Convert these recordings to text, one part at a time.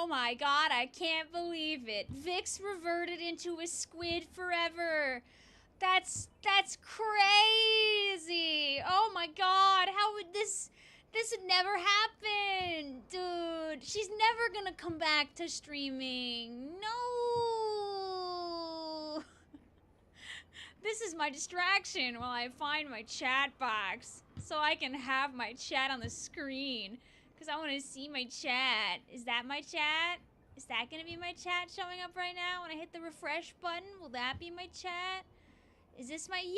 my god, I can't believe it. Vix reverted into a squid forever. That's crazy. Oh my god, how would this would never happen. Dude, she's never gonna come back to streaming. No. This is my distraction while I find my chat box so I can have my chat on the screen. Because I want to see my chat. Is that my chat? Is that going to be my chat showing up right now when I hit the refresh button? Will that be my chat? Is this my... Yay!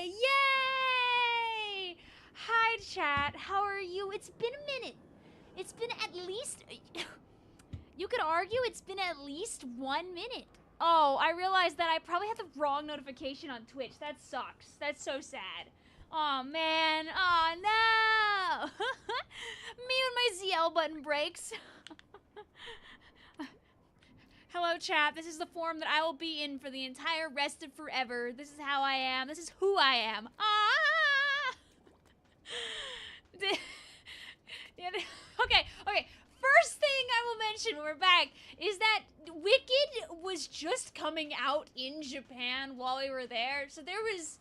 Yay! Hi, chat. How are you? It's been a minute. It's been at least... You could argue it's been at least 1 minute. Oh, I realized that I probably had the wrong notification on Twitch. That sucks. That's so sad. Oh man, oh no! Me when my ZL button breaks. Hello chat, this is the form that I will be in for the entire rest of forever. This is how I am, this is who I am. Ah! Okay, first thing I will mention when we're back is that Wicked was just coming out in Japan while we were there, so there was...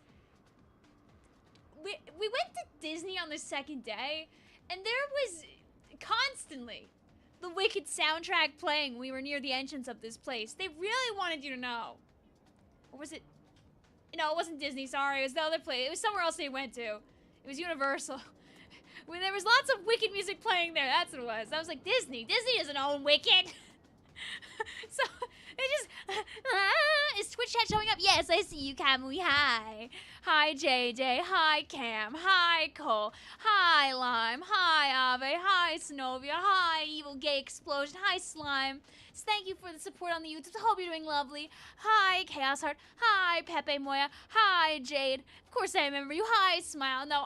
We went to Disney on the second day, and there was constantly the Wicked soundtrack playing when we were near the entrance of this place. They really wanted you to know. Or was it? No, it wasn't Disney, sorry. It was the other place. It was somewhere else they went to. It was Universal. There was lots of Wicked music playing there, that's what it was. I was like, Disney doesn't own Wicked. So, it just, is Twitch chat showing up? Yes, I see you, Camui, hi. Hi, JJ, hi, Cam, hi, Cole, hi, Lime, hi, Ave, hi, Synovia, hi, Evil Gay Explosion, hi, Slime. So thank you for the support on the YouTube, hope you're doing lovely. Hi, Chaos Heart, hi, Pepe Moya, hi, Jade. Of course I remember you, hi, Smile. No,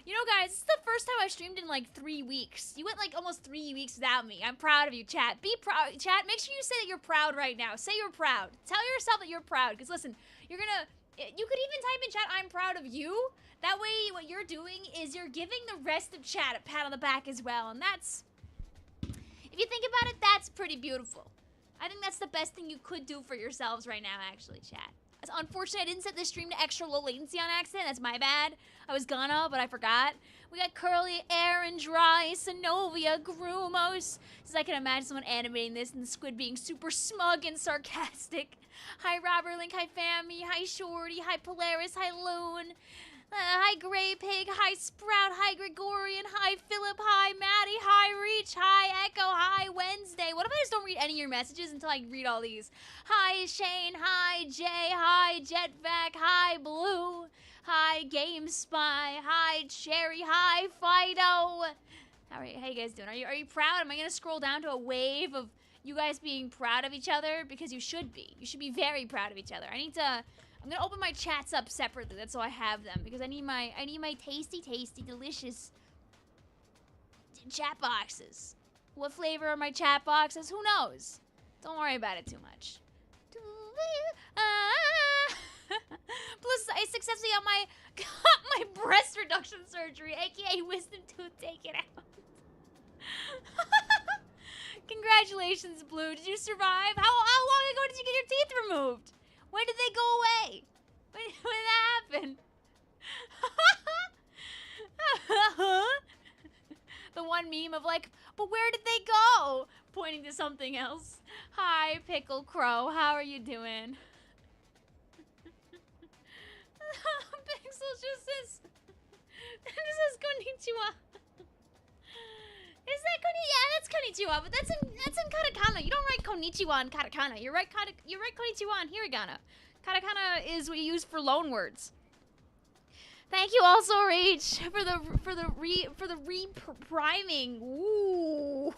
you know guys, this is the first time I've streamed in like 3 weeks. You went like almost 3 weeks without me. I'm proud of you, chat. Be proud, chat. Make sure you say that you're proud right now. Say you're proud. Tell yourself that you're proud. Because listen, you could even type in chat, I'm proud of you. That way, what you're doing is you're giving the rest of chat a pat on the back as well. And that's, if you think about it, that's pretty beautiful. I think that's the best thing you could do for yourselves right now, actually, chat. Unfortunately, I didn't set this stream to extra low latency on accident. That's my bad. I was gonna, but I forgot. We got Curly, Aaron, Dry, Synovia, Grumos. Because I can imagine someone animating this and the squid being super smug and sarcastic. Hi, Robert Link. Hi, Fammy. Hi, Shorty. Hi, Polaris. Hi, Loon. Hi, Grey Pig. Hi, Sprout. Hi, Gregorian. Hi, Philip. Hi, Maddie. Hi, Reach. Hi, Echo. Hi, Wednesday. What if I just don't read any of your messages until I read all these? Hi, Shane. Hi, Jay. Hi, Jetvac. Hi, Blue. Hi, Game Spy. Hi, Cherry. Hi, Fido. How you guys doing? Are you proud? Am I going to scroll down to a wave of you guys being proud of each other? Because you should be. You should be very proud of each other. I'm gonna open my chats up separately. That's so I have them because I need my tasty, delicious chat boxes. What flavor are my chat boxes? Who knows? Don't worry about it too much. Plus, I successfully got my breast reduction surgery, aka wisdom tooth taken out. Congratulations, Blue. Did you survive? How long ago did you get your teeth removed? When did they go away? When did that happen? The one meme of like, but where did they go? Pointing to something else. Hi, Pickle Crow. How are you doing? Pixel just says, konnichiwa. Is that konnichiwa? Yeah, that's konnichiwa, but that's in katakana. You don't write konnichiwa in katakana. You write konnichiwa in hiragana. Katakana is what you use for loan words. Thank you also, Rach, for the repriming. Ooh.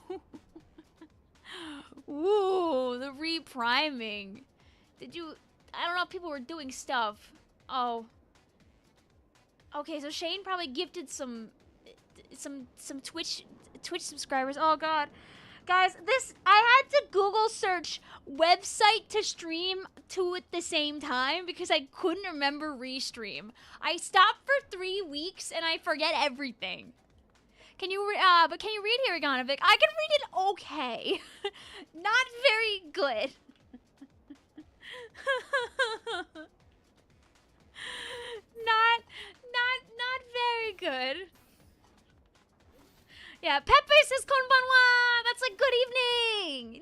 Ooh, the repriming. Did you? I don't know if people were doing stuff. Oh. Okay, so Shane probably gifted some Twitch subscribers. Oh god. Guys, I had to Google search website to stream to at the same time because I couldn't remember Restream. I stopped for 3 weeks and I forget everything. Can you read Hiragana, I can read it okay. Not very good. not very good. Yeah, Pepe says konbanwa. That's like good evening.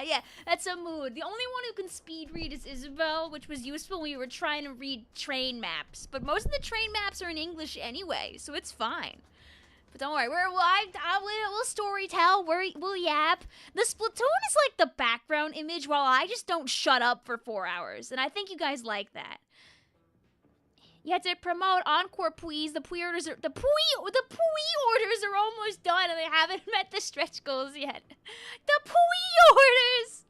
Yeah, that's a mood. The only one who can speed read is Isabel, which was useful when we were trying to read train maps. But most of the train maps are in English anyway, so it's fine. But don't worry, we'll story tell, we'll yap. The Splatoon is like the background image while I just don't shut up for 4 hours, and I think you guys like that. You have to promote encore please. The pre-orders are almost done and they haven't met the stretch goals yet. The pre-orders.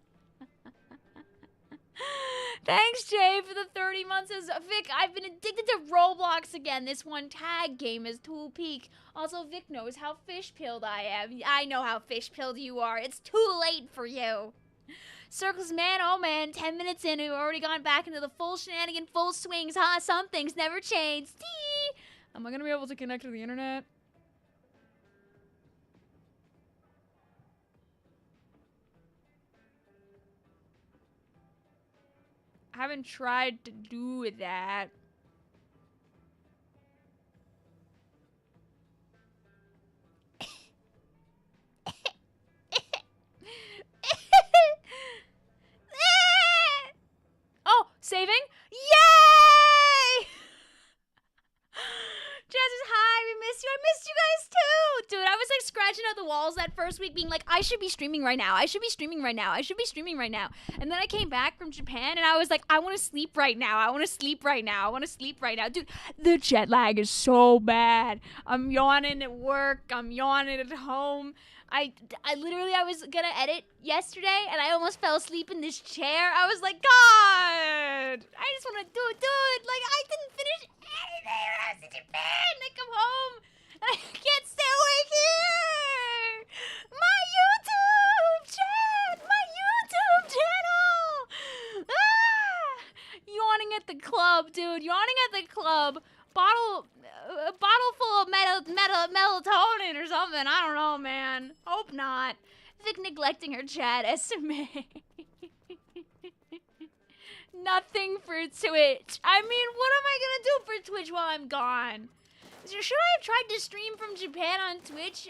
Thanks, Jay, for the 30 months. Vic, I've been addicted to Roblox again. This one tag game is Tool Peak. Also, Vic knows how fish-pilled I am. I know how fish-pilled you are. It's too late for you. Circles, man, oh man, 10 minutes in, we've already gone back into the full shenanigan, full swings, huh? Some things never change. Tee! Am I gonna be able to connect to the internet? I haven't tried to do that. Oh, saving? Yay! Jazz is hi, we miss you. I missed you guys too. Dude, I was like scratching out the walls that first week being like, I should be streaming right now. I should be streaming right now. I should be streaming right now. And then I came back from Japan and I was like, I want to sleep right now. I want to sleep right now. I want to sleep right now. Dude, the jet lag is so bad. I'm yawning at work. I'm yawning at home. I literally, I was gonna edit yesterday and I almost fell asleep in this chair. I was like, God, I just want to do it, dude. Like, I didn't finish anything when I was in Japan. I come home and I can't stay awake here. My YouTube channel. Yawning at the club, dude. Yawning at the club. A bottle full of melatonin or something. I don't know, man. Hope not. Vic neglecting her chat. SMA. Nothing for Twitch. I mean, what am I gonna do for Twitch while I'm gone? Should I have tried to stream from Japan on Twitch?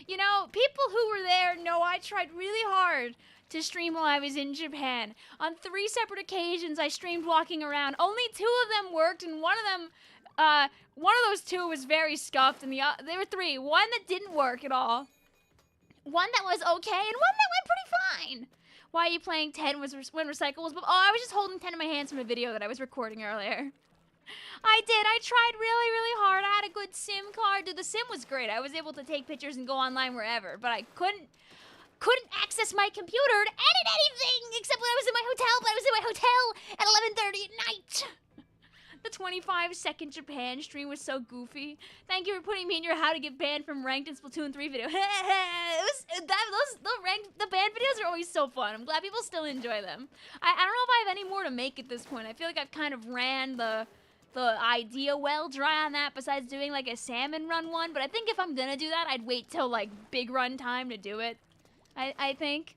You know, people who were there know I tried really hard to stream while I was in Japan. On 3 separate occasions, I streamed walking around. Only 2 of them worked, and one of those 2 was very scuffed, and there were 3. One that didn't work at all, one that was okay, and one that went pretty fine. Why are you playing 10 when recyclables? Oh, I was just holding 10 in my hands from a video that I was recording earlier. I did. I tried really, really hard. I had a good SIM card. Dude, the SIM was great. I was able to take pictures and go online wherever, but I couldn't access my computer to edit anything except when I was in my hotel, but I was in my hotel at 11:30 at night. The 25-second Japan stream was so goofy. Thank you for putting me in your how to get banned from ranked in Splatoon 3 video. The banned videos are always so fun. I'm glad people still enjoy them. I don't know if I have any more to make at this point. I feel like I've kind of ran the idea well dry on that besides doing like a salmon run one. But I think if I'm gonna do that, I'd wait till like big run time to do it. I think.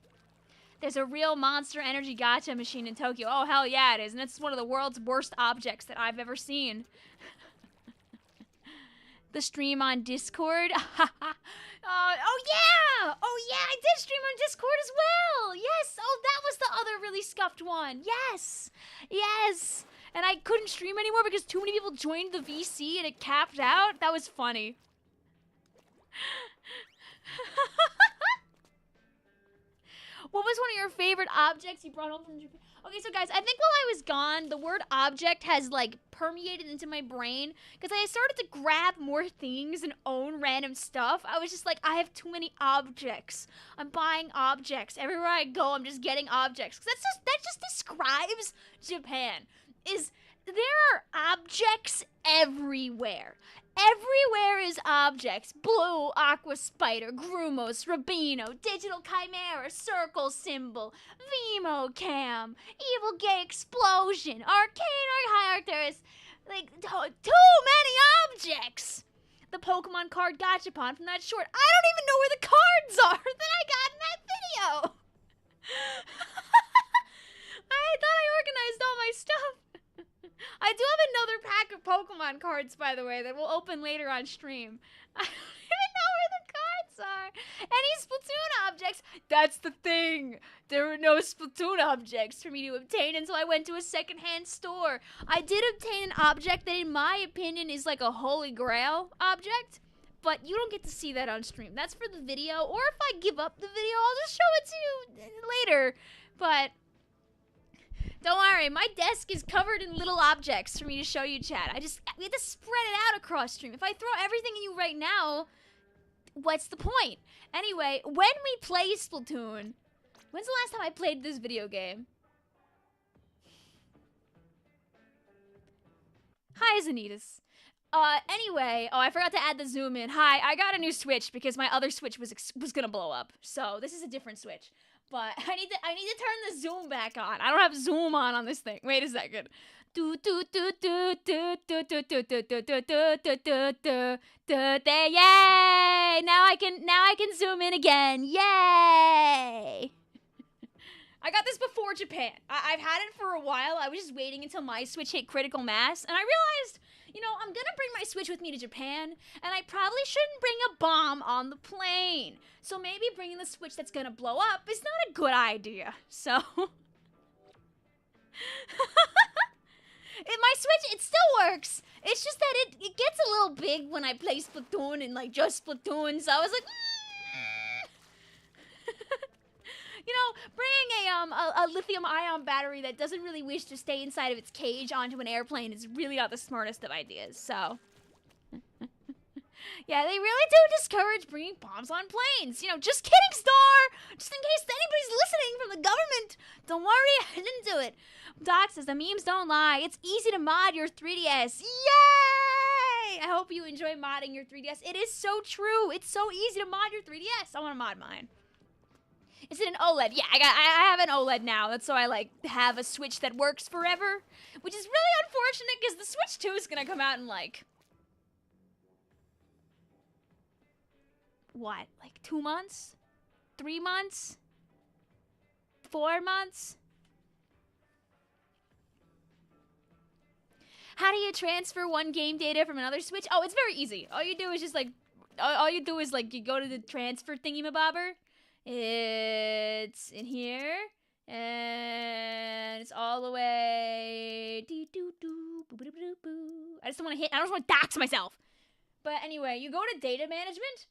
There's a real Monster Energy gacha machine in Tokyo. Oh, hell yeah, it is. And it's one of the world's worst objects that I've ever seen. The stream on Discord. Oh, yeah! Oh, yeah, I did stream on Discord as well. Yes. Oh, that was the other really scuffed one. Yes. Yes. And I couldn't stream anymore because too many people joined the VC and it capped out. That was funny. What was one of your favorite objects you brought home from Japan? Okay, so guys, I think while I was gone, the word object has, like, permeated into my brain. Because I started to grab more things and own random stuff. I was just like, I have too many objects. I'm buying objects. Everywhere I go, I'm just getting objects. Because that just describes Japan. There are objects everywhere. Everywhere is objects. Blue, Aqua Spider, Grumos, Rabino, Digital Chimera, Circle Symbol, Vimo Cam, Evil Gay Explosion, Arcane High Arcturus. Like, too many objects! The Pokemon card gachapon from that short. I don't even know where the cards are that I got in that video. I thought I organized all my stuff. I do have another pack of Pokemon cards, by the way, that will open later on stream. I don't even know where the cards are. Any Splatoon objects? That's the thing. There were no Splatoon objects for me to obtain until I went to a secondhand store. I did obtain an object that, in my opinion, is like a holy grail object, but you don't get to see that on stream. That's for the video, or if I give up the video, I'll just show it to you later. But don't worry, my desk is covered in little we for me to show you, chat. We have to spread it out across stream. If I throw everything at you right now, what's the point? Anyway, when we play Splatoon, when's the last time I played this video game? Hi, Zanitas. Anyway, I forgot to add the zoom in. Hi, I got a new Switch because my other Switch was gonna blow up. So this is a different Switch. But I need to turn the zoom back on. I don't have zoom on this thing. Wait a second. Yay! Now I can zoom in again. Yay! I got this before Japan. I've had it for a while. I was just waiting until my Switch hit critical mass, and I realized, you know, I'm gonna bring my Switch with me to Japan, and I probably shouldn't bring a bomb on the plane. So maybe bringing the Switch that's gonna blow up is not a good idea. So my Switch, it still works. It's just that it gets a little big when I play Splatoon and like just Splatoon. So I was like, you know, bringing a lithium-ion battery that doesn't really wish to stay inside of its cage onto an airplane is really not the smartest of ideas, so. Yeah, they really do discourage bringing bombs on planes. You know, just kidding, Star! Just in case anybody's listening from the government. Don't worry, I didn't do it. Doc says, the memes don't lie. It's easy to mod your 3DS. Yay! I hope you enjoy modding your 3DS. It is so true. It's so easy to mod your 3DS. I want to mod mine. Is it an OLED? Yeah, I have an OLED now. That's so I like have a Switch that works forever, which is really unfortunate because the Switch 2 is gonna come out in like what? Like 2 months? 3 months? 4 months? How do you transfer one game data from another Switch? Oh, it's very easy. All you do is just like you go to the transfer thingy-mabobber. It's in here, and it's all the way. I just don't want to I don't want to dox myself. But anyway, you go to data management,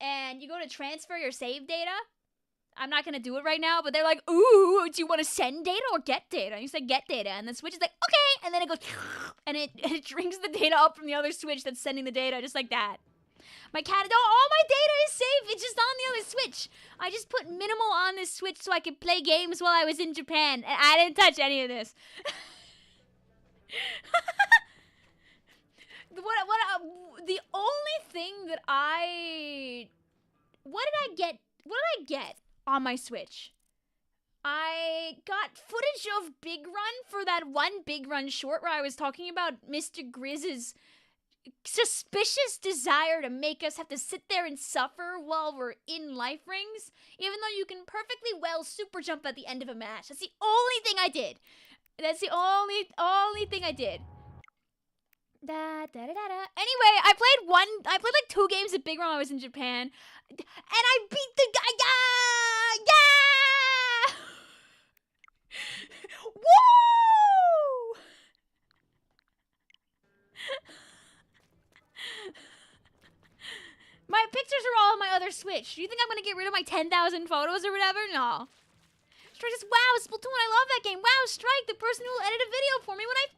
and you go to transfer your save data. I'm not gonna do it right now, but they're like, ooh, do you want to send data or get data? And you say get data, and the Switch is like, okay, and then it goes, and it drinks the data up from the other Switch that's sending the data, just like that. My cat, all my data is safe. It's just on the other Switch. I just put minimal on this Switch so I could play games while I was in Japan. And I didn't touch any of this. The only thing that what did I get on my Switch? I got footage of Big Run for that one Big Run short where I was talking about Mr. Grizz's suspicious desire to make us have to sit there and suffer while we're in life rings, even though you can perfectly well super jump at the end of a match. That's the only thing I did. That's the only thing I did. Anyway, I played like 2 games of Big Run when I was in Japan, and I beat the guy. Yeah! Woo! My pictures are all on my other Switch. Do you think I'm gonna get rid of my 10,000 photos or whatever? No. Strike says, wow, Splatoon, I love that game. Wow, Strike, the person who will edit a video for me when I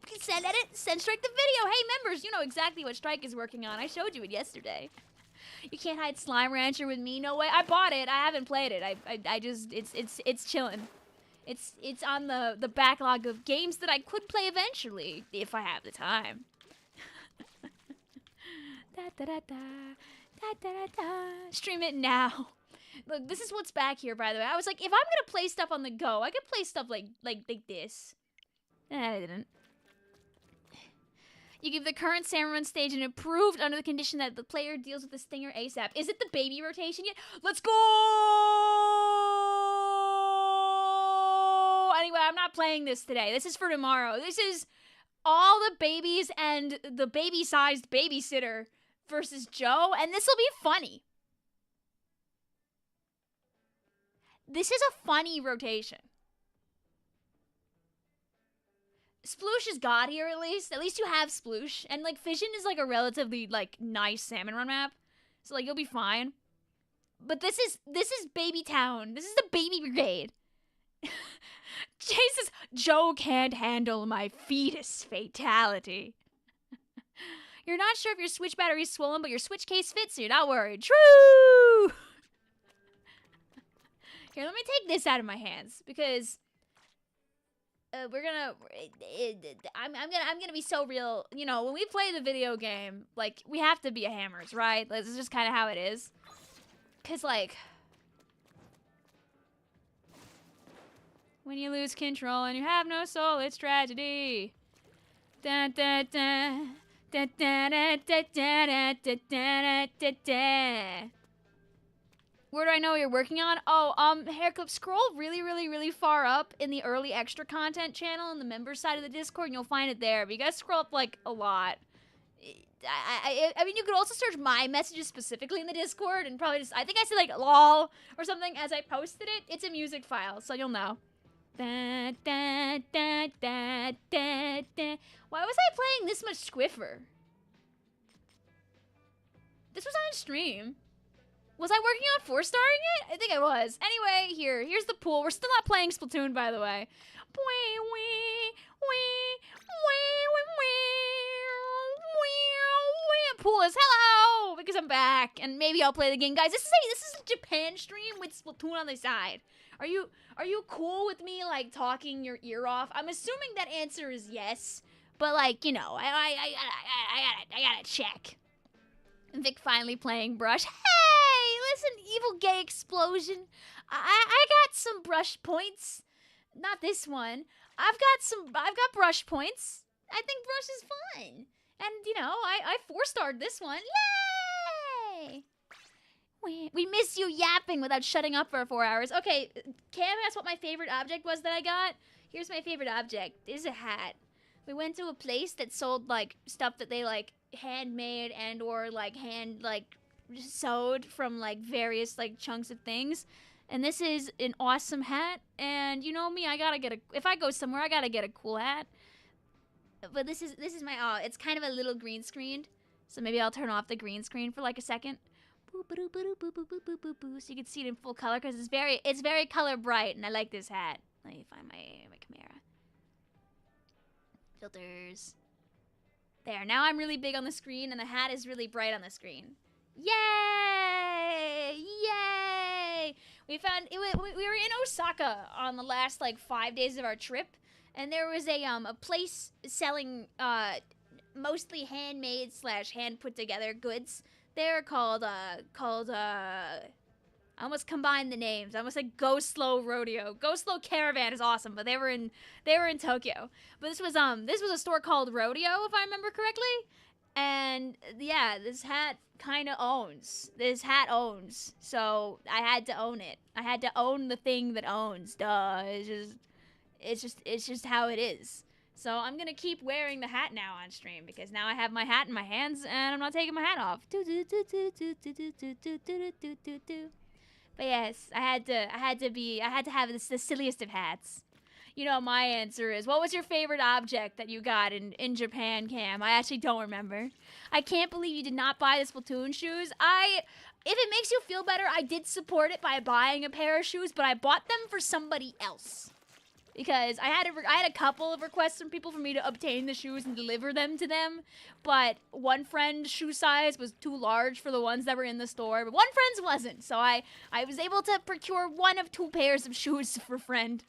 send Strike the video. Hey, members, you know exactly what Strike is working on. I showed you it yesterday. You can't hide Slime Rancher with me. No way. I bought it. I haven't played it. I just, it's chilling. It's on the backlog of games that I could play eventually, if I have the time. Stream it now. Look, this is what's back here, by the way. I was like, if I'm gonna play stuff on the go, I could play stuff like this. I didn't. You give the current salmon run stage an approved under the condition that the player deals with the stinger ASAP. Is it the baby rotation yet? Let's go! Anyway, I'm not playing this today. This is for tomorrow. This is all the babies and the baby-sized babysitter versus Joe, and this will be funny. This is a funny rotation. Sploosh is god here, at least. At least you have Sploosh. And, like, Fission is, like, a relatively, like, nice salmon run map. So, like, you'll be fine. But this is Baby Town. This is the baby brigade. Jay says, Joe can't handle my fetus fatality. You're not sure if your Switch battery's swollen, but your Switch case fits, so you're not worried. True! Here, let me take this out of my hands, because... I'm gonna be so real. You know, when we play the video game, like, we have to be a hammers, right? This is just kind of how it is. Cause, like, when you lose control and you have no soul, it's tragedy. Dun, dun, dun. Dun, dun, dun, dun, dun, dun, dun, dun, dun. Where do I know what you're working on? Oh, Hairclip, scroll really far up in the early extra content channel on the members side of the Discord, and you'll find it there. But you guys scroll up, like, a lot. I mean, you could also search my messages specifically in the Discord, and probably just, I think I said, like, lol or something as I posted it. It's a music file, so you'll know. Da, da, da, da, da, da. Why was I playing this much Squiffer? This was on stream. Was I working on 4-starring it? I think I was. Anyway, here's the pool. We're still not playing Splatoon, by the way. Pool is hello, because I'm back, and maybe I'll play the game, guys. This is a Japan stream with Splatoon on the side. Are you cool with me, like, talking your ear off? I'm assuming that answer is yes, but, like, you know, I gotta check. Vic finally playing brush. Hey, listen, evil gay explosion. I got some brush points. Not this one. I've got brush points. I think brush is fun. And, you know, I 4-starred this one. Yay! We miss you yapping without shutting up for 4 hours. Okay, Cam asked what my favorite object was that I got. Here's my favorite object. This is a hat. We went to a place that sold, like, stuff that they, like, handmade and or, like, hand, like, sewed from, like, various, like, chunks of things. And this is an awesome hat. And you know me, I gotta get if I go somewhere, I gotta get a cool hat. But this is my, it's kind of a little green screened. So maybe I'll turn off the green screen for, like, a second. So you can see it in full color, because it's very color bright, and I like this hat. Let me find my camera. Filters. There, now I'm really big on the screen, and the hat is really bright on the screen. Yay! Yay! We were in Osaka on the last, like, 5 days of our trip, and there was a place selling mostly handmade / hand put together goods. They're called I almost combined the names. I almost said Go Slow Rodeo. Go Slow Caravan is awesome, but they were in Tokyo. But this was a store called Rodeo, if I remember correctly. And yeah, this hat kind of owns. This hat owns. So I had to own it. I had to own the thing that owns. Duh. It's just how it is. So I'm gonna keep wearing the hat now on stream, because now I have my hat in my hands and I'm not taking my hat off. But yes, I had to have the silliest of hats. You know, my answer is, what was your favorite object that you got in Japan, Cam? I actually don't remember. I can't believe you did not buy the Splatoon shoes. If it makes you feel better, I did support it by buying a pair of shoes, but I bought them for somebody else. Because I had a couple of requests from people for me to obtain the shoes and deliver them to them, but one friend's shoe size was too large for the ones that were in the store, but one friend's wasn't, so I was able to procure one of 2 pairs of shoes for friend.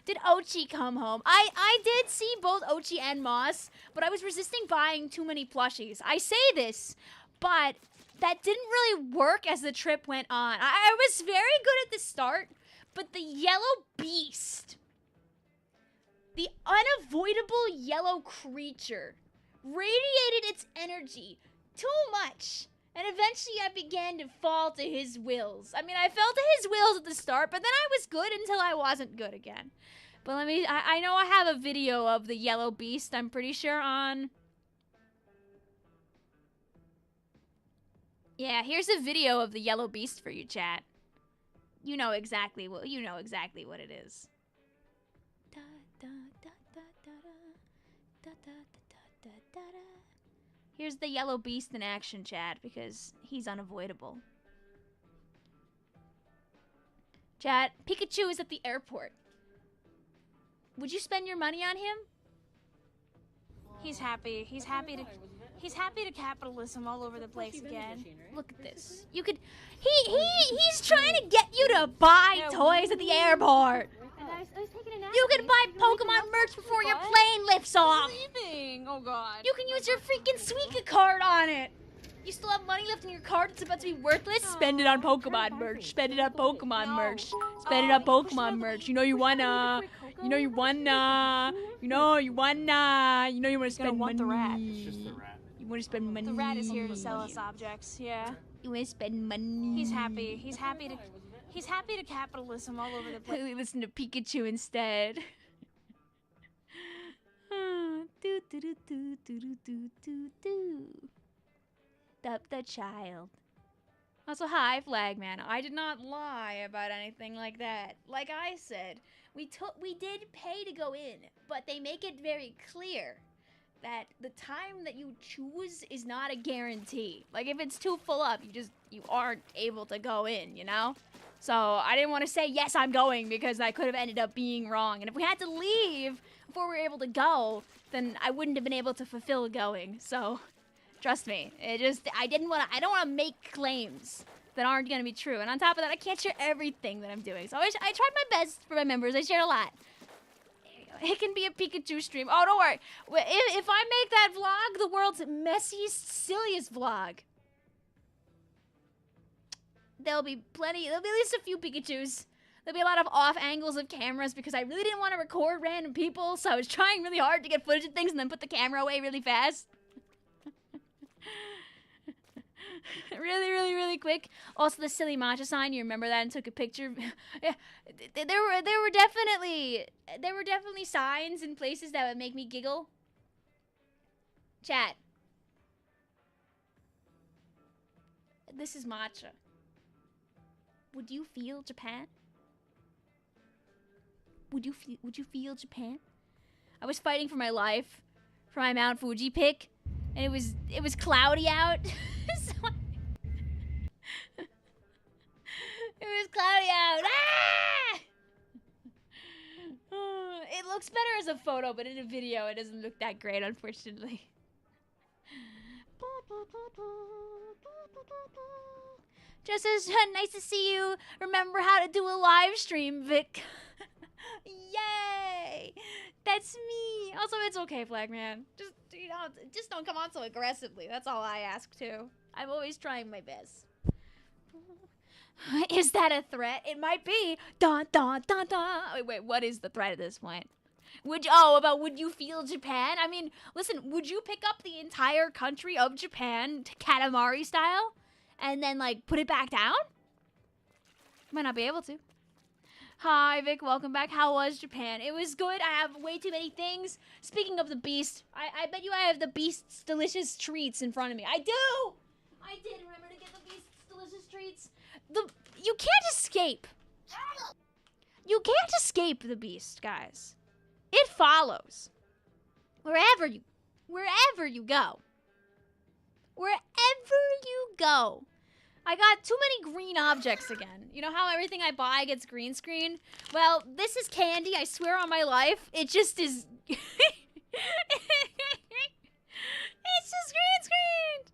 Did Ochi come home? I did see both Ochi and Moss, but I was resisting buying too many plushies. I say this, but that didn't really work as the trip went on. I was very good at the start, but the yellow beast... The unavoidable yellow creature radiated its energy too much. And eventually I began to fall to his wills. I mean, I fell to his wills at the start, but then I was good until I wasn't good again. But I know I have a video of the yellow beast, I'm pretty sure, on... Yeah, here's a video of the yellow beast for you, chat. You know exactly what it is. Here's the yellow beast in action, chat, because he's unavoidable. Chat, Pikachu is at the airport. Would you spend your money on him? He's happy. He's happy to capitalism all over the place again. Look at this. You could he's trying to get you to buy toys at the airport. You can buy Pokemon merch before your plane lifts off. Oh god. You can use your freaking Suica card on it. You still have money left in your card that's about to be worthless? Spend it on Pokemon merch. Spend it on Pokemon merch. Spend it on Pokemon merch. You know you wanna. You know you wanna. You know you wanna. You know you wanna spend money. The rat. It's just the rat. You wanna spend money. The rat is here to sell us objects. Yeah. You wanna spend money. He's happy. He's happy to capitalism all over the place. We listen to Pikachu instead. Do do do do do do do do. The child. Also, hi, Flagman. I did not lie about anything like that. Like I said, we did pay to go in, but they make it very clear that the time that you choose is not a guarantee. Like, if it's too full up, you aren't able to go in, you know? So, I didn't want to say, yes, I'm going, because I could have ended up being wrong. And if we had to leave before we were able to go, then I wouldn't have been able to fulfill going. So, trust me, I don't want to make claims that aren't going to be true. And on top of that, I can't share everything that I'm doing. So I tried my best for my members. I shared a lot. It can be a Pikachu stream. Oh, don't worry. If I make that vlog the world's messiest, silliest vlog, there'll be at least a few Pikachus. There'll be a lot of off angles of cameras because I really didn't want to record random people, so I was trying really hard to get footage of things and then put the camera away really fast. Really, really, really quick. Also, the silly matcha sign. You remember that and took a picture. Yeah, there were definitely signs in places that would make me giggle. Chat. This is matcha. Would you feel Japan? Would you feel Japan? I was fighting for my life for my Mount Fuji pick, and it was cloudy out. So it was cloudy out. Ah! It looks better as a photo, but in a video, it doesn't look that great, unfortunately. Just as nice to see you remember how to do a live stream, Vic. Yay! That's me. Also, it's okay, Flagman. Just don't come on so aggressively. That's all I ask too. I'm always trying my best. Is that a threat? It might be. Dun dun dun dun. Wait, what is the threat at this point? Would you feel Japan? I mean, listen, would you pick up the entire country of Japan Katamari style and then like put it back down? Might not be able to. Hi, Vic. Welcome back. How was Japan? It was good. I have way too many things. Speaking of the beast, I bet you I have the beast's delicious treats in front of me. I do! I did remember to get the beast's delicious treats. You can't escape. You can't escape the beast, guys. It follows. Wherever you go. Wherever you go. I got too many green objects again. You know how everything I buy gets green screen? Well, this is candy, I swear on my life. It just is... It's just green screened!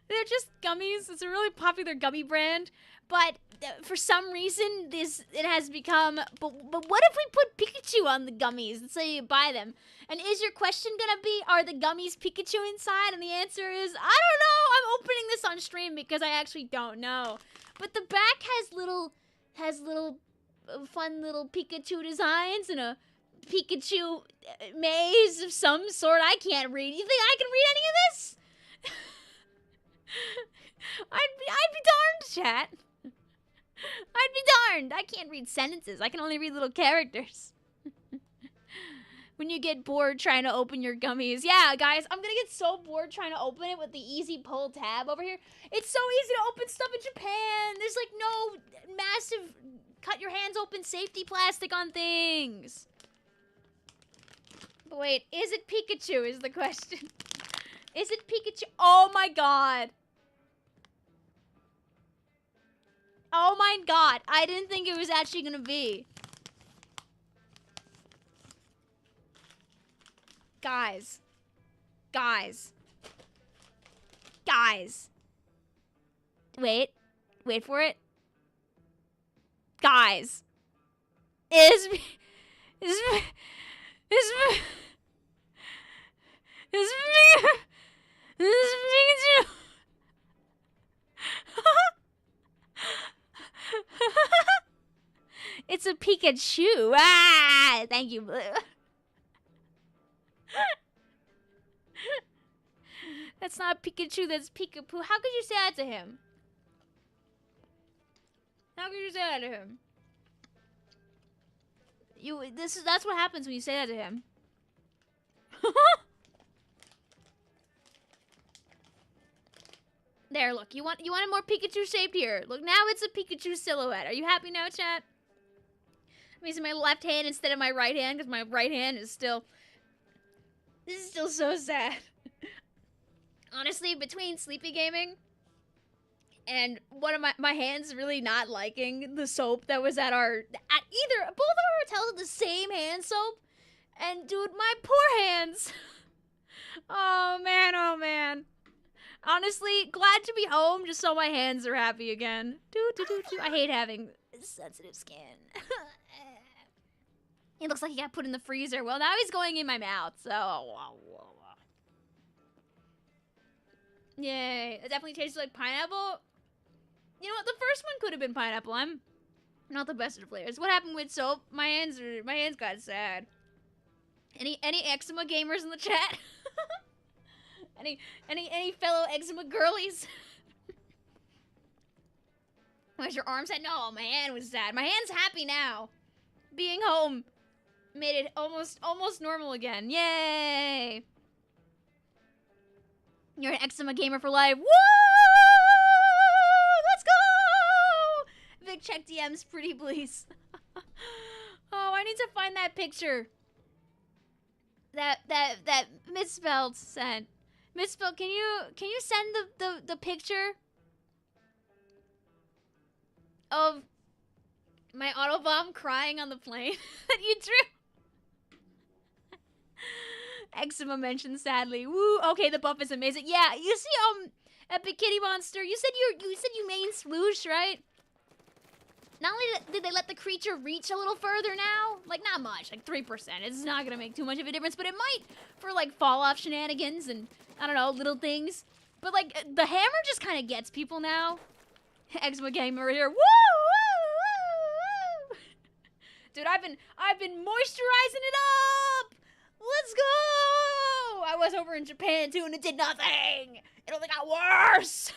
They're just gummies. It's a really popular gummy brand. But for some reason, it has become... But what if we put Pikachu on the gummies and say you buy them? And is your question gonna be, are the gummies Pikachu inside? And the answer is, I don't know. I'm opening this on stream because I actually don't know. But the back has little fun little Pikachu designs and a Pikachu maze of some sort. I can't read. You think I can read any of this? I'd be darned, chat. I'd be darned. I can't read sentences. I can only read little characters. When you get bored trying to open your gummies. Yeah, guys, I'm gonna get so bored trying to open it with the easy pull tab over here. It's so easy to open stuff in Japan. There's like no massive cut your hands open safety plastic on things. But wait, is it Pikachu is the question. Is it Pikachu? Oh my god. Oh my god. I didn't think it was actually gonna be. Guys. Guys. Guys. Wait. Wait for it. Guys. Is Pikachu. It's a Pikachu. Ah, thank you, Blue. That's not Pikachu, that's Peekapoo. How could you say that to him? How could you say that to him? That's what happens when you say that to him. There, look. You wanted more Pikachu shaped here. Look, now it's a Pikachu silhouette. Are you happy now, chat? I'm using my left hand instead of my right hand because my right hand is still... This is still so sad. Honestly, between sleepy gaming and one of my hands really not liking the soap that was at both of our hotels had the same hand soap. And dude, my poor hands. Oh man, oh man. Honestly, glad to be home just so my hands are happy again. I hate having sensitive skin. He looks like he got put in the freezer. Well, now he's going in my mouth, so... Yay. It definitely tastes like pineapple. You know what? The first one could have been pineapple. I'm not the best at flavors. What happened with soap? My hands got sad. Any eczema gamers in the chat? Any fellow eczema girlies? Where's your arms at? No, my hand was sad. My hand's happy now. Being home made it almost normal again. Yay! You're an eczema gamer for life. Woo! Let's go! Vic, check DMs, pretty please. Oh, I need to find that picture. That misspelled sent. Misspelled. Can you send the picture of my Autobomb crying on the plane that you drew? Eczema mentioned sadly. Woo. Okay, the buff is amazing. Yeah, you see, Epic Kitty Monster. You said you main swoosh, right? Not only did they let the creature reach a little further now, like not much, like 3%. It's not gonna make too much of a difference, but it might for like fall off shenanigans and I don't know, little things. But like the hammer just kind of gets people now. Eczema gamer here. Woo! Woo! Woo! Dude, I've been moisturizing it up. Let's go! I was over in Japan too, and it did nothing. It only got worse.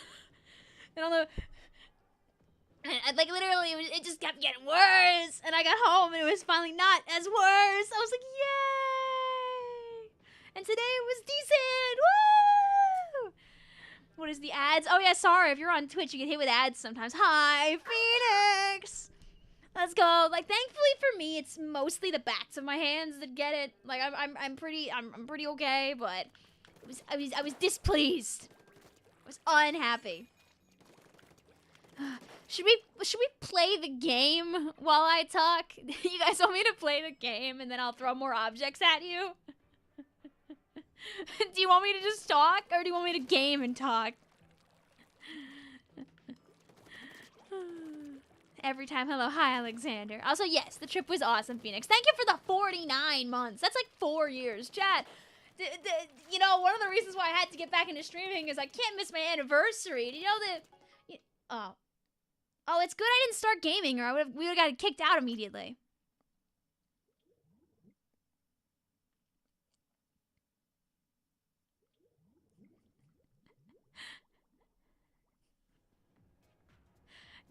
Like literally, it just kept getting worse. And I got home, and it was finally not as worse. I was like, yay! And today it was decent. Woo! What is the ads? Oh yeah, sorry. If you're on Twitch, you get hit with ads sometimes. Hi, Phoenix. Let's go. Like, thankfully for me, it's mostly the backs of my hands that get it. Like, I'm pretty okay, but I was displeased. I was unhappy. Should we play the game while I talk? You guys want me to play the game and then I'll throw more objects at you? Do you want me to just talk or do you want me to game and talk? Every time, hello, hi, Alexander. Also, yes, the trip was awesome, Phoenix. Thank you for the 49 months. That's like 4 years. Chat, you know, one of the reasons why I had to get back into streaming is I can't miss my anniversary. Do you know that? Oh, it's good I didn't start gaming or we would have got kicked out immediately.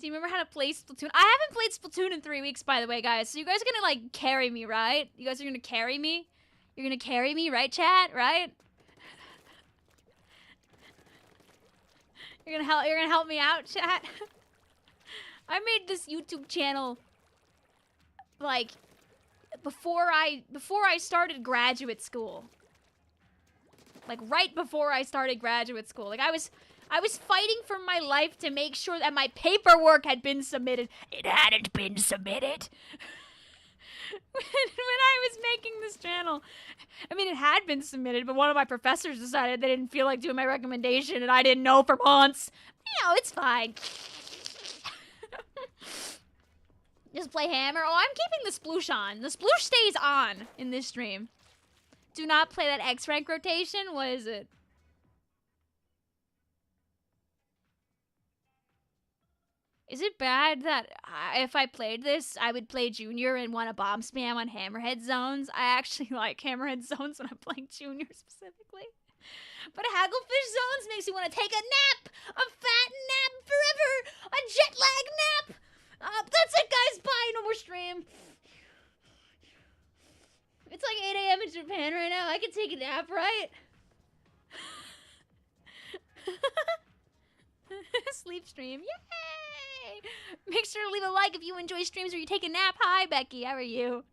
Do you remember how to play Splatoon? I haven't played Splatoon in 3 weeks, by the way, guys. So you guys are gonna, like, carry me, right? You guys are gonna carry me? You're gonna carry me, right, chat? Right? You're gonna help me out, chat? I made this YouTube channel, like, before I started graduate school. Like, right before I started graduate school. Like, I was fighting for my life to make sure that my paperwork had been submitted. It hadn't been submitted. when I was making this channel. I mean, it had been submitted, but one of my professors decided they didn't feel like doing my recommendation, and I didn't know for months. You know, it's fine. Just play Hammer. Oh, I'm keeping the sploosh on. The sploosh stays on in this stream. Do not play that X-rank rotation. What is it? Is it bad that if I played this, I would play Junior and want to bomb spam on Hammerhead zones? I actually like Hammerhead zones when I'm playing Junior specifically. But Hagglefish zones makes you want to take a nap! A fat nap forever! A jet lag nap! That's it, guys! Bye! No more stream! It's like 8 a.m. in Japan right now. I can take a nap, right? Sleep stream. Yay! Make sure to leave a like if you enjoy streams or you take a nap. Hi, Becky. How are you?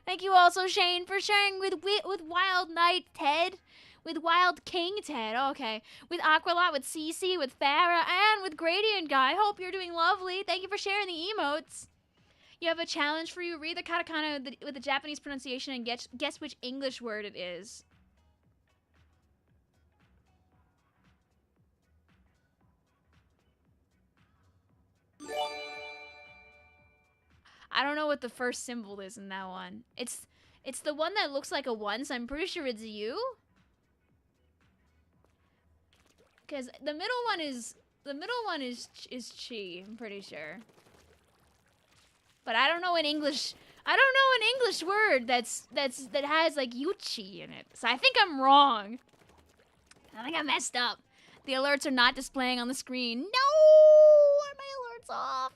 Thank you also, Shane, for sharing with Wild Knight Ted. With Wild King Ted. Okay. With Aqualot, with Cece, with Farah, and with Gradient Guy. Hope you're doing lovely. Thank you for sharing the emotes. You have a challenge for you. Read the katakana with the Japanese pronunciation and guess which English word it is. I don't know what the first symbol is in that one. It's the one that looks like a 1, so I'm pretty sure it's you. Because the middle one is chi, I'm pretty sure. But I don't know an English word that has like yuchi in it. So I think I'm wrong. I think I messed up. The alerts are not displaying on the screen. No! Are my alerts off?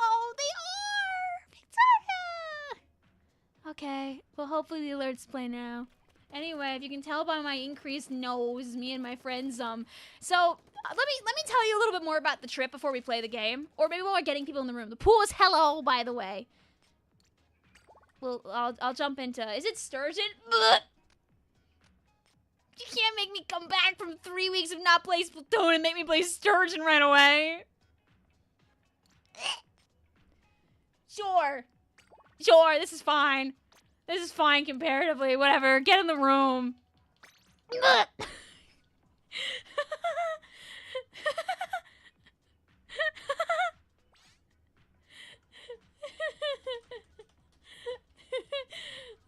Oh, they are! Victoria! Okay, well hopefully the alerts play now. Anyway, if you can tell by my increased nose, me and my friends, so let me tell you a little bit more about the trip before we play the game, or maybe while we're getting people in the room. The pool is hello, by the way. Well, I'll jump into. Is it sturgeon? Ugh. You can't make me come back from 3 weeks of not playing Splatoon and make me play sturgeon right away. Sure, this is fine. This is fine comparatively. Whatever. Get in the room.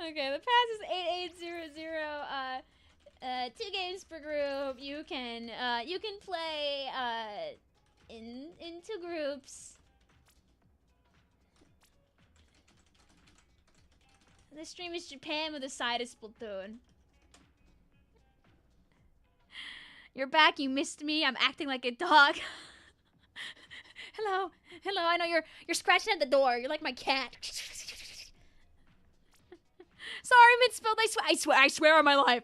Okay, the pass is 8800. 2 games per group. You can play in 2 groups. This stream is Japan with a side of Splatoon. You're back, you missed me. I'm acting like a dog. Hello. I know you're scratching at the door. You're like my cat. Sorry, misspelled. I swear on my life.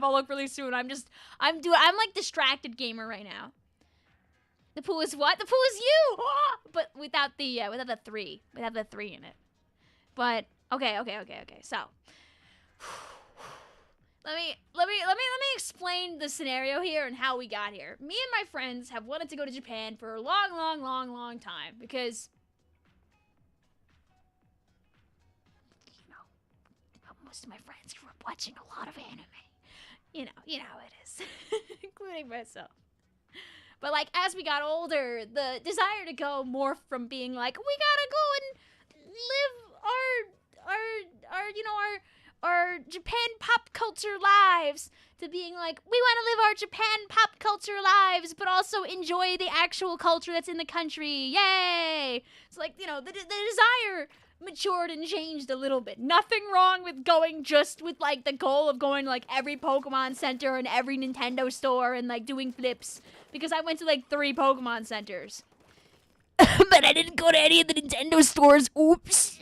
I'll look really soon. I'm like distracted gamer right now. The pool is what? The pool is you. But without the 3 in it. But okay. So, let me explain the scenario here and how we got here. Me and my friends have wanted to go to Japan for a long time because, you know, most of my friends grew up watching a lot of anime. You know how it is, including myself. But like as we got older, the desire to go morphed from being like, we gotta go and live our Japan pop culture lives, to being like, we want to live our Japan pop culture lives, but also enjoy the actual culture that's in the country. Yay! So like, you know, the desire matured and changed a little bit. Nothing wrong with going just with, like, the goal of going to, like, every Pokemon Center and every Nintendo store and, like, doing flips. Because I went to, like, 3 Pokemon Centers. But I didn't go to any of the Nintendo stores. Oops.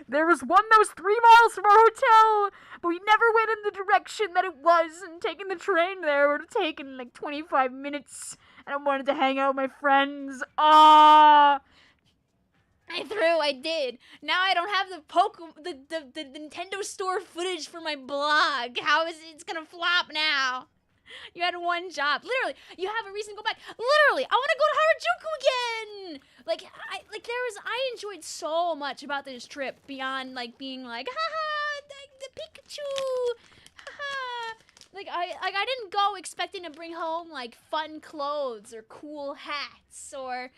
There was one that was 3 miles from our hotel, but we never went in the direction that it was, and taking the train there would have taken, like, 25 minutes. And I wanted to hang out with my friends. Ah! I did. Now I don't have the Nintendo store footage for my blog. How is it's gonna flop now? You had one job. Literally, you have a reason to go back. Literally, I want to go to Harajuku again. I enjoyed so much about this trip beyond, like, being like, haha, the Pikachu, haha. I didn't go expecting to bring home, like, fun clothes or cool hats or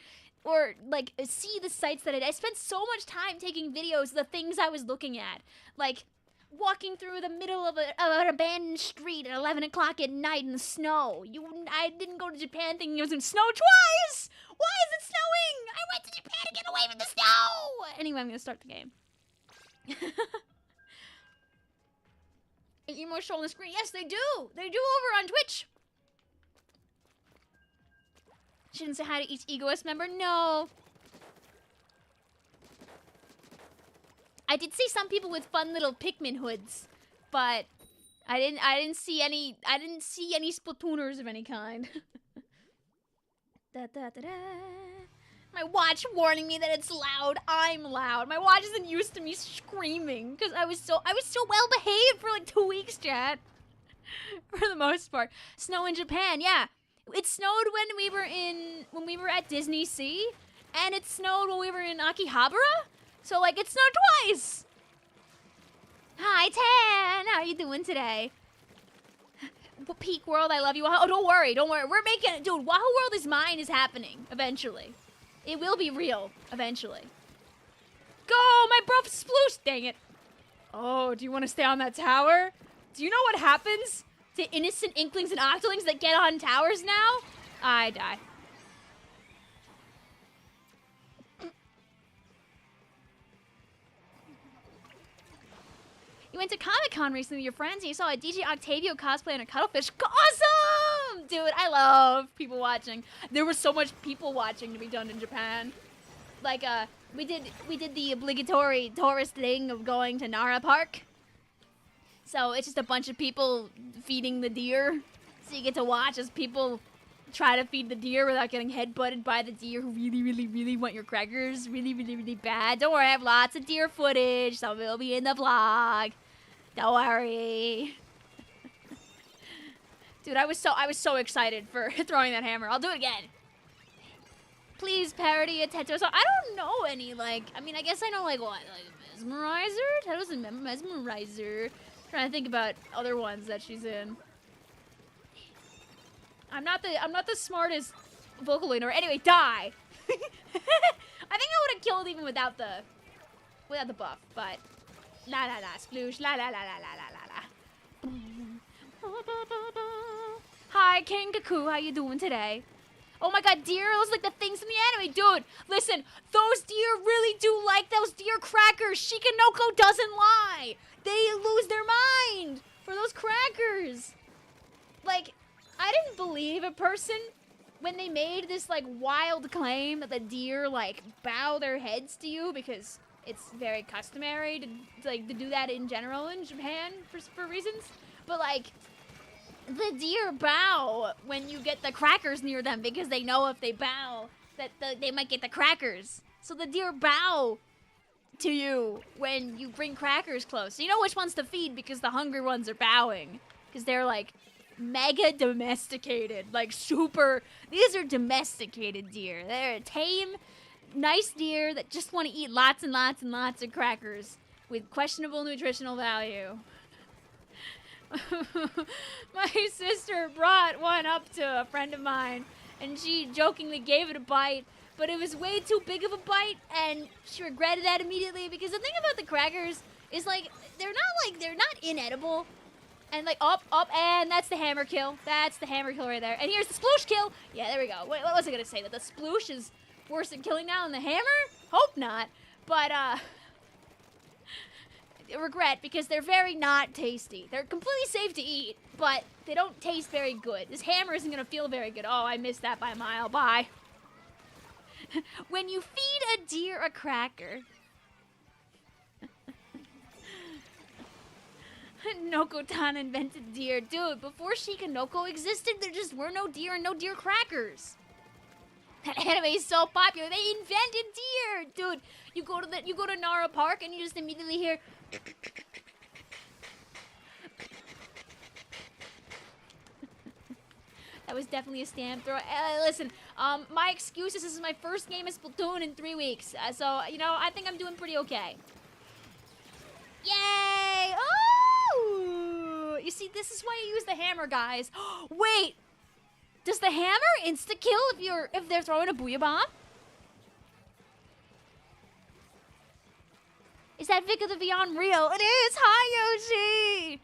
like, see the sights that I spent so much time taking videos of the things I was looking at. Like, walking through the middle of an abandoned street at 11 o'clock at night in the snow. I didn't go to Japan thinking it was going to snow twice! Why is it snowing? I went to Japan to get away from the snow! Anyway, I'm going to start the game. 8 emotional on the screen. Yes, they do! They do over on Twitch! Shouldn't say hi to each egoist member. No. I did see some people with fun little Pikmin hoods, but I didn't see any Splatooners of any kind. Da, da, da, da. My watch warning me that it's loud. I'm loud. My watch isn't used to me screaming because I was so well behaved for like 2 weeks, chat. For the most part. Snow in Japan, yeah. It snowed when we were at Disney Sea, and it snowed when we were in Akihabara. So, like, it snowed twice. Hi, Tan. How are you doing today? Peak World, I love you. Oh, don't worry. We're making it. Dude, Wahoo World is mine is happening eventually. It will be real eventually. Go, my bro sploosh. Dang it. Oh, do you want to stay on that tower? Do you know what happens to innocent inklings and octolings that get on towers now? I die. You went to Comic-Con recently with your friends and you saw a DJ Octavio cosplay on a cuttlefish. Awesome! Dude, I love people watching. There was so much people watching to be done in Japan. Like, we did the obligatory tourist thing of going to Nara Park. So it's just a bunch of people feeding the deer. So you get to watch as people try to feed the deer without getting headbutted by the deer who really, really, really want your crackers. Really, really, really bad. Don't worry, I have lots of deer footage. Some of it will be in the vlog. Don't worry. Dude, I was so excited for throwing that hammer. I'll do it again. Please parody a Teto song. I don't know any, like, I mean, I guess I know, like, what? Like, Mesmerizer? Teto's a Mesmerizer. Trying to think about other ones that she's in. I'm not the smartest Vocaloid. Anyway, die. I think I would have killed even without the buff, but la la la sploosh la la la la la la la. Hi, King Kaku, how you doing today? Oh my god, deer, those like the things in the anime. Dude, listen, those deer really do like those deer crackers. Shikanoko doesn't lie. They lose their mind for those crackers. Like, I didn't believe a person when they made this, like, wild claim that the deer, like, bow their heads to you because it's very customary to do that in general in Japan for reasons. But, like, the deer bow when you get the crackers near them because they know if they bow that they might get the crackers. So the deer bow to you when you bring crackers close. So you know which ones to feed because the hungry ones are bowing. Because they're, like, mega domesticated. Like, super. These are domesticated deer. They're tame, nice deer that just want to eat lots and lots and lots of crackers with questionable nutritional value. My sister brought one up to a friend of mine, and she jokingly gave it a bite, but it was way too big of a bite, and she regretted that immediately, because the thing about the crackers is, like, they're not inedible, and, like, up, and that's the hammer kill. That's the hammer kill right there. And here's the sploosh kill. Yeah, there we go. Wait, what was I gonna say? That the sploosh is worse at killing now than the hammer? Hope not. But, regret, because they're very not tasty. They're completely safe to eat, but they don't taste very good. This hammer isn't gonna feel very good. Oh, I missed that by a mile. Bye. When you feed a deer a cracker. Noko-tan invented deer. Dude, before Shikanoko existed, there just were no deer and no deer crackers. That anime is so popular. They invented deer. Dude, you go to Nara Park and you just immediately hear That was definitely a stamp throw. Listen, my excuse is this is my first game of Splatoon in 3 weeks. So, you know, I think I'm doing pretty okay. Yay! Oh! You see, this is why you use the hammer, guys. Wait! Does the hammer insta-kill if they're throwing a Booyah Bomb? Is that Vic of the Beyond real? It is! Hi, Yoshi!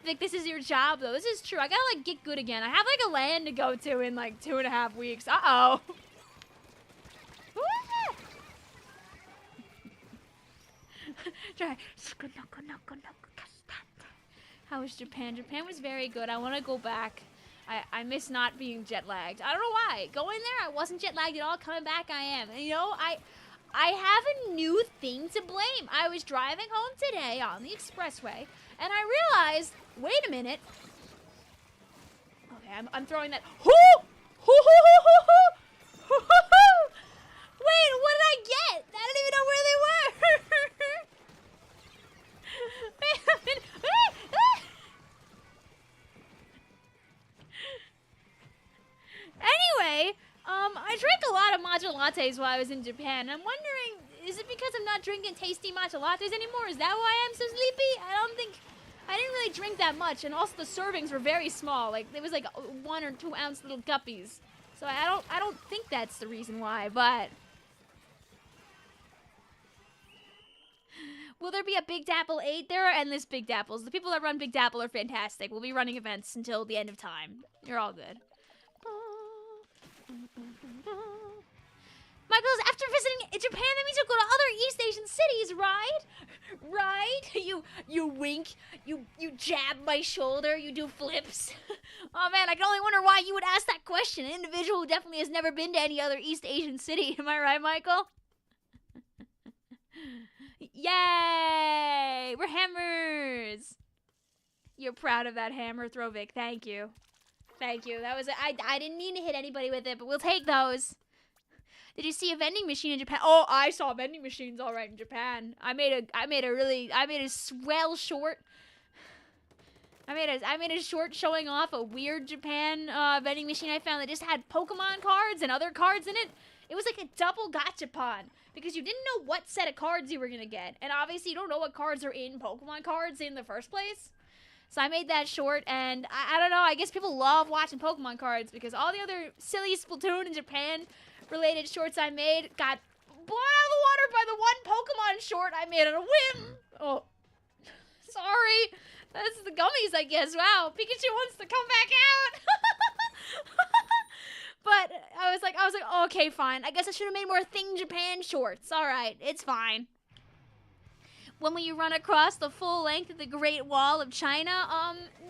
Vic, this is your job, though. This is true. I gotta, like, get good again. I have, like, a land to go to in, like, 2.5 weeks. Uh-oh. Try. How was Japan? Japan was very good. I want to go back. I miss not being jet lagged. I don't know why. Going there, I wasn't jet lagged at all. Coming back, I am. And, you know, I have a new thing to blame. I was driving home today on the expressway, and I realized, wait a minute. Okay, I'm throwing that. Hoo! Hoo, hoo, hoo, hoo, hoo! Hoo, hoo, hoo! Wait, what did I get? I didn't even know where they were. Wait a minute. Anyway, I drank a lot of matcha lattes while I was in Japan. I'm wondering, is it because I'm not drinking tasty matcha lattes anymore? Is that why I'm so sleepy? I didn't really drink that much, and also the servings were very small. Like, it was like 1 or 2 ounce little guppies. So I don't think that's the reason why, but... Will there be a Big Dapple 8? There are endless Big Dapples. The people that run Big Dapple are fantastic. We'll be running events until the end of time. You're all good. Michaels, after visiting Japan, that means you'll go to other East Asian cities, right? Right? You wink, you jab my shoulder, you do flips. Oh man, I can only wonder why you would ask that question. An individual who definitely has never been to any other East Asian city. Am I right, Michael? Yay! We're hammers! You're proud of that hammer throw, Vic. Thank you. Thank you. That was I didn't mean to hit anybody with it, but we'll take those. Did you see a vending machine in Japan? Oh, I saw vending machines all right in Japan. I made a swell short. I made a short showing off a weird Japan vending machine I found that just had Pokemon cards and other cards in it. It was like a double gachapon because you didn't know what set of cards you were gonna get, and obviously you don't know what cards are in Pokemon cards in the first place. So I made that short, and I don't know, I guess people love watching Pokemon cards because all the other silly Splatoon and Japan-related shorts I made got blown out of the water by the one Pokemon short I made on a whim. Oh, sorry. That's the gummies, I guess. Wow, Pikachu wants to come back out. But I was like, oh, okay, fine. I guess I should have made more Thing Japan shorts. All right, it's fine. When will you run across the full length of the Great Wall of China?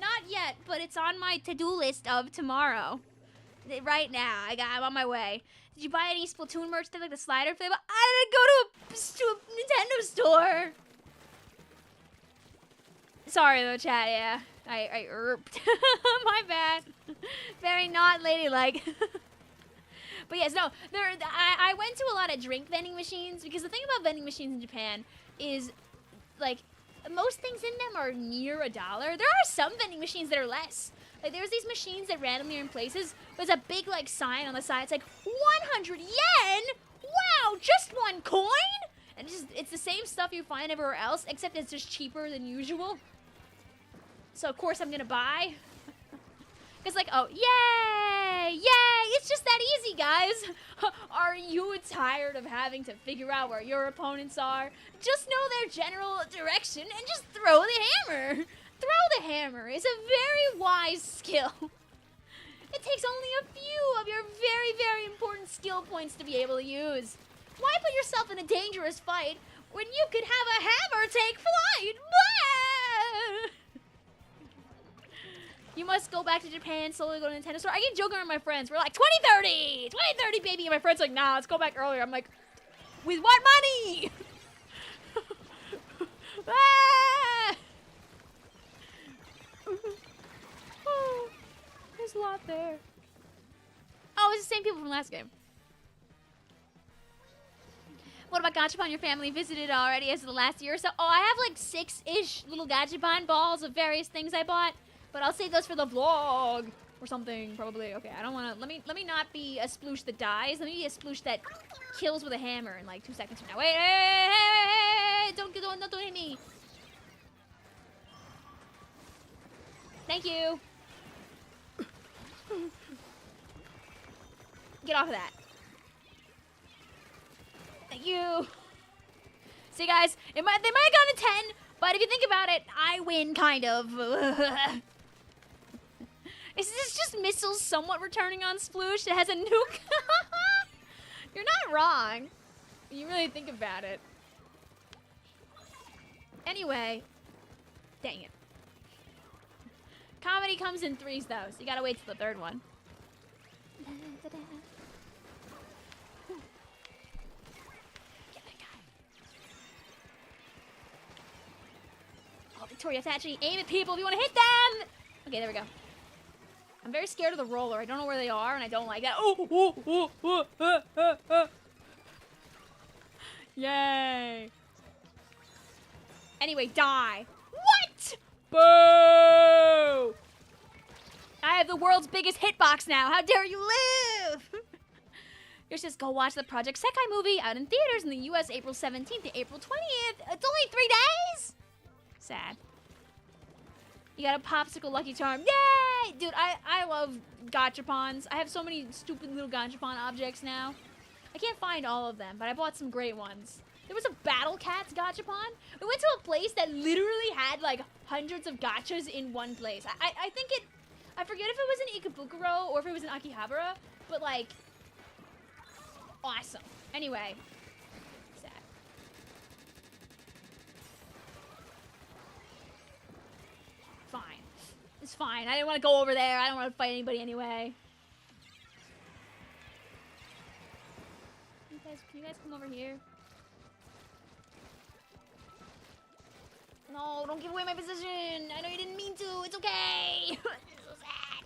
Not yet, but it's on my to-do list of tomorrow. Right now, I'm on my way. Did you buy any Splatoon merch like the slider flavor? I didn't go to a Nintendo store. Sorry though, chat, yeah. I erped. My bad. Very not ladylike. But yes, no, I went to a lot of drink vending machines because the thing about vending machines in Japan is, like, most things in them are near $1. There are some vending machines that are less. Like, there's these machines that randomly are in places. There's a big, like, sign on the side. It's like, 100 yen? Wow, just 1 coin? And it's the same stuff you find everywhere else, except it's just cheaper than usual. So, of course, I'm gonna buy. It's like, oh, yay! Yay! It's just that easy, guys! Are you tired of having to figure out where your opponents are? Just know their general direction and just throw the hammer! Throw the hammer is a very wise skill. It takes only a few of your very, very important skill points to be able to use. Why put yourself in a dangerous fight when you could have a hammer take flight? Blah! You must go back to Japan, slowly go to Nintendo store. I get joking around with my friends. We're like, 2030! 2030, baby! And my friend's like, nah, let's go back earlier. I'm like, with what money? Ah! Oh, there's a lot there. Oh, it's the same people from last game. What about Gachapon? Your family visited already as of the last year or so? Oh, I have like 6-ish little Gachapon balls of various things I bought. But I'll save those for the vlog or something, probably. Okay, I don't want to. Let me not be a sploosh that dies. Let me be a sploosh that kills with a hammer in like 2 seconds from now. Wait, hey, don't hit me. Thank you. Get off of that. Thank you. See, guys, they might have gone to 10, but if you think about it, I win, kind of. Is this just missiles somewhat returning on Sploosh? It has a nuke? You're not wrong. When you really think about it. Anyway. Dang it. Comedy comes in 3s, though, so you gotta wait till the 3rd one. Get that guy. Oh, Victoria, actually aim at people if you want to hit them! Okay, there we go. I'm very scared of the roller. I don't know where they are, and I don't like that. Oh! Yay! Anyway, die. What? Boo! I have the world's biggest hitbox now. How dare you live? You're just go watch the Project Sekai movie out in theaters in the U.S. April 17th to April 20th. It's only 3 days. Sad. You got a popsicle Lucky Charm. Yay! Dude, I love gachapons. I have so many stupid little gachapon objects now. I can't find all of them, but I bought some great ones. There was a Battle Cats gachapon. We went to a place that literally had like hundreds of gachas in one place. I think it... I forget if it was in Ikebukuro or if it was in Akihabara, but like... awesome. Anyway. Sad. Fine. It's fine. I didn't want to go over there. I don't want to fight anybody anyway. Can you guys come over here? No, don't give away my position. I know you didn't mean to. It's okay. It's so sad.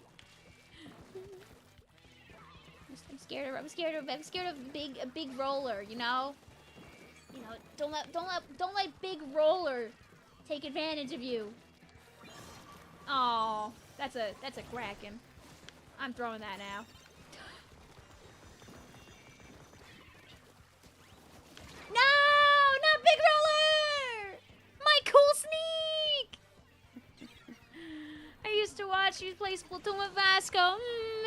I'm scared of a big roller. You know. You know. Don't let big roller take advantage of you. Oh, that's a Kraken. I'm throwing that now. No, not big roller! My cool sneak! I used to watch you play Splatoon with Vasco.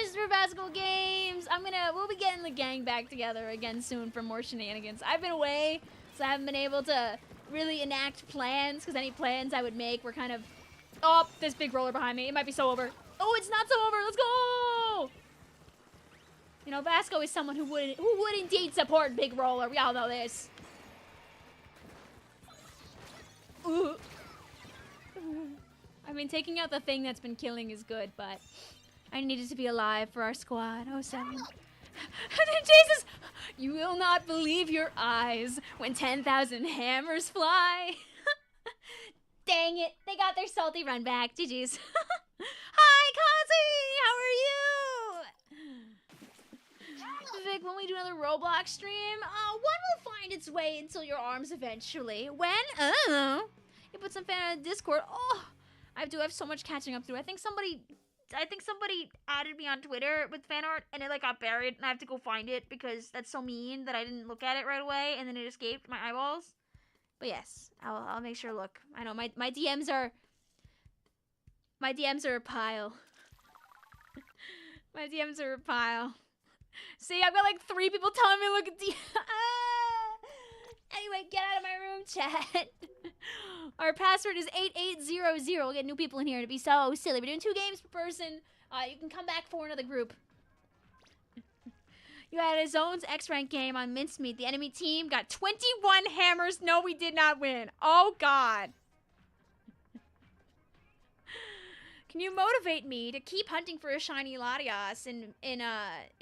Mr. Vasco Games. We'll be getting the gang back together again soon for more shenanigans. I've been away, so I haven't been able to really enact plans, because any plans I would make were kind of... Oh, this big roller behind me. It might be so over. Oh, it's not so over. Let's go! You know, Vasco is someone who would indeed support Big Roller. We all know this. Ooh. I mean, taking out the thing that's been killing is good, but I needed to be alive for our squad. Oh, 7. And then Jesus, you will not believe your eyes when 10,000 hammers fly. Dang it, they got their salty run back. GG's. Hi, Kazi, how are you? Vic, when we do another Roblox stream, one will find its way into your arms eventually. When? I don't know. You put some fan on Discord. Oh, I have so much catching up to. I think somebody added me on Twitter with fan art, and it like got buried, and I have to go find it because that's so mean that I didn't look at it right away, and then it escaped my eyeballs. But yes, I'll make sure to look. I know my DMs are a pile. My DMs are a pile. See, I've got like 3 people telling me look at the. Anyway, get out of my room, chat. Our password is 8800. We'll get new people in here to be so silly. We're doing 2 games per person. You can come back for another group. You had a Zones X-Rank game on Mincemeat. The enemy team got 21 hammers. No, we did not win. Oh, God. Can you motivate me to keep hunting for a shiny Latias in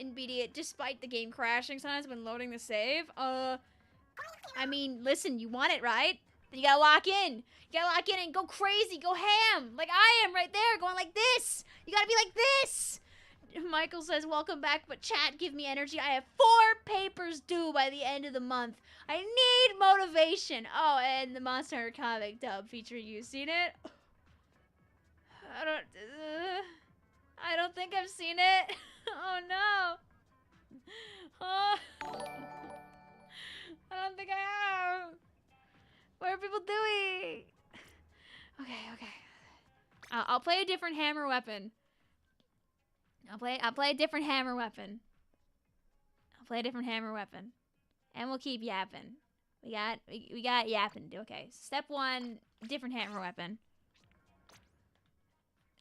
BD despite the game crashing sometimes when loading the save? I mean, listen, you want it, right? Then you gotta lock in. You gotta lock in and go crazy, go ham. Like I am right there, going like this. You gotta be like this. Michael says, welcome back, but chat, give me energy. I have 4 papers due by the end of the month. I need motivation. Oh, and the Monster Hunter comic dub featuring you. Seen it? I don't think I've seen it. Oh, no. Oh. I don't think I have. What are people doing? Okay. I'll play a different hammer weapon. I'll play a different hammer weapon. And we'll keep yapping. We got yapping. Okay. Step 1, different hammer weapon.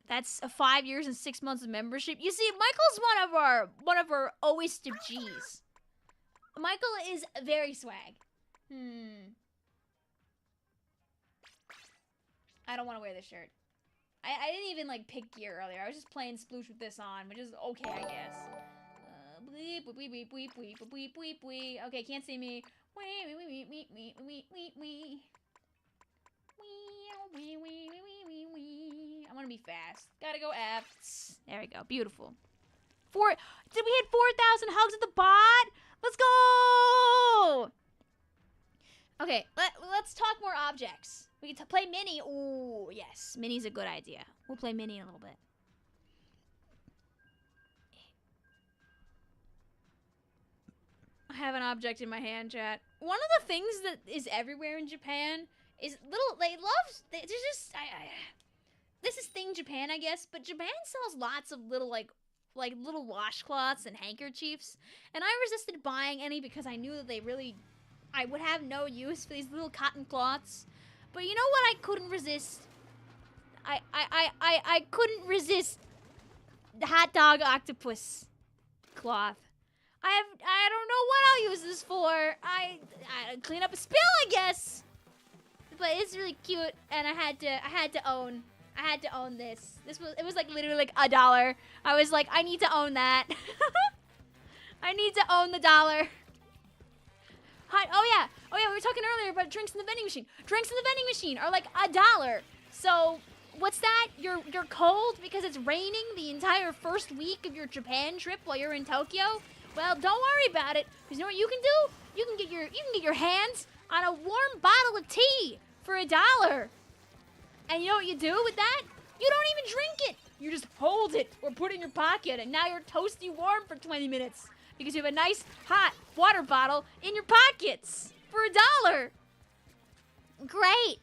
That's 5 years and 6 months of membership. You see, Michael's one of our OSTGs. Michael is very swag. I don't want to wear this shirt. I didn't even like pick gear earlier. I was just playing Sploosh with this on, which is okay, I guess. Bleep, bleep, bleep, bleep, bleep, bleep, bleep, bleep. Okay, can't see me. I want to be fast. Gotta go F. There we go. Beautiful. Did we hit 4,000 hugs at the bot? Let's go! Okay, let's talk more objects. We get to play Mini. Ooh, yes. Mini's a good idea. We'll play Mini in a little bit. I have an object in my hand, chat. One of the things that is everywhere in Japan is this is thing Japan, I guess, but Japan sells lots of little, like little washcloths and handkerchiefs, and I resisted buying any because I knew that I would have no use for these little cotton cloths. But you know what I couldn't resist? I couldn't resist the hot dog octopus cloth. I don't know what I'll use this for. I clean up a spill, I guess. But it's really cute, and I had to own this. It was like literally like $1. I was like, I need to own that. I need to own the dollar. Hi, oh yeah, we were talking earlier about drinks in the vending machine. Drinks in the vending machine are like $1. So what's that? You're cold because it's raining the entire first week of your Japan trip while you're in Tokyo? Well, don't worry about it, because you know what you can do? You can get your hands on a warm bottle of tea for $1. And you know what you do with that? You don't even drink it. You just hold it or put it in your pocket, and now you're toasty warm for 20 minutes because you have a nice hot water bottle in your pockets for $1. Great.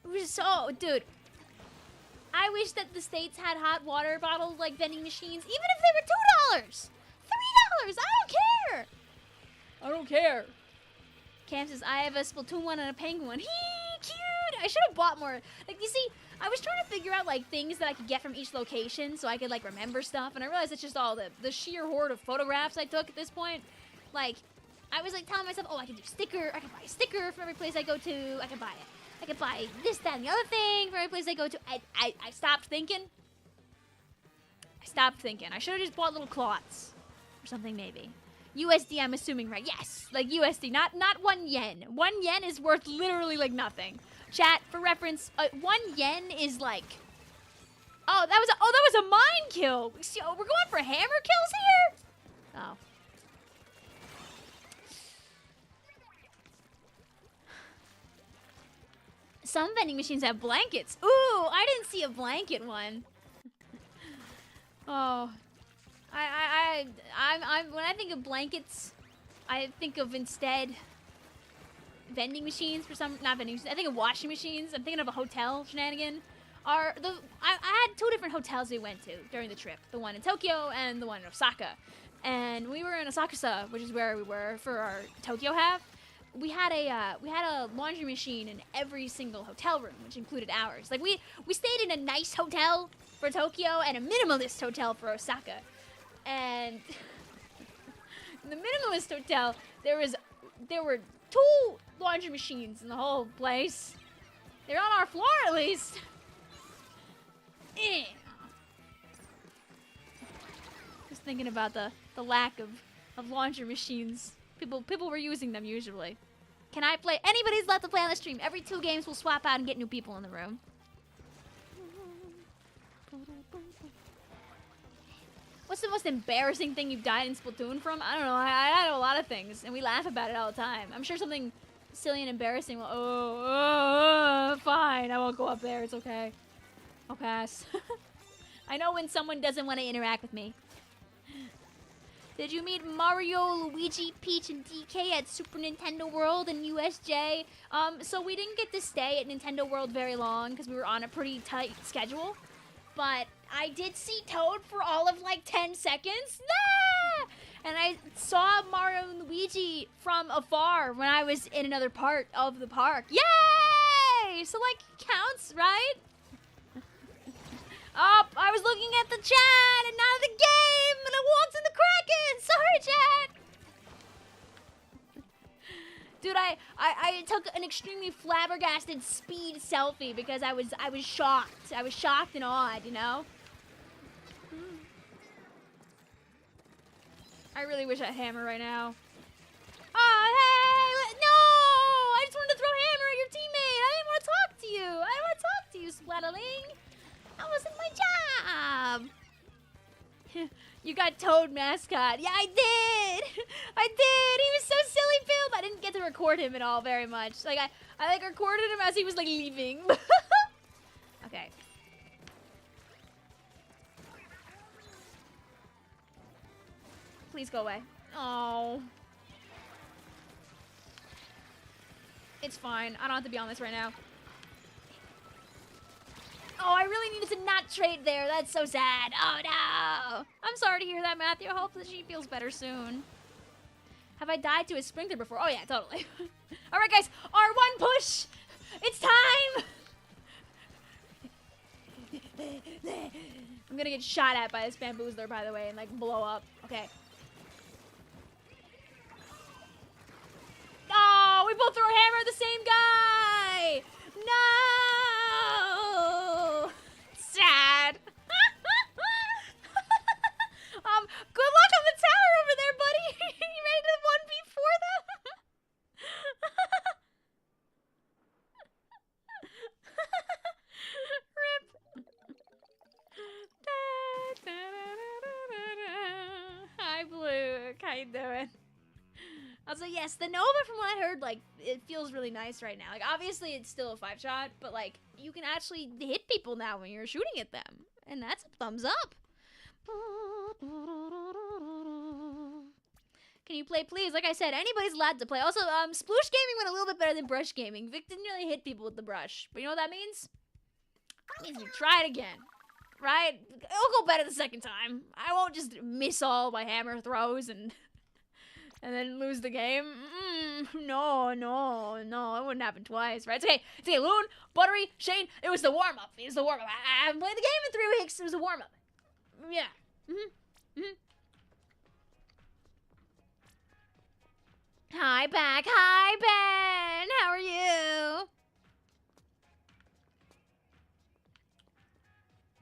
It was so, dude. I wish that the States had hot water bottle like vending machines, even if they were $2. $3. I don't care. Cam says, I have a Splatoon 1 and a penguin. Hee, cute. I should have bought more. Like, you see, I was trying to figure out, like, things that I could get from each location so I could, like, remember stuff. And I realized it's just all the sheer horde of photographs I took at this point. Like, I was, like, telling myself, oh, I could do sticker. I could buy a sticker from every place I go to. I could buy it. I could buy this, that, and the other thing from every place I go to. I stopped thinking. I should have just bought little cloths. Or something, maybe. USD, I'm assuming, right? Yes, like USD, not 1 yen. 1 yen is worth literally like nothing. Chat, for reference, 1 yen is like. Oh, that was a mine kill. So we're going for hammer kills here. Oh. Some vending machines have blankets. Ooh, I didn't see a blanket one. Oh. When I think of blankets, I think of instead vending machines for some, not vending machines, I think of washing machines. I'm thinking of a hotel shenanigan. I had 2 different hotels we went to during the trip. The one in Tokyo and the one in Osaka. And we were in Osaka, which is where we were for our Tokyo half. We had a laundry machine in every single hotel room, which included ours. Like we stayed in a nice hotel for Tokyo and a minimalist hotel for Osaka. And In the Minimalist Hotel, there were 2 laundry machines in the whole place. They're on our floor, at least. Just thinking about the lack of laundry machines. People were using them usually. Can I play? Anybody's allowed to play on the stream. Every 2 games we'll swap out and get new people in the room. What's the most embarrassing thing you've died in Splatoon from? I don't know. I know a lot of things, and we laugh about it all the time. I'm sure something silly and embarrassing will... fine. I won't go up there. It's okay. I'll pass. I know when someone doesn't want to interact with me. Did you meet Mario, Luigi, Peach, and DK at Super Nintendo World and USJ? So we didn't get to stay at Nintendo World very long because we were on a pretty tight schedule. But I did see Toad for all of like 10 seconds. Ah! And I saw Mario and Luigi from afar when I was in another part of the park. Yay! So like, counts, right? Oh, I was looking at the chat and not the game, and I walked in the Kraken. Sorry, chat. Dude, I took an extremely flabbergasted speed selfie because I was shocked. I was shocked and awed, you know? I really wish I had Hammer right now. Oh, hey! No! I just wanted to throw Hammer at your teammate. I didn't want to talk to you. I didn't want to talk to you, Splatterling. That wasn't my job. You got Toad mascot. Yeah, I did. I did. He was so silly build. I didn't get to record him at all very much. Like I like recorded him as he was like leaving. Okay. Please go away. Oh. It's fine. I don't have to be on this right now. Oh, I really needed to not trade there. That's so sad. Oh, no. I'm sorry to hear that, Matthew. I hope that she feels better soon. Have I died to a sprinkler before? Oh, yeah, totally. All right, guys. R1 push. It's time. I'm going to get shot at by this bamboozler, by the way, and, like, blow up. Okay. Oh, we both threw a hammer at the same guy. No. Sad. Good luck on the tower over there, buddy. You ready to 1v4 them? Rip. Hi, Blue. How you doing? Also, yes, the Nova, from what I heard, like, it feels really nice right now. Like, obviously, it's still a 5-shot, but, like, you can actually hit people now when you're shooting at them. And that's a thumbs up. Can you play, please? Like I said, anybody's allowed to play. Also, Sploosh Gaming went a little bit better than Brush Gaming. Vic didn't really hit people with the brush. But you know what that means? It means we try it again. Right? It'll go better the second time. I won't just miss all my hammer throws and then lose the game. No, it wouldn't happen twice, right? It's okay, Loon, Buttery, Shane, it was the warm-up. It was the warm-up. I haven't played the game in 3 weeks. It was a warm-up. Yeah. Hi, back. Hi, Ben. How are you?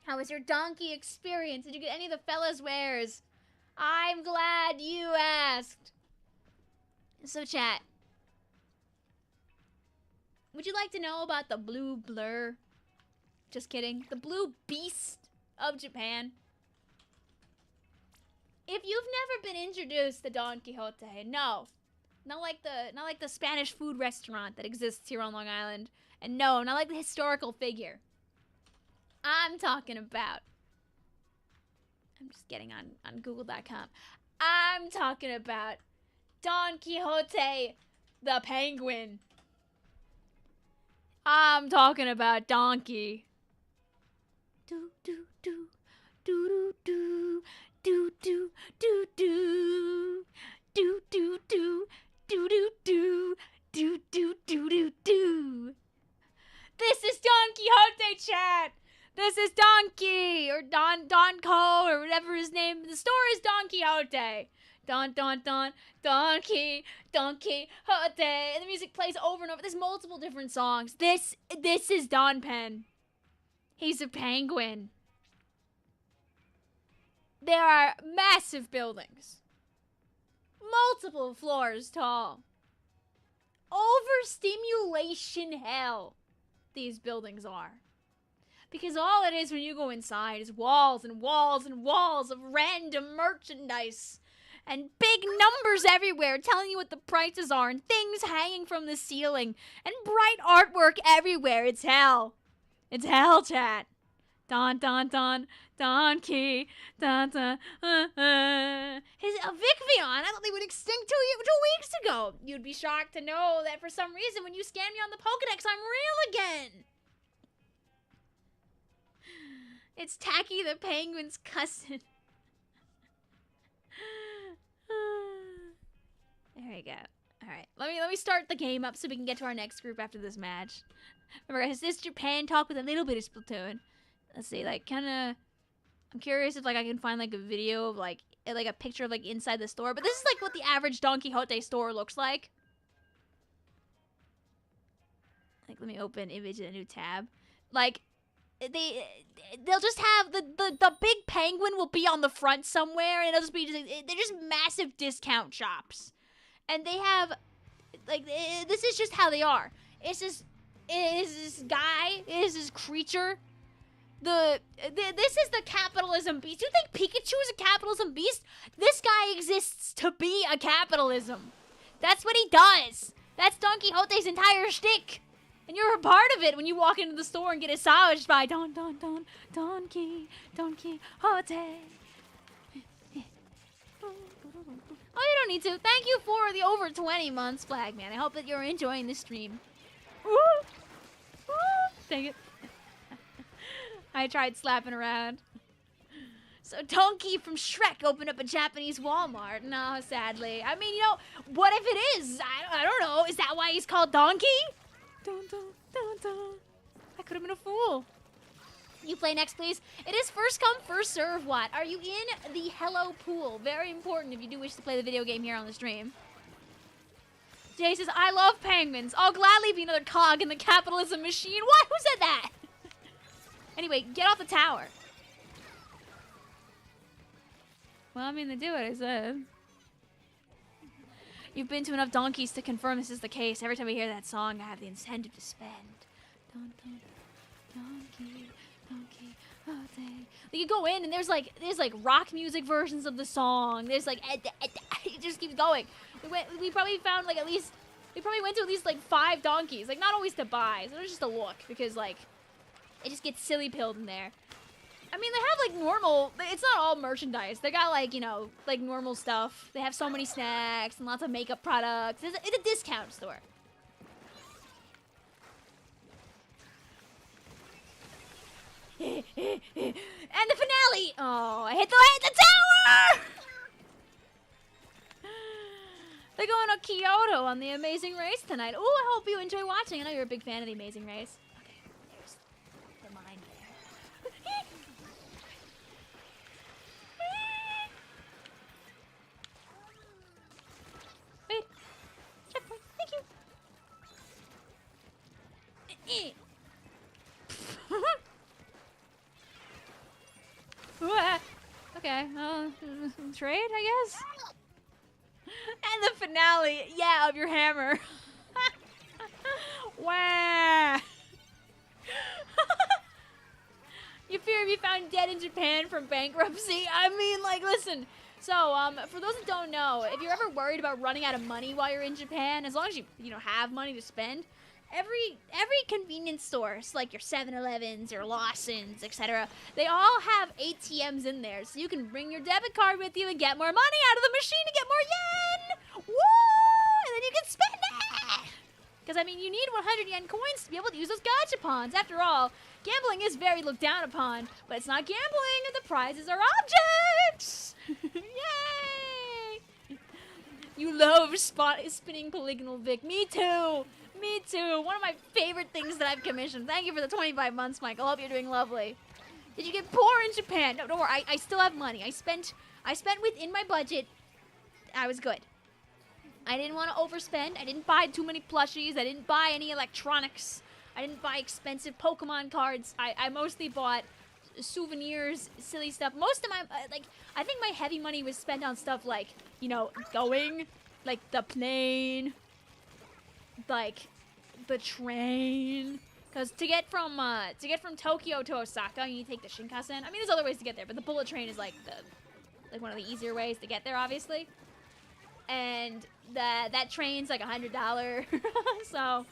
How was your donkey experience? Did you get any of the fellas' wares? I'm glad you asked. So, chat. Would you like to know about the blue blur? Just kidding. The blue beast of Japan. If you've never been introduced to Don Quixote, no. Not like the Spanish food restaurant that exists here on Long Island. And no, not like the historical figure. I'm talking about... I'm just getting on Google.com. I'm talking about Don Quixote the penguin. I'm talking about Donkey. Do do do do do do do do do do do do do do do do do do do do. This is Don Quixote, chat. This is Donkey or Don Co or whatever his name. The store is Don Quixote. Don, don, don, Donkey, Donkey, Hote. And the music plays over and over. There's multiple different songs. This is Don Penn. He's a penguin. There are massive buildings. Multiple floors tall. Overstimulation hell, these buildings are. Because all it is when you go inside is walls and walls and walls of random merchandise. And big numbers everywhere telling you what the prices are. And things hanging from the ceiling. And bright artwork everywhere. It's hell. It's hell, chat. Don, don, don, donkey, don, don, His Vicvillon, I thought they would extinct 2 weeks ago. You'd be shocked to know that for some reason when you scan me on the Pokedex, I'm real again. It's Tacky the Penguin's cousin. There we go. Alright, let me start the game up so we can get to our next group after this match. Remember, guys, this Japan talk with a little bit of Splatoon. Let's see, like, kinda... I'm curious if, like, I can find, like, a video of, like a picture of, like, inside the store. But this is, like, what the average Don Quixote store looks like. Like, let me open image in a new tab. Like, they'll just have the big penguin will be on the front somewhere, and it'll just be they're just massive discount shops, and they have like this is just how they are. It is this guy, it is this creature. This is the capitalism beast. You think Pikachu is a capitalism beast? This guy exists to be a capitalism. That's what he does. That's Don Quixote's entire shtick. And you're a part of it when you walk into the store and get massaged by Donkey Quixote. Oh, you don't need to. Thank you for the over 20 months, Flagman. I hope that you're enjoying this stream. Dang it. I tried slapping around. So Donkey from Shrek opened up a Japanese Walmart. No, sadly. I mean, you know, what if it is? I don't know. Is that why he's called Donkey? Dun, dun, dun, dun. I could have been a fool. You play next, please. It is first come, first serve. What? Are you in the Hello Pool? Very important if you do wish to play the video game here on the stream. Jay says, I love penguins. I'll gladly be another cog in the capitalism machine. What? Who said that? Anyway, get off the tower. Well, I mean, they do what I said. You've been to enough donkeys to confirm this is the case. Every time I hear that song, I have the incentive to spend. Donkey, donkey, all day. Like, you go in and there's like rock music versions of the song. There's like it just keeps going. We probably found like we probably went to at least like 5 donkeys. Like, not always to buy, so it was just a look because like it just gets silly pilled in there. I mean, they have, like, normal... It's not all merchandise. They got, like, you know, like, normal stuff. They have so many snacks and lots of makeup products. It's a discount store. And the finale! Oh, I hit the tower! They're going to Kyoto on the Amazing Race tonight. Oh, I hope you enjoy watching. I know you're a big fan of the Amazing Race. Wait. Checkpoint. Thank you. Okay. Trade, I guess? And the finale. Yeah, of your hammer. Wow. You fear to be found dead in Japan from bankruptcy? I mean, like, listen. So, for those that don't know, if you're ever worried about running out of money while you're in Japan, as long as you know, have money to spend, every convenience store, so like your 7-Elevens, your Lawson's, etc., they all have ATMs in there, so you can bring your debit card with you and get more money out of the machine to get more yen! Woo! And then you can spend it! Because, I mean, you need 100 yen coins to be able to use those gachapons. After all, gambling is very looked down upon, but it's not gambling, and the prizes are objects! Yay! You love spinning polygonal Vic. Me too! Me too! One of my favorite things that I've commissioned. Thank you for the 25 months, Michael. Hope you're doing lovely. Did you get poor in Japan? No, don't worry. I still have money. I spent within my budget. I was good. I didn't want to overspend. I didn't buy too many plushies. I didn't buy any electronics. I didn't buy expensive Pokemon cards. I mostly bought souvenirs, silly stuff. Most of my, I think my heavy money was spent on stuff like, you know, going, like the plane, like the train. Because to get from Tokyo to Osaka, you need to take the Shinkansen. I mean, there's other ways to get there, but the bullet train is like one of the easier ways to get there, obviously. And that train's like $100, so.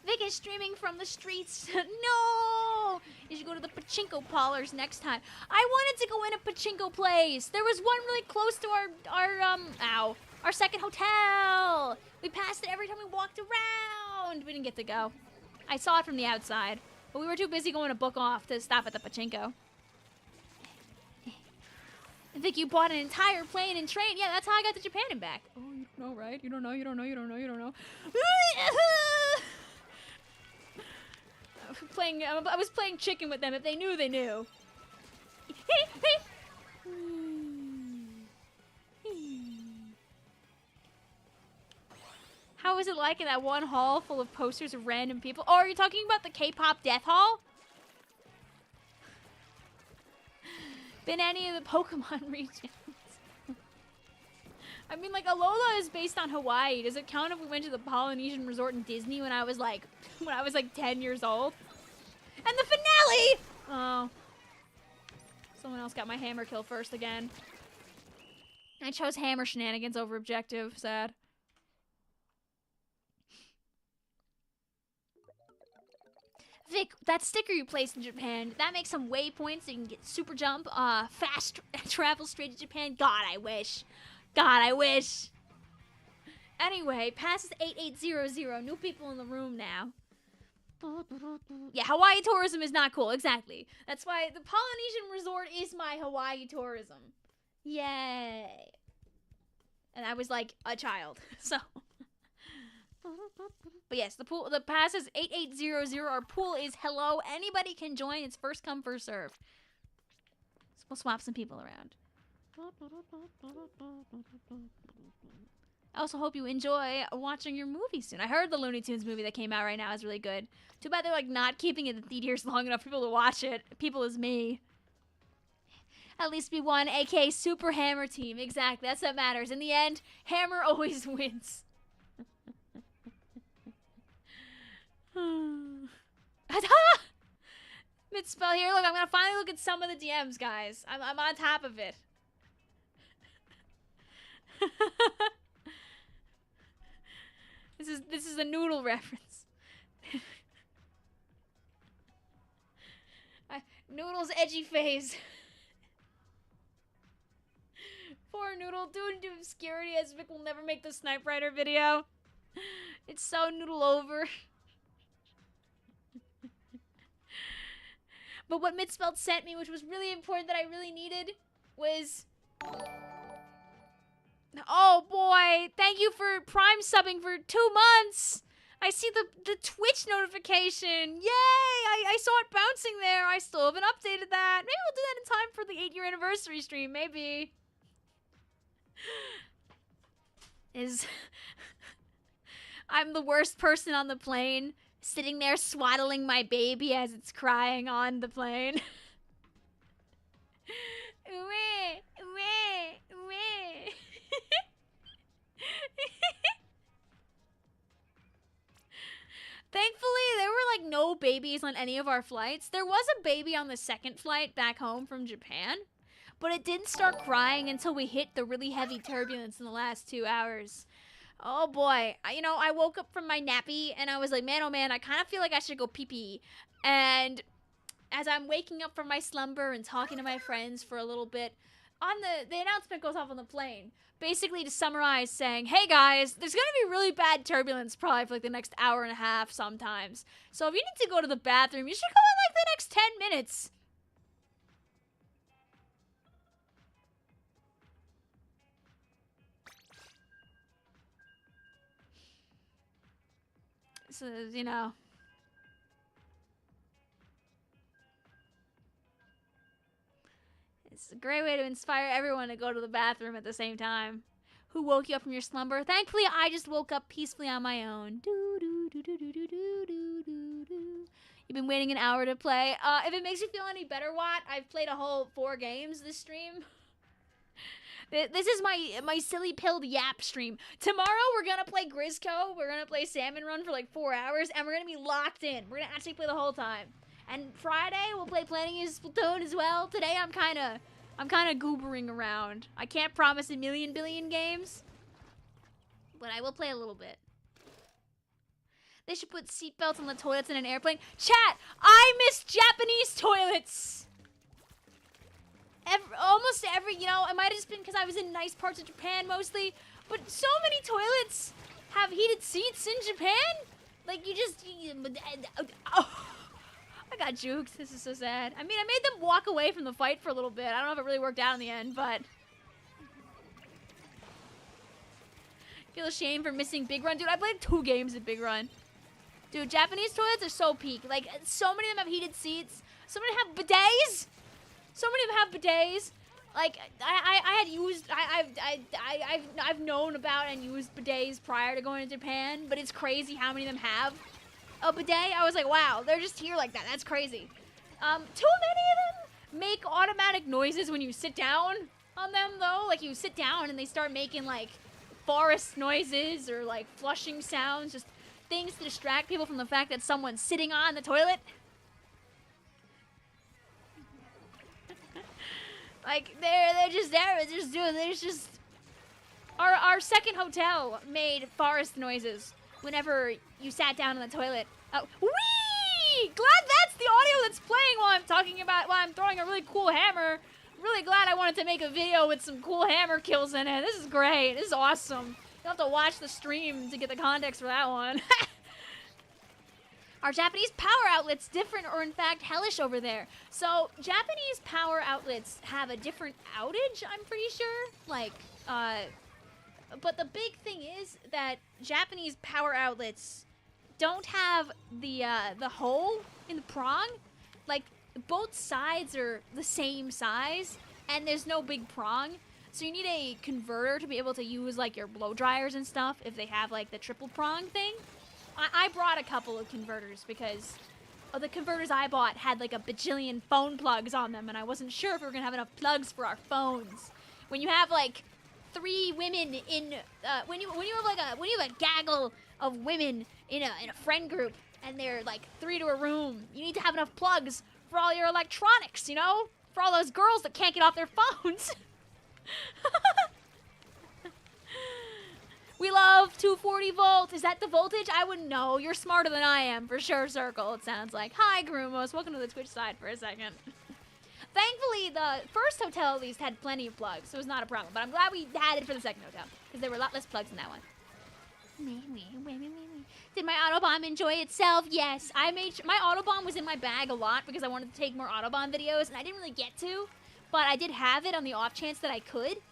Vic is streaming from the streets. No! You should go to the pachinko parlors next time. I wanted to go in a pachinko place. There was one really close to our second hotel. We passed it every time we walked around. We didn't get to go. I saw it from the outside, but we were too busy going to book off to stop at the pachinko. I think you bought an entire plane and train. Yeah, that's how I got to Japan and back. Oh, you don't know, right? You don't know. I was playing chicken with them. If they knew, they knew. How was it like in that one hall full of posters of random people? Oh, are you talking about the K-pop death hall? Been any of the Pokemon regions? I mean, like, Alola is based on Hawaii. Does it count if we went to the Polynesian resort in Disney when I was like 10 years old? And the finale! Oh. Someone else got my hammer kill first again. I chose hammer shenanigans over objective. Sad. Vic, that sticker you placed in Japan, that makes some waypoints so you can get super jump, fast travel straight to Japan. God, I wish. God, I wish. Anyway, passes 8800. New people in the room now. Yeah, Hawaii tourism is not cool. Exactly. That's why the Polynesian resort is my Hawaii tourism. Yay. And I was like a child, so. But yes, the pass is 8800. Our pool is hello. Anybody can join. It's first come, first serve. So we'll swap some people around. I also hope you enjoy watching your movie soon. I heard the Looney Tunes movie that came out right now is really good. Too bad they're like not keeping it in theaters long enough for people to watch it. People is me. At least we won, aka Super Hammer Team. Exactly, that's what matters. In the end, Hammer always wins. Mid-spell here. Look, I'm gonna finally look at some of the DMs, guys. I'm on top of it. This is a noodle reference. Noodle's edgy phase. Poor Noodle, due to obscurity, as Vic will never make the Snipe Rider video. It's so Noodle over. But what Midspelt sent me, which was really important that I really needed, was... Oh boy, thank you for Prime subbing for 2 months. I see the Twitch notification. Yay, I saw it bouncing there. I still haven't updated that. Maybe we'll do that in time for the 8-year anniversary stream, maybe. I'm the worst person on the plane. Sitting there swaddling my baby as it's crying on the plane. Wee, wee, wee. Thankfully, there were like no babies on any of our flights. There was a baby on the second flight back home from Japan, but it didn't start crying until we hit the really heavy turbulence in the last 2 hours. Oh boy, I woke up from my nappy and I was like, man, oh man, I kind of feel like I should go pee-pee. And as I'm waking up from my slumber and talking to my friends for a little bit, on the announcement goes off on the plane. Basically to summarize saying, hey guys, there's going to be really bad turbulence probably for like the next hour and a half sometimes. So if you need to go to the bathroom, you should go in like the next 10 minutes. So, It's a great way to inspire everyone to go to the bathroom at the same time. Who woke you up from your slumber? Thankfully, I just woke up peacefully on my own. You've been waiting an hour to play. If it makes you feel any better, Watt, I've played a whole 4 games this stream. This is my silly pilled yap stream. Tomorrow we're gonna play Grizzco. We're gonna play Salmon Run for like 4 hours, and we're gonna be locked in. We're gonna actually play the whole time. And Friday we'll play Planning is Splatoon as well. Today I'm kind of goobering around. I can't promise a million billion games, but I will play a little bit. They should put seatbelts on the toilets in an airplane. Chat, I miss Japanese toilets. Almost every, you know, it might have just been because I was in nice parts of Japan mostly, but so many toilets have heated seats in Japan. Like, I got juked. This is so sad. I mean, I made them walk away from the fight for a little bit. I don't know if it really worked out in the end, but... Feel ashamed for missing Big Run. Dude, I played 2 games at Big Run. Dude, Japanese toilets are so peak. Like, so many of them have heated seats. So many have bidets. So many of them have bidets. Like, I've known about and used bidets prior to going to Japan, but it's crazy how many of them have a bidet. I was like, wow, they're just here like that. That's crazy. Too many of them make automatic noises when you sit down on them, though. Like, you sit down and they start making, like, forest noises or, like, flushing sounds. Just things to distract people from the fact that someone's sitting on the toilet. Like, they're just there. There's just... Our second hotel made forest noises whenever you sat down in the toilet. Oh, whee! Glad that's the audio that's playing while I'm throwing a really cool hammer. Really glad I wanted to make a video with some cool hammer kills in it. This is great. This is awesome. You'll have to watch the stream to get the context for that one. Are Japanese power outlets different or in fact hellish over there? So Japanese power outlets have a different outage, I'm pretty sure. Like, but the big thing is that Japanese power outlets don't have the hole in the prong. Like, both sides are the same size and there's no big prong. So you need a converter to be able to use like your blow dryers and stuff if they have like the triple prong thing. I brought a couple of converters because the converters I bought had like a bajillion phone plugs on them, and I wasn't sure if we were gonna have enough plugs for our phones. When you have like 3 women in when you have a gaggle of women in a friend group and they're like 3 to a room, you need to have enough plugs for all your electronics, you know, for all those girls that can't get off their phones. We love 240 volt. Is that the voltage? I wouldn't know. You're smarter than I am, for sure, Circle, it sounds like. Hi, Grumos. Welcome to the Twitch side for a second. Thankfully, the first hotel at least had plenty of plugs, so it was not a problem. But I'm glad we had it for the second hotel, because there were a lot less plugs in that one. Did my Autobomb enjoy itself? Yes. My Autobomb was in my bag a lot because I wanted to take more Autobomb videos, and I didn't really get to. But I did have it on the off chance that I could.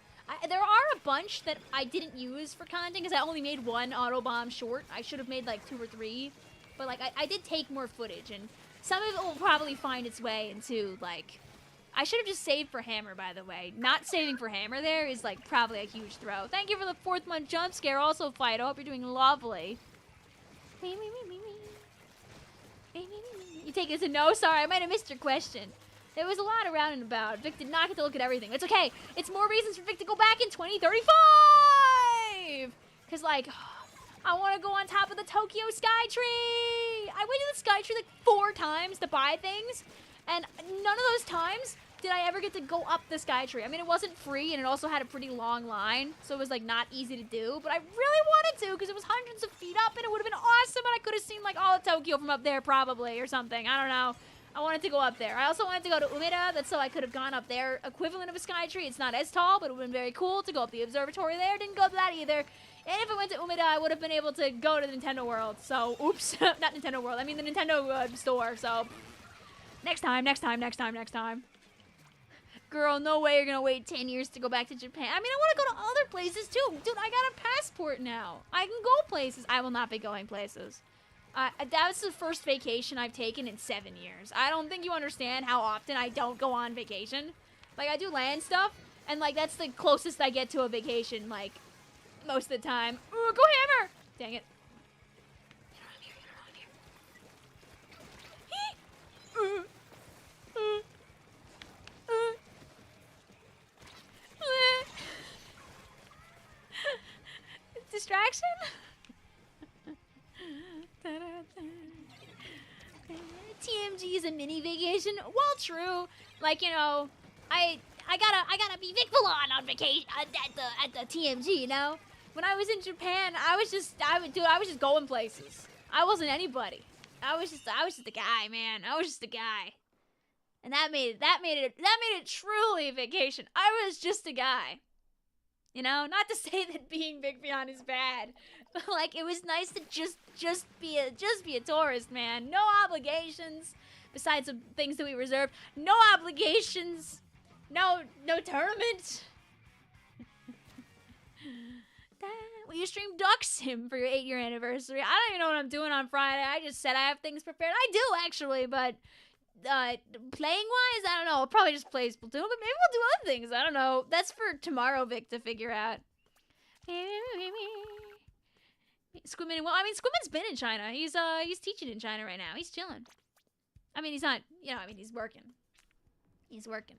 There are a bunch that I didn't use for content because I only made 1 Autobomb short. I should have made like 2 or 3. But like I did take more footage, and some of it will probably find its way into like... I should have just saved for Hammer, by the way. Not saving for Hammer there is like probably a huge throw. Thank you for the 4th month jump scare also, Fight. I hope you're doing lovely. You take it as a no? Sorry, I might have missed your question. There was a lot around and about. Vic did not get to look at everything. It's okay. It's more reasons for Vic to go back in 2035! Because, like, I want to go on top of the Tokyo Skytree! I went to the Skytree, like, 4 times to buy things, and none of those times did I ever get to go up the Skytree. I mean, it wasn't free, and it also had a pretty long line, so it was, like, not easy to do, but I really wanted to, because it was hundreds of feet up, and it would have been awesome, and I could have seen, like, all of Tokyo from up there, probably, or something. I don't know. I wanted to go up there. I also wanted to go to Umeda, that's so I could have gone up there. Equivalent of a Skytree. It's not as tall, but it would have been very cool to go up the observatory there. Didn't go to that either. And if I went to Umeda, I would have been able to go to the Nintendo World. So, oops. Not Nintendo World. I mean the Nintendo store. So, next time. Girl, no way you're going to wait 10 years to go back to Japan. I mean, I want to go to other places, too. Dude, I got a passport now. I can go places. I will not be going places. That was the first vacation I've taken in 7 years. I don't think you understand how often I don't go on vacation. Like, I do land stuff, and, like, that's the closest I get to a vacation, like, most of the time. Ooh, go hammer! Dang it. Get around here, Distraction? TMG is a mini vacation. Well, true. Like, you know, I gotta be Vicvillon on vacation at the TMG. You know, when I was in Japan, I was just going places. I wasn't anybody. I was just a guy, man. I was just a guy, and that made it truly a vacation. I was just a guy. You know, not to say that being Vicvillon is bad, but like it was nice to just be a tourist, man. No obligations besides the things that we reserved. No obligations. No tournament. Well, you streamed Duck Sim for your 8-year anniversary. I don't even know what I'm doing on Friday. I just said I have things prepared. I do actually, but playing wise, I don't know. I'll probably just play Splatoon, but maybe we'll do other things. I don't know. That's for tomorrow, Vic, to figure out. Squidman, well, I mean, Squidman's been in China. He's teaching in China right now. He's chilling. I mean, he's not, you know, I mean, he's working. He's working.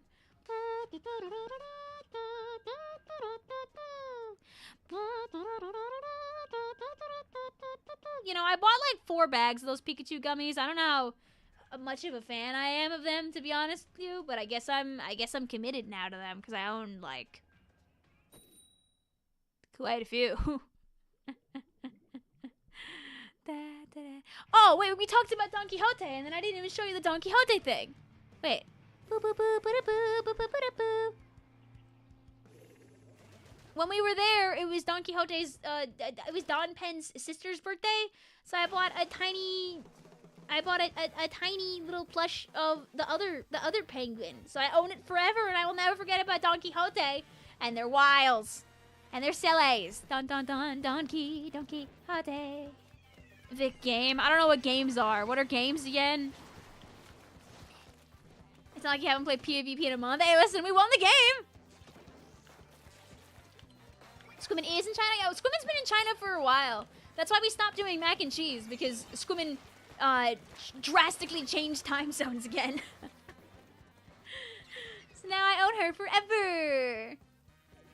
You know, I bought like 4 bags of those Pikachu gummies. I don't know how much of a fan I am of them, to be honest with you, but I guess I'm committed now to them because I own like quite a few. Oh wait, we talked about Don Quixote and then I didn't even show you the Don Quixote thing. Wait. When we were there, it was Don Quixote's it was Don Penn's sister's birthday, so I bought a tiny little plush of the other penguin. So I own it forever, and I will never forget about Don Quixote and their wiles and their sillies. Don Quixote. Vic game. I don't know what games are. What are games again? It's not like you haven't played PvP in a month. Hey, listen, we won the game. Squidman is in China. Yo, Squidman's been in China for a while. That's why we stopped doing mac and cheese, because Squidman drastically changed time zones again. So now I own her forever.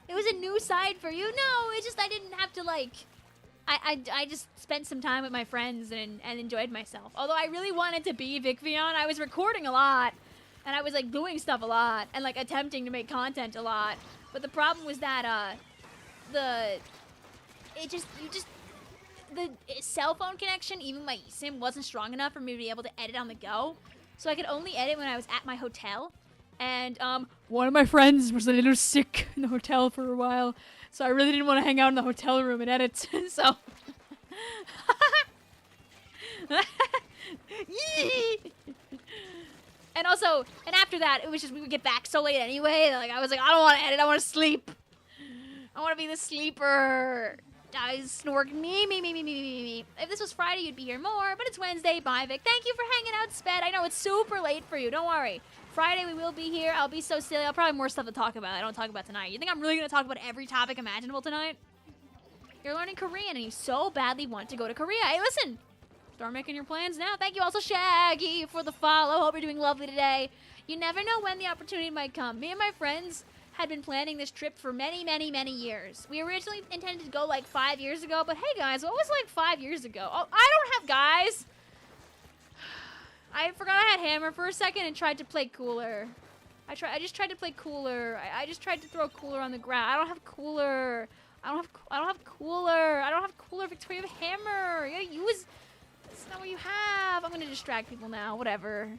It was a new side for you? No, it's just I didn't have to like... I just spent some time with my friends and enjoyed myself. Although I really wanted to be Vicvillon, I was recording a lot. And I was like doing stuff a lot and like attempting to make content a lot. But the problem was that the cell phone connection, even my eSIM, wasn't strong enough for me to be able to edit on the go. So I could only edit when I was at my hotel. And one of my friends was a little sick in the hotel for a while. So I really didn't want to hang out in the hotel room and edit. So... And also, and after that, it was just we would get back so late anyway. Like I was like, I don't want to edit. I want to sleep. I want to be the sleeper. I snork me. If this was Friday, you'd be here more, but it's Wednesday. Bye, Vic. Thank you for hanging out, Sped. I know it's super late for you. Don't worry. Friday, we will be here. I'll be so silly. I'll probably have more stuff to talk about. I don't talk about tonight. You think I'm really going to talk about every topic imaginable tonight? You're learning Korean, and you so badly want to go to Korea. Hey, listen. Start making your plans now. Thank you also, Shaggy, for the follow. Hope you're doing lovely today. You never know when the opportunity might come. Me and my friends had been planning this trip for many, many, many years. We originally intended to go like 5 years ago, but hey guys, what was like 5 years ago? Oh, I don't have guys. I forgot I had hammer for a second and tried to play cooler. I just tried to play cooler. I just tried to throw cooler on the ground. I don't have cooler. I don't have cooler. Victoria, have hammer. You gotta use. That's not what you have. I'm gonna distract people now. Whatever.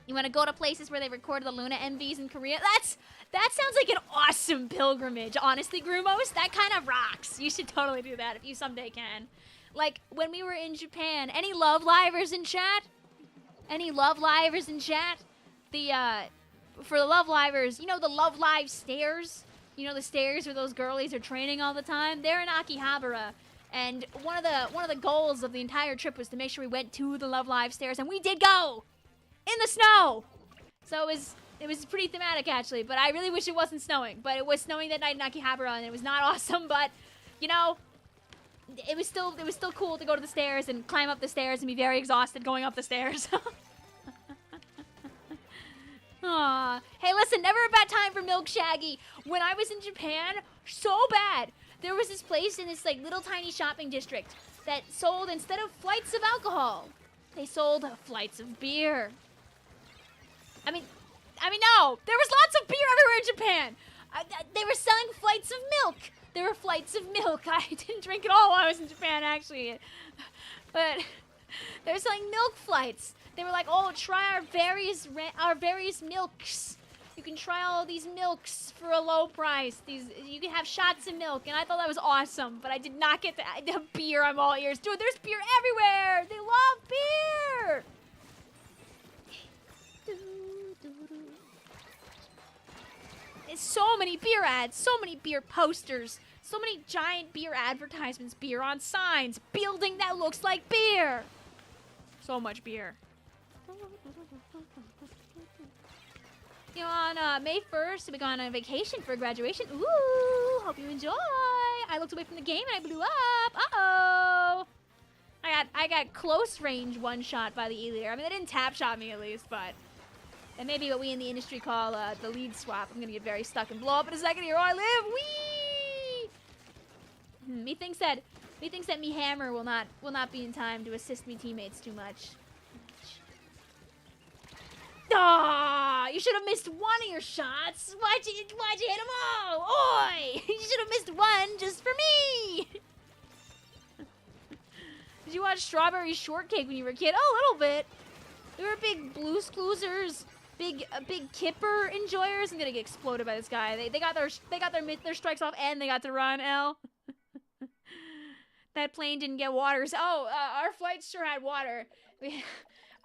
You want to go to places where they record the Luna MVs in Korea? That sounds like an awesome pilgrimage. Honestly, Grumos, that kind of rocks. You should totally do that if you someday can. Like when we were in Japan. Any Love Livers in chat? Any Love Livers in chat? For the Love Livers, you know the Love Live stairs? You know the stairs where those girlies are training all the time? They're in Akihabara. And one of the goals of the entire trip was to make sure we went to the Love Live stairs, and we did go in the snow. So it was pretty thematic actually, but I really wish it wasn't snowing. But it was snowing that night in Akihabara, and it was not awesome. But you know, it was still cool to go to the stairs and climb up the stairs and be very exhausted going up the stairs. Aww. Hey, listen, never a bad time for Milk Shaggy. When I was in Japan, so bad. There was this place in this like little tiny shopping district that sold, instead of flights of alcohol, they sold flights of beer. I mean, no, there was lots of beer everywhere in Japan. They were selling flights of milk. There were flights of milk. I didn't drink it all while I was in Japan, actually. But they were selling milk flights. They were like, oh, try our various milks. You can try all these milks for a low price. You can have shots of milk, and I thought that was awesome. But I did not get the beer. I'm all ears. Dude, there's beer everywhere. They love beer. There's so many beer ads, so many beer posters, so many giant beer advertisements, beer on signs, building that looks like beer. So much beer. You know, on May 1st, we go on a vacation for graduation. Ooh, hope you enjoy. I looked away from the game and I blew up. Uh-oh. I got close range one shot by the Elir. I mean, they didn't tap shot me at least, but that may be what we in the industry call the lead swap. I'm gonna get very stuck and blow up in a second here. Oh, I live. Whee! Methinks that me hammer will not be in time to assist me teammates too much. Ah, you should have missed one of your shots. Why'd you hit them all? Oi! You should have missed one just for me. Did you watch Strawberry Shortcake when you were a kid? Oh, a little bit. They were big Blues Cluesers, big Kipper enjoyers. I'm gonna get exploded by this guy. They got their strikes off and they got to run. L. That plane didn't get water. So, our flight sure had water. We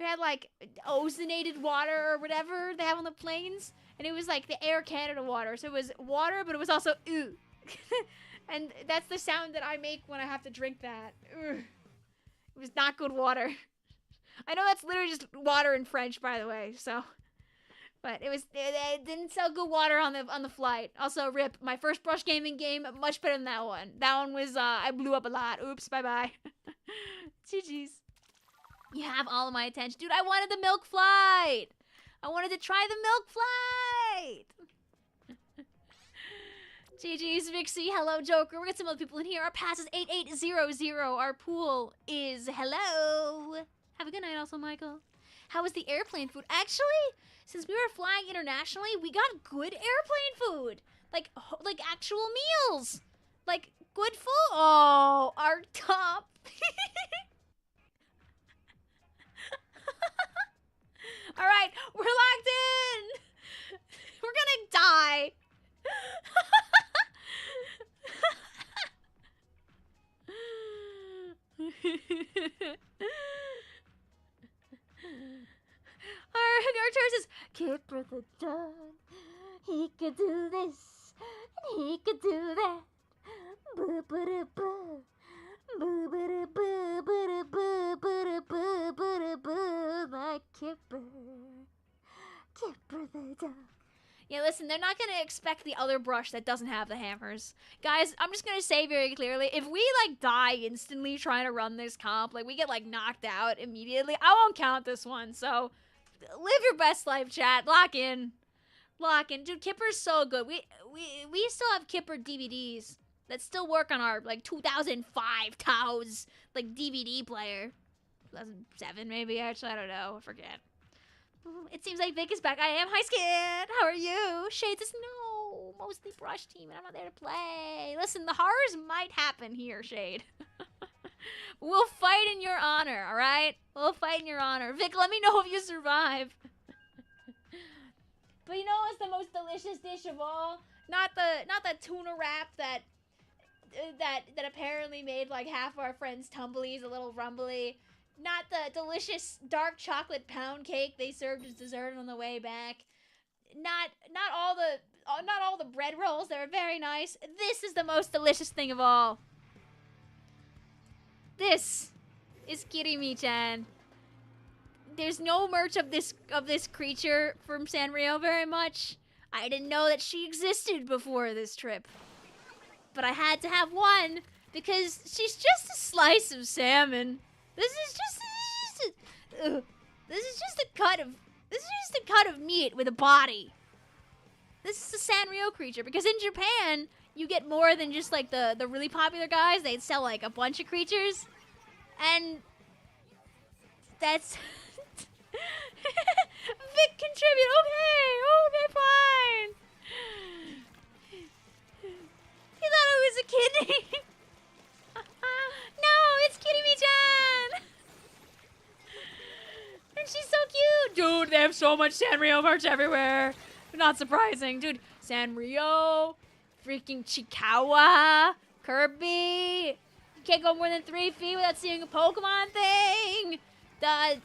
had like ozonated water or whatever they have on the planes, and it was like the Air Canada water. So it was water, but it was also ooh. And that's the sound that I make when I have to drink that. Ugh. It was not good water. I know that's literally just water in French, by the way. So, but it didn't sell good water on the flight. Also, rip, my first brush gaming game, much better than that one. That one was I blew up a lot. Oops, bye bye. GG's. You have all of my attention. Dude, I wanted the milk flight. I wanted to try the milk flight. GG's, Vixie. Hello, Joker. We got some other people in here. Our pass is 8800. Our pool is hello. Have a good night also, Michael. How was the airplane food? Actually, since we were flying internationally, we got good airplane food. Like actual meals. Like good food. Oh, our top. All right, we're locked in. We're gonna die. Our turn says, Kipper the dog, he could do this, and he could do that. Boo-ba-da-boo. Like Kipper the dog. Yeah, listen, they're not gonna expect the other brush that doesn't have the hammers. Guys, I'm just gonna say very clearly, if we, like, die instantly trying to run this comp, like, we get, like, knocked out immediately, I won't count this one, so live your best life, chat. Lock in. Lock in. Dude, Kipper's so good. We still have Kipper DVDs that still work on our, like, 2005 Taos, like, DVD player. 2007, maybe, actually, I don't know. I forget. It seems like Vic is back. I am. Hi, Skid. How are you? Shade says, no, mostly brush team, and I'm not there to play. Listen, the horrors might happen here, Shade. We'll fight in your honor, all right? We'll fight in your honor. Vic, let me know if you survive. But you know what's the most delicious dish of all? Not the tuna wrap that apparently made like half of our friends' tumblies a little rumbly. Not the delicious dark chocolate pound cake they served as dessert on the way back. Not all the bread rolls that are very nice. This is the most delicious thing of all. This is Kirimi-chan. There's no merch of this creature from Sanrio very much. I didn't know that she existed before this trip. But I had to have one because she's just a slice of salmon. This is just a cut of meat with a body. This is a Sanrio creature because in Japan you get more than just like the really popular guys. They sell like a bunch of creatures, and that's Vic contribute. Okay, fine. He thought it was a kidney. No, it's Kirimi-chan. And she's so cute. Dude, they have so much Sanrio merch everywhere. Not surprising. Dude, Sanrio, freaking Chikawa, Kirby. You can't go more than 3 feet without seeing a Pokemon thing. The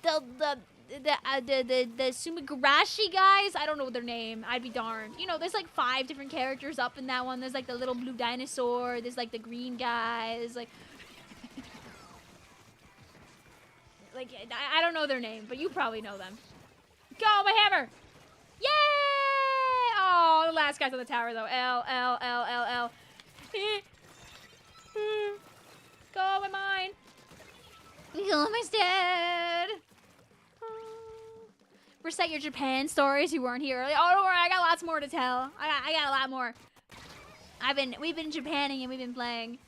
Sumigarashi guys, I don't know their name. I'd be darned. You know, there's like 5 different characters up in that one. There's like the little blue dinosaur. There's like the green guy. There's like... I don't know their name, but you probably know them. Go, my hammer! Yay! Oh, the last guy's on the tower, though. L. Go, my mine! Kill him instead! Recite your Japan stories. You weren't here earlier. Oh, don't worry, I got lots more to tell. I got a lot more. We've been Japanning and we've been playing.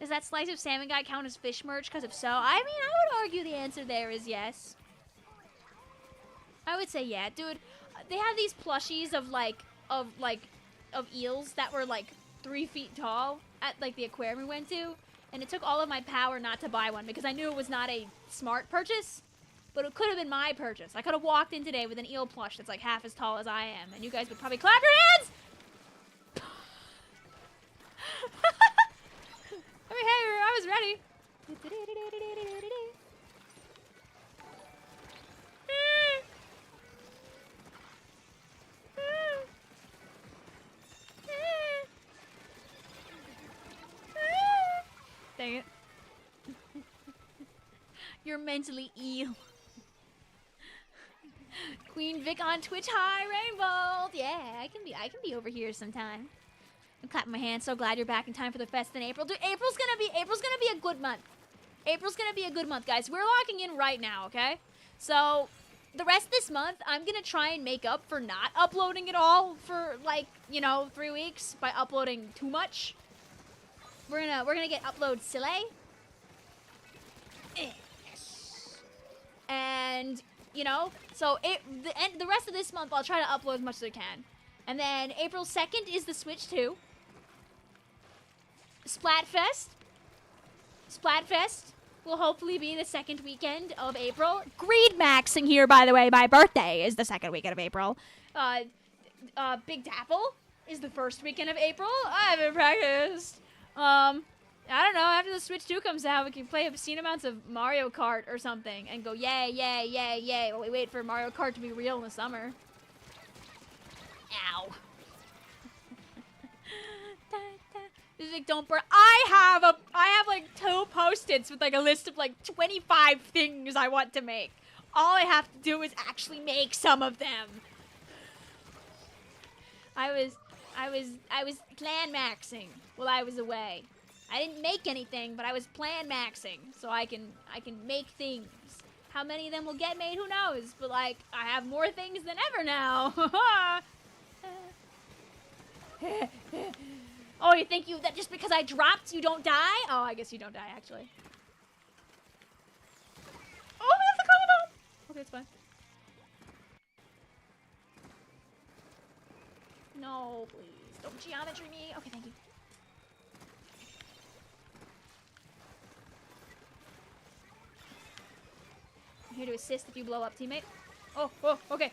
Does that slice of salmon guy count as fish merch? Because if so, I mean, I would argue the answer there is yes. I would say yeah, dude. They have these plushies of eels that were like 3 feet tall at like the aquarium we went to, and it took all of my power not to buy one because I knew it was not a smart purchase, but it could have been my purchase. I could have walked in today with an eel plush that's like half as tall as I am, and you guys would probably clap your hands. I mean, hey, I was ready. Dang it. You're mentally ill. Queen Vic on Twitch. Hi, Rainbow. Yeah, I can be over here sometime. I'm clapping my hands. So glad you're back in time for the fest in April. Dude, April's gonna be a good month. April's gonna be a good month, guys. We're locking in right now, okay? So the rest of this month, I'm gonna try and make up for not uploading at all for like, 3 weeks by uploading too much. We're gonna get upload silly. Yes. And so the rest of this month I'll try to upload as much as I can. And then April 2nd is the Switch 2. Splatfest will hopefully be the second weekend of April. Greed maxing here, by the way. My birthday is the second weekend of April. Big Dapple is the first weekend of April. I haven't practiced. I don't know. After the Switch 2 comes out, we can play obscene amounts of Mario Kart or something and go yay, yay, yay, yay while we wait for Mario Kart to be real in the summer. Ow. Like, don't burn. I have like 2 Post-its with like a list of like 25 things I want to make. All I have to do is actually make some of them. I was plan maxing while I was away. I didn't make anything, but I was plan maxing so I can make things. How many of them will get made? Who knows? But like I have more things than ever now. Oh, you think that just because I dropped, you don't die? Oh, I guess you don't die, actually. Oh, that's a combo! Okay, it's fine. No, please. Don't geometry me. Okay, thank you. I'm here to assist if you blow up, teammate. Oh, okay.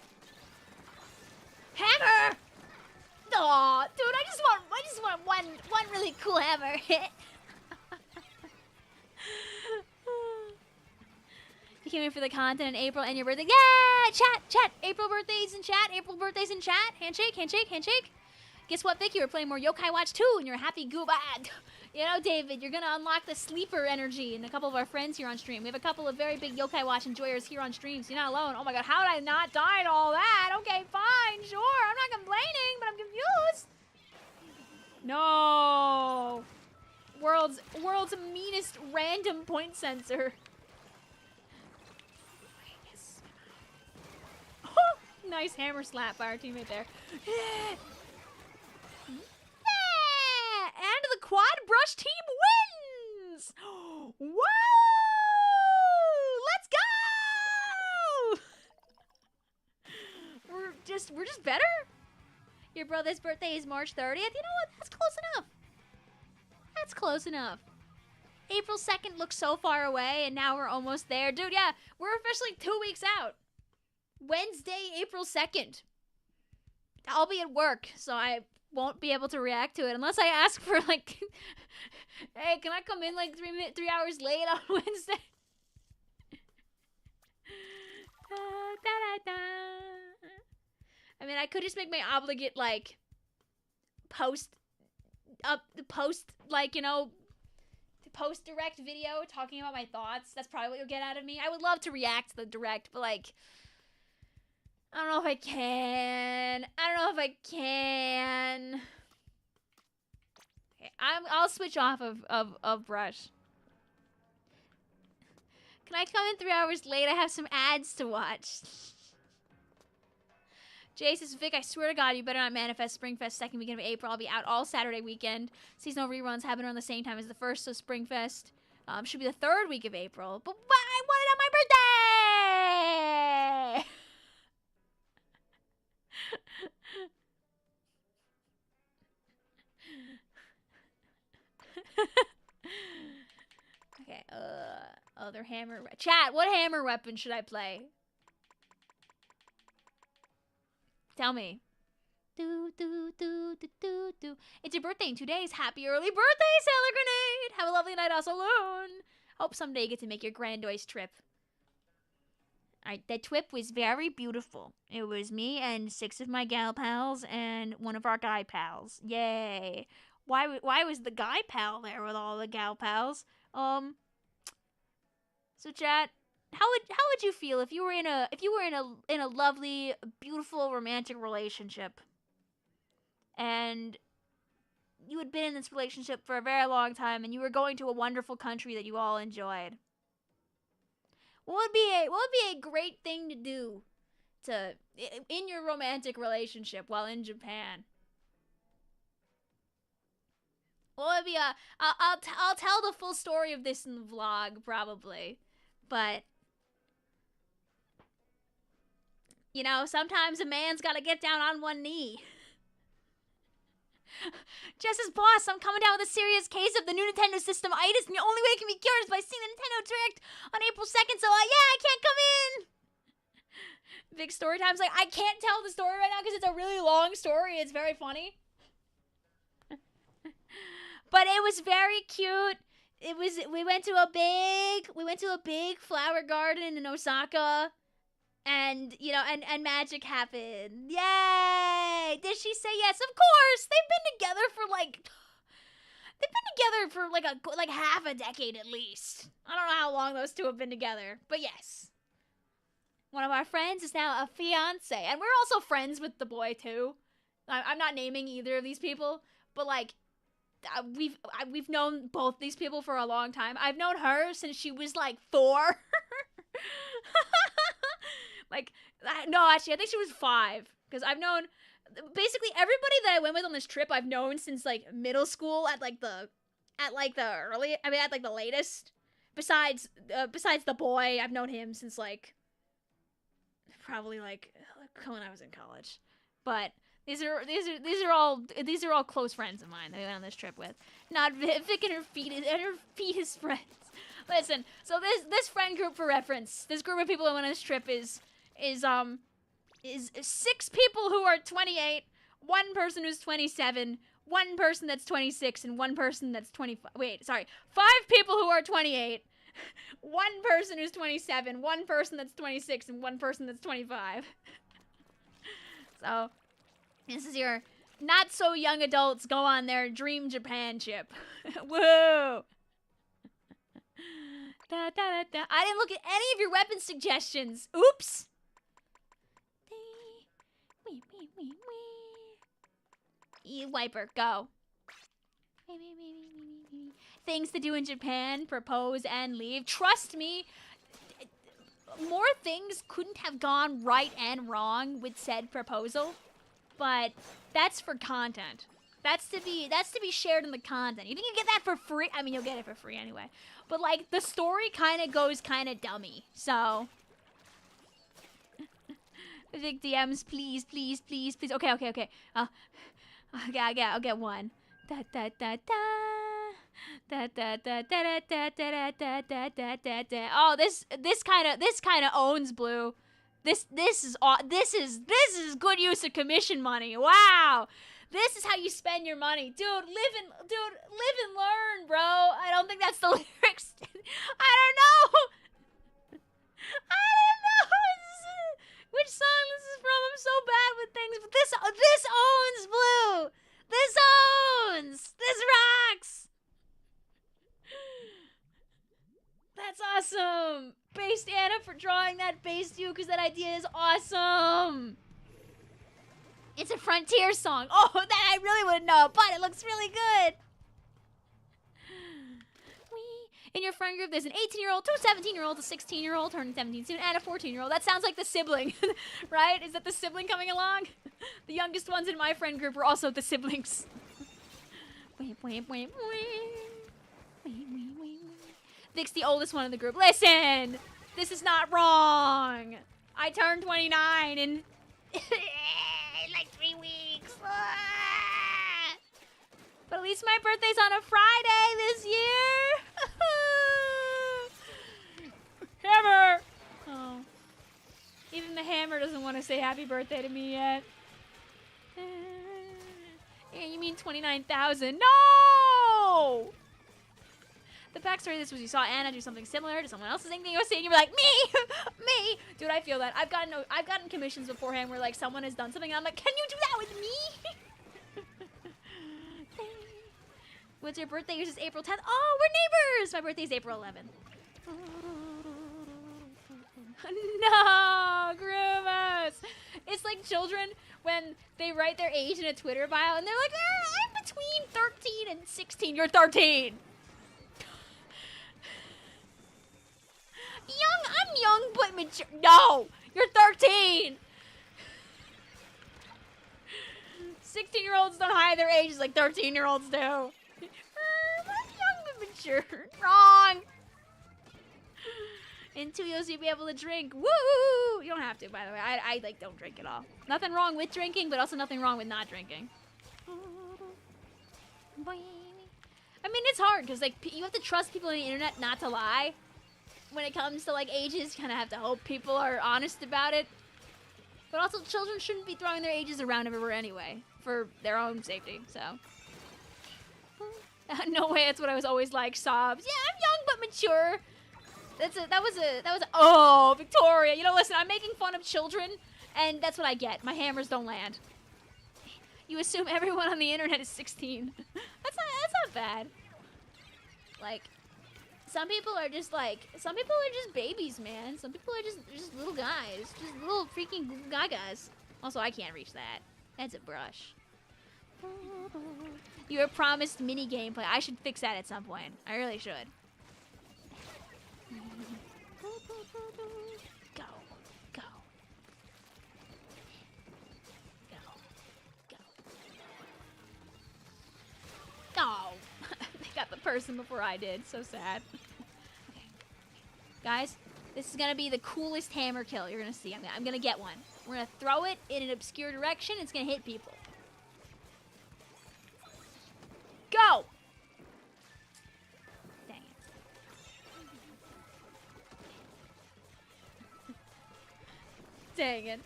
Hammer! Aw, dude, I just want one really cool hammer hit. You came in for the content in April and your birthday. Yeah, chat. April birthdays in chat. Handshake. Guess what, Vicky? We're playing more Yokai Watch 2, and you're a happy goob. You know, David, you're going to unlock the sleeper energy and a couple of our friends here on stream. We have a couple of very big Yokai Watch enjoyers here on stream, so you're not alone. Oh my god, how did I not die to all that? Okay, fine, sure. I'm not complaining, but I'm confused. No. World's meanest random point sensor. Yes. Oh, nice hammer slap by our teammate there. And the quad brush team wins! Whoa! Let's go! We're just better. Your brother's birthday is March 30th. You know what? That's close enough. That's close enough. April 2nd looks so far away, and now we're almost there. Dude, yeah, we're officially 2 weeks out. Wednesday, April 2nd. I'll be at work, so I won't be able to react to it unless I ask for, like, hey, can I come in, like, 3 hours late on Wednesday? I mean, I could just make my obligate, like, post, like, you know, post direct video talking about my thoughts. That's probably what you'll get out of me. I would love to react to the direct, but, like, I don't know if I can. Okay, I'll switch off of brush. Can I come in 3 hours late? I have some ads to watch. Jay says, Vic, I swear to God, you better not manifest Springfest second weekend of April. I'll be out all Saturday weekend. Seasonal reruns happen around the same time as the first, so Springfest should be the third week of April. But I want it on my birthday! Okay, other hammer. Chat, what hammer weapon should I play? Tell me. Do, do, do, do, do, do. It's your birthday in 2 days. Happy early birthday, Sailor Grenade! Have a lovely night, also alone. Hope someday you get to make your grandiose trip. Alright, that trip was very beautiful. It was me and 6 of my gal pals and one of our guy pals. Yay. Why was the guy pal there with all the gal pals? So chat, how would you feel if you were in a lovely, beautiful romantic relationship and you had been in this relationship for a very long time and you were going to a wonderful country that you all enjoyed? What would be a great thing to do in your romantic relationship while in Japan? What would be I'll tell the full story of this in the vlog probably, but you know, sometimes a man's gotta get down on one knee. Just as boss, I'm coming down with a serious case of the new Nintendo system itis, and the only way it can be cured is by seeing the Nintendo Direct on April 2nd, so yeah, I can't come in! Big story time's like, I can't tell the story right now because it's a really long story. It's very funny. But it was very cute. We went to a big flower garden in Osaka. And, you know, and magic happened. Yay! Did she say yes? Of course! They've been together for like half a decade at least. I don't know how long those two have been together, but yes. One of our friends is now a fiance, and we're also friends with the boy too. I'm not naming either of these people, but like, we've known both these people for a long time. I've known her since she was like 4. Like, no, actually, I think she was 5. Because I've known, basically everybody that I went with on this trip, I've known since, like, middle school at the latest. Besides the boy, I've known him since, like, probably, like, when I was in college. But these are all close friends of mine that we went on this trip with. Not Vic and her fetus friends. Listen, so this friend group, for reference, this group of people that went on this trip is 6 people who are 28, 1 person who's 27, 1 person that's 26, and 1 person that's 25. Wait, sorry. 5 people who are 28, 1 person who's 27, 1 person that's 26, and 1 person that's 25. So, this is your not so young adults go on their dream Japan trip. Whoa. Da, da, da, da. I didn't look at any of your weapon suggestions. Oops. Wiper, go. Things to do in Japan, propose and leave. Trust me, more things couldn't have gone right and wrong with said proposal, but that's for content. That's to be shared in the content. You think you get that for free? I mean, you'll get it for free anyway. But like the story kind of goes kind of dummy. So Vic DMs, please, please, please, please. Okay. Okay, I'll get one. Da da da da. Da da da da da da da da da da da. Oh, this kind of owns Blue. This is good use of commission money. Wow. This is how you spend your money. Dude, live and learn, bro. I don't think that's the lyrics. I don't know. Which song this is from. I'm so bad with things, but this owns Blue. This owns. This rocks. That's awesome. Based Anna for drawing that. Based you, because that idea is awesome. It's a Frontier song. Oh, that I really wouldn't know, but it looks really good. In your friend group, there's an 18-year-old, two 17-year-olds, a 16-year-old, turning 17 soon, and a 14-year-old. That sounds like the sibling, right? Is that the sibling coming along? The youngest ones in my friend group were also the siblings. Vic's the oldest one in the group. Listen, this is not wrong. I turned 29 in like 3 weeks. But at least my birthday's on a Friday this year. Hammer! Oh. Even the hammer doesn't want to say happy birthday to me yet. Yeah, you mean 29,000? No! The backstory of this was you saw Anna do something similar to someone else's thing you were saying, you were like, me! Me! Dude, I feel that. I've gotten commissions beforehand where like someone has done something and I'm like, can you do that with me? What's your birthday? Yours is April 10th. Oh, we're neighbors! My birthday's April 11th. No, Groovos! It's like children when they write their age in a Twitter bio and they're like, I'm between 13 and 16. You're 13. I'm young but mature. No, you're 13. 16-year-olds don't hide their ages like 13-year-olds do. I'm young but mature. Wrong. In 2 years you'll be able to drink. Woo! You don't have to, by the way. I like don't drink at all. Nothing wrong with drinking, but also nothing wrong with not drinking. I mean, it's hard because like you have to trust people on the internet not to lie. When it comes to like ages, you kind of have to hope people are honest about it. But also, children shouldn't be throwing their ages around everywhere anyway, for their own safety. So, no way. That's what I was always like. Sobs. Yeah, I'm young but mature. That was a. Oh, Victoria. You know, listen. I'm making fun of children, and that's what I get. My hammers don't land. You assume everyone on the internet is 16. That's not bad. Like. Some people are just babies, man. Some people are just little guys. Just little freaking gagas. Also, I can't reach that. That's a brush. You were promised mini gameplay. I should fix that at some point. I really should. Go. Go. Go. Go. Oh. They got the person before I did. So sad. Okay. Guys, this is going to be the coolest hammer kill you're going to see. I'm going to get one. We're going to throw it in an obscure direction. It's going to hit people. Go! Dang it. Dang it.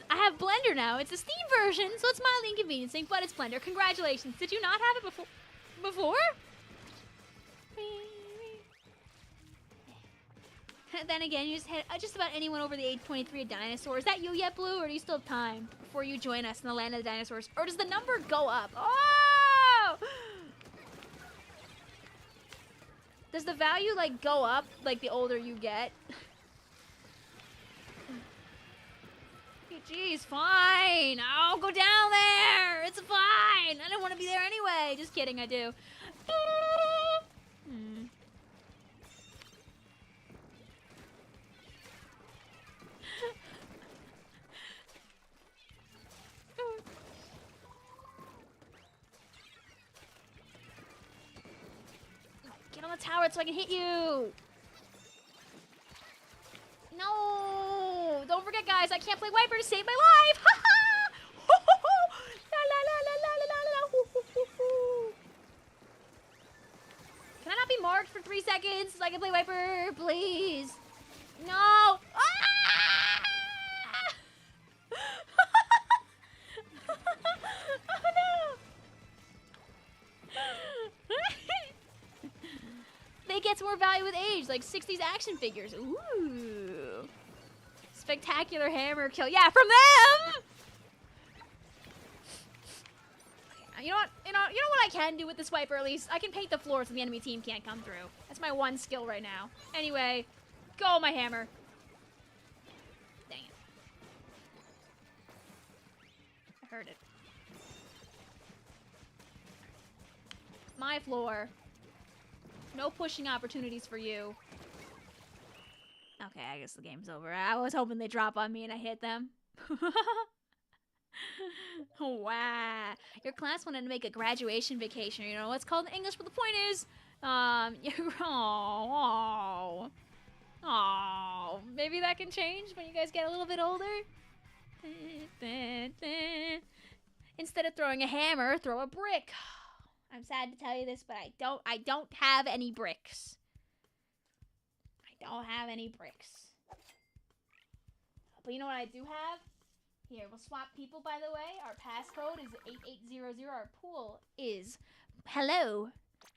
I have Blender now. It's a Steam version, so it's mildly inconveniencing, but it's Blender. Congratulations. Did you not have it before? then again, you just hit just about anyone over the age 23 a dinosaur. Is that you yet, Blue, or do you still have time before you join us in the land of the dinosaurs? Or does the number go up? Oh! Does the value, like, go up, like, the older you get? Jeez, fine. I'll go down there. It's fine. I don't want to be there anyway. Just kidding, I do. Get on the tower so I can hit you. No! Don't forget, guys, I can't play Wiper to save my life! Ha ha! Ho ho ho! La la la la la la la la! Hoo hoo hoo hoo! Can I not be marked for 3 seconds so I can play Wiper, please? No! Ah! Oh no! They get more value with age, like 60s action figures. Ooh. Spectacular hammer kill. Yeah, from them! Okay, you know what? You know what I can do with this Wiper, at least? I can paint the floor so the enemy team can't come through. That's my one skill right now. Anyway, go my hammer. Dang it. I heard it. My floor. No pushing opportunities for you. Okay, I guess the game's over. I was hoping they'd drop on me and I hit them. Wow. Your class wanted to make a graduation vacation. You know what's called in English, but the point is, maybe that can change when you guys get a little bit older. Instead of throwing a hammer, throw a brick. I'm sad to tell you this, but I don't have any bricks. I don't have any bricks. But you know what I do have? Here, we'll swap people, by the way. Our passcode is 8800. Our pool is hello.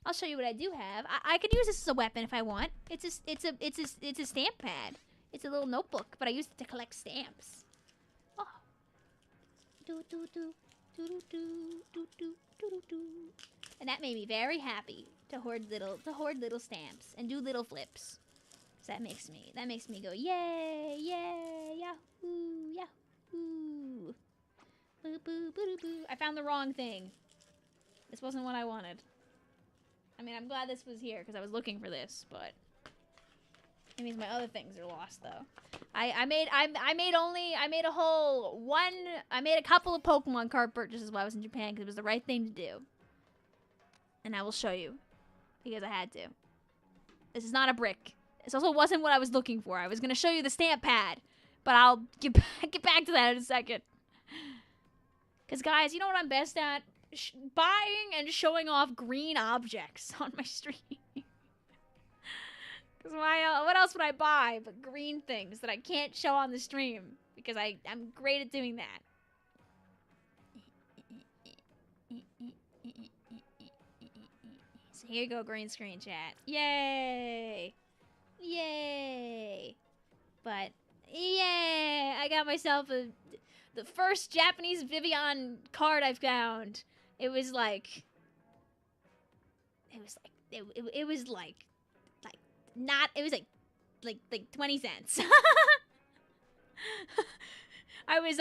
I'll show you what I do have. I could use this as a weapon if I want. It's a stamp pad. It's a little notebook, but I use it to collect stamps. Oh. Do do do do do do do do do do. And that made me very happy to hoard little stamps and do little flips. So that makes me go yay, yay, yahoo, yahoo. Boo boo boo boo. I found the wrong thing. This wasn't what I wanted. I mean, I'm glad this was here because I was looking for this, but it means my other things are lost though. I made a couple of Pokemon card purchases while I was in Japan because it was the right thing to do. And I will show you because I had to. This is not a brick. This also wasn't what I was looking for. I was going to show you the stamp pad, but I'll get back to that in a second. Because, guys, you know what I'm best at? Buying and showing off green objects on my stream. Because what else would I buy but green things that I can't show on the stream? Because I'm great at doing that. So here you go, green screen chat. Yay! Yay! But, yay! I got myself the first Japanese Villon card I've found. It was like 20 cents. I was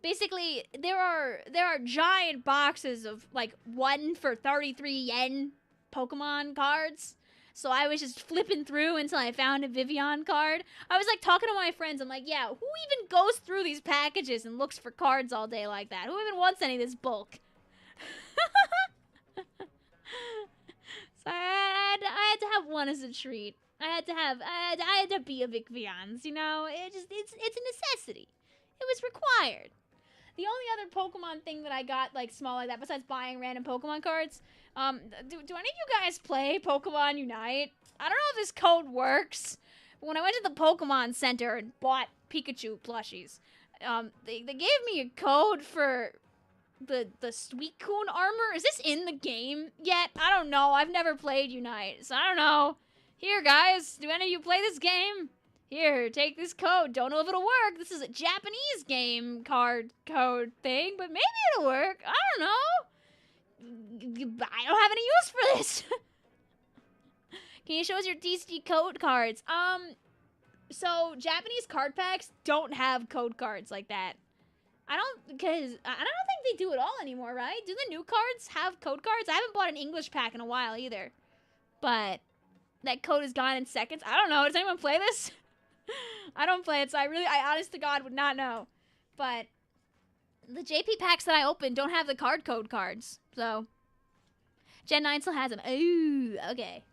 basically there are giant boxes of like 1 for 33 yen Pokemon cards. So I was just flipping through until I found a Vivillon card. I was like talking to my friends. I'm like, yeah, who even goes through these packages and looks for cards all day like that? Who even wants any of this bulk? So I had to have one as a treat. I had to be a Vicvillon, you know? It's a necessity. It was required. The only other Pokemon thing that I got like small like that, besides buying random Pokemon cards, do any of you guys play Pokemon Unite? I don't know if this code works. But when I went to the Pokemon Center and bought Pikachu plushies, they gave me a code for the Suicune armor. Is this in the game yet? I don't know. I've never played Unite, so I don't know. Here, guys, do any of you play this game? Here, take this code. Don't know if it'll work. This is a Japanese game card code thing, but maybe it'll work. I don't know. I don't have any use for this. Can you show us your TCG code cards? So Japanese card packs don't have code cards like that. I don't think they do it all anymore, right? Do the new cards have code cards? I haven't bought an English pack in a while either. But that code is gone in seconds. I don't know. Does anyone play this? I don't play it, so I honest to God would not know. But the JP packs that I opened don't have the card code cards. So Gen 9 still has them. Ooh, okay.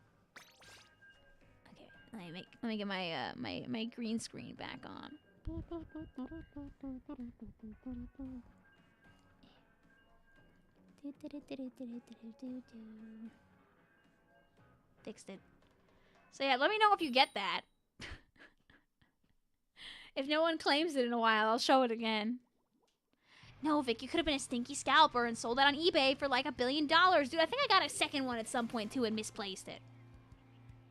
Okay, let me get my my green screen back on. Fixed it. So yeah, let me know if you get that. If no one claims it in a while, I'll show it again. No, Vic, you could have been a stinky scalper and sold that on eBay for like $1 billion. Dude, I think I got a second one at some point too and misplaced it.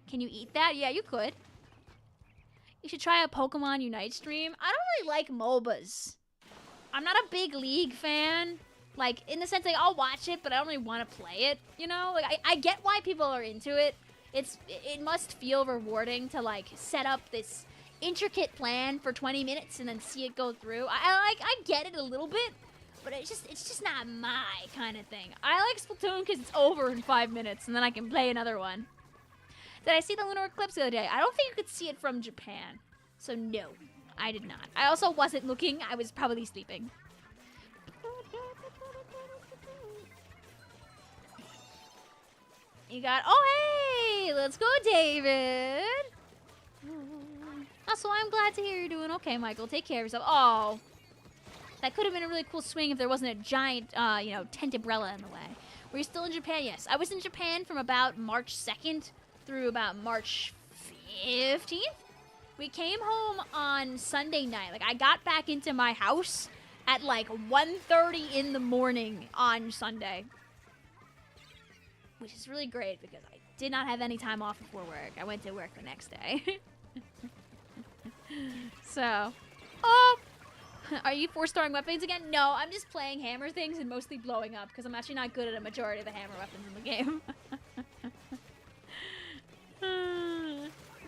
Can you eat that? Yeah, you could. You should try a Pokemon Unite stream. I don't really like MOBAs. I'm not a big League fan. Like, in the sense, like, I'll watch it, but I don't really want to play it, you know? Like, I get why people are into it. It must feel rewarding to, like, set up this intricate plan for 20 minutes and then see it go through. I get it a little bit, but it's just not my kind of thing. I like Splatoon because it's over in 5 minutes, and then I can play another one. Did I see the lunar eclipse the other day? I don't think you could see it from Japan. So no, I did not. I also wasn't looking. I was probably sleeping. You got, oh hey, let's go David. Also, I'm glad to hear you're doing okay, Michael. Take care of yourself. Oh, that could have been a really cool swing if there wasn't a giant, you know, tent umbrella in the way. Were you still in Japan? Yes, I was in Japan from about March 2nd through about March 15th. We came home on Sunday night. Like, I got back into my house at like 1:30 in the morning on Sunday. Which is really great because I did not have any time off before work. I went to work the next day. So, oh, are you 4-starring weapons again? No, I'm just playing hammer things and mostly blowing up because I'm actually not good at a majority of the hammer weapons in the game.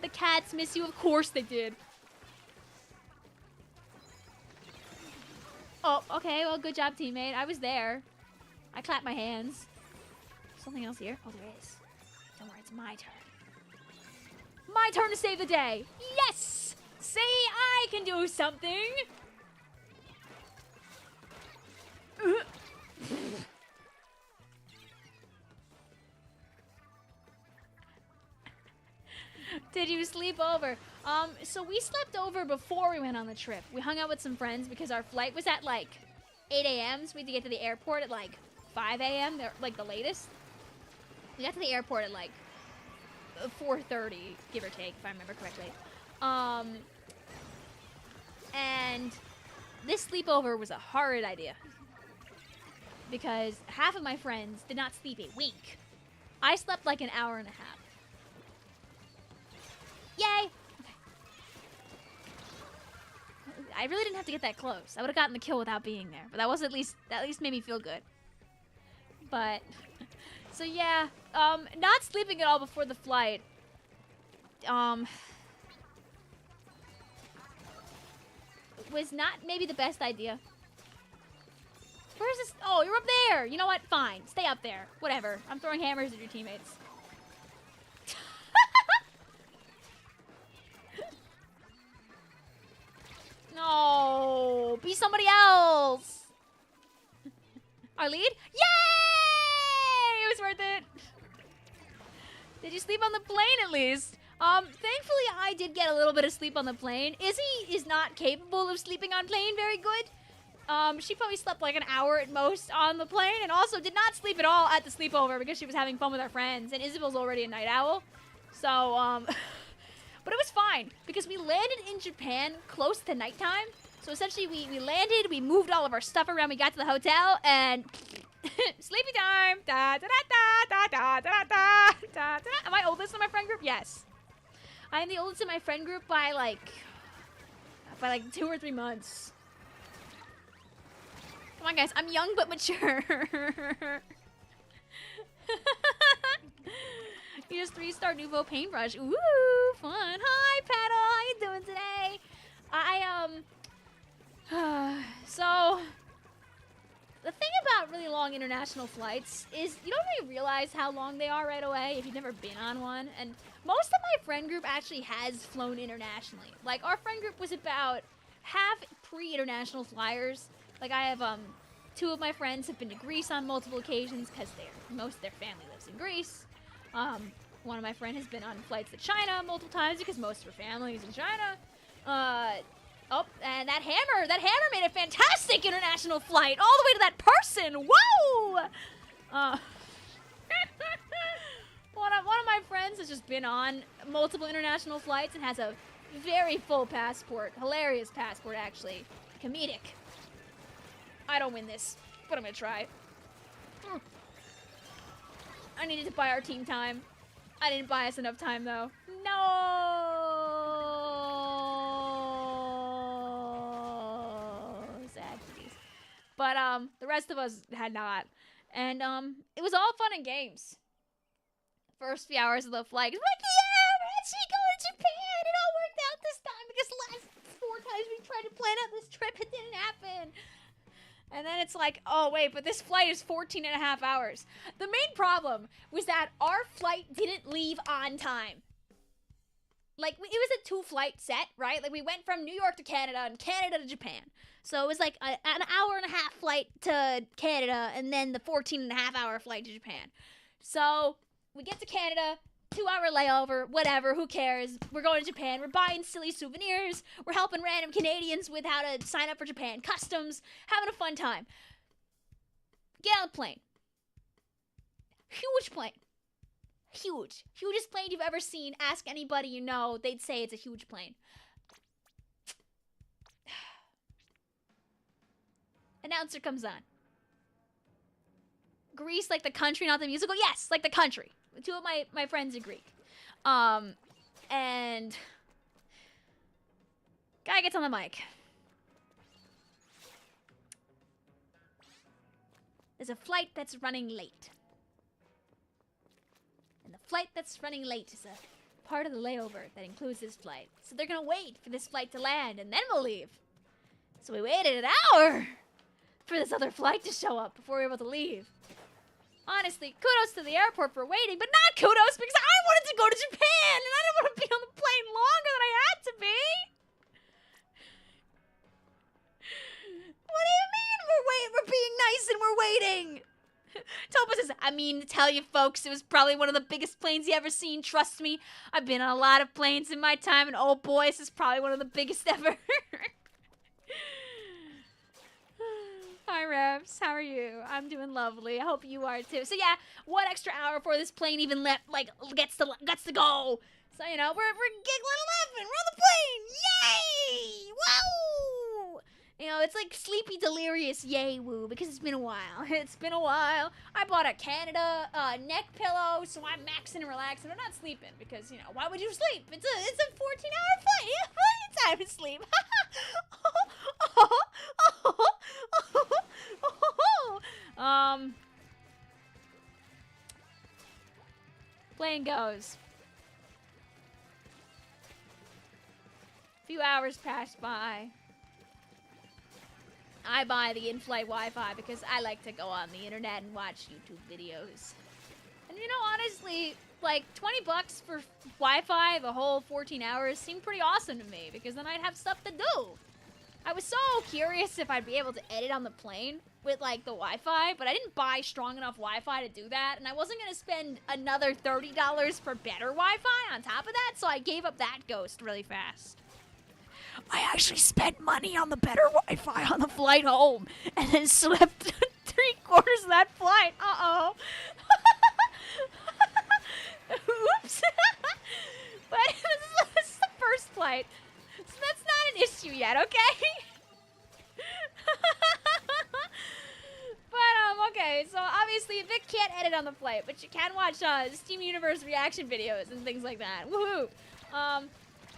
The cats miss you. Of course they did. Oh, okay. Well, good job, teammate. I was there. I clapped my hands. Something else here? Oh, there is. Don't worry, it's my turn. My turn to save the day. Yes! Say I can do something. Did you sleep over? So we slept over before we went on the trip. We hung out with some friends because our flight was at like 8 a.m. So we had to get to the airport at like 5 a.m. Like the latest. We got to the airport at like 4:30, give or take, if I remember correctly. And this sleepover was a horrid idea. Because half of my friends did not sleep a wink. I slept like an hour and a half. Yay! Okay. I really didn't have to get that close. I would have gotten the kill without being there. But that was at least made me feel good. But, so yeah, not sleeping at all before the flight. Was not maybe the best idea. Where's this? Oh, you're up there. You know what? Fine. Stay up there. Whatever. I'm throwing hammers at your teammates. No. Be somebody else. Our lead? Yay! It was worth it. Did you sleep on the plane at least? Thankfully I did get a little bit of sleep on the plane. Izzy is not capable of sleeping on plane very good. She probably slept like an hour at most on the plane and also did not sleep at all at the sleepover because she was having fun with her friends. And Isabel's already a night owl. So, but it was fine because we landed in Japan close to nighttime. So essentially we landed, we moved all of our stuff around, we got to the hotel, and sleepy time. Da, da, da, da, da, da, da, da, da, da. Am I oldest in my friend group? Yes. I am the oldest in my friend group by like 2 or 3 months. Come on, guys. I'm young but mature. You just 3-star Nouveau paintbrush. Ooh, fun. Hi, Paddle. How you doing today? So, the thing about really long international flights is you don't really realize how long they are right away if you've never been on one. And most of my friend group actually has flown internationally. Like, our friend group was about half pre-international flyers. Like, I have 2 of my friends have been to Greece on multiple occasions because most of their family lives in Greece. One of my friends has been on flights to China multiple times because most of her family is in China. Oh, and that hammer made a fantastic international flight all the way to that person. Whoa! One of my friends has just been on multiple international flights and has a very full passport. Hilarious passport, actually. Comedic. I don't win this, but I'm gonna try. I needed to buy our team time. I didn't buy us enough time, though. No! Sad kitties. But, the rest of us had not. And, it was all fun and games. First few hours of the flight, we're like, yeah, we're actually going to Japan! It all worked out this time because the last 4 times we tried to plan out this trip, it didn't happen. And then it's like, oh, wait, but this flight is 14 and a half hours. The main problem was that our flight didn't leave on time. Like, it was a 2-flight set, right? Like, we went from New York to Canada and Canada to Japan. So it was like an hour and a half flight to Canada and then the 14 and a half hour flight to Japan. So we get to Canada, 2-hour layover, whatever, who cares? We're going to Japan, we're buying silly souvenirs, we're helping random Canadians with how to sign up for Japan customs, having a fun time. Get on the plane. Huge plane. Huge. Hugest plane you've ever seen. Ask anybody you know, they'd say it's a huge plane. Announcer comes on. Greece, like the country, not the musical? Yes, like the country. 2 of my friends are Greek. And guy gets on the mic. There's a flight that's running late. And the flight that's running late is a part of the layover that includes this flight. So they're gonna wait for this flight to land and then we'll leave. So we waited an hour for this other flight to show up before we were able to leave. Honestly, kudos to the airport for waiting, but not kudos because I wanted to go to Japan and I didn't want to be on the plane longer than I had to be. What do you mean we're being nice and we're waiting? Topa says, I mean to tell you folks, it was probably one of the biggest planes you ever seen. Trust me, I've been on a lot of planes in my time and oh boy, this is probably one of the biggest ever. Hi, Revs. How are you? I'm doing lovely. I hope you are too. So yeah, 1 extra hour before this plane even gets to go. So you know, we're giggling and laughing. We're on the plane. Yay! Woo! You know, it's like sleepy delirious yay woo because it's been a while. It's been a while. I bought a Canada neck pillow, so I'm maxing and relaxing. I'm not sleeping because you know why would you sleep? It's a 14-hour flight. It's time to sleep. Plane goes. A few hours pass by. I buy the in-flight Wi-Fi because I like to go on the internet and watch YouTube videos. And you know, honestly, like 20 bucks for Wi-Fi the whole 14 hours seemed pretty awesome to me because then I'd have stuff to do. I was so curious if I'd be able to edit on the plane with like the Wi-Fi, but I didn't buy strong enough Wi-Fi to do that, and I wasn't going to spend another $30 for better Wi-Fi on top of that, so I gave up that ghost really fast. I actually spent money on the better Wi-Fi on the flight home, and then slept 3/4 of that flight. Uh-oh. Oops. But this is the first flight, so that's not an issue yet, okay? But, okay, so obviously Vic can't edit on the flight, but you can watch Steam Universe reaction videos and things like that. Woohoo!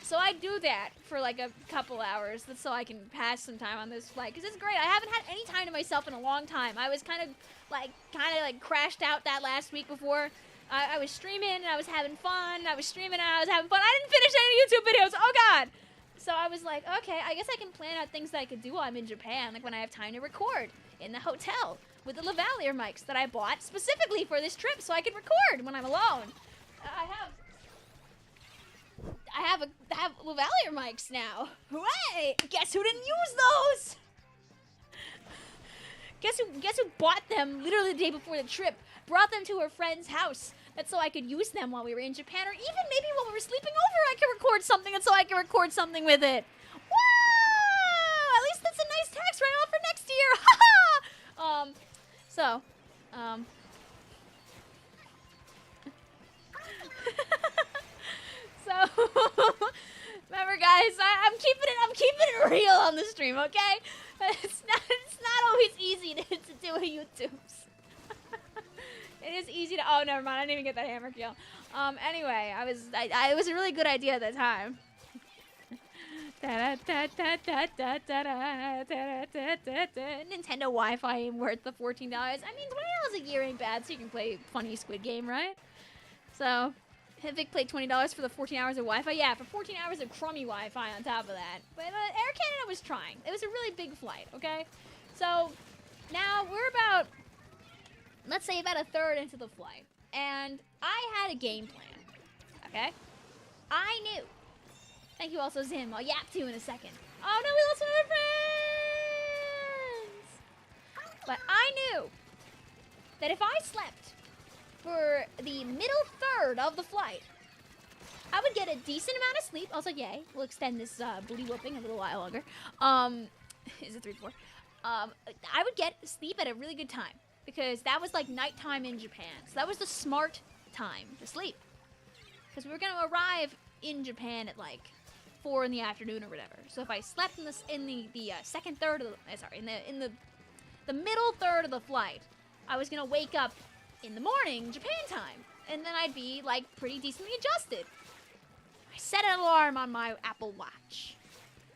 So I do that for like a couple hours so I can pass some time on this flight, because it's great. I haven't had any time to myself in a long time. I was kind of like crashed out that last week before. I was streaming and I was having fun. I was streaming and I was having fun. I didn't finish any YouTube videos. Oh God. So I was like, okay, I guess I can plan out things that I could do while I'm in Japan, like when I have time to record in the hotel with the lavalier mics that I bought specifically for this trip so I can record when I'm alone. I have lavalier mics now. Hooray! Guess who didn't use those? Guess who bought them literally the day before the trip? Brought them to her friend's house. That's so I could use them while we were in Japan, or even maybe while we were sleeping over, I could record something, and so I could record something with it. Wow! At least that's a nice tax write-off for next year. Ha so, remember, guys, I'm keeping it real on the stream, okay? It's not always easy to do a YouTubes. It is easy to. Oh, never mind. I didn't even get that hammer kill. Anyway, it was a really good idea at the time. Nintendo Wi-Fi ain't worth the $14. I mean, $20 a year ain't bad, so you can play funny Squid Game, right? So, Vic played $20 for the 14 hours of Wi-Fi. Yeah, for 14 hours of crummy Wi-Fi on top of that. But Air Canada was trying. It was a really big flight, okay? So, now we're about, let's say about a third into the flight. And I had a game plan, okay? I knew. Thank you also, Zim. I'll yap to you in a second. Oh, no, we lost one of our friends! But I knew that if I slept for the middle third of the flight, I would get a decent amount of sleep. Also, yay, we'll extend this booty whooping a little while longer. Is it 3 to 4? I would get sleep at a really good time, because that was like nighttime in Japan. So that was the smart time to sleep, because we were going to arrive in Japan at like 4 in the afternoon or whatever. So if I slept in the second third of the, in the middle third of the flight, I was going to wake up in the morning, Japan time, and then I'd be like pretty decently adjusted. I set an alarm on my Apple Watch.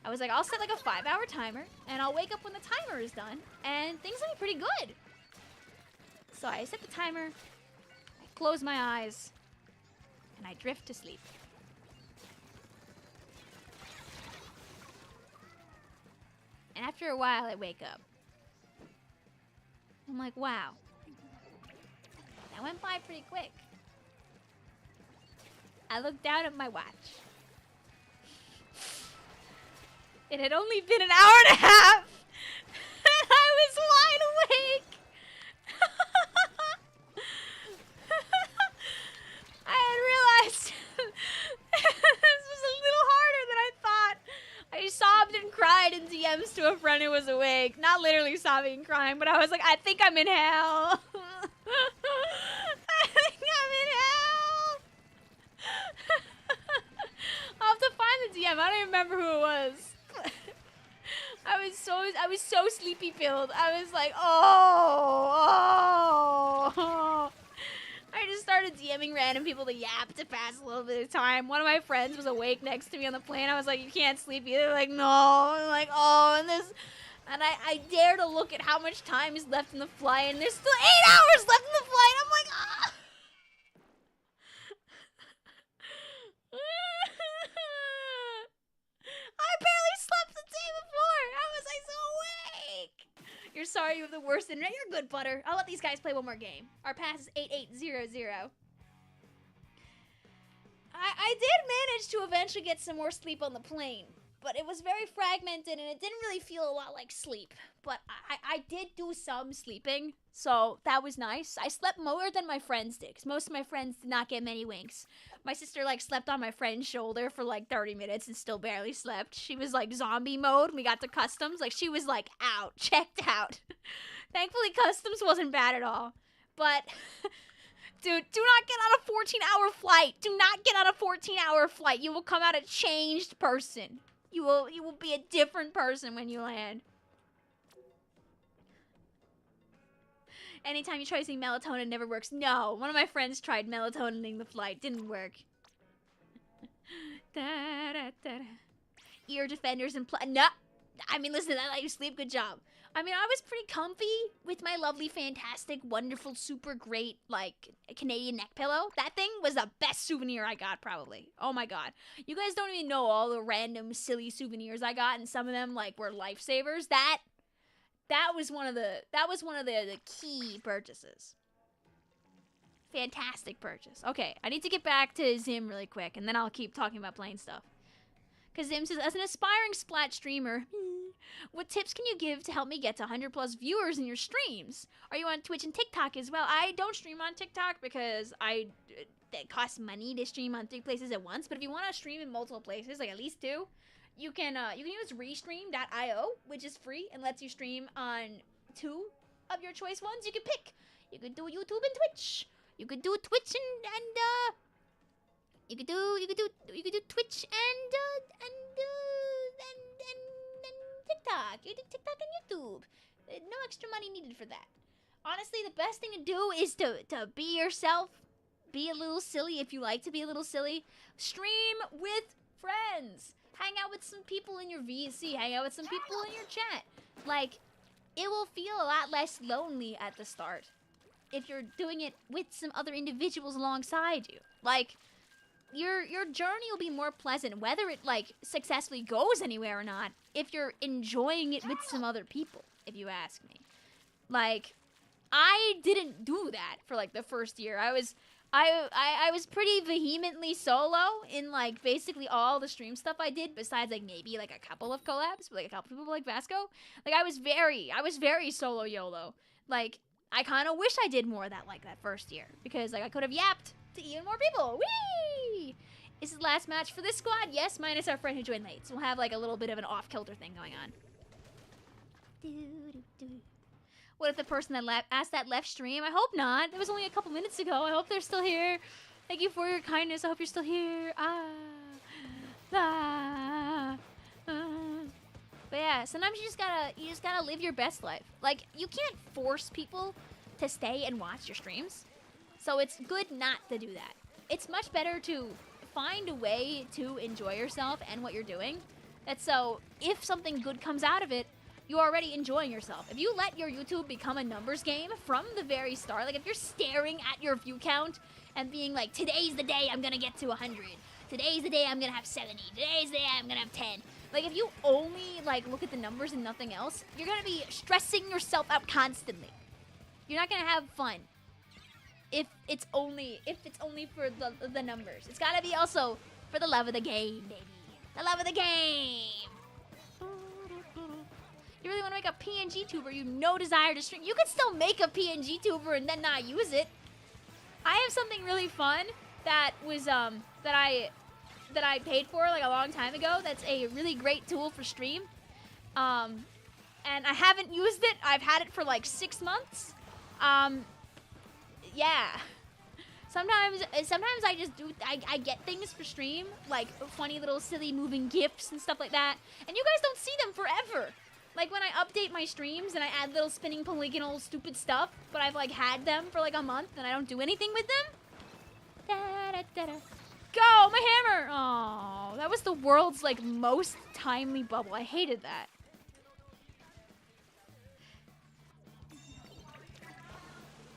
I was like, I'll set like a 5-hour timer, and I'll wake up when the timer is done, and things will be pretty good. So I set the timer, I close my eyes, and I drift to sleep. And after a while, I wake up. I'm like, wow. That went by pretty quick. I looked down at my watch. It had only been an hour and a half, and I was wide awake. I had realized this was a little harder than I thought. I sobbed and cried in DMs to a friend who was awake. Not literally sobbing and crying, but I was like, I think I'm in hell. I think I'm in hell. I'll have to find the DM. I don't even remember who it was. I was so sleepy filled. I was like, oh. I just started DMing random people to yap to pass a little bit of time. One of my friends was awake next to me on the plane. I was like, you can't sleep either. Like, no. I'm like, oh, and I dare to look at how much time is left in the flight, and there's still 8 hours left in the flight. I'm like, ah. I barely slept the day before. How was I so awake? You're sorry you have the worst internet. You're good, Butter. I'll let these guys play one more game. Our pass is 8800. I did manage to eventually get some more sleep on the plane, but it was very fragmented, and it didn't really feel a lot like sleep. But I did do some sleeping, so that was nice. I slept more than my friends did, because most of my friends did not get many winks. My sister, like, slept on my friend's shoulder for, like, 30 minutes and still barely slept. She was, like, zombie mode. We got to customs. Like, she was, like, out. Checked out. Thankfully, customs wasn't bad at all. But, dude, do not get on a 14-hour flight. Do not get on a 14-hour flight. You will come out a changed person. You will be a different person when you land. Anytime you try using melatonin, it never works. No, one of my friends tried melatonining the flight. Didn't work. Ear defenders and no. I mean, listen, that let you sleep. Good job. I mean, I was pretty comfy with my lovely, fantastic, wonderful, super great, like, Canadian neck pillow. That thing was the best souvenir I got, probably. Oh my god. You guys don't even know all the random, silly souvenirs I got, and some of them, like, were lifesavers. That was one of the key purchases. Fantastic purchase. Okay, I need to get back to Zim really quick, and then I'll keep talking about playing stuff. Because Zim says, as an aspiring Splat streamer, what tips can you give to help me get to 100 plus viewers in your streams? Are you on Twitch and TikTok as well? I don't stream on TikTok because it costs money to stream on 3 places at once. But if you want to stream in multiple places, like at least 2, you can use restream.io, which is free and lets you stream on 2 of your choice ones. You can pick. You could do YouTube and Twitch. You could do Twitch and you could do Twitch and TikTok. You do TikTok and YouTube. No extra money needed for that. Honestly, the best thing to do is to be yourself. Be a little silly if you like to be a little silly. Stream with friends. Hang out with some people in your VC. Hang out with some people in your chat. Like, it will feel a lot less lonely at the start if you're doing it with some other individuals alongside you. Like, your journey will be more pleasant, whether it, like, successfully goes anywhere or not, if you're enjoying it with some other people, if you ask me. Like, I didn't do that for, like, the first year. I was pretty vehemently solo in, like, basically all the stream stuff I did, besides, like, maybe, like, a couple of collabs with, like, a couple people like Vasco. Like, I was very solo YOLO. Like, I kind of wish I did more of that, like, that first year, because, like, I could have yapped to even more people. Whee! Is this the last match for this squad? Yes, minus our friend who joined late. So we'll have like a little bit of an off-kilter thing going on. What if the person that asked that left stream? I hope not. It was only a couple minutes ago. I hope they're still here. Thank you for your kindness. I hope you're still here. But yeah, sometimes you just gotta live your best life. Like, you can't force people to stay and watch your streams. So it's good not to do that. It's much better to find a way to enjoy yourself and what you're doing. That's so if something good comes out of it, you're already enjoying yourself. If you let your YouTube become a numbers game from the very start, like if you're staring at your view count and being like, today's the day I'm gonna get to 100. Today's the day I'm gonna have 70. Today's the day I'm gonna have 10. Like, if you only like look at the numbers and nothing else, you're gonna be stressing yourself out constantly. You're not gonna have fun. If it's only for the numbers. It's gotta be also for the love of the game, baby. The love of the game. You really want to make a PNG tuber, you have no desire to stream. You could still make a PNG tuber and then not use it. I have something really fun that was that I paid for like a long time ago. That's a really great tool for stream. And I haven't used it. I've had it for like 6 months. Yeah. Sometimes I just do, I get things for stream, like funny little silly moving GIFs and stuff like that, and you guys don't see them forever. Like when I update my streams and I add little spinning polygonal stupid stuff, but I've like had them for like a month and I don't do anything with them. Go, my hammer! Oh, that was the world's like most timely bubble. I hated that.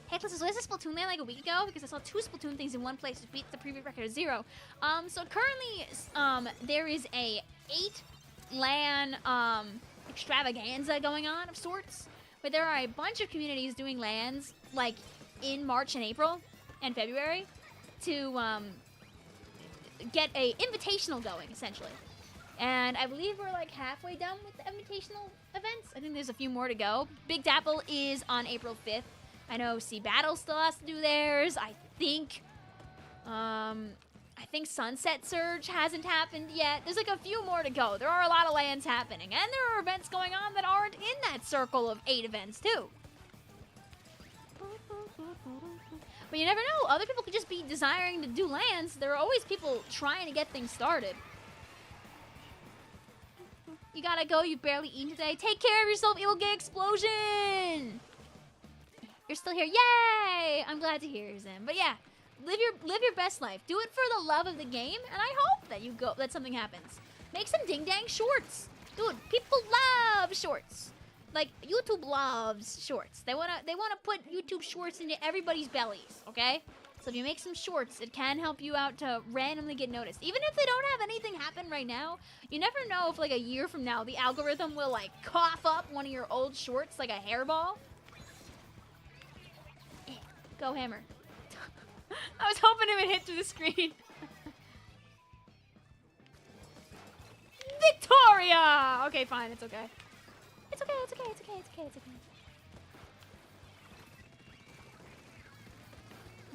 Hey, so I saw Splatoon land like a week ago because I saw 2 Splatoon things in one place to beat the previous record of 0. So currently, there is a 8 LAN extravaganza going on of sorts, where there are a bunch of communities doing LANs like in March and April and February to get a invitational going essentially. And I believe we're like halfway done with the invitational events. I think there's a few more to go. Big Dapple is on April 5th. I know Sea Battle still has to do theirs. I think Sunset Surge hasn't happened yet. There's like a few more to go. There are a lot of lands happening, and there are events going on that aren't in that circle of 8 events too. But you never know. Other people could just be desiring to do lands. There are always people trying to get things started. You gotta go. You've barely eaten today. Take care of yourself, Evil Gay Explosion! You're still here. Yay! I'm glad to hear you, Zim. But yeah, live your best life. Do it for the love of the game, and I hope that something happens. Make some ding dang shorts, dude. People love shorts. Like YouTube loves shorts. They wanna put YouTube shorts into everybody's bellies. Okay. So if you make some shorts, it can help you out to randomly get noticed. Even if they don't have anything happen right now, you never know if like a year from now, the algorithm will like cough up one of your old shorts like a hairball. Go hammer. I was hoping it would hit through the screen. Victoria! Okay, fine, it's okay. It's okay, it's okay, it's okay, it's okay, it's okay.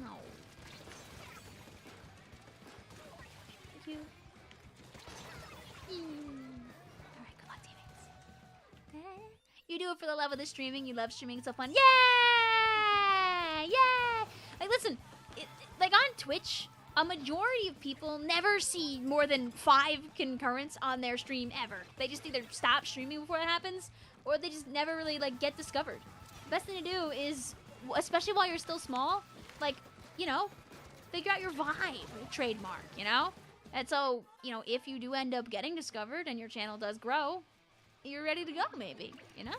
No. Thank you. Alright, good luck, teammates. You do it for the love of the streaming. You love streaming. It's so fun. Yeah! Yeah! Like, listen, like on Twitch, a majority of people never see more than 5 concurrents on their stream ever. They just either stop streaming before that happens, or they just never really, like, get discovered. The best thing to do is, especially while you're still small, like, you know, figure out your vibe trademark, you know? And so, you know, if you do end up getting discovered and your channel does grow, you're ready to go, maybe, you know?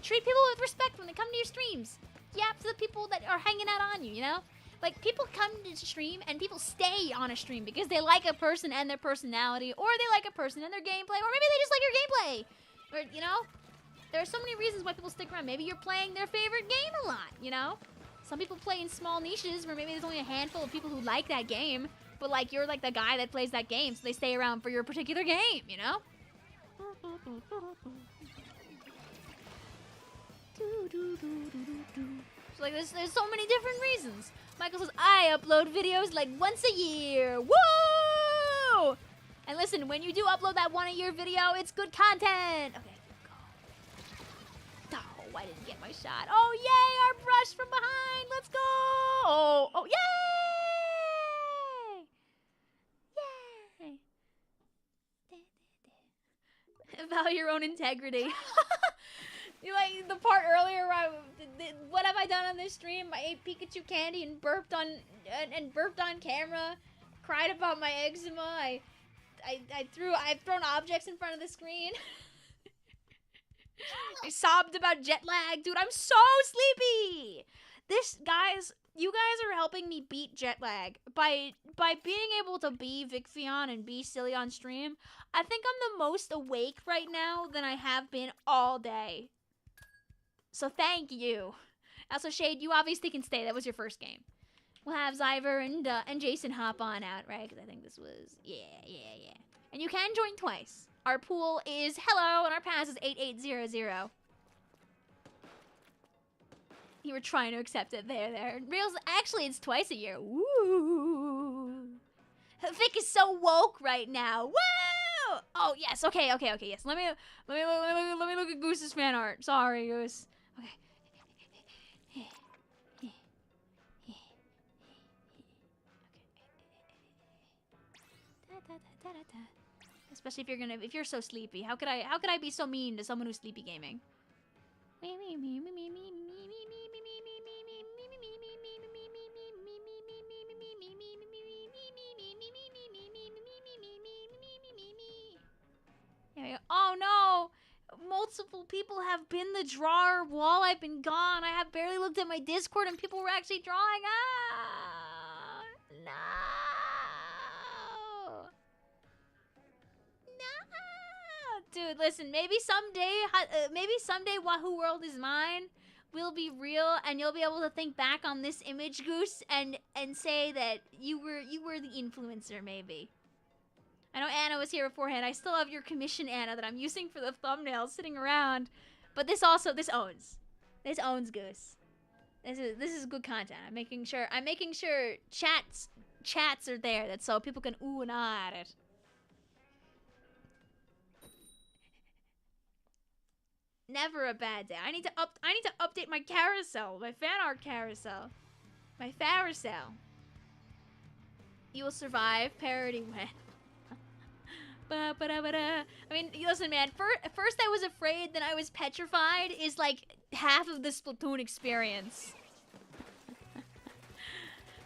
Treat people with respect when they come to your streams. Yap to the people that are hanging out on you, you know? Like, people come to stream and people stay on a stream because they like a person and their personality, or they like a person and their gameplay, or maybe they just like your gameplay. Or, you know, there are so many reasons why people stick around. Maybe you're playing their favorite game a lot, you know? Some people play in small niches where maybe there's only a handful of people who like that game, but, like, you're, like, the guy that plays that game, so they stay around for your particular game, you know? So, like, there's so many different reasons. Michael says, I upload videos like once a year. Woo! And listen, when you do upload that one-a-year video, it's good content. Okay, go. Oh, I didn't get my shot. Oh, yay, our brush from behind. Let's go. Oh, yay. Yay. Value your own integrity. You like the part earlier where what have I done on this stream? I ate Pikachu candy and burped on camera, cried about my eczema. I've thrown objects in front of the screen. I sobbed about jet lag. Dude, I'm so sleepy. You guys are helping me beat jet lag by being able to be Vicvillon and be silly on stream. I think I'm the most awake right now than I have been all day. So thank you. Also, Shade, you obviously can stay. That was your first game. We'll have Zyver and Jason hop on out, right? Because I think this was... Yeah. And you can join twice. Our pool is hello, and our pass is 8800. You were trying to accept it. There. Reals, actually, it's twice a year. Woo! Vic is so woke right now. Woo! Oh, yes. Okay, yes. Let me look at Goose's fan art. Sorry, Goose. Okay. Especially if you're so sleepy. How could I be so mean to someone who's sleepy gaming? Oh no! Multiple people have been the drawer while I've been gone. I have barely looked at my Discord and people were actually drawing. No! Dude, listen, maybe someday Wahoo World is mine will be real and you'll be able to think back on this image, Goose, and say that you were the influencer, maybe. I know Anna was here beforehand. I still have your commission, Anna, that I'm using for the thumbnail sitting around. But this owns. This owns Goose. This is good content. I'm making sure chats are there that so people can ooh and ah at it. Never a bad day. I need to update my carousel, my fan art carousel. My carousel. You will survive parody when. I mean, listen, man. First I was afraid, then I was petrified. Is like half of the Splatoon experience.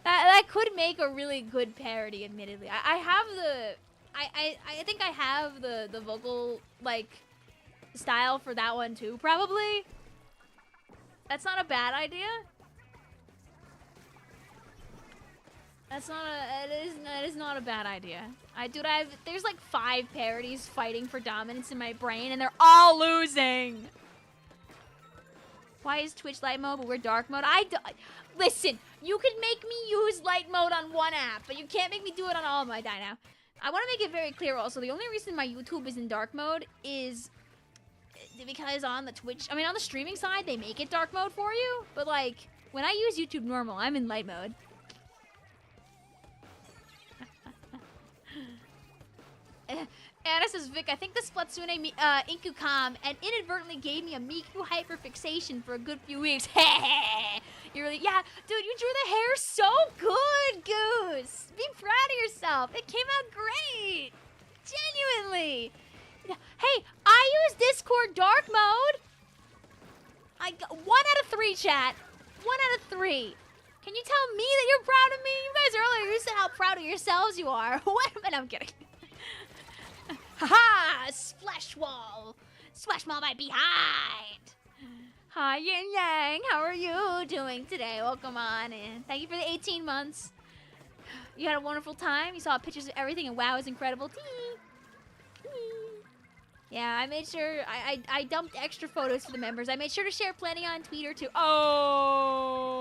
That could make a really good parody, admittedly. I have the... I think I have the vocal, like, style for that one, too, probably. That's not a bad idea. That is not a bad idea. There's like 5 parodies fighting for dominance in my brain, and they're all losing. Why is Twitch light mode, but we're dark mode? Listen, you can make me use light mode on one app, but you can't make me do it on all of my die now. I want to make it very clear also, the only reason my YouTube is in dark mode is because on the Twitch, on the streaming side, they make it dark mode for you, but like, when I use YouTube normal, I'm in light mode. Anna says, Vic, I think the Splatoon Inkukam and inadvertently gave me a Miku hyperfixation for a good few weeks. You're really, yeah, dude, you drew the hair so good, Goose. Be proud of yourself. It came out great. Genuinely. Hey, I use Discord dark mode. I got 1 out of 3, chat. 1 out of 3. Can you tell me that you're proud of me? You guys earlier, you said how proud of yourselves you are. What? But I'm kidding. Haha! Splash wall! Splash wall by behind! Hi, Yin Yang! How are you doing today? Welcome on in. Thank you for the 18 months. You had a wonderful time. You saw pictures of everything, and wow, it was incredible. Tee! Yeah, I made sure... I dumped extra photos for the members. I made sure to share plenty on Twitter, too. Oh!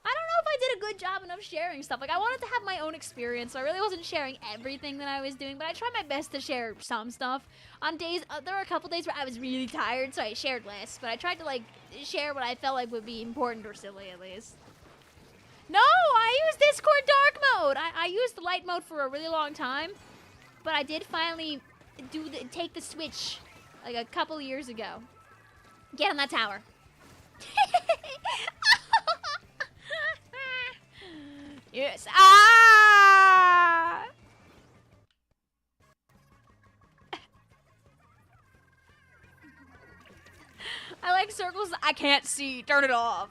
I don't know if I did a good job enough sharing stuff. Like, I wanted to have my own experience, so I really wasn't sharing everything that I was doing, but I tried my best to share some stuff. On days, there were a couple days where I was really tired, so I shared less, but I tried to, like, share what I felt like would be important or silly, at least. No, I used Discord dark mode! I used the light mode for a really long time, but I did finally take the switch, like, a couple years ago. Get on that tower. Yes. Ah! I like circles I can't see. Turn it off.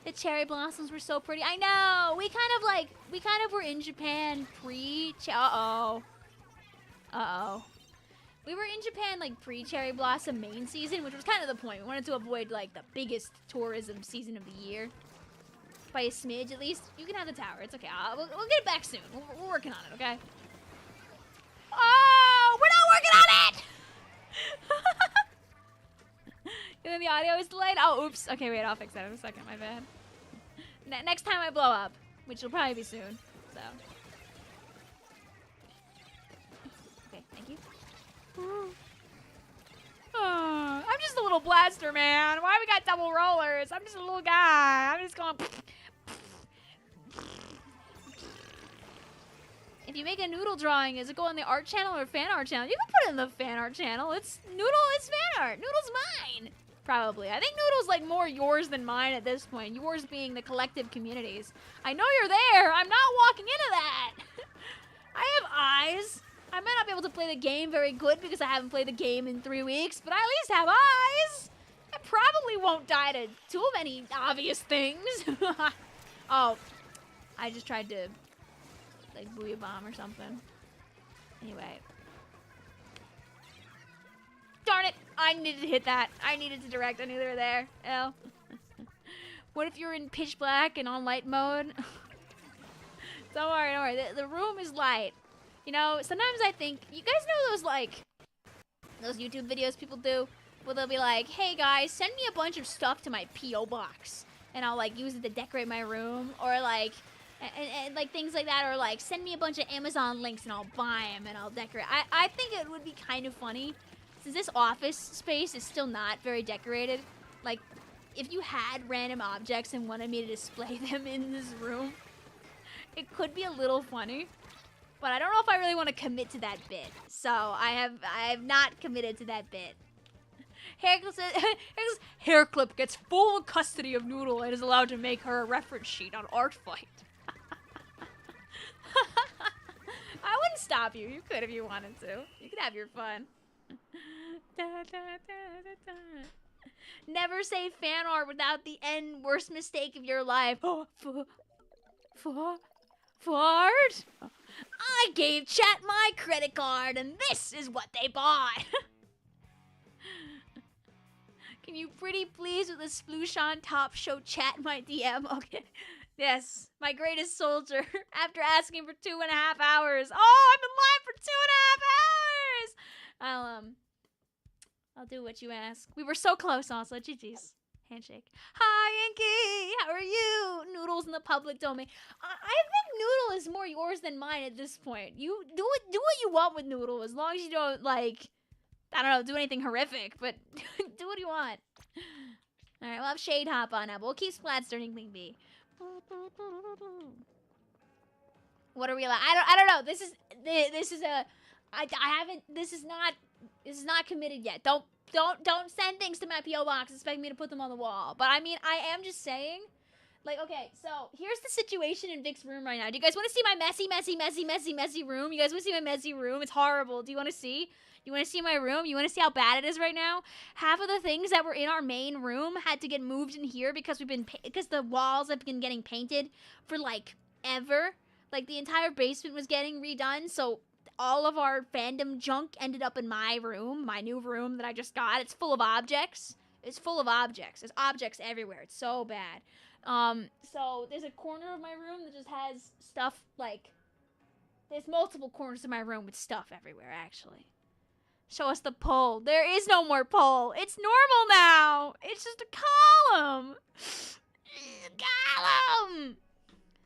The cherry blossoms were so pretty. I know. We kind of were in Japan Uh-oh. We were in Japan, like, pre-Cherry Blossom main season, which was kind of the point. We wanted to avoid, like, the biggest tourism season of the year. By a smidge, at least. You can have the tower. It's okay. We'll get it back soon. We're working on it, okay? Oh! We're not working on it! And then the audio is delayed. Oh, oops. Okay, wait. I'll fix that in a second. My bad. Next time I blow up, which will probably be soon. So. Okay, thank you. Oh, I'm just a little blaster, man. Why we got double rollers? I'm just a little guy. I'm just going... If you make a noodle drawing, does it go on the art channel or fan art channel? You can put it in the fan art channel. It's Noodle, it's fan art. Noodle's mine. Probably. I think Noodle's like more yours than mine at this point. Yours being the collective communities. I know you're there. I'm not walking into that. I have eyes. I might not be able to play the game very good because I haven't played the game in 3 weeks, but I at least have eyes. I probably won't die to too many obvious things. Oh, I just tried to, like, booyah bomb or something. Anyway. Darn it! I needed to hit that. I needed to direct. I knew they were there. Oh. What if you're in pitch black and on light mode? Don't worry, don't worry. The room is light. You know, sometimes I think, you guys know those, like, those YouTube videos people do? Where they'll be like, hey guys, send me a bunch of stuff to my P.O. box. And I'll, like, use it to decorate my room. Or, like, and like, things like that. Or, like, send me a bunch of Amazon links and I'll buy them and I'll decorate. I think it would be kind of funny. Since this office space is still not very decorated. Like, if you had random objects and wanted me to display them in this room, it could be a little funny. But I don't know if I really want to commit to that bit. So I have not committed to that bit. Hair clip gets full custody of Noodle and is allowed to make her a reference sheet on Art Fight. I wouldn't stop you. You could if you wanted to. You could have your fun. Never say fan art without the N worst mistake of your life. Fart? I gave chat my credit card and this is what they bought. Can you pretty please with a sploosh on top show chat my DM? Okay. Yes, my greatest soldier. After asking for 2.5 hours. Oh, I'm in line for 2.5 hours. I'll do what you ask. We were so close also. GG's. Handshake. Hi, Yankee. How are you? Noodles in the public domain. I think Noodle is more yours than mine at this point. You do what you want with Noodle as long as you don't, like, I don't know, do anything horrific, but do what you want. Alright, we'll have Shade hop on now, but we'll keep Splats during Clean B. What are we allowed? I don't know. This is not committed yet. Don't send things to my P.O. box expecting me to put them on the wall. But I mean, I am just saying, like, okay, so here's the situation in Vic's room right now. Do you guys want to see my messy room? You guys want to see my messy room? It's horrible. Do you want to see? You want to see my room? You want to see how bad it is right now? Half of the things that were in our main room had to get moved in here because because the walls have been getting painted for like ever. Like the entire basement was getting redone, so all of our fandom junk ended up in my room, my new room that I just got. It's full of objects. It's full of objects. There's objects everywhere. It's so bad. So there's a corner of my room that just has stuff like, there's multiple corners of my room with stuff everywhere, actually. Show us the poll. There is no more poll. It's normal now. It's just a column. Column.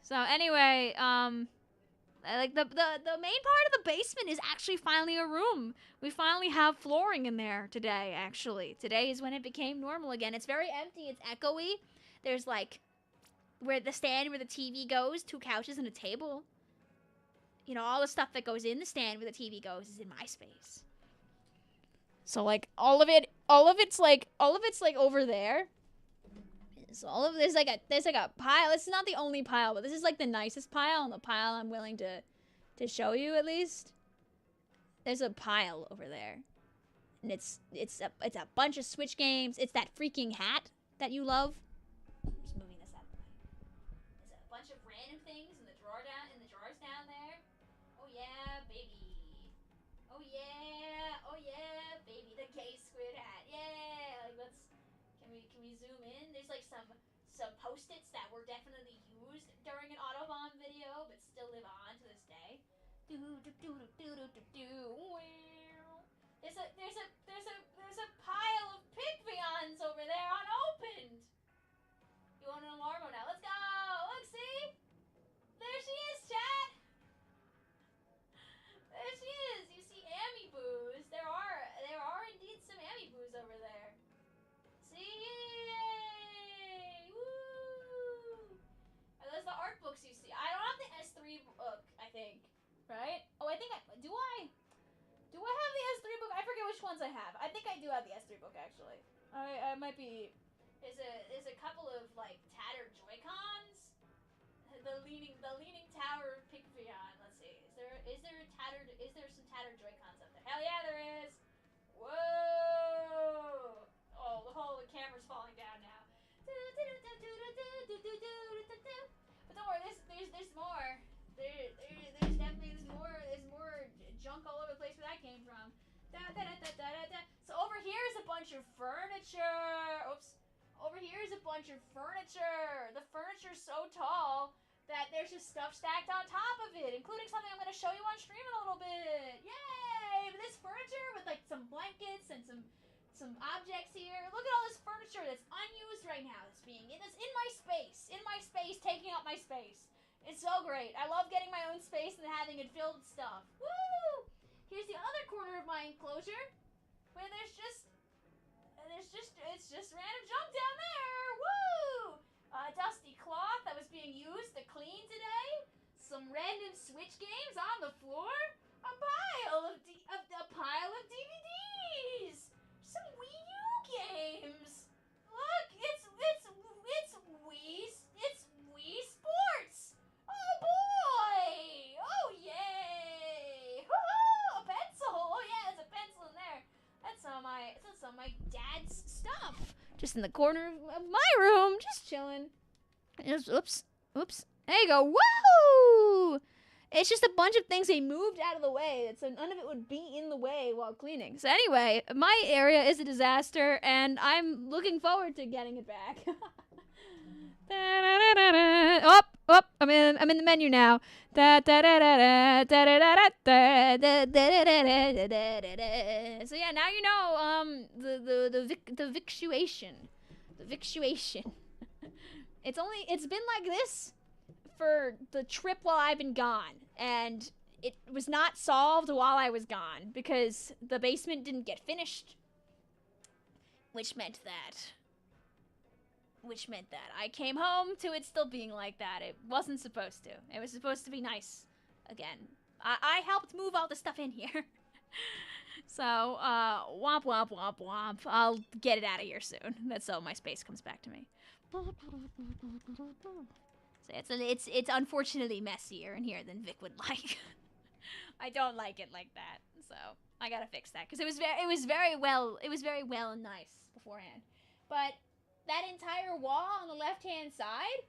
So anyway, like the main part of the basement is actually finally a room. We finally have flooring in there today, actually. Today is when it became normal again. It's very empty. It's echoey. There's like where the stand where the TV goes, 2 couches and a table. You know, all the stuff that goes in the stand where the TV goes is in my space. So like all of it's like over there. So there's like a pile. This is not the only pile, but this is like the nicest pile and the pile I'm willing to show you at least. There's a pile over there. And it's a bunch of Switch games. It's that freaking hat that you love. I'm just moving this out of the way. There's a bunch of random things in the drawers down there. Oh yeah, baby. Oh yeah, baby, the K-Squid hat. Yeah, like can we zoom in? There's like some post-its that were definitely used during an Autobomb video, but still live on to this day. There's a pile of Vicvillons over there unopened. You want an alarmo now? Let's go. Look, see? There she is, chat. There she is. You see Amiiboos. There are indeed some Amiiboos over there. See? Yay! Woo! Are those the art books you see? I don't have the S3 book, I think. Right? Oh, I think do I have the S3 book? I forget which ones I have. I think I do have the S3 book, actually. I might be. There's a couple of like tattered Joy-Cons. The leaning tower of Vicvillon. Let's see. Is there some tattered Joy-Cons up there? Hell yeah, there is. Whoa! Oh, the whole camera's falling down now. But don't worry, there's more. There's more junk all over the place where that came from. So over here is a bunch of furniture. Oops. Over here is a bunch of furniture. The furniture's so tall that there's just stuff stacked on top of it, including something I'm going to show you on stream in a little bit. Yay! But this furniture with like some blankets and some objects here. Look at all this furniture that's unused right now. That's in my space, taking up my space. It's so great. I love getting my own space and having it filled with stuff. Woo! Here's the other corner of my enclosure where it's just random junk down there. Woo! Dusty cloth that was being used to clean today. Some random Switch games on the floor. A pile of DVDs. Some Wii U games. Look, it's Wii Sports. Oh boy! Oh yay! Woohoo! A pencil! Oh yeah, there's a pencil in there. my dad's stuff. Just in the corner of my room, just chilling. Oops. There you go. Woo! It's just a bunch of things they moved out of the way, so none of it would be in the way while cleaning. So anyway, my area is a disaster, and I'm looking forward to getting it back. Oh, I'm in the menu now. So yeah, now you know the victuation. The victuation. It's been like this for the trip while I've been gone, and it was not solved while I was gone because the basement didn't get finished, which meant that I came home to it still being like that. It wasn't supposed to. It was supposed to be nice again. I helped move all the stuff in here. So, womp womp womp womp. I'll get it out of here soon. That's so my space comes back to me. So it's unfortunately messier in here than Vic would like. I don't like it like that. So, I gotta fix that because it was very well and nice beforehand. But that entire wall on the left-hand side,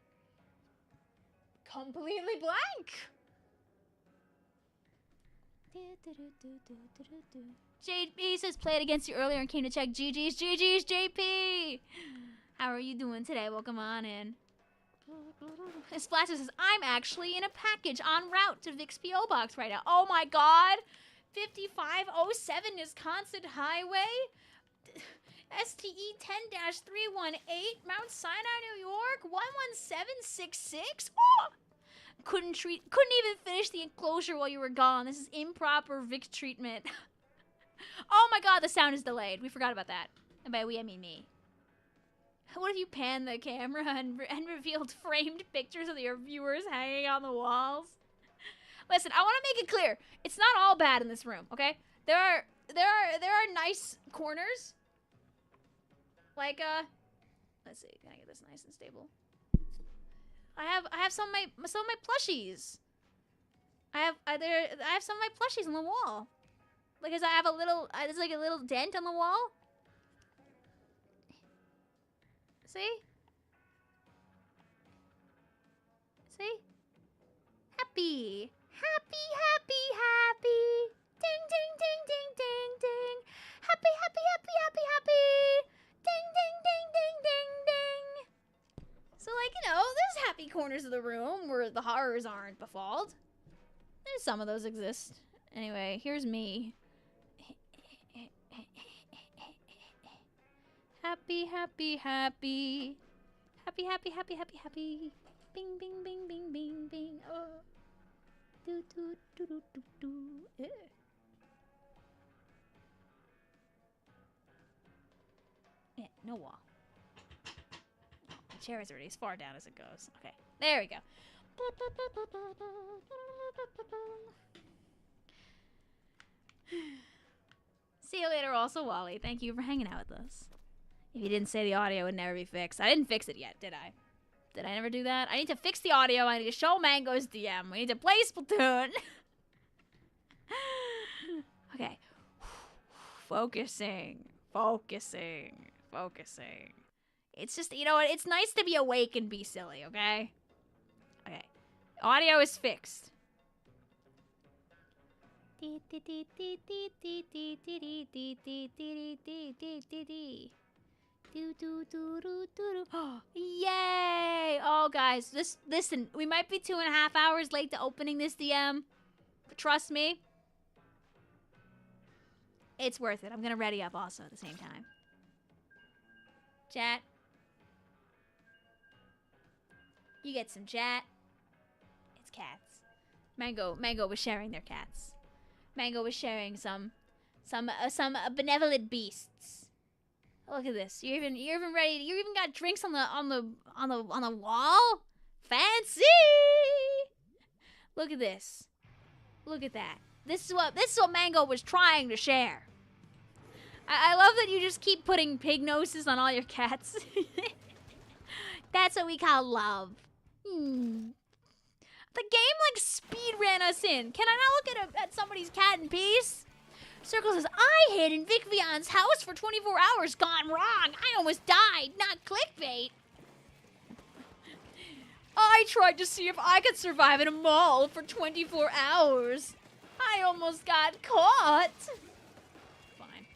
completely blank. JP says played against you earlier and came to check. GG's JP. How are you doing today? Welcome on in. Splash says I'm actually in a package en route to Vic's PO box right now. Oh my god, 5507 Nesconset Highway. STE 10-318, Mount Sinai, New York, 11766. Oh! Couldn't even finish the enclosure while you were gone. This is improper Vic treatment. Oh my god, the sound is delayed. We forgot about that. And by we, I mean me. What if you panned the camera and revealed framed pictures of your viewers hanging on the walls? Listen, I want to make it clear. It's not all bad in this room, okay? There are nice corners. Like, let's see, can I get this nice and stable? I have some of my plushies. I have some of my plushies on the wall. Because I have a little, there's like a little dent on the wall. See? See? Happy. Happy, happy, happy. Ding, ding, ding, ding, ding, ding. Happy, happy, happy, happy, happy. Ding, ding, ding, ding, ding, ding. So, like, you know, there's happy corners of the room where the horrors aren't befalled. There's some of those exist. Anyway, here's me. Happy, happy, happy. Happy, happy, happy, happy, happy. Bing, bing, bing, bing, bing, bing. Oh. Do, do, do, do, do, do. Yeah, no wall. Oh, the chair is already as far down as it goes. Okay, there we go. See you later, also, Wally. Thank you for hanging out with us. If you didn't say the audio would never be fixed. I didn't fix it yet, did I? Did I never do that? I need to fix the audio. I need to show Mango's DM. We need to play Splatoon. Okay. Focusing. Focusing. Focusing. It's just, you know what? It's nice to be awake and be silly, okay? Okay. Audio is fixed. Yay! Oh, guys, listen, we might be 2.5 hours late to opening this DM, but trust me, it's worth it. I'm gonna ready up also at the same time. Chat. You get some chat. It's cats. Mango was sharing their cats. Mango was sharing some benevolent beasts. Look at this. You're even ready. You even got drinks on the wall. Fancy. Look at this. Look at that. This is what Mango was trying to share. I love that you just keep putting pig noses on all your cats. That's what we call love. The game like speed ran us in. Can I not look at somebody's cat in peace? Circle says, I hid in Vicvillon's house for 24 hours. Gone wrong. I almost died. Not clickbait. I tried to see if I could survive in a mall for 24 hours. I almost got caught. Fine.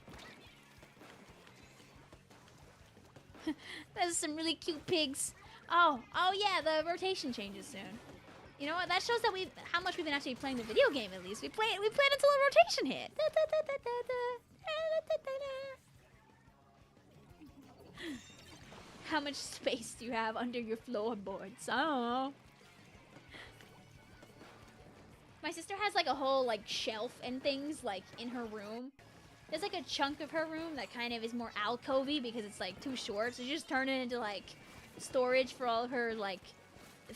There's some really cute pigs. Oh yeah, the rotation changes soon. You know what? That shows that how much we've been actually playing the video game. At least we played until a rotation hit. How much space do you have under your floorboards? Oh. My sister has like a whole like shelf and things like in her room. There's like a chunk of her room that kind of is more alcovey because it's like too short. So she just turned it into like storage for all of her like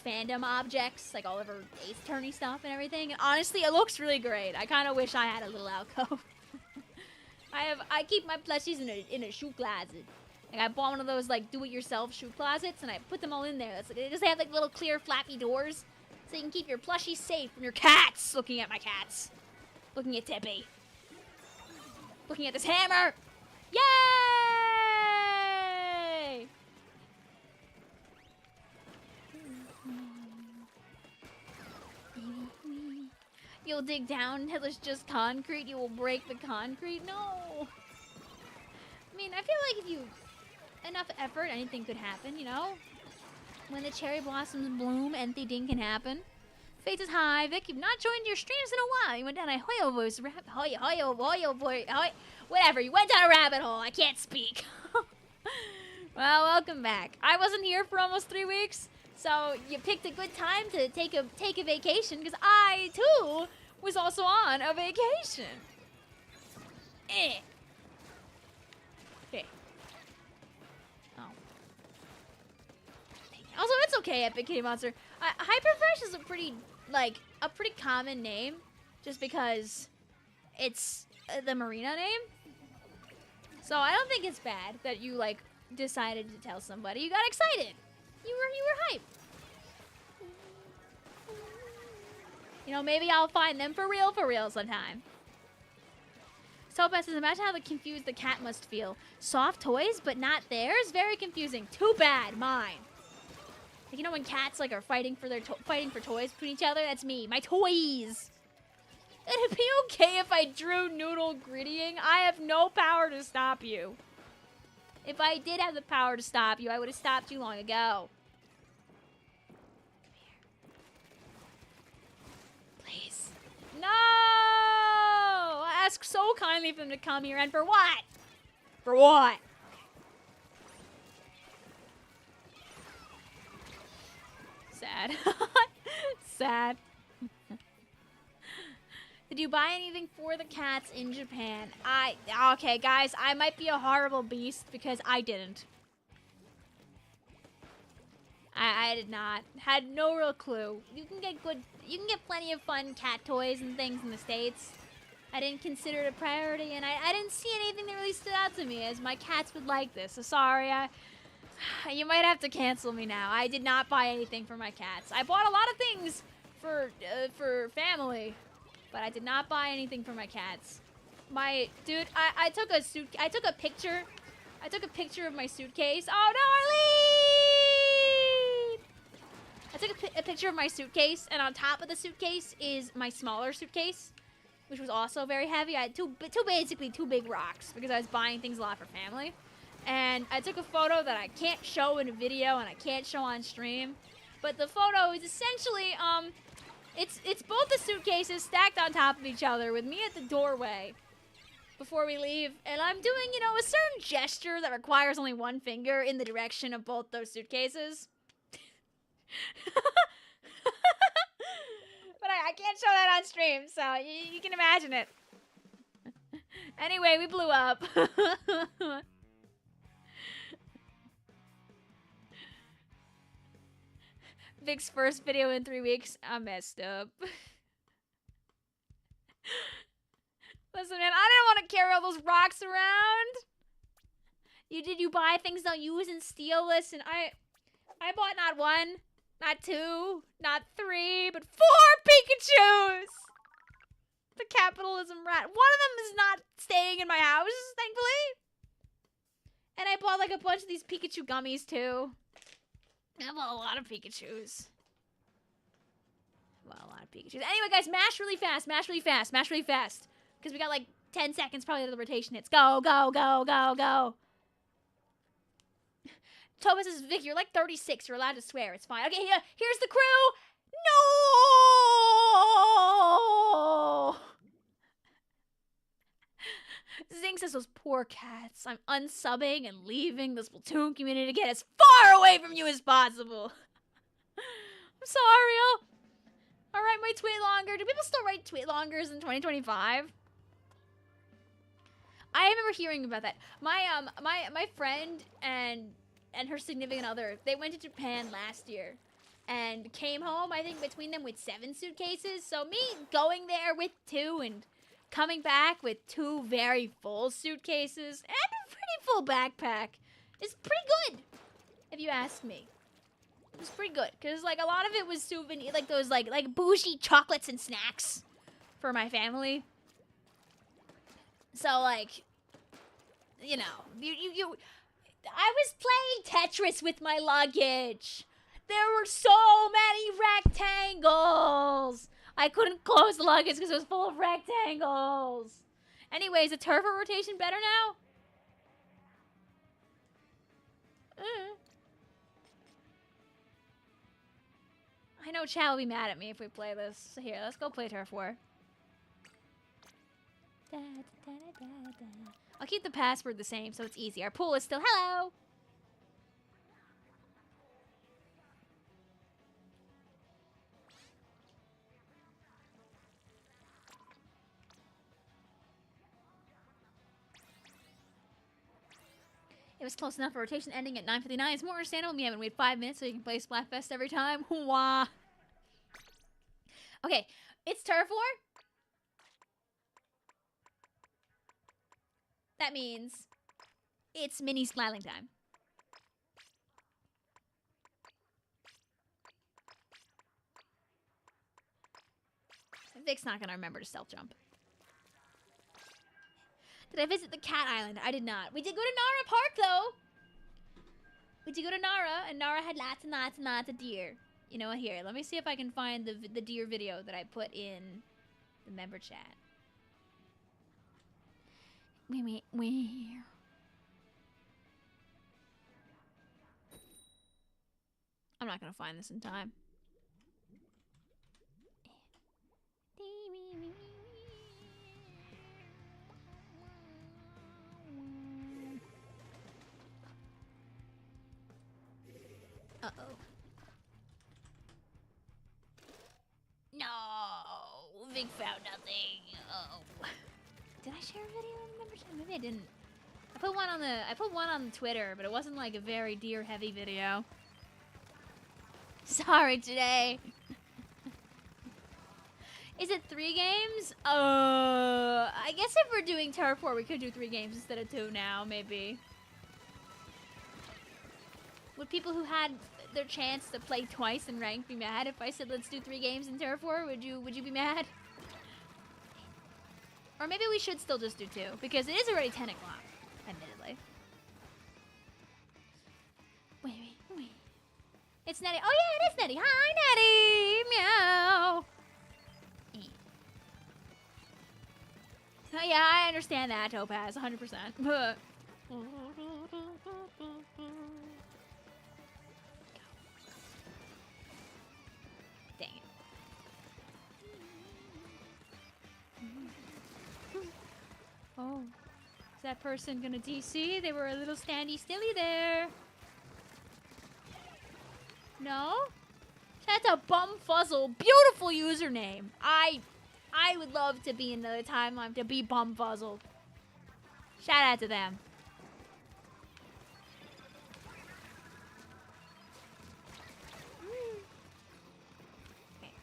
fandom objects, like all of her Ace Attorney stuff and everything. And honestly, it looks really great. I kind of wish I had a little alcove. I keep my plushies in a shoe closet. Like I bought one of those like do-it-yourself shoe closets, and I put them all in there. That's because they have like little clear flappy doors, so you can keep your plushies safe from your cats. Looking at my cats, looking at Tippy, looking at this hammer. Yay! You'll dig down until there's just concrete. You will break the concrete. No. I mean, I feel like if you enough effort, anything could happen, you know? When the cherry blossoms bloom, anything can happen. Faith is high. Vic, you've not joined your streams in a while. You went down a hoyo voice whatever. You went down a rabbit hole. I can't speak. Well, welcome back. I wasn't here for almost 3 weeks, so you picked a good time to take a vacation, because I, too, was also on a vacation. Okay. Oh. Also, it's okay, Epic Kitty Monster. Hyperfresh is a pretty common name, just because it's the marina name. So I don't think it's bad that you, like, decided to tell somebody. You got excited. You were hyped. You know, maybe I'll find them for real sometime. Soapbest says, imagine how confused the cat must feel. Soft toys, but not theirs? Very confusing. Too bad, mine. Like, you know when cats like are fighting for toys between each other? That's me. My toys. It'd be okay if I drew Noodle grittying. I have no power to stop you. If I did have the power to stop you, I would have stopped you long ago. Please. No! I asked so kindly for him to come here, and for what? For what? Sad. Sad. Did you buy anything for the cats in Japan? Okay, guys, I might be a horrible beast because I didn't. I did not. Had no real clue. You can get plenty of fun cat toys and things in the States. I didn't consider it a priority, and I didn't see anything that really stood out to me as my cats would like this. So sorry, you might have to cancel me now. I did not buy anything for my cats. I bought a lot of things for family, but I did not buy anything for my cats. Dude, I took a picture of my suitcase. Oh no, Arlene! I took a picture of my suitcase, and on top of the suitcase is my smaller suitcase, which was also very heavy. I had basically two big rocks because I was buying things a lot for family. And I took a photo that I can't show in a video and I can't show on stream. But the photo is essentially, it's both the suitcases stacked on top of each other with me at the doorway before we leave. And I'm doing, you know, a certain gesture that requires only one finger in the direction of both those suitcases. But I can't show that on stream, so you can imagine it. Anyway, we blew up. Vic's first video in 3 weeks. I messed up. Listen, man, I didn't want to carry all those rocks around. Did you buy things don't use and steal? Listen, I bought not 1, not 2, not 3, but 4 Pikachus! The capitalism rat. One of them is not staying in my house, thankfully. And I bought like a bunch of these Pikachu gummies too. I bought a lot of Pikachus. Well, a lot of Pikachus. Anyway, guys, mash really fast, mash really fast, mash really fast. Because we got like 10 seconds probably to the rotation hits. Go, go, go, go, go. Topaz says, Vic, you're like 36. You're allowed to swear. It's fine. Okay, here's the crew. No! Zing says, those poor cats. I'm unsubbing and leaving the Splatoon community to get as far away from you as possible. I'm sorry. I'll write my tweet longer. Do people still write tweet longers in 2025? I remember hearing about that. My friend and her significant other, they went to Japan last year and came home, I think, between them with 7 suitcases. So me going there with 2 and coming back with 2 very full suitcases and a pretty full backpack is pretty good, if you ask me. It was pretty good, because, like, a lot of it was souvenir, like, those, like bougie chocolates and snacks for my family. So, like, you know, I was playing Tetris with my luggage. There were so many rectangles. I couldn't close the luggage because it was full of rectangles. Anyways, the turbo rotation better now? I know Chad will be mad at me if we play this. So here, let's go play Turf War. I'll keep the password the same so it's easy. Our pool is still hello. It was close enough for rotation ending at 9:59. It's more understandable we haven't waited 5 minutes so you can play Splatfest every time. Wah. Okay, it's Turf War. That means it's mini splatling time. Vic's not gonna remember to stealth jump. Did I visit the cat island? I did not. We did go to Nara Park, though. We did go to Nara, and Nara had lots and lots and lots of deer. You know what? Here, let me see if I can find the deer video that I put in the member chat. Wait. I'm not gonna find this in time. Uh-oh. No! Vic found nothing. Oh. Did I share a video on the member chat? Maybe I didn't. I put one on Twitter, but it wasn't like a very deer heavy video. Sorry today. Is it 3 games? I guess if we're doing Turf War, we could do 3 games instead of 2 now, maybe. Would people who had their chance to play twice in ranked be mad if I said let's do 3 games in Turf War? Would you be mad? Or maybe we should still just do 2, because it is already 10 o'clock, admittedly. Wait. It's Nettie. Oh yeah, it is Nettie. Hi, Nettie. Meow. Oh yeah, I understand that, Topaz, 100%. Dang it. Oh, is that person gonna DC? They were a little standy stilly there. No? That's a bumfuzzle. Beautiful username. I would love to be in another timeline to be bumfuzzled. Shout out to them.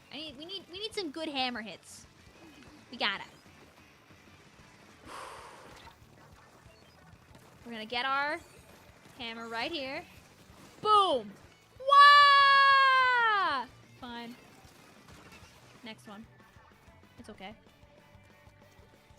Okay, we need some good hammer hits. We got it. We're gonna get our hammer right here. Boom! Wah! Fine. Next one. It's okay.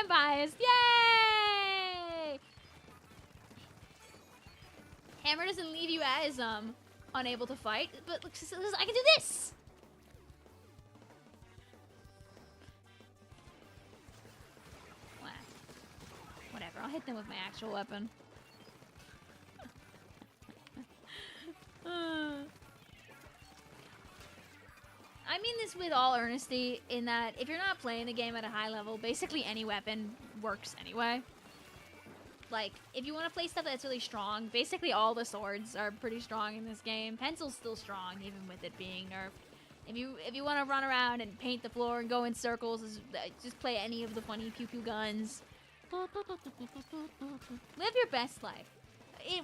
I'm biased. Yay! Hammer doesn't leave you as unable to fight, but look, I can do this. Whatever, I'll hit them with my actual weapon. I mean this with all earnesty, in that if you're not playing the game at a high level, basically any weapon works anyway. Like, if you want to play stuff that's really strong, basically all the swords are pretty strong in this game. Pencil's still strong, even with it being nerfed. If you want to run around and paint the floor and go in circles, just play any of the funny pew-pew guns. Live your best life.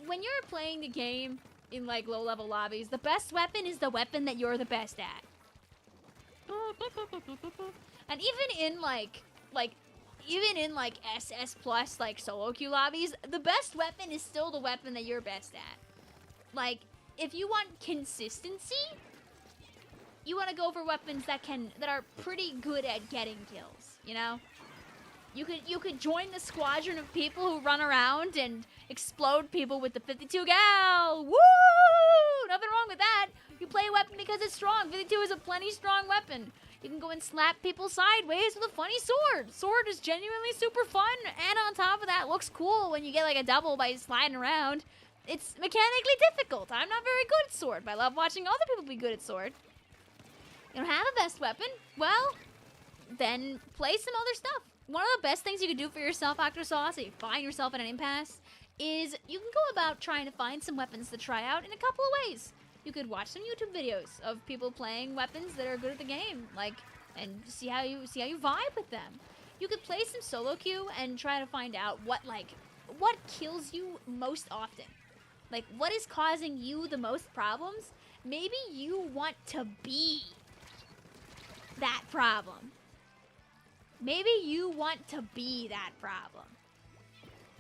When you're playing the game in, like, low-level lobbies, the best weapon is the weapon that you're the best at. And even in SS plus like solo queue lobbies, the best weapon is still the weapon that you're best at. Like, if you want consistency, you want to go for weapons that are pretty good at getting kills, you know? You could join the squadron of people who run around and explode people with the 52 gal. Woo! Nothing wrong with that. You play a weapon because it's strong. 52 is a plenty strong weapon. You can go and slap people sideways with a funny sword. Sword is genuinely super fun, and on top of that, looks cool when you get like a double by sliding around. It's mechanically difficult. I'm not very good at sword, but I love watching other people be good at sword. You don't have a best weapon? Well, then play some other stuff. One of the best things you can do for yourself, Actor Sauce, if you find yourself at an impasse, is you can go about trying to find some weapons to try out in a couple of ways. You could watch some YouTube videos of people playing weapons that are good at the game, like, and see how you vibe with them. You could play some solo queue and try to find out what kills you most often. Like, what is causing you the most problems? Maybe you want to be that problem. Maybe you want to be that problem.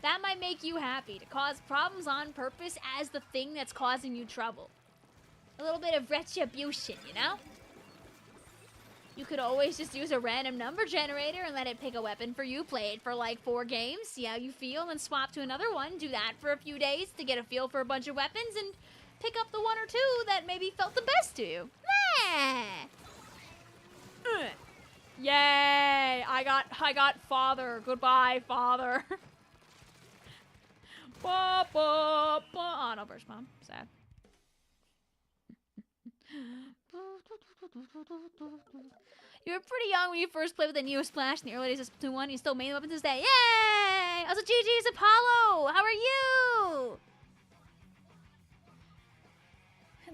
That might make you happy, to cause problems on purpose as the thing that's causing you trouble. A little bit of retribution, you know? You could always just use a random number generator and let it pick a weapon for you, play it for like 4 games, see how you feel, and swap to another one. Do that for a few days to get a feel for a bunch of weapons and pick up the 1 or 2 that maybe felt the best to you. Yay! I got father. Goodbye, father. Ba, ba, ba. Oh, no, burst bomb. Sad. You were pretty young when you first played with the Neo Splash in the early days of Splatoon 1. You still main weapons to this day. Yay! Also, GG's Apollo! How are you?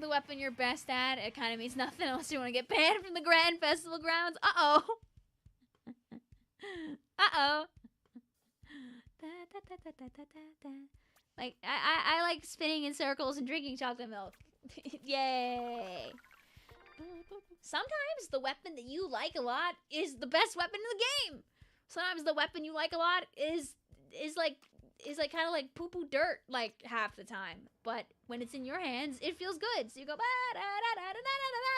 The weapon you're best at, it kind of means nothing unless you want to get banned from the Grand Festival grounds. Uh-oh. Uh-oh. Like, I like spinning in circles and drinking chocolate milk. Yay. Sometimes the weapon that you like a lot is the best weapon in the game. Sometimes the weapon you like a lot is like kind of like poo-poo dirt like half the time. But when it's in your hands, it feels good. So you go ba da da da da da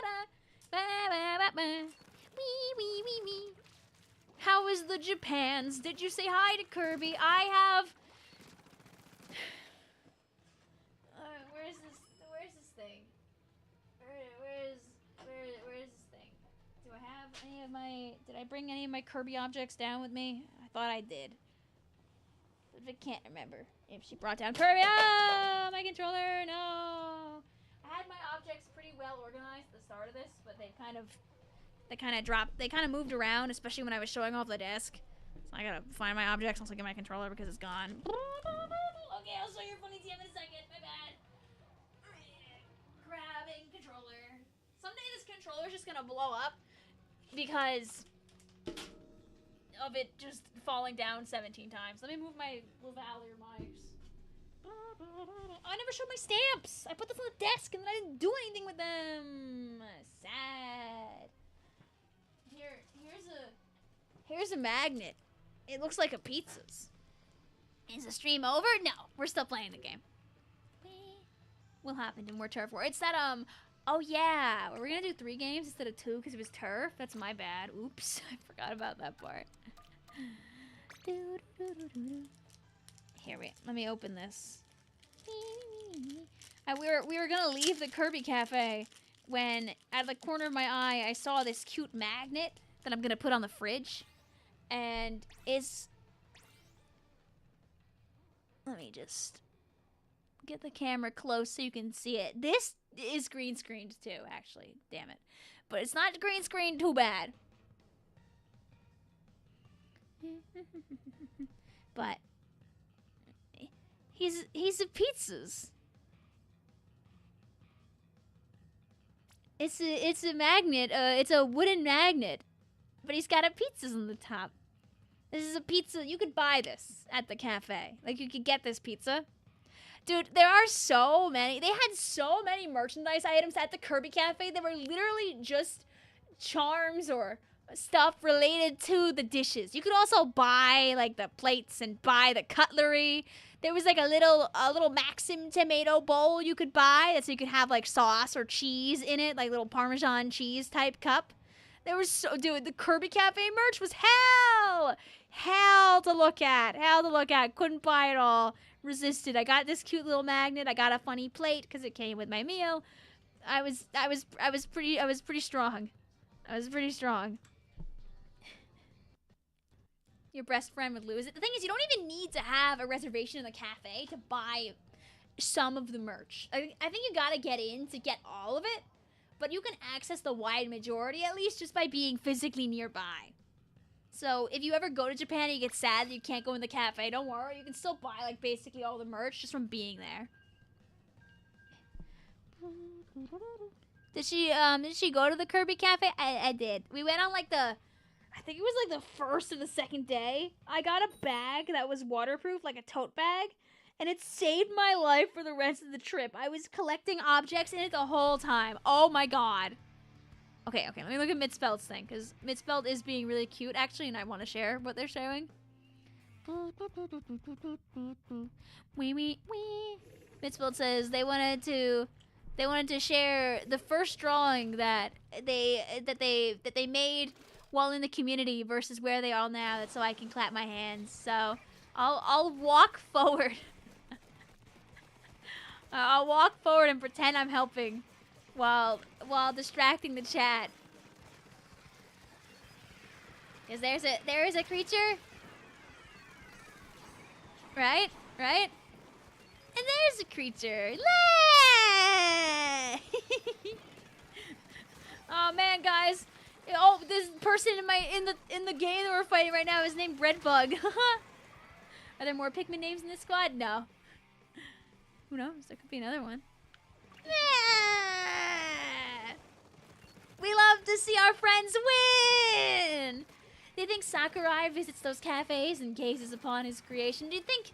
da ba ba ba wee wee wee wee. How is the Japans? Did you say hi to Kirby? I have. Where's this thing? Where's this thing? Do I have any of my? Did I bring any of my Kirby objects down with me? I thought I did. But I can't remember if she brought down Kirby. Oh, my controller, no. I had my objects pretty well organized at the start of this, but they kind of dropped. They kind of moved around, especially when I was showing off the desk. So I gotta find my objects. Also get my controller because it's gone. Okay, I'll show you funny TM in a second. My bad. Grabbing controller. Someday this controller's just gonna blow up because of it just falling down 17 times. Let me move my lavalier mics. I never showed my stamps. I put them on the desk and then I didn't do anything with them. Sad. Here's a magnet. It looks like a pizza's. Is the stream over? No, we're still playing the game. We'll hop into more turf war. It's that oh yeah, we're gonna do 3 games instead of 2 because it was turf. That's my bad. Oops, I forgot about that part. Here, wait. Let me open this. We were gonna leave the Kirby Cafe when, at the corner of my eye, I saw this cute magnet that I'm gonna put on the fridge. And it's... Let me just get the camera close so you can see it. This is green screened too, actually. Damn it. But it's not green screened too bad. But he's a pizzas. It's a magnet. It's a wooden magnet, but he's got a pizzas on the top. This is a pizza. You could buy this at the cafe. Like, you could get this pizza. Dude, there are so many. They had so many merchandise items at the Kirby Cafe. They were literally just charms or stuff related to the dishes. You could also buy, like, the plates and buy the cutlery. There was, like, a little Maxim tomato bowl you could buy. That's so you could have, like, sauce or cheese in it. Like, little Parmesan cheese type cup. There was so... Dude, the Kirby Cafe merch was hell! Hell to look at. Hell to look at. Couldn't buy it all. Resisted. I got this cute little magnet. I got a funny plate because it came with my meal. I was pretty strong. I was pretty strong. Your best friend would lose it. The thing is, you don't even need to have a reservation in the cafe to buy some of the merch. I think you gotta get in to get all of it, but you can access the wide majority at least just by being physically nearby. So if you ever go to Japan and you get sad that you can't go in the cafe, don't worry. You can still buy, like, basically all the merch just from being there. Did she go to the Kirby Cafe? I did. We went on, like, I think it was, like, the first or the second day. I got a bag that was waterproof, like a tote bag, and it saved my life for the rest of the trip. I was collecting objects in it the whole time. Oh, my God. Okay, let me look at Mitspelt's thing, because Mitspelt is being really cute, actually, and I want to share what they're showing. Mitspelt says they wanted to share the first drawing that they made while in the community versus where they are now. That's so I can clap my hands. So I'll walk forward. I'll walk forward and pretend I'm helping while distracting the chat. Cause there is a creature. Right? And there's a creature. Oh man, guys. Oh, this person in the game that we're fighting right now is named Redbug. Are there more Pikmin names in this squad? No. Who knows? There could be another one. We love to see our friends win! Do you think Sakurai visits those cafes and gazes upon his creation? Do you think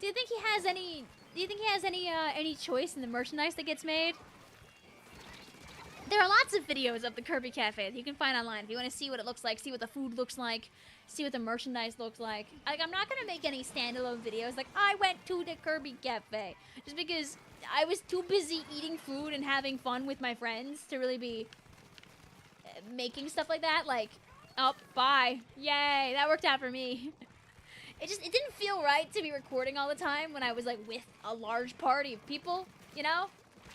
he has any choice in the merchandise that gets made? There are lots of videos of the Kirby Cafe that you can find online if you want to see what it looks like, see what the food looks like, see what the merchandise looks like. Like, I'm not gonna make any standalone videos like, I went to the Kirby Cafe, just because I was too busy eating food and having fun with my friends to really be making stuff like that. Like, oh, bye. Yay, that worked out for me. It didn't feel right to be recording all the time when I was, like, with a large party of people, you know?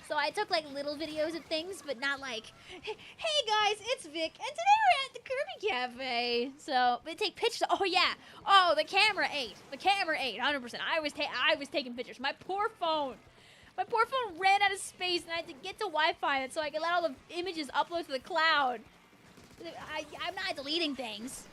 So I took, like, little videos of things, but not like, hey guys, it's Vic, and today we're at the Kirby Cafe. So, they take pictures. Oh, yeah. Oh, the camera ate. The camera ate, 100%. I was taking pictures. My poor phone ran out of space, and I had to get to Wi-Fi so I could let all the images upload to the cloud. I'm not deleting things.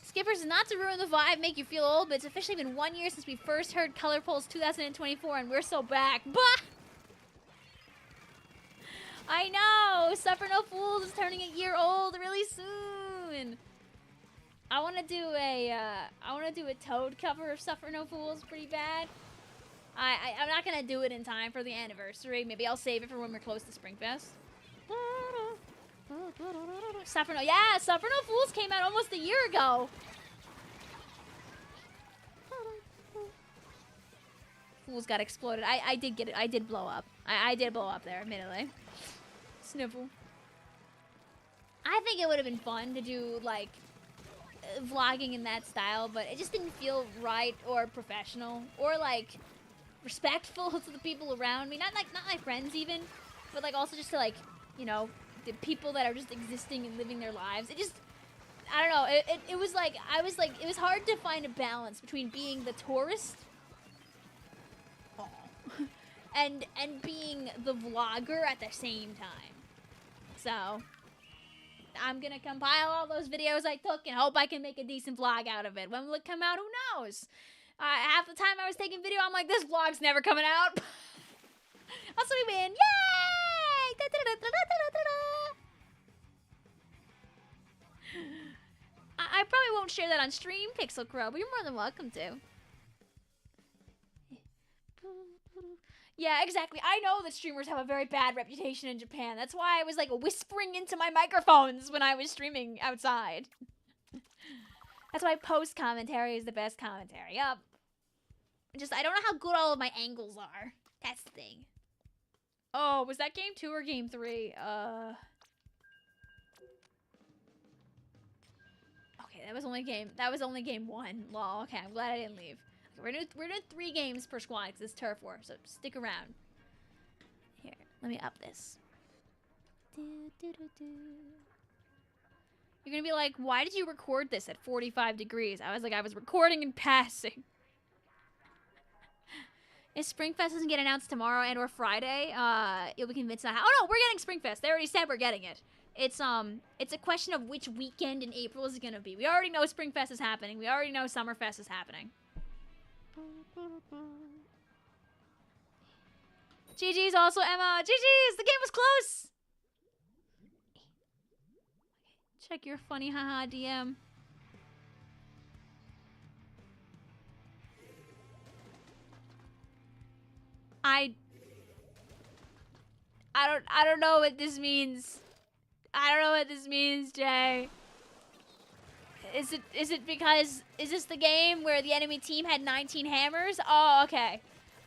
Skippers is not to ruin the vibe, make you feel old, but it's officially been 1 year since we first heard Color Pulse 2024, and we're so back. Bah! I know! Suffer No Fools is turning a year old really soon. I want to do a Toad cover of Suffer No Fools pretty bad. I'm not gonna do it in time for the anniversary. Maybe I'll save it for when we're close to Springfest. Suffer No Fools came out almost a year ago. Fools got exploded. I did get it. I did blow up. I did blow up there, admittedly. Sniffle. I think it would have been fun to do, like, vlogging in that style, but it just didn't feel right or professional or, like, respectful to the people around me. Not my friends even, but, like, also just to, like, you know, the people that are just existing and living their lives. It just, I don't know, it was like, it was hard to find a balance between being the tourist and being the vlogger at the same time. So I'm gonna compile all those videos I took and hope I can make a decent vlog out of it. When will it come out? Who knows? Half the time I was taking video, I'm like, this vlog's never coming out. Also, we win! Yay! Da, da, da, da, da, da, da. I probably won't share that on stream, Pixel Crow, but you're more than welcome to. Yeah, exactly. I know that streamers have a very bad reputation in Japan. That's why I was, like, whispering into my microphones when I was streaming outside. That's why post commentary is the best commentary. Yup. I don't know how good all of my angles are. That's the thing. Oh, was that game 2 or game 3? Okay, that was only game 1. Lol. Okay, I'm glad I didn't leave. Okay, we're doing 3 games per squad because it's turf war, so stick around. Here, let me up this. You're gonna be like, why did you record this at 45 degrees? I was like, I was recording and passing. If Springfest doesn't get announced tomorrow and or Friday, you'll be convinced on how. Oh no, we're getting Springfest. They already said we're getting it. It's a question of which weekend in April is it gonna be. We already know Springfest is happening. We already know Summerfest is happening. GG's also Emma. GG's. The game was close. Check your funny haha DM. I don't know what this means. I don't know what this means, Jay. Is it because, is this the game where the enemy team had 19 hammers? Oh, okay.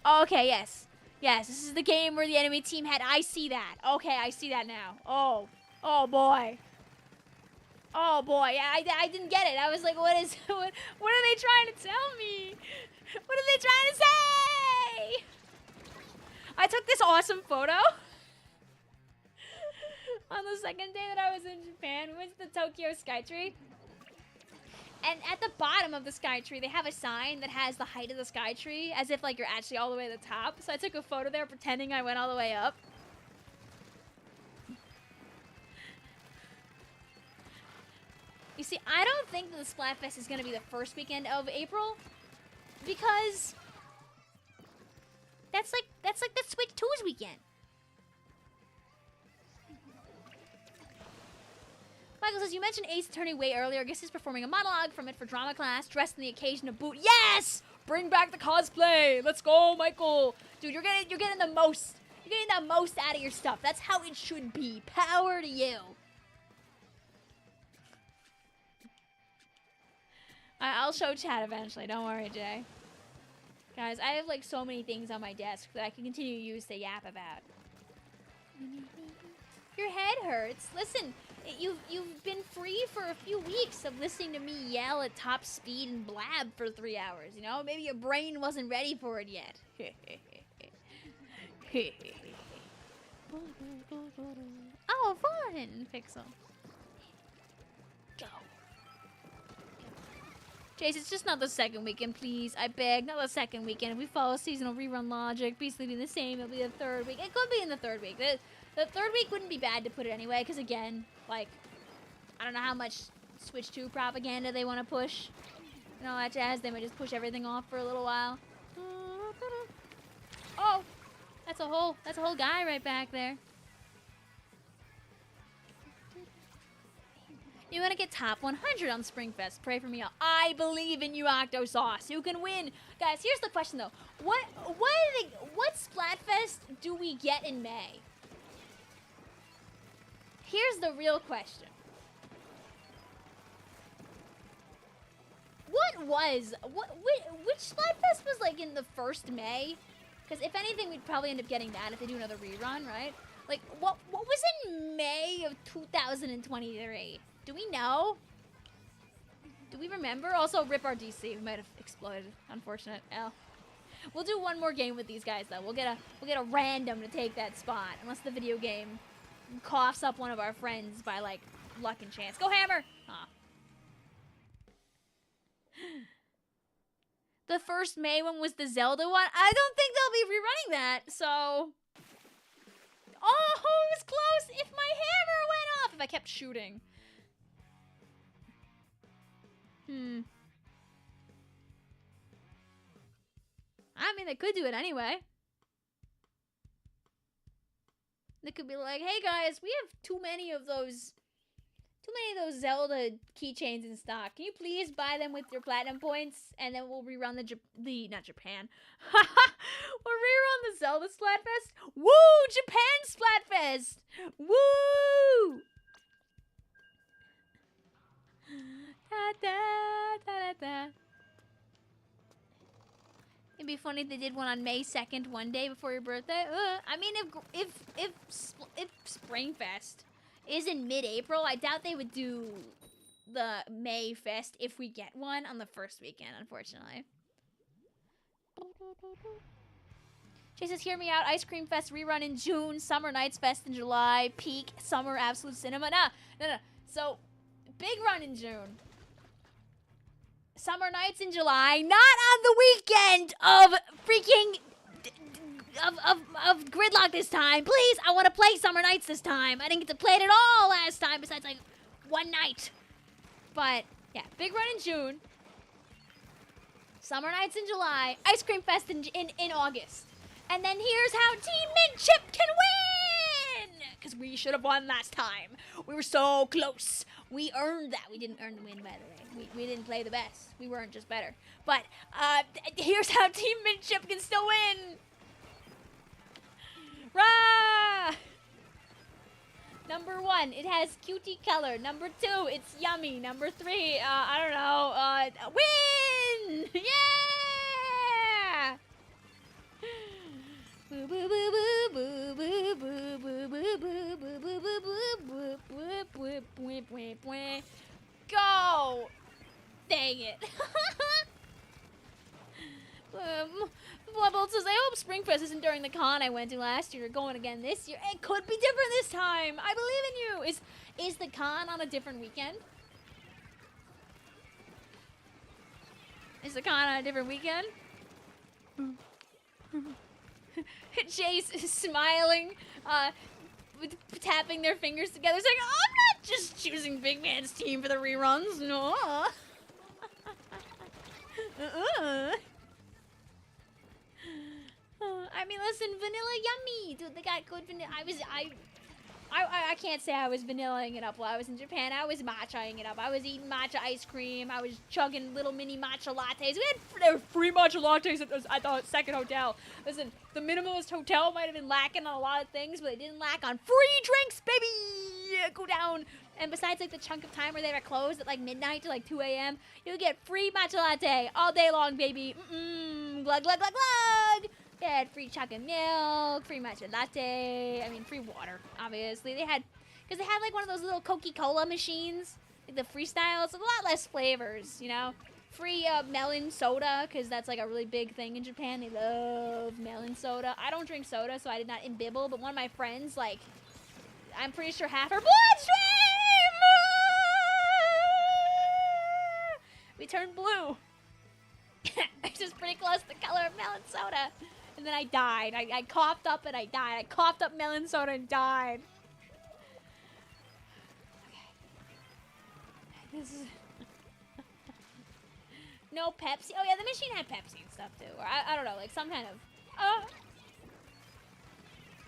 Oh, okay, yes. Yes, this is the game where the enemy team had, I see that. Okay, I see that now. Oh. Oh, boy. Oh, boy. Yeah, I didn't get it. I was like, what are they trying to tell me? What are they trying to say? I took this awesome photo on the second day that I was in Japan. We went to the Tokyo Skytree. And at the bottom of the Skytree, they have a sign that has the height of the Skytree, as if, like, you're actually all the way to the top. So I took a photo there pretending I went all the way up. You see, I don't think that the Splatfest is going to be the first weekend of April, because that's like the Switch 2's weekend. Michael says, you mentioned Ace Attorney way earlier. I guess he's performing a monologue from it for drama class, dressed in the occasion of boot. Yes! Bring back the cosplay. Let's go, Michael. Dude, you're getting the most. You're getting the most out of your stuff. That's how it should be. Power to you. I'll show chat eventually. Don't worry, Jay. Guys, I have like so many things on my desk that I can continue to use to yap about. Your head hurts. Listen, you've been free for a few weeks of listening to me yell at top speed and blab for 3 hours, you know? Maybe your brain wasn't ready for it yet. Oh, fun, Pixel. Go. Jace, it's just not the second weekend, please. I beg, not the second weekend. If we follow seasonal rerun logic, basically be the same, it'll be the third week. It could be in the third week. The third week wouldn't be bad to put it anyway, because again, like, I don't know how much Switch 2 propaganda they want to push and all that jazz. They might just push everything off for a little while. Oh, that's a whole guy right back there. You want to get top 100 on Springfest. Pray for me. I believe in you, Octosauce. You can win. Guys, here's the question, though. What Splatfest do we get in May? Here's the real question. Which Splatfest was, like, in the first May? Because if anything, we'd probably end up getting that if they do another rerun, right? Like, what was in May of 2023? Do we know? Do we remember? Also, rip our DC. We might have exploded. Unfortunate. L. We'll do one more game with these guys, though. We'll get a random to take that spot, unless the video game coughs up one of our friends by, like, luck and chance. Go Hammer! Huh. The first May one was the Zelda one. I don't think they'll be rerunning that, so... Oh, it was close! If my hammer went off! If I kept shooting. I mean, they could do it anyway. They could be like, hey guys, we have too many of those Zelda keychains in stock. Can you please buy them with your platinum points? And then we'll rerun not Japan. We'll rerun the Zelda Splatfest. Woo! Japan Splatfest! Woo! Da, da, da, da, da. It'd be funny if they did one on May 2nd, one day before your birthday. I mean, if Springfest is in mid-April, I doubt they would do the May Fest if we get one on the first weekend, unfortunately. Jay says, hear me out. Ice Cream Fest rerun in June. Summer Nights Fest in July. Peak Summer Absolute Cinema. No. So, big run in June. Summer Nights in July. Not on the weekend of freaking... Of Gridlock this time. Please, I want to play Summer Nights this time. I didn't get to play it at all last time, besides, like, one night. But, yeah, big run in June. Summer Nights in July. Ice Cream Fest in August. And then here's how Team Mint-Chip can win! Because we should have won last time. We were so close. We earned that. We didn't earn the win, by the way. We didn't play the best. We weren't just better. But, here's how Team Mint-Chip can still win! Rah! Number 1, it has cutie color. Number 2, it's yummy. Number 3, I don't know, win! Yeah! Go! Dang it. Bloodbolt says, I hope Springfest isn't during the con I went to last year. Going again this year. It could be different this time. I believe in you. Is the con on a different weekend? Is the con on a different weekend? Jay's smiling, tapping their fingers together, saying, I'm not just choosing Big Man's team for the reruns. No. I mean, listen, vanilla yummy. Dude, they got good vanilla. I can't say I was vanillaing it up while I was in Japan. I was matchaing it up. I was eating matcha ice cream. I was chugging little mini matcha lattes. There were free matcha lattes at the second hotel. Listen, the minimalist hotel might have been lacking on a lot of things, but it didn't lack on free drinks, baby! Go down. And besides, like, the chunk of time where they were closed at, like, midnight to, like, 2 a.m., you get free matcha latte all day long, baby. Glug, glug, glug, glug! They had free chocolate milk, free matcha latte, I mean, free water, obviously. Because they had, like, one of those little Coca-Cola machines, like the freestyles, a lot less flavors, you know? Free melon soda, because that's, like, a really big thing in Japan. They love melon soda. I don't drink soda, so I did not imbibble, but one of my friends, like, I'm pretty sure half her bloodstream! We turned blue. Which is pretty close to the color of melon soda. And then I died. I coughed up and I died. I coughed up melon soda and died. Okay. This is... No Pepsi. Oh yeah, the machine had Pepsi and stuff too. Or I don't know, like some kind of...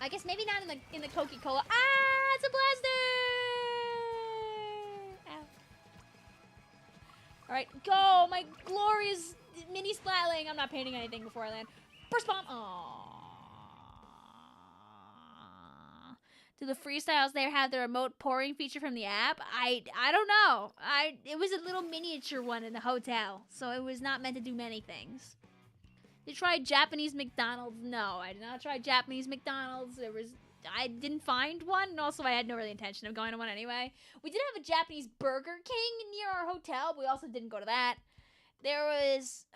I guess maybe not in the Coca-Cola. Ah, it's a blaster! Ow. Alright, go! My glorious mini splatling. I'm not painting anything before I land. Burst bomb. Aww. Do the freestyles there have the remote pouring feature from the app? I don't know. It was a little miniature one in the hotel, so it was not meant to do many things. Did you try Japanese McDonald's? No, I did not try Japanese McDonald's. There was I didn't find one, and also I had no really intention of going to one anyway. We did have a Japanese Burger King near our hotel, but we also didn't go to that. There was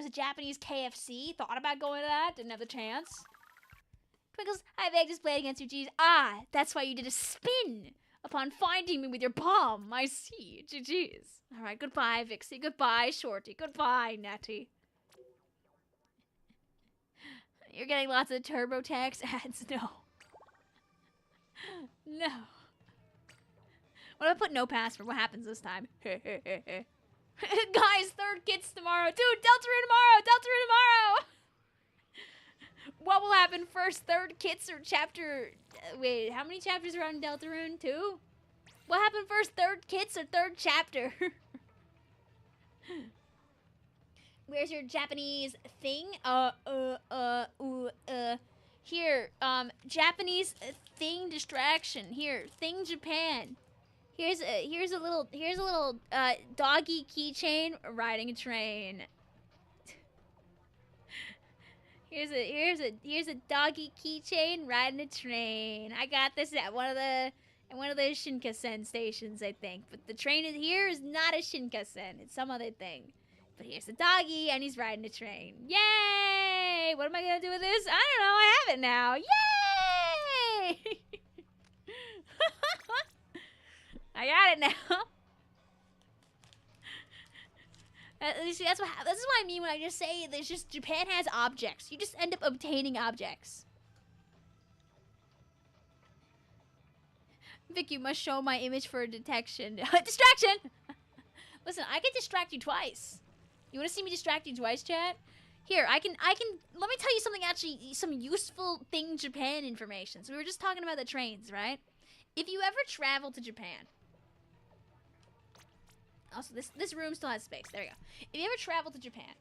a Japanese KFC. Thought about going to that, didn't have the chance. Twinkles, I beg to play against you, GG's. Ah, that's why you did a spin upon finding me with your palm. I see, GG's. All right, goodbye, Vixie. Goodbye, Shorty. Goodbye, Natty. You're getting lots of TurboTax ads? No. No. What if I put no password? What happens this time? Guys, 3rd kits tomorrow. Dude, Deltarune tomorrow! Deltarune tomorrow! What will happen first? 3rd kits or chapter... wait, how many chapters are on Deltarune? 2? What happened first? 3rd kits or 3rd chapter? Where's your Japanese thing? Here, Japanese thing distraction. Here, thing Japan. Here's a little doggy keychain riding a train. Here's a doggy keychain riding a train. I got this at one of the Shinkansen stations, I think. But the train is not a Shinkansen. It's some other thing. But here's the doggy, and he's riding a train. Yay! What am I gonna do with this? I don't know. I have it now. Yay! I got it now. See, this is what I mean when I just say there's just Japan has objects. You just end up obtaining objects. Vic, you must show my image for detection. Distraction! Listen, I can distract you twice. You want to see me distract you twice, chat? Here, I can, let me tell you something actually, some useful thing Japan information. So we were just talking about the trains, right? If you ever travel to Japan, also this room still has space, there you go. If you ever travel to Japan,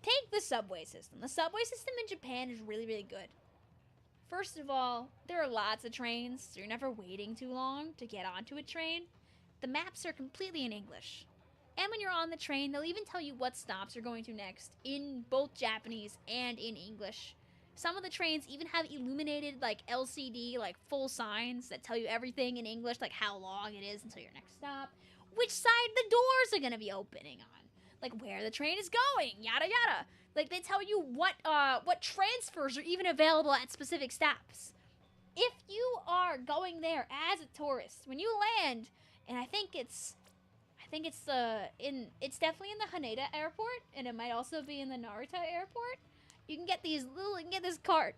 take the subway system. The subway system in Japan is really, really good. First of all, there are lots of trains, so you're never waiting too long to get onto a train. The maps are completely in English. And when you're on the train, they'll even tell you what stops you're going to next in both Japanese and in English. Some of the trains even have illuminated, like, LCD, like, full signs that tell you everything in English, like how long it is until your next stop, which side the doors are going to be opening on, like where the train is going, yada yada. Like, they tell you what transfers are even available at specific stops. If you are going there as a tourist, when you land, and I think it's definitely in the Haneda airport, and it might also be in the Narita airport. You can get this card.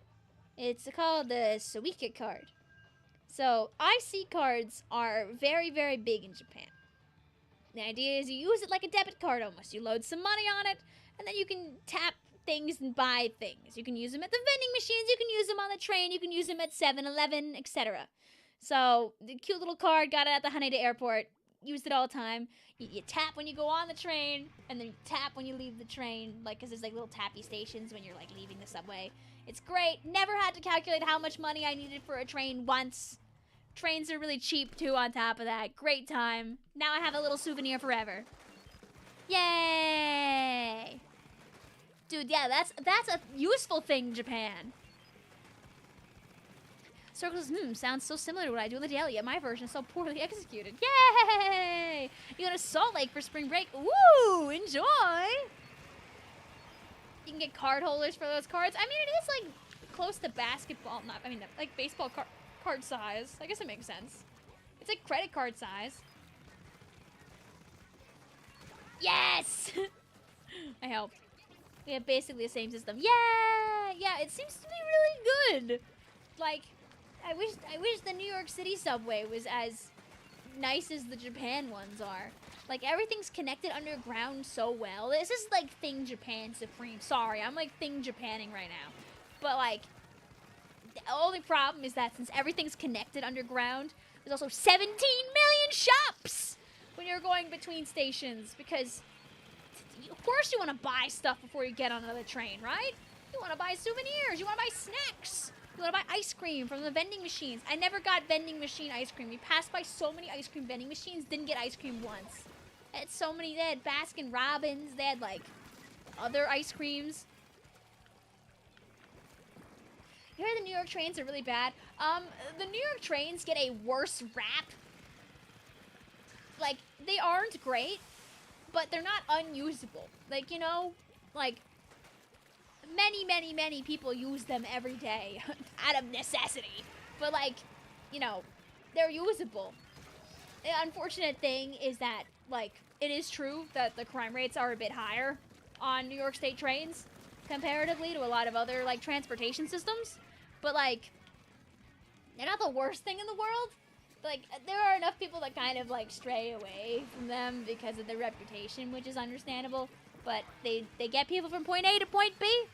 It's called the Suica card. So IC cards are very, very big in Japan. The idea is you use it like a debit card almost. You load some money on it, and then you can tap things and buy things. You can use them at the vending machines, you can use them on the train, you can use them at 7-Eleven, etc. So the cute little card, got it at the Haneda airport. Used it all the time. You tap when you go on the train, and then you tap when you leave the train, like, because there's like little tappy stations when you're like leaving the subway. It's great. Never had to calculate how much money I needed for a train once. Trains are really cheap too on top of that. Great time. Now I have a little souvenir forever. Yay! Dude, yeah, that's a useful thing, Japan. Circles, sounds so similar to what I do in the daily, yet my version is so poorly executed. Yay! You go to Salt Lake for spring break. Woo! Enjoy! You can get card holders for those cards. I mean, it is, like, close to basketball. Like, baseball card size. I guess it makes sense. It's, like, credit card size. Yes! I helped. We have basically the same system. Yeah! Yeah, it seems to be really good. Like, I wish the New York City subway was as nice as the Japan ones are. Like, everything's connected underground so well. This is like Thing Japan Supreme. Sorry, I'm like Thing Japanning right now. But like, the only problem is that since everything's connected underground, there's also 17 million shops when you're going between stations. Because, of course you want to buy stuff before you get on another train, right? You want to buy souvenirs. You want to buy snacks. You want to buy ice cream from the vending machines. I never got vending machine ice cream. We passed by so many ice cream vending machines, didn't get ice cream once. They had so many. They had Baskin Robbins. They had, like, other ice creams. You heard the New York trains are really bad. The New York trains get a worse rap. Like, they aren't great, but they're not unusable. Like, you know, like, many people use them every day out of necessity. But, like, you know, they're usable. The unfortunate thing is that, like, it is true that the crime rates are a bit higher on New York State trains comparatively to a lot of other, like, transportation systems. But, like, they're not the worst thing in the world. Like, there are enough people that kind of, like, stray away from them because of their reputation, which is understandable. But they get people from point A to point B.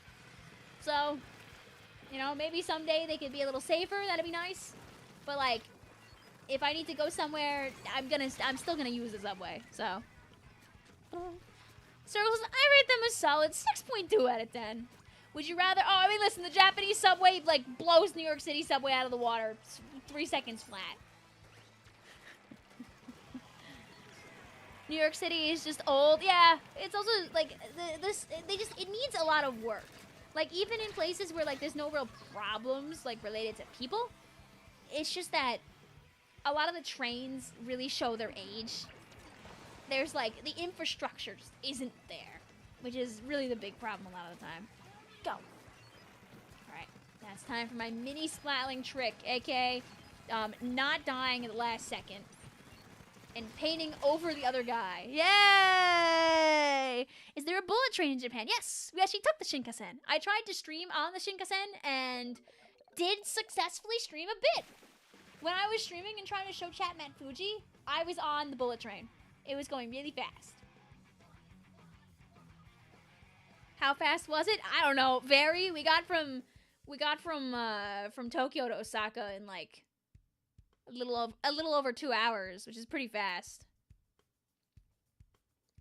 So, you know, maybe someday they could be a little safer. That'd be nice. But, like, if I need to go somewhere, I'm still gonna use the subway. So, Circles, I rate them a solid 6.2 out of 10. Would you rather? Oh, I mean, listen, the Japanese subway, like, blows New York City subway out of the water. It's 3 seconds flat. New York City is just old. Yeah, it's also, like, it needs a lot of work. Like, even in places where, like, there's no real problems, like, related to people, it's just that a lot of the trains really show their age. There's, like, the infrastructure just isn't there, which is really the big problem a lot of the time. Go. Alright, that's time for my mini splatling trick, aka not dying at the last second and painting over the other guy. Yay! Is there a bullet train in Japan? Yes, we actually took the Shinkansen. I tried to stream on the Shinkansen and did successfully stream a bit. When I was streaming and trying to show chat Mount Fuji, I was on the bullet train. It was going really fast. How fast was it? I don't know. Very. We got from Tokyo to Osaka in like a little over 2 hours, which is pretty fast.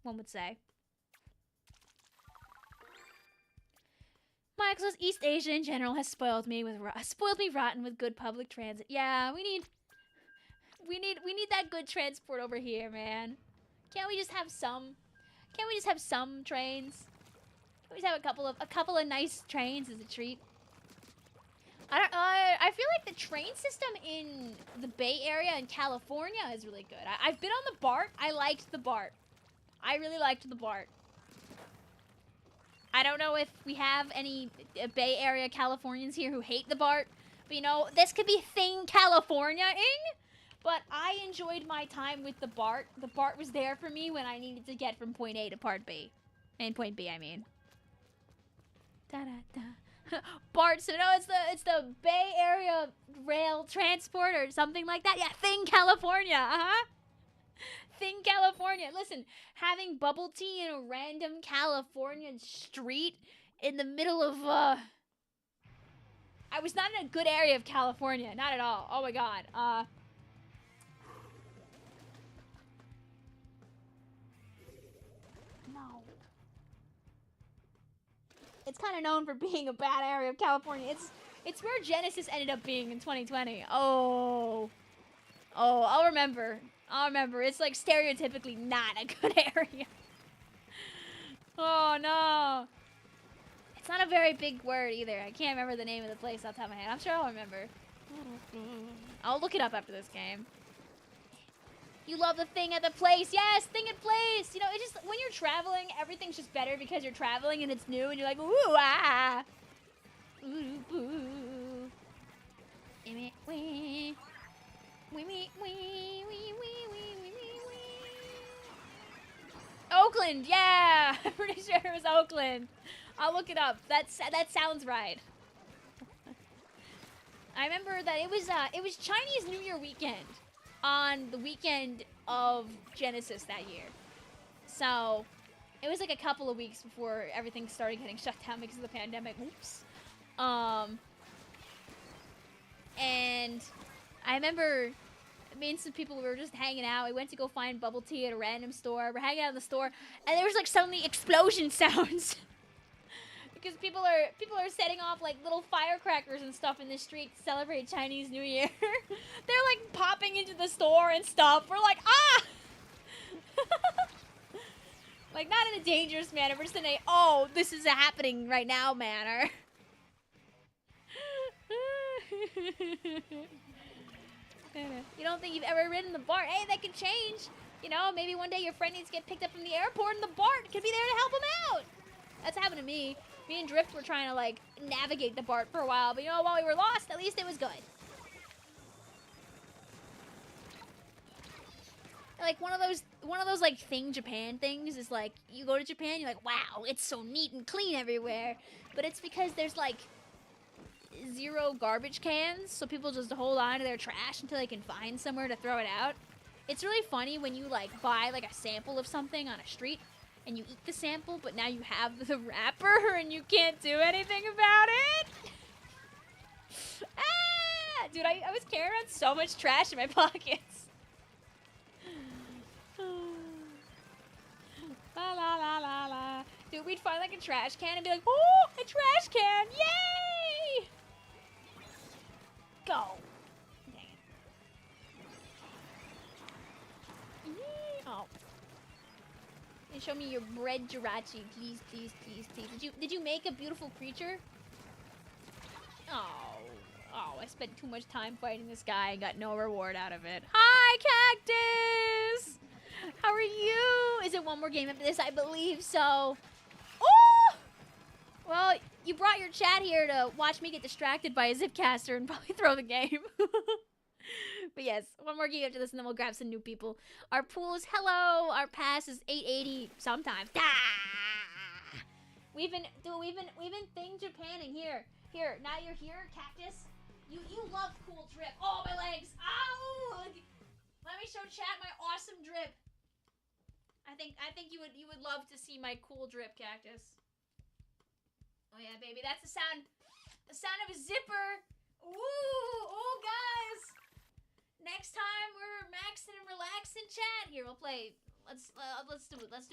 One would say. Michael's East Asia in general has spoiled me rotten with good public transit. Yeah, we need that good transport over here, man. Can't we just have some? Can't we just have some trains? Can we just have a couple of nice trains as a treat? I feel like the train system in the Bay Area in California is really good. I've been on the BART. I liked the BART. I really liked the BART. I don't know if we have any Bay Area Californians here who hate the BART, but you know, this could be thing California-ing, but I enjoyed my time with the BART. The BART was there for me when I needed to get from point A to point B. And point B, I mean. Da-da-da. BART, so no, it's the Bay Area Rail Transport or something like that. Yeah, thing California, Thing California. Listen, having bubble tea in a random Californian street in the middle of, I was not in a good area of California. Not at all. Oh my god. No. It's kind of known for being a bad area of California. It's where Genesis ended up being in 2020. Oh, I'll remember. It's like stereotypically not a good area. Oh no. It's not a very big word either. I can't remember the name of the place off the top of my head. I'm sure I'll remember. I'll look it up after this game. You love the thing at the place. Yes, thing at place. You know, it's just, when you're traveling, everything's just better because you're traveling and it's new and you're like, ooh, ah. Ooh, boo. Wee, wee. Wee, wee, wee, wee, wee, wee, wee. Oakland, yeah. I'm pretty sure it was Oakland. I'll look it up. That sounds right. I remember that it was Chinese New Year weekend on the weekend of Genesis that year. So, it was like a couple of weeks before everything started getting shut down because of the pandemic. Oops. And I remember me and some people, we were just hanging out. We went to go find bubble tea at a random store. We're hanging out in the store, and there was like suddenly explosion sounds. Because people are setting off like little firecrackers and stuff in the street to celebrate Chinese New Year. They're like popping into the store and stuff. We're like, ah! Like, not in a dangerous manner, we're just in a, oh, this is happening right now manner. You don't think you've ever ridden the BART? Hey, that could change. You know, maybe one day your friend needs to get picked up from the airport and the BART could be there to help him out. That's happened to me. Me and Drift were trying to, like, navigate the BART for a while, but you know, while we were lost, at least it was good. Like, one of those, like, thing Japan things is, like, you go to Japan, you're like, wow, it's so neat and clean everywhere. But it's because there's, like, 0 garbage cans, so people just hold on to their trash until they can find somewhere to throw it out. It's really funny when you, like, buy, like, a sample of something on a street, and you eat the sample, but now you have the wrapper, and you can't do anything about it. Ah! Dude, I was carrying around so much trash in my pockets. La la la la la. Dude, we'd find, like, a trash can and be like, oh, a trash can, yay! Go. Dang it. Oh. And show me your bread Jirachi, please, please, please, please. Did you make a beautiful creature? Oh, I spent too much time fighting this guy and got no reward out of it. Hi, Cactus! How are you? Is it one more game after this? I believe so. Oh! Well, you brought your chat here to watch me get distracted by a zipcaster and probably throw the game. But yes, one more game after this and then we'll grab some new people. Our pool is hello. Our pass is 880 sometimes. Ah! We've been thing Japanning here. Here, now you're here, Cactus. You love cool drip. Oh, my legs. Ow! Let me show chat my awesome drip. I think you would love to see my cool drip, Cactus. Oh yeah, baby, that's the sound of a zipper. Ooh, oh guys. Next time we're maxing and relaxing chat. Here, we'll play. Let's do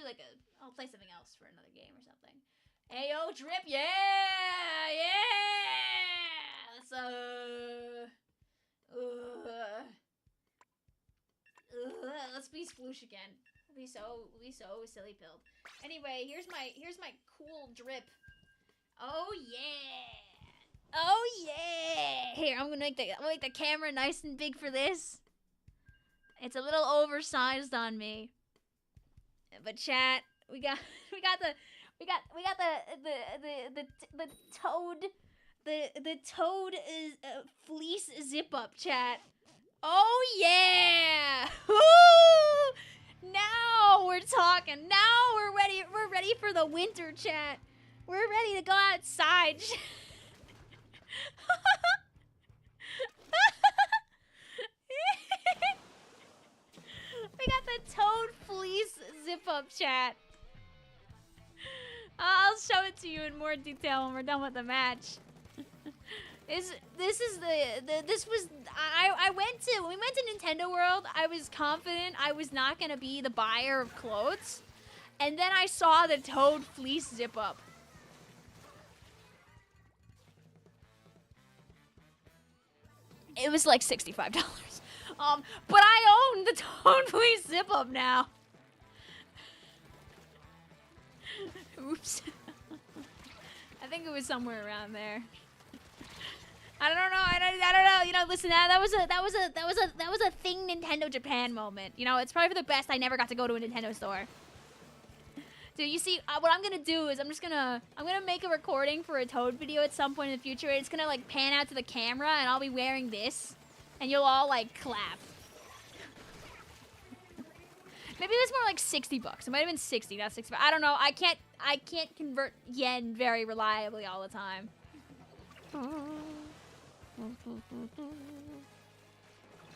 like a. I'll play something else for another game or something. Ayo, drip, yeah. Let's let's be sploosh again. We'll be so silly pilled. Anyway, here's my cool drip. Oh yeah. Oh yeah. Here, I'm gonna make the camera nice and big for this. It's a little oversized on me. But chat, we got the toad fleece zip up, chat. Oh yeah! Woo! Now we're talking. Now we're ready. We're ready for the winter, chat. We're ready to go outside. We got the toad fleece zip up, chat. I'll show it to you in more detail when we're done with the match. When we went to Nintendo World, I was confident I was not gonna be the buyer of clothes. And then I saw the toad fleece zip up. It was like $65. But I own the toad fleece zip up now. Oops. I think it was somewhere around there. I don't know. I don't know. You know, listen. That was a thing Nintendo Japan moment. You know, it's probably for the best I never got to go to a Nintendo store. Dude, you see, what I'm gonna do is I'm gonna make a recording for a Toad video at some point in the future. It's gonna like pan out to the camera, and I'll be wearing this, and you'll all like clap. Maybe it was more like $60. It might have been 60, not 65. I don't know. I can't convert yen very reliably all the time.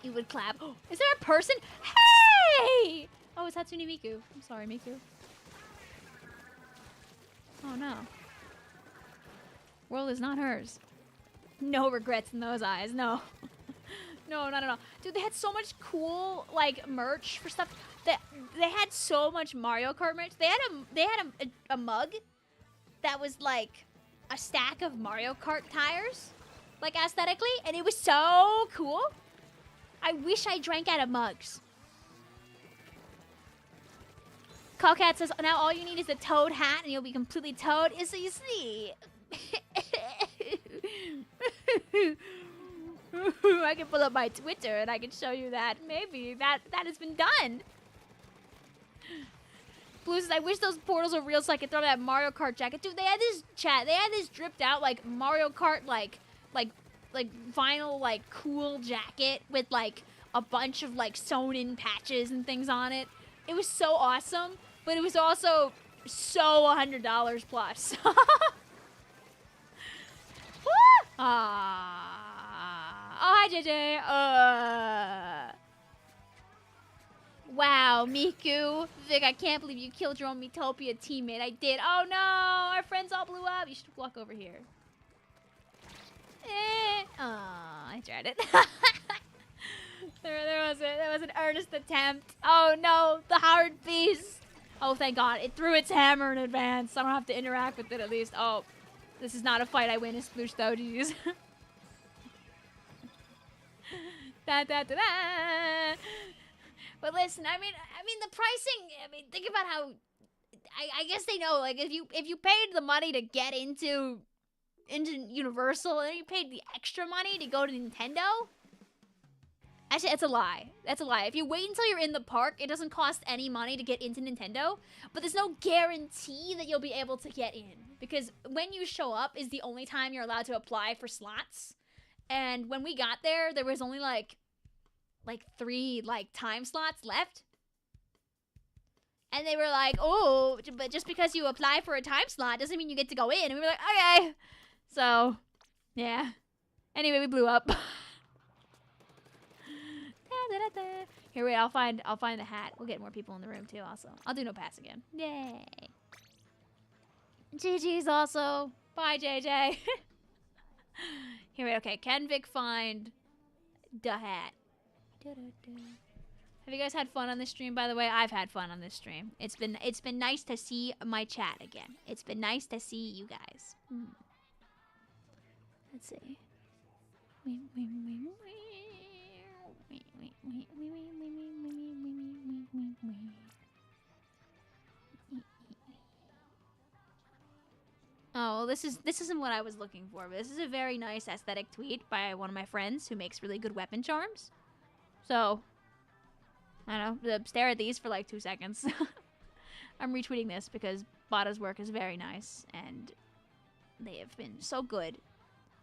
You would clap. Is there a person? Hey! Oh, it's Hatsune Miku. I'm sorry, Miku. Oh no. World is not hers. No regrets in those eyes. No. No, not at all. Dude, they had so much cool like merch for stuff. They had so much Mario Kart merch. They had a mug that was like a stack of Mario Kart tires, like aesthetically, and it was so cool. I wish I drank out of mugs. Callcat says, now all you need is a toad hat and you'll be completely toad. So you see. I can pull up my Twitter and I can show you that. Maybe that has been done. Blue says, I wish those portals were real so I could throw that Mario Kart jacket. Dude, they had this dripped out like Mario Kart like vinyl like cool jacket with like a bunch of like sewn in patches and things on it. It was so awesome, but it was also so $100 plus. Oh, hi JJ. Wow, Miku. Vic, I can't believe you killed your own Metopia teammate. I did. Oh no, our friends all blew up. You should walk over here. I tried it. there was an earnest attempt. Oh no, the hard beast. Oh, thank God. It threw its hammer in advance. I don't have to interact with it at least. Oh, this is not a fight I win in Sploosh though, geez. Da, da, da, da. But listen, I mean the pricing, think about how I guess they know, like if you paid the money to get into Universal and you paid the extra money to go to Nintendo. Actually, that's a lie. That's a lie. If you wait until you're in the park, it doesn't cost any money to get into Nintendo, but there's no guarantee that you'll be able to get in because when you show up is the only time you're allowed to apply for slots. And when we got there was only like 3 time slots left. And they were like, oh, but just because you apply for a time slot doesn't mean you get to go in. And we were like, okay. So, yeah. Anyway, we blew up. Here, wait, I'll find the hat. We'll get more people in the room too also. I'll do no pass again. Yay. GG's also. Bye, JJ. Here, wait, okay. Can Vic find the hat? Have you guys had fun on this stream, by the way? I've had fun on this stream. It's been nice to see my chat again. It's been nice to see you guys. Let's see. Oh, well, this isn't what I was looking for, but this is a very nice aesthetic tweet by one of my friends who makes really good weapon charms. So, I don't know, stare at these for like 2 seconds. I'm retweeting this because Bada's work is very nice, and they have been so good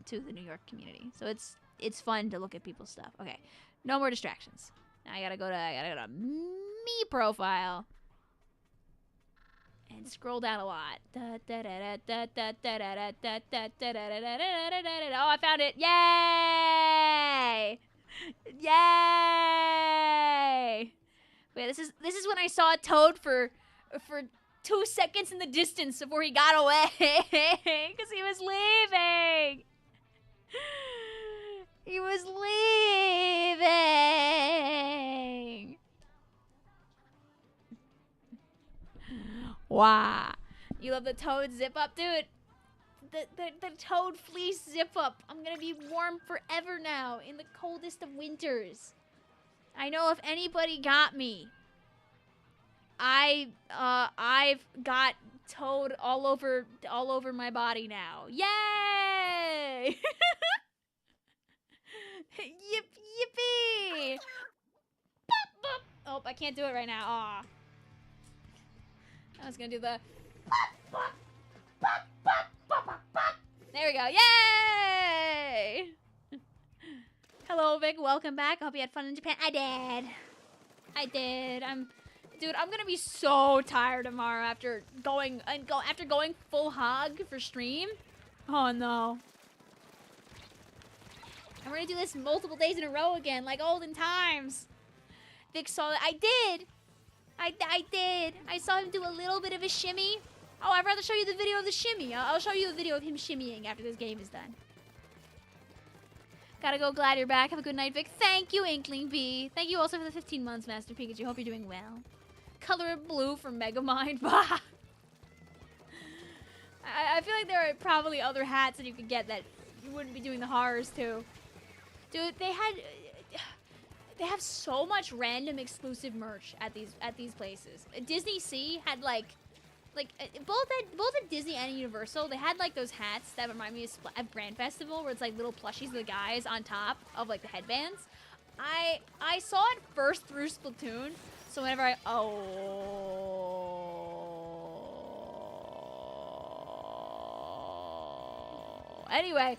to the New York community. So it's fun to look at people's stuff. Okay, no more distractions. Now I gotta go to me profile and scroll down a lot. Oh, I found it! Yay! Yay! Wait, this is when I saw Toad for 2 seconds in the distance before he got away because he was leaving. He was leaving. Wow. You love the Toad zip up, dude? The Toad fleece zip up. I'm gonna be warm forever now in the coldest of winters. I know if anybody got me. I've got Toad all over my body now. Yay! Yippee! Oh, I can't do it right now. Aw. I was gonna do the. There we go. Yay! Hello, Vic. Welcome back. I hope you had fun in Japan. I did. Dude, I'm gonna be so tired tomorrow after going full hog for stream. Oh no. I'm gonna do this multiple days in a row again, like olden times. Vic saw it. I did. I saw him do a little bit of a shimmy. Oh, I'd rather show you the video of the shimmy. I'll show you a video of him shimmying after this game is done. Gotta go, glad you're back. Have a good night, Vic. Thank you, Inkling B. Thank you also for the 15 months, Master Pikachu. Hope you're doing well. Color of blue for Megamind. I feel like there are probably other hats that you could get that you wouldn't be doing the horrors to. Dude, they have so much random exclusive merch at these places. Disney Sea had like both at Disney and Universal, they had like those hats that remind me of Grand Festival, where it's like little plushies of the guys on top of like the headbands. I saw it first through Splatoon, so whenever anyway,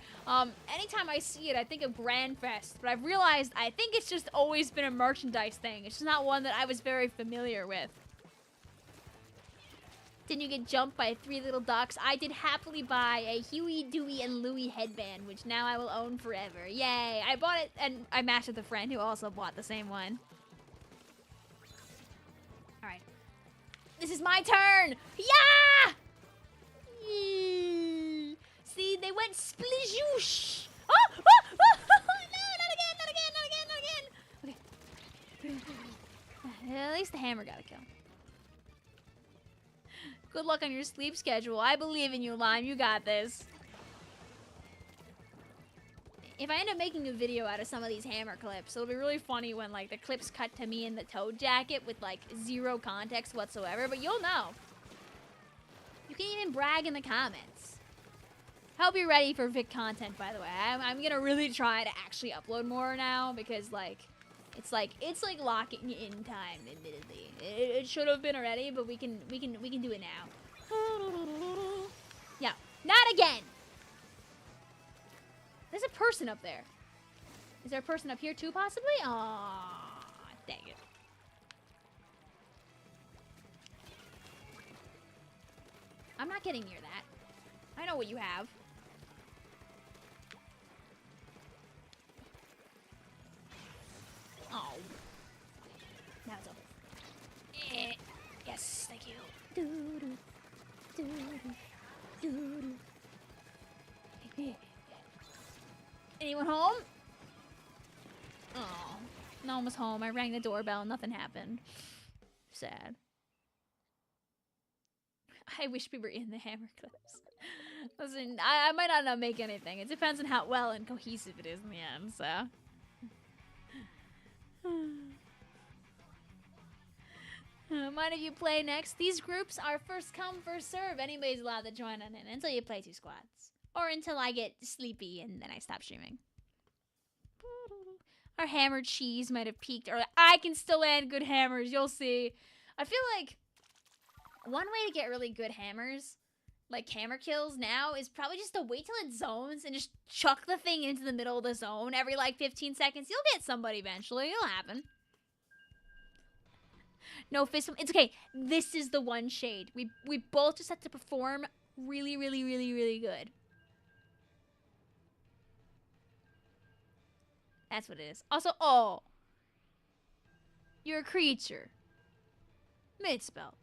anytime I see it, I think of Grand Fest, but I've realized I think it's just always been a merchandise thing. It's just not one that I was very familiar with. Didn't you get jumped by 3 little ducks? I did happily buy a Huey, Dewey, and Louie headband, which now I will own forever. Yay! I bought it, and I matched with a friend who also bought the same one. Alright. This is my turn! Yeah! Yee. See, they went splizoosh! Oh! Oh! Oh! No, not again! Okay. At least the hammer got a kill. Good luck on your sleep schedule. I believe in you, Lime. You got this. If I end up making a video out of some of these hammer clips, it'll be really funny when, like, the clips cut to me in the Toad jacket with, like, 0 context whatsoever, but you'll know. You can even brag in the comments. I'll be ready for Vic content, by the way. I'm gonna really try to actually upload more now, because, like, it's like locking in time, admittedly. It should have been already, but we can do it now. Yeah, not again. There's a person up there. Is there a person up here too, possibly? Aw, dang it. I'm not getting near that. I know what you have. Oh. Now it's over. Yes, thank you. Anyone home? Oh, no one was home. I rang the doorbell. Nothing happened. Sad. I wish we were in the hammer clips. Listen, I might not make anything. It depends on how well and cohesive it is in the end, so. Mind if you play next? These groups are first come, first serve. Anybody's allowed to join on it until you play 2 squads. Or until I get sleepy and then I stop streaming. Our hammer cheese might have peaked. Or I can still land good hammers. You'll see. I feel like one way to get really good hammers, like hammer kills now, is probably just to wait till it zones and just chuck the thing into the middle of the zone every like 15 seconds. You'll get somebody eventually. It'll happen. No fist. It's okay. This is the one shade. We both just have to perform really, really, really, really good. That's what it is. Also, oh. You're a creature. Mid-spell.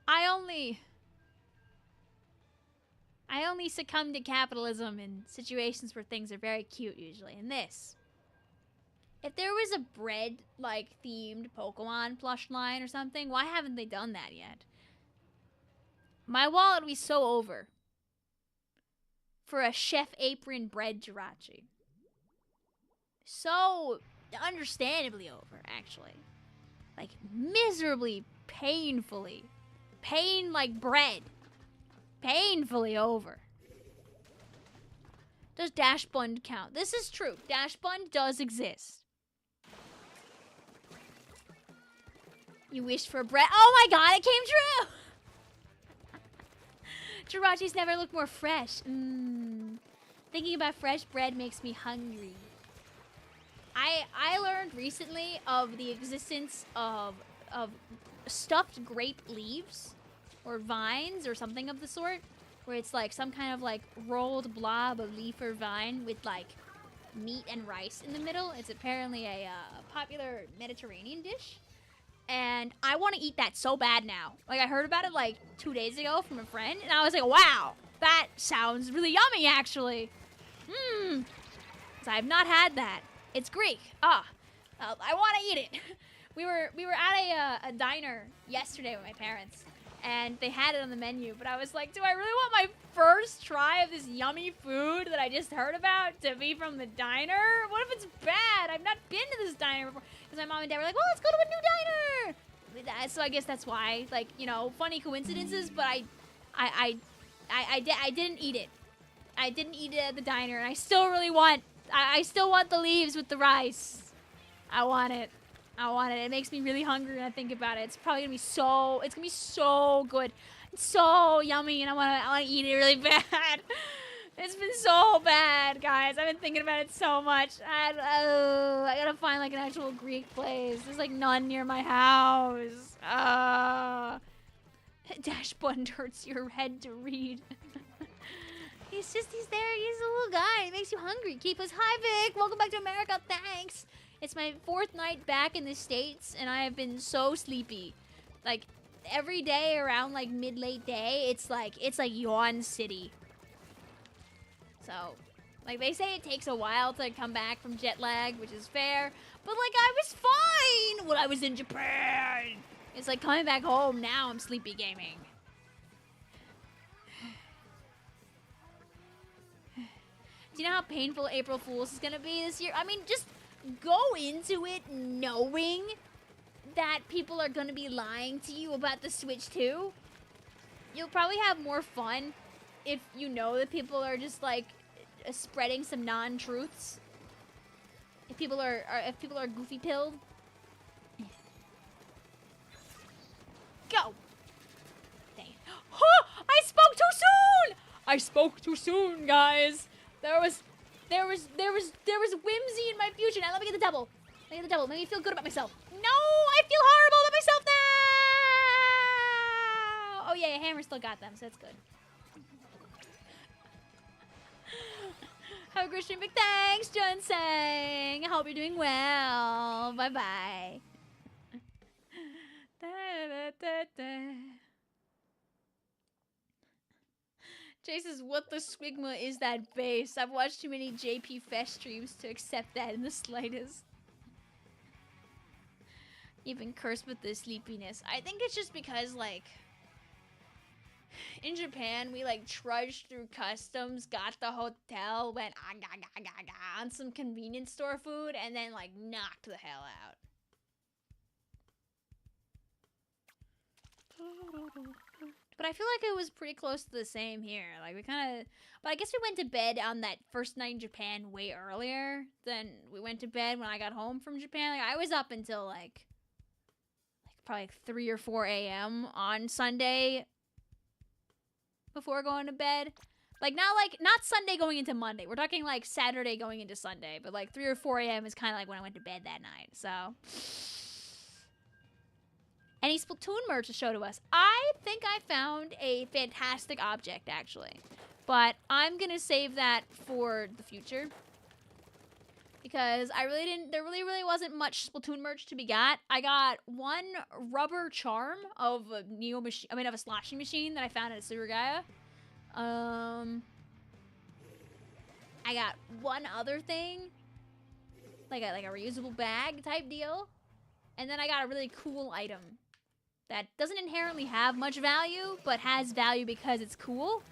I only succumb to capitalism in situations where things are very cute usually. And this. If there was a bread, like, themed Pokemon plush line or something, why haven't they done that yet? My wallet would be so over for a Chef Apron bread Jirachi. So understandably over, actually. Like, miserably, painfully. Pain like bread. Painfully over. Does Dash Bund count? This is true. Dash Bund does exist. You wished for bread. Oh my god, it came true! Jirachis never look more fresh. Thinking about fresh bread makes me hungry. I learned recently of the existence of stuffed grape leaves or vines or something of the sort, where it's like some kind of like rolled blob of leaf or vine with like meat and rice in the middle. It's apparently a popular Mediterranean dish. And I want to eat that so bad now. Like, I heard about it, like, 2 days ago from a friend, and I was like, wow, that sounds really yummy, actually. So I have not had that. It's Greek. I want to eat it. We were at a diner yesterday with my parents, and they had it on the menu, but I was like, do I really want my first try of this yummy food that I just heard about to be from the diner? What if it's bad? I've not been to this diner before. Because my mom and dad were like, well, let's go to a new diner. So I guess that's why, like, you know, funny coincidences, but I didn't eat it. I didn't eat it at the diner, and I still really want, I still want the leaves with the rice. I want it. I want it. It makes me really hungry when I think about it. It's probably gonna be so, it's gonna be so good. It's so yummy, and I wanna eat it really bad. It's been so bad, guys. I've been thinking about it so much. I gotta find like an actual Greek place. There's like none near my house. Dash button hurts your head to read. He's there. He's a little guy. He makes you hungry. Keep us. Hi, Vic. Welcome back to America. Thanks. It's my 4th night back in the States, and I have been so sleepy. Like, every day around, like, mid-late day, it's like yawn city. So, like, they say it takes a while to come back from jet lag, which is fair. But, like, I was fine when I was in Japan. It's like coming back home, now I'm sleepy gaming. Do you know how painful April Fool's is gonna be this year? I mean, just go into it knowing that people are gonna be lying to you about the Switch 2. You'll probably have more fun if you know that people are just like spreading some non-truths. If people are goofy pilled. Go. Dang it. Oh, I spoke too soon. I spoke too soon, guys. There was whimsy in my future. Now let me get the double. Let me get the double. Make me feel good about myself. No, I feel horrible about myself now. Oh yeah, Hammer still got them, so that's good. Have a great stream, big thanks, Junseng. I hope you're doing well. Bye bye. Jay says, what the swigma is that bass? I've watched too many JP Fest streams to accept that in the slightest. You've been cursed with the sleepiness. I think it's just because, like, in Japan, we, like, trudged through customs, got the hotel, went on some convenience store food, and then, like, knocked the hell out. But I feel like it was pretty close to the same here. Like, we kind of... But I guess we went to bed on that first night in Japan way earlier than we went to bed when I got home from Japan. Like, I was up until, like probably like 3 or 4 a.m. on Sunday before going to bed. Like, not Sunday going into Monday. We're talking, like, Saturday going into Sunday. But, like, 3 or 4 a.m. is kind of like when I went to bed that night. So... Any Splatoon merch to show to us? I think I found a fantastic object, actually. But I'm gonna save that for the future. Because I really didn't... There really wasn't much Splatoon merch to be got. I got one rubber charm of a Neo machine... I mean, of a sloshing machine that I found at Surugaya. I got one other thing. Like a reusable bag type deal. And then I got a really cool item that doesn't inherently have much value, but has value because it's cool.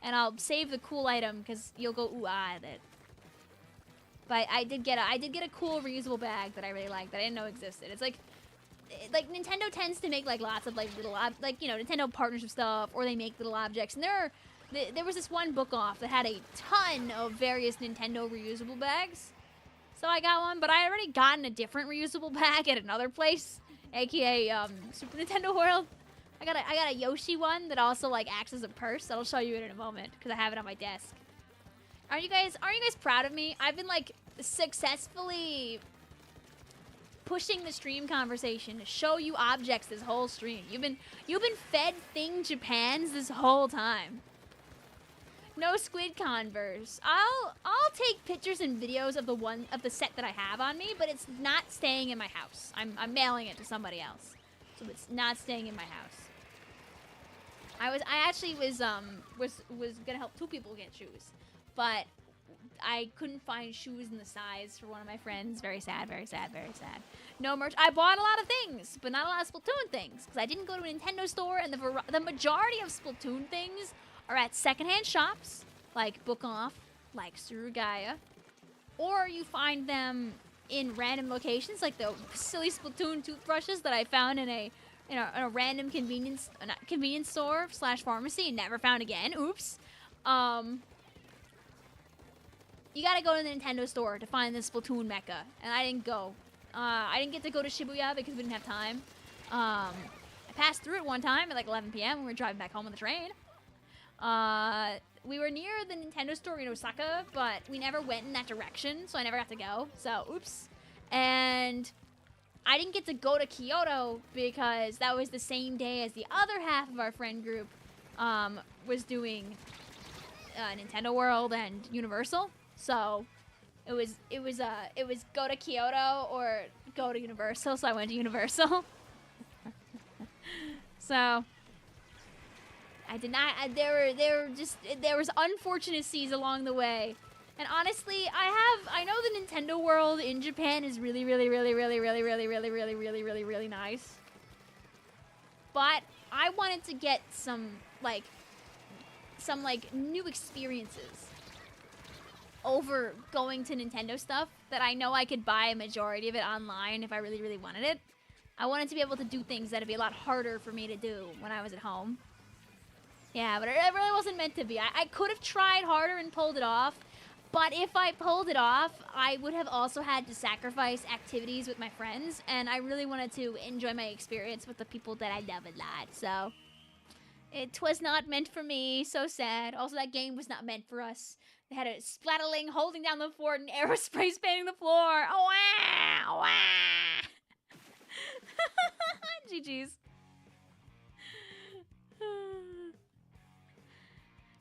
And I'll save the cool item because you'll go ooh ah at it. But I did get a cool reusable bag that I really liked that I didn't know existed. It's like Nintendo tends to make like lots of like little you know, Nintendo partnership stuff, or they make little objects. And there was this one book off that had a ton of various Nintendo reusable bags. So I got one, but I had already gotten a different reusable bag at another place, aka Super Nintendo World. I got a Yoshi one that also like acts as a purse. I'll show you it in a moment because I have it on my desk. Aren't you guys proud of me? I've been like successfully pushing the stream conversation to show you objects this whole stream. You've been fed Thing Japans this whole time. No Squid Converse. I'll take pictures and videos of the set that I have on me, but it's not staying in my house. I'm mailing it to somebody else, so it's not staying in my house. I actually was gonna help 2 people get shoes, but I couldn't find shoes in the size for one of my friends. Very sad, very sad, very sad. No merch. I bought a lot of things, but not a lot of Splatoon things, because I didn't go to a Nintendo store, and the majority of Splatoon things are at secondhand shops, like Book Off, like Surugaya, or you find them in random locations, like the silly Splatoon toothbrushes that I found in a random convenience store / pharmacy and never found again. Oops. You gotta go to the Nintendo store to find the Splatoon mecca, and I didn't go. I didn't get to go to Shibuya because we didn't have time. I passed through it one time at like 11 p.m. when we were driving back home on the train. We were near the Nintendo store in Osaka, but we never went in that direction, so I never got to go. So, oops. And I didn't get to go to Kyoto because that was the same day as the other half of our friend group was doing Nintendo World and Universal. So it was go to Kyoto or go to Universal. So I went to Universal. So I did not. There was unfortunacies along the way. And honestly, I know the Nintendo World in Japan is really nice. But I wanted to get some new experiences over going to Nintendo stuff that I know I could buy a majority of it online if I really wanted it. I wanted to be able to do things that'd be a lot harder for me to do when I was at home. Yeah, but it really wasn't meant to be. I could have tried harder and pulled it off. But if I pulled it off, I would have also had to sacrifice activities with my friends, and I really wanted to enjoy my experience with the people that I love a lot, so it was not meant for me. So sad. Also, that game was not meant for us. They had a Splatterling holding down the fort and aerospace painting the floor. Oh, wow! Wow! GG's.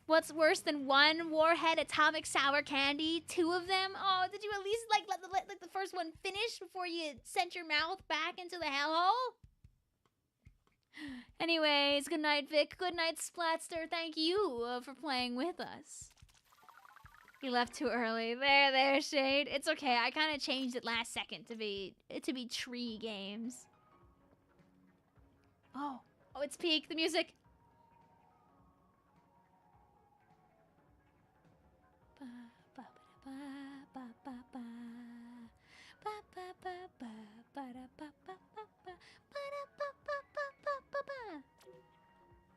What's worse than one Warhead Atomic Sour Candy? 2 of them? Oh, did you at least let the first one finish before you sent your mouth back into the hellhole? Anyways, good night, Vic. Good night, Splatster. Thank you for playing with us. You left too early. There, Shade. It's okay. I kind of changed it last second to be tree games. Oh, it's peak. The music.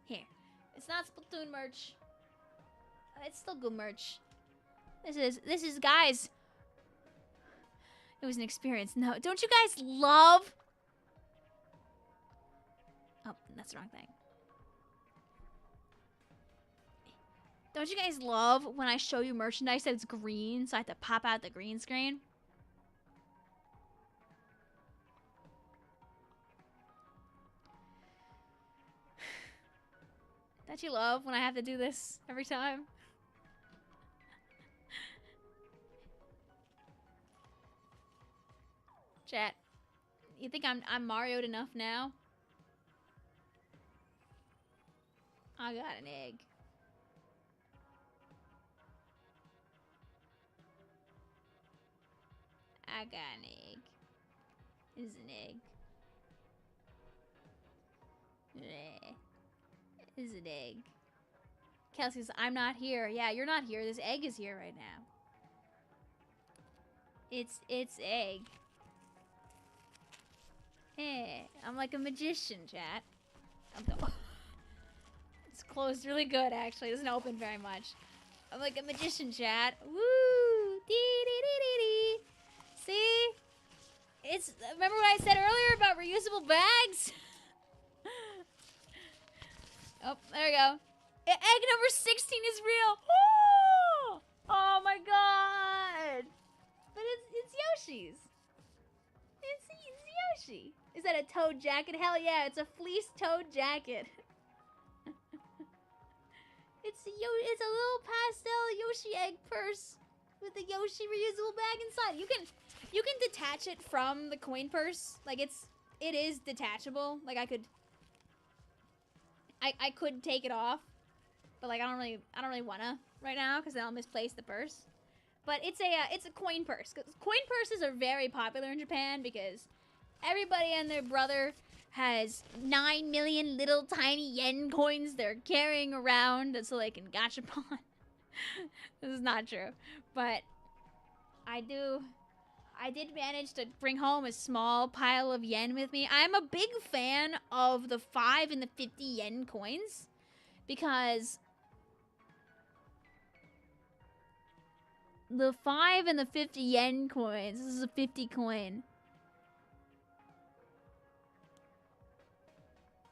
Here. It's not Splatoon merch. It's still good merch. This is guys. It was an experience. No, don't you guys love? Oh, that's the wrong thing. Don't you guys love when I show you merchandise that's green, so I have to pop out the green screen? Don't you love when I have to do this every time? Chat, you think I'm Mario'd enough now? I got an egg. I got an egg. This is an egg. This is an egg. Kelsey says, I'm not here. Yeah, you're not here. This egg is here right now. It's egg. Hey, I'm like a magician, chat. It's closed really good, actually. It doesn't open very much. I'm like a magician, chat. Woo! Dee-dee-dee-dee-dee. See? Remember what I said earlier about reusable bags? Oh, there we go. Egg number 16 is real. Oh my god. But it's Yoshi's. It's Yoshi. Is that a toad jacket? Hell yeah, it's a fleece toad jacket. It's a little pastel Yoshi egg purse with a Yoshi reusable bag inside. You can detach it from the coin purse. Like it is detachable. Like I could take it off, but like I don't really wanna right now because then I'll misplace the purse. But it's a coin purse. 'Cause coin purses are very popular in Japan because everybody and their brother has 9 million little tiny yen coins they're carrying around so they can gachapon. This is not true. But I did manage to bring home a small pile of yen with me. I'm a big fan of the 5 and the 50 yen coins because the 5 and the 50 yen coins, this is a 50 coin.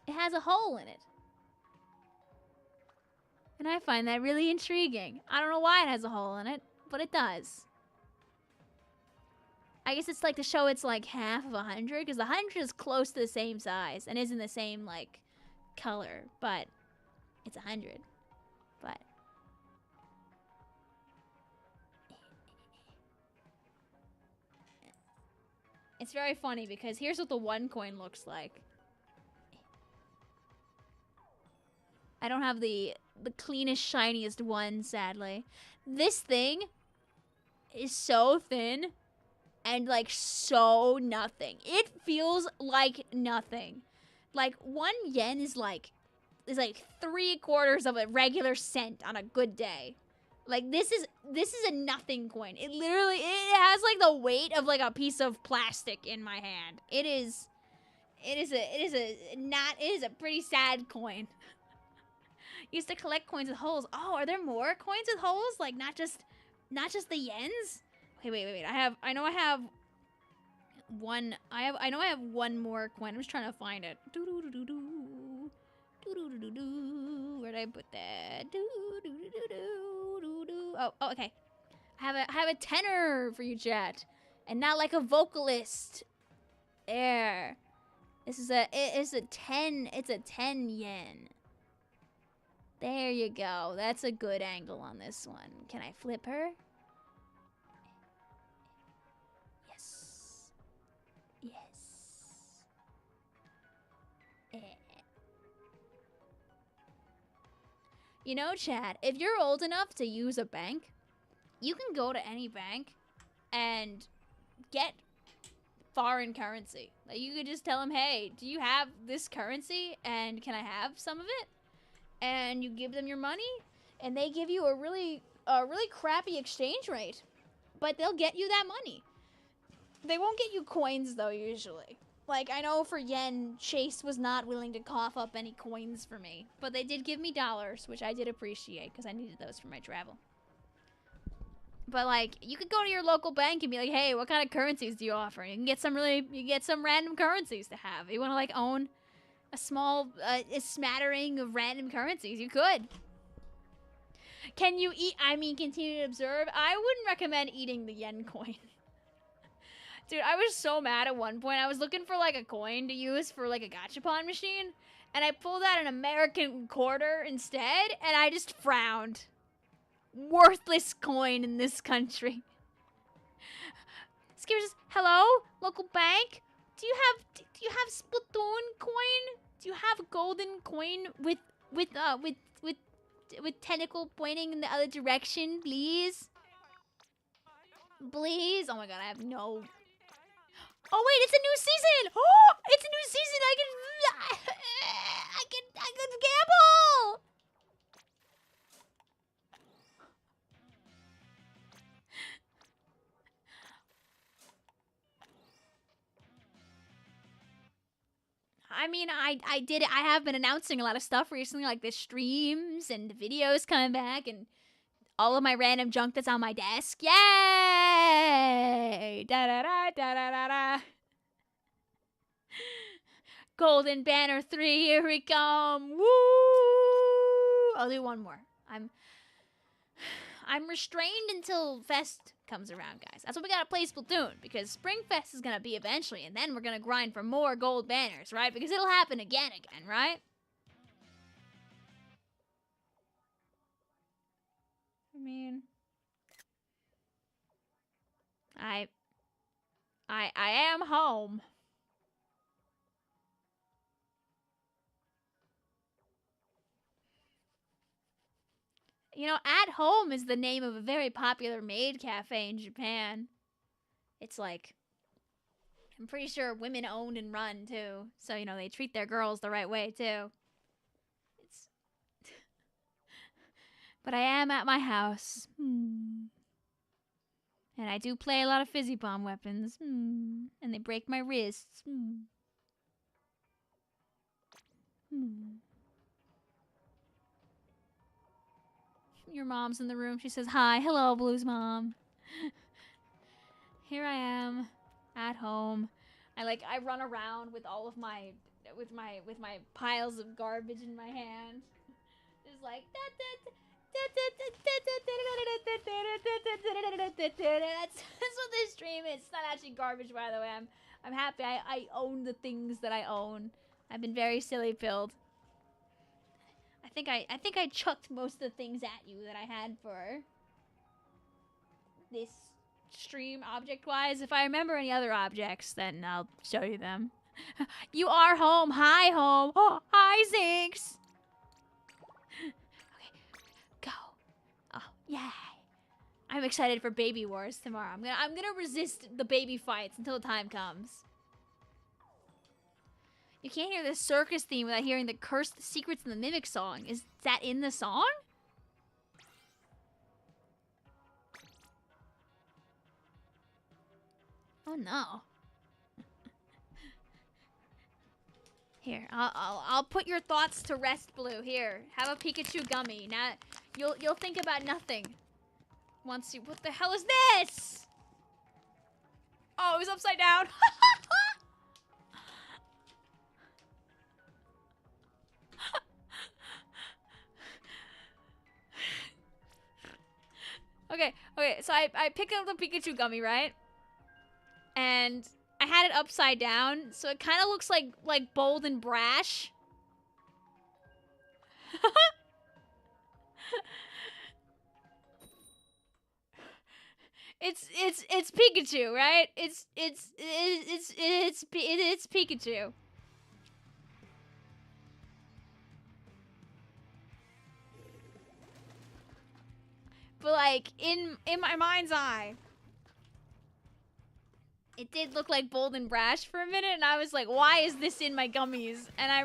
It has a hole in it. And I find that really intriguing. I don't know why it has a hole in it, but it does. I guess it's like to show it's like half of 100, because the 100 is close to the same size and isn't the same like color, but it's 100. But it's very funny because here's what the 1 coin looks like. I don't have the cleanest, shiniest one, sadly. This thing is so thin and like so nothing. It feels like nothing. Like 1 yen is like 3/4 of a regular cent on a good day. Like this is a nothing coin. It has like the weight of like a piece of plastic in my hand. It is a pretty sad coin. Used to collect coins with holes. Oh, are there more coins with holes? Like not just the yens? Okay, wait. I know I have one more coin. I'm just trying to find it. Where'd I put that? Oh, okay. I have a tenor for you, chat. And not like a vocalist. There. It's a 10 yen. There you go. That's a good angle on this one. Can I flip her? Yes. You know, chat, if you're old enough to use a bank, you can go to any bank and get foreign currency. Like you could just tell them, hey, do you have this currency and can I have some of it? And you give them your money, and they give you a really crappy exchange rate, but they'll get you that money. They won't get you coins though, usually. Like I know for yen, Chase was not willing to cough up any coins for me, but they did give me dollars, which I did appreciate because I needed those for my travel. But like, you could go to your local bank and be like, hey, what kind of currencies do you offer? You can get some random currencies to have. You want to like own a small a smattering of random currencies, you could. Can you eat? I mean, continue to observe. I wouldn't recommend eating the yen coin. Dude, I was so mad at one point. I was looking for like a coin to use for like a gachapon machine, and I pulled out an American quarter instead, and I just frowned. Worthless coin in this country. Skipper says, hello, local bank? Do you have Splatoon coin? Do you have a golden coin with tentacle pointing in the other direction, please? Please? Oh my god, I have no. Oh wait, it's a new season! Oh, it's a new season. I can gamble. I mean, I did it. I have been announcing a lot of stuff recently, like the streams and the videos coming back, and all of my random junk that's on my desk. Yay! Da da da da da da da. Golden Banner 3, here we come. Woo! I'll do one more. I'm restrained until Fest comes around, guys. That's what we gotta play Splatoon, because Spring Fest is gonna be eventually, and then we're gonna grind for more gold banners, right? Because it'll happen again, right? I mean, I am home. You know, At Home is the name of a very popular maid cafe in Japan. It's like, I'm pretty sure women owned and run too. So, you know, they treat their girls the right way too. It's But I am at my house. And I do play a lot of fizzy bomb weapons. And they break my wrists. Your mom's in the room. She says, "Hi, hello, Blue's mom." Here I am, at home. I run around with all of my, with my piles of garbage in my hand. Just like that's what this stream is. It's not actually garbage, by the way. I'm happy. I own the things that I own. I've been very silly pilled. I think I chucked most of the things at you that I had for this stream object-wise. If I remember any other objects, then I'll show you them. You are home. Hi, home. Oh, hi, Zinx. Okay, go. Oh, yay. I'm excited for Baby Wars tomorrow. I'm gonna resist the baby fights until the time comes. You can't hear the circus theme without hearing the Cursed Secrets in the Mimic song. Is that in the song? Oh no. Here, I'll put your thoughts to rest, Blue. Here, have a Pikachu gummy. Now you'll think about nothing. Once you, what the hell is this? Oh, it was upside down. Okay, so I picked up the Pikachu gummy, right? And I had it upside down, so it kind of looks like bold and brash. It's Pikachu, right? It's Pikachu. But like in my mind's eye, it did look like bold and brash for a minute, and I was like, why is this in my gummies? And I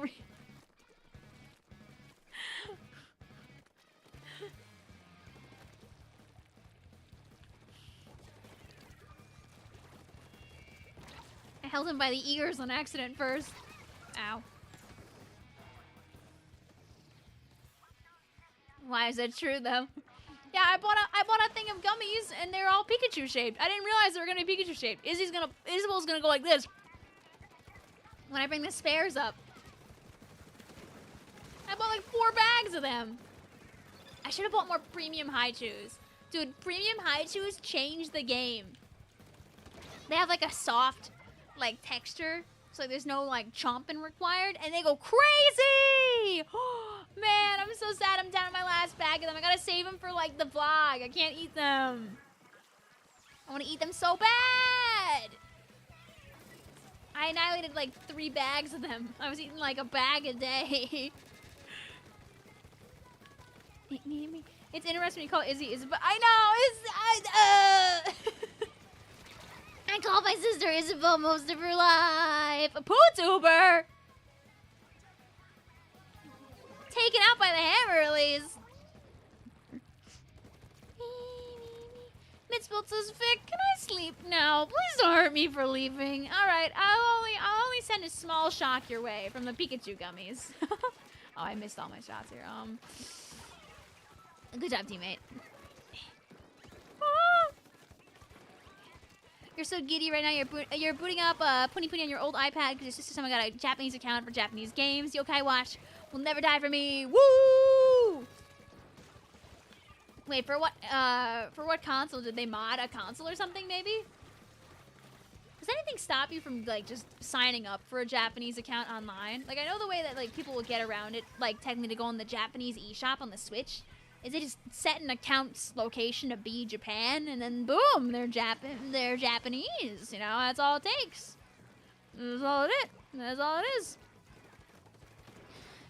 held him by the ears on accident first. Ow. Why is that true though? Yeah, I bought a thing of gummies and they're all Pikachu shaped. I didn't realize they were gonna be Pikachu shaped. Isabel's gonna go like this when I bring the spares up. I bought like 4 bags of them. I should have bought more premium Haichus. Dude, premium Haichus changed the game. They have like a soft like texture, so there's no like chomping required, and they go crazy. Man, I'm so sad I'm down to my last bag of them. I gotta save them for like the vlog. I can't eat them. I want to eat them so bad. I annihilated like 3 bags of them. I was eating like a bag a day. It's interesting when you call Izzy Isabel. I know. I call my sister Isabel most of her life. A pootuber. Taken out by the Hammerleys. Mitzvot says, Vic, can I sleep now? Please don't hurt me for leaving. All right, I'll only send a small shock your way from the Pikachu gummies. Oh, I missed all my shots here. Good job, teammate. You're so giddy right now. You're booting up Puni on your old iPad because your sister someone got a Japanese account for Japanese games. Yokai Watch will never die for me. Woo! Wait, for what console? Did they mod a console or something, maybe? Does anything stop you from, like, just signing up for a Japanese account online? Like, I know the way that, like, people will get around it, like, technically to go on the Japanese eShop on the Switch, is they just set an account's location to be Japan, and then boom, they're Japanese. You know, that's all it takes. That's all it is.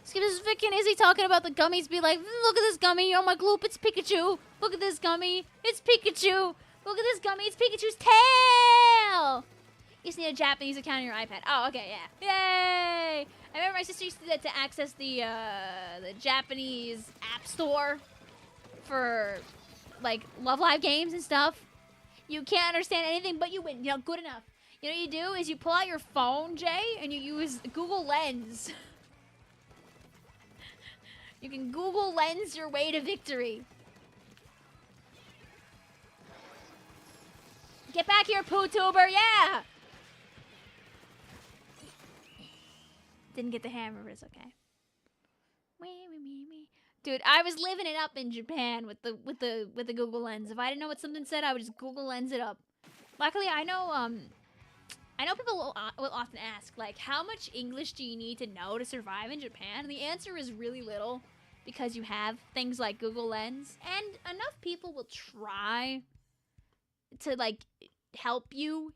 Skip is freaking Izzy talking about the gummies. Be like, look at this gummy. Oh my gloop, it's Pikachu. Look at this gummy. It's Pikachu. Look at this gummy. It's Pikachu's tail. You just need a Japanese account on your iPad. Oh, okay, yeah. Yay! I remember my sister used to do that to access the Japanese app store for, like, Love Live games and stuff. You can't understand anything, but you win. You know, good enough. You know what you do is you pull out your phone, Jay, and you use Google Lens. You can Google Lens your way to victory. Get back here, poo-tuber, yeah! Didn't get the hammer, but it's okay. Dude, I was living it up in Japan with the Google Lens. If I didn't know what something said, I would just Google Lens it up. Luckily, I know people will often ask, like, how much English do you need to know to survive in Japan? And the answer is really little, because you have things like Google Lens, and enough people will try to, like, help you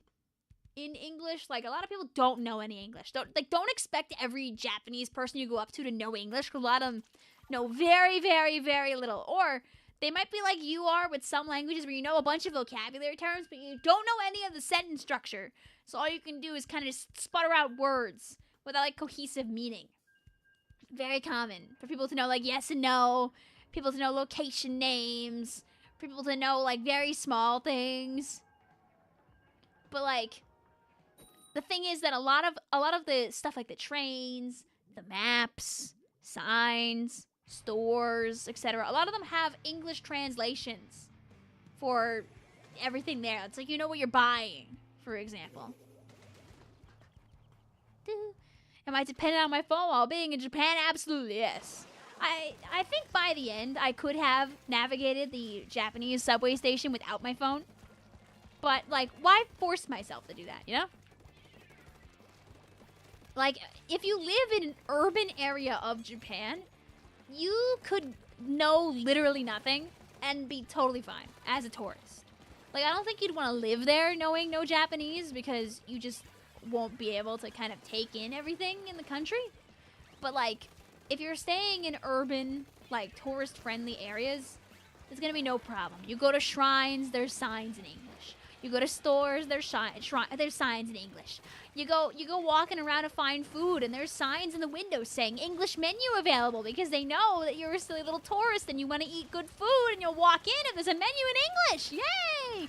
in English. Like, a lot of people don't know any English. Don't expect every Japanese person you go up to know English, because a lot of them know very, very, very little. Or they might be like you are with some languages where you know a bunch of vocabulary terms, but you don't know any of the sentence structure. So all you can do is kind of just sputter out words without, like, cohesive meaning. Very common for people to know, like, yes and no, people to know location names, for people to know, like, very small things. But, like, the thing is that a lot of the stuff, like the trains, the maps, signs, stores, etc., a lot of them have English translations for everything there. It's like, you know what you're buying, for example. Am I dependent on my phone while being in Japan? Absolutely, yes. I think by the end, I could have navigated the Japanese subway station without my phone. But, like, why force myself to do that, you know? Like, if you live in an urban area of Japan, you could know literally nothing and be totally fine as a tourist. Like, I don't think you'd want to live there knowing no Japanese, because you just won't be able to kind of take in everything in the country. But, like, if you're staying in urban, like, tourist-friendly areas, there's gonna be no problem. You go to shrines, there's signs in English. You go to stores, there's signs in English. You go walking around to find food, and there's signs in the windows saying English menu available, because they know that you're a silly little tourist and you want to eat good food, and you'll walk in if there's a menu in English. Yay!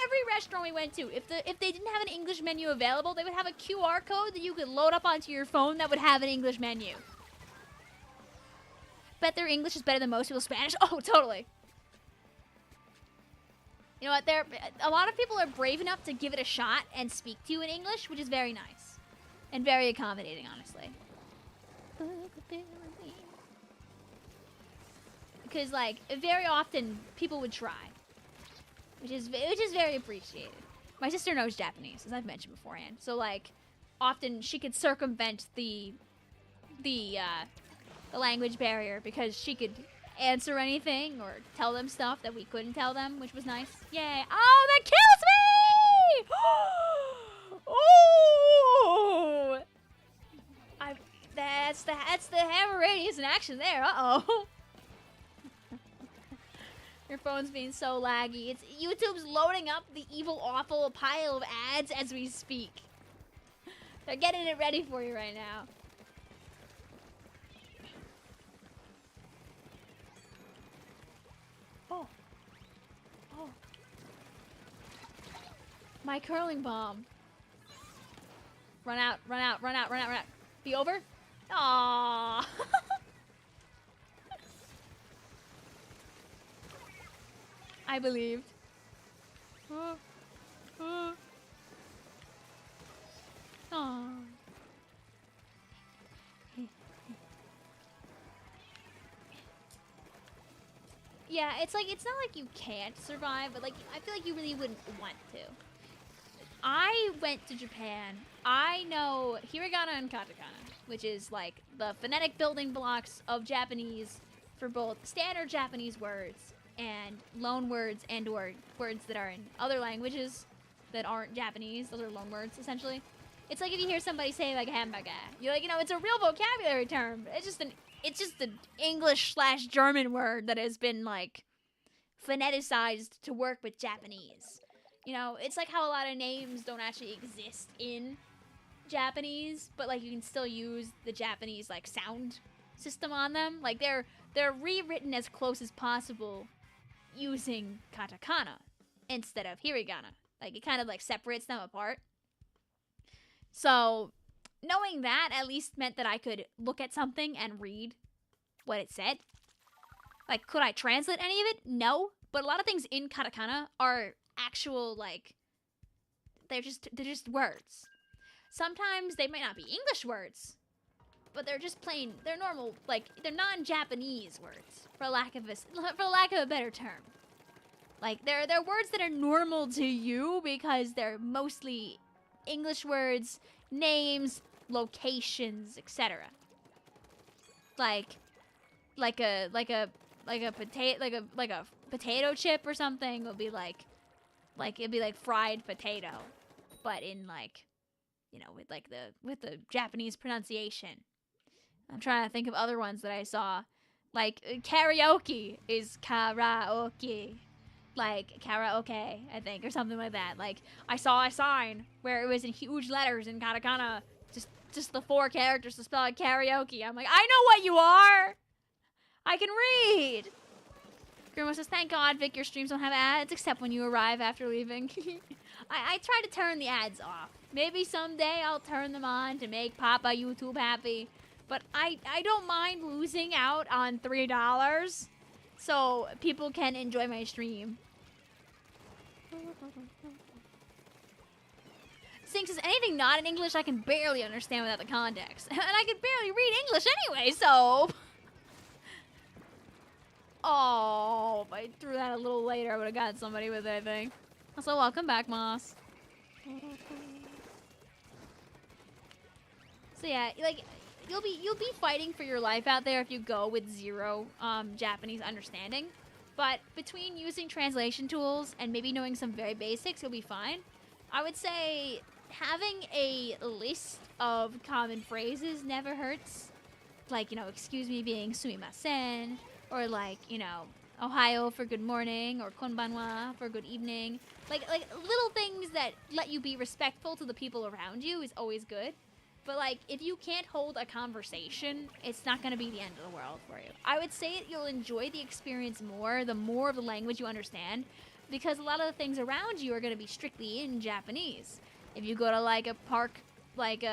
Every restaurant we went to, if they didn't have an English menu available, they would have a QR code that you could load up onto your phone that would have an English menu. Bet their English is better than most people's Spanish. Oh, totally. You know what? A lot of people are brave enough to give it a shot and speak to you in English, which is very nice and very accommodating, honestly. Because, like, very often people would try, which is very appreciated. My sister knows Japanese, as I've mentioned beforehand, so, like, often she could circumvent the language barrier because she could answer anything or tell them stuff that we couldn't tell them, which was nice. Yay. Oh, that kills me! Oh! That's the hammer radius in action there. Uh-oh. Your phone's being so laggy. YouTube's loading up the evil, awful pile of ads as we speak. They're getting it ready for you right now. Oh. My curling bomb. Run out. Be over? Aww. I believed. Aww. Yeah, it's like, it's not like you can't survive, but, like, I feel like you really wouldn't want to. I went to Japan. I know hiragana and katakana, which is, like, the phonetic building blocks of Japanese for both standard Japanese words and loan words and/or words that are in other languages that aren't Japanese. Those are loan words, essentially. It's like if you hear somebody say like hamburger, you're like, you know, it's a real vocabulary term. It's just an English/German word that has been like phoneticized to work with Japanese. You know, it's like how a lot of names don't actually exist in Japanese, but like you can still use the Japanese like sound system on them. Like they're rewritten as close as possible using katakana instead of hiragana. Like it kind of like separates them apart. So knowing that at least meant that I could look at something and read what it said. Like, could I translate any of it? No. But a lot of things in katakana are actual, like, they're just words. Sometimes they might not be English words, but they're just plain, they're normal, like, they're non-Japanese words, for lack of a better term. Like, they're words that are normal to you because they're mostly English words, names, locations, etc. Like a potato chip or something would be like it'd be like fried potato, but in like, you know, with the Japanese pronunciation. I'm trying to think of other ones that I saw. Like karaoke is karaoke. Like karaoke, I think, or something like that. Like I saw a sign where it was in huge letters in katakana, just the 4 characters to spell out karaoke. I'm like, I know what you are. I can read. Grandma says, thank God, Vic, your streams don't have ads except when you arrive after leaving. I try to turn the ads off. Maybe someday I'll turn them on to make Papa YouTube happy. But I don't mind losing out on $3 so people can enjoy my stream. Sing says, anything not in English I can barely understand without the context. And I can barely read English anyway, so... Oh, if I threw that a little later, I would have got somebody with it, I think. Also, welcome back, Moss. So yeah, like, you'll be fighting for your life out there if you go with zero Japanese understanding. But between using translation tools and maybe knowing some very basics, you'll be fine. I would say having a list of common phrases never hurts. Like, you know, excuse me being sumimasen, or like, you know, Ohio for good morning, or konbanwa for good evening. Like little things that let you be respectful to the people around you is always good. But like, if you can't hold a conversation, it's not going to be the end of the world for you. I would say you'll enjoy the experience more, the more of the language you understand, because a lot of the things around you are going to be strictly in Japanese. If you go to like a park, like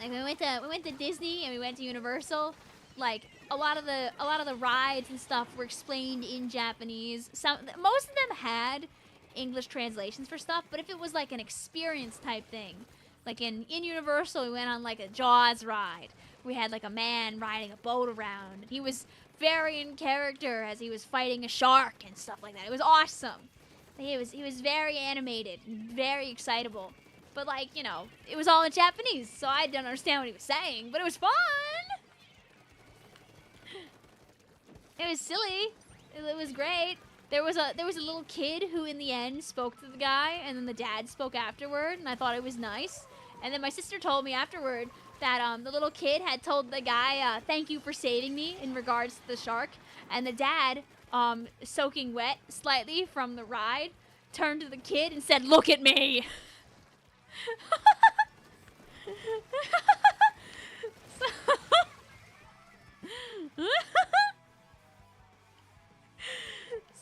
we went to Disney and we went to Universal, like a lot of the rides and stuff were explained in Japanese. Most of them had English translations for stuff, but if it was like an experience type thing, like in Universal, we went on like a Jaws ride. We had like a man riding a boat around, and he was very in character as he was fighting a shark and stuff like that. It was awesome. He was very animated and very excitable. But like, you know, it was all in Japanese, so I didn't understand what he was saying, but it was fun. It was silly. It was great. There was a little kid who in the end spoke to the guy, and then the dad spoke afterward, and I thought it was nice. And then my sister told me afterward that the little kid had told the guy, thank you for saving me in regards to the shark. And the dad, soaking wet slightly from the ride, turned to the kid and said, look at me.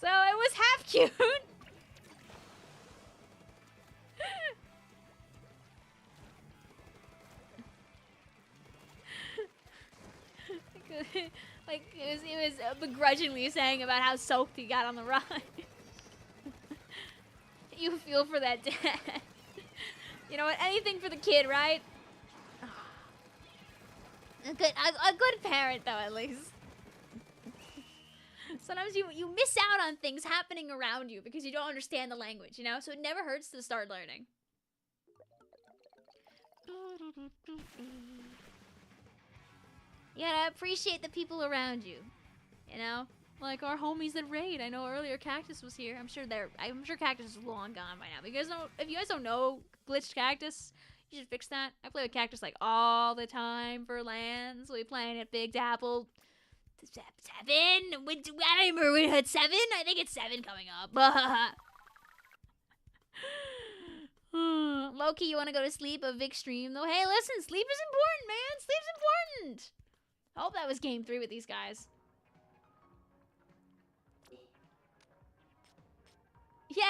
So it was half cute. Like he was begrudgingly saying about how soaked he got on the ride. You feel for that dad. You know what? Anything for the kid, right? A good parent, though, at least. Sometimes you miss out on things happening around you because you don't understand the language, you know? So it never hurts to start learning. You gotta appreciate the people around you, you know? Like our homies at Raid. I know earlier Cactus was here. I'm sure Cactus is long gone by now. But if you guys don't know Glitched Cactus, You should fix that. I play with Cactus like all the time for lands. We playing at Big Apple 7. I don't remember we had 7. I think it's 7 coming up. Loki, you want to go to sleep? A Vic stream though. Hey, listen, sleep is important, man. Sleep's important. I hope that was game 3 with these guys. Yay!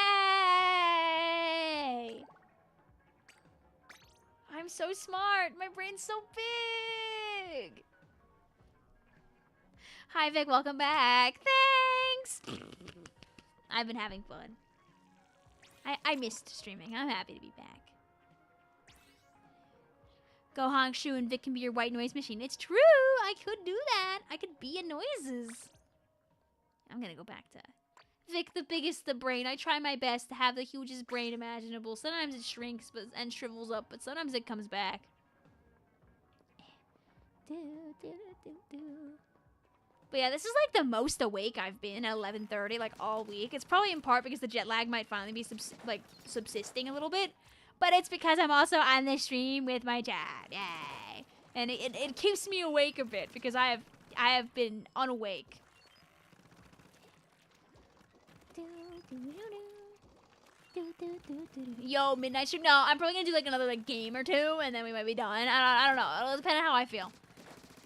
I'm so smart. My brain's so big. Hi, Vic. Welcome back. Thanks. I've been having fun. I missed streaming. I'm happy to be back. Go honk shoe and Vic can be your white noise machine. It's true. I could do that. I could be a noises. I'm gonna go back to Vic, the biggest the brain. I try my best to have the hugest brain imaginable. Sometimes it shrinks and shrivels up, but sometimes it comes back. But yeah, this is like the most awake I've been at 11:30, like all week. It's probably in part because the jet lag might finally be subsisting a little bit. But it's because I'm also on the stream with my dad. Yay. And it keeps me awake a bit because I have been unawake. Yo, midnight stream. No, I'm probably gonna do like another game or 2, and then we might be done. I don't know. It'll depend on how I feel.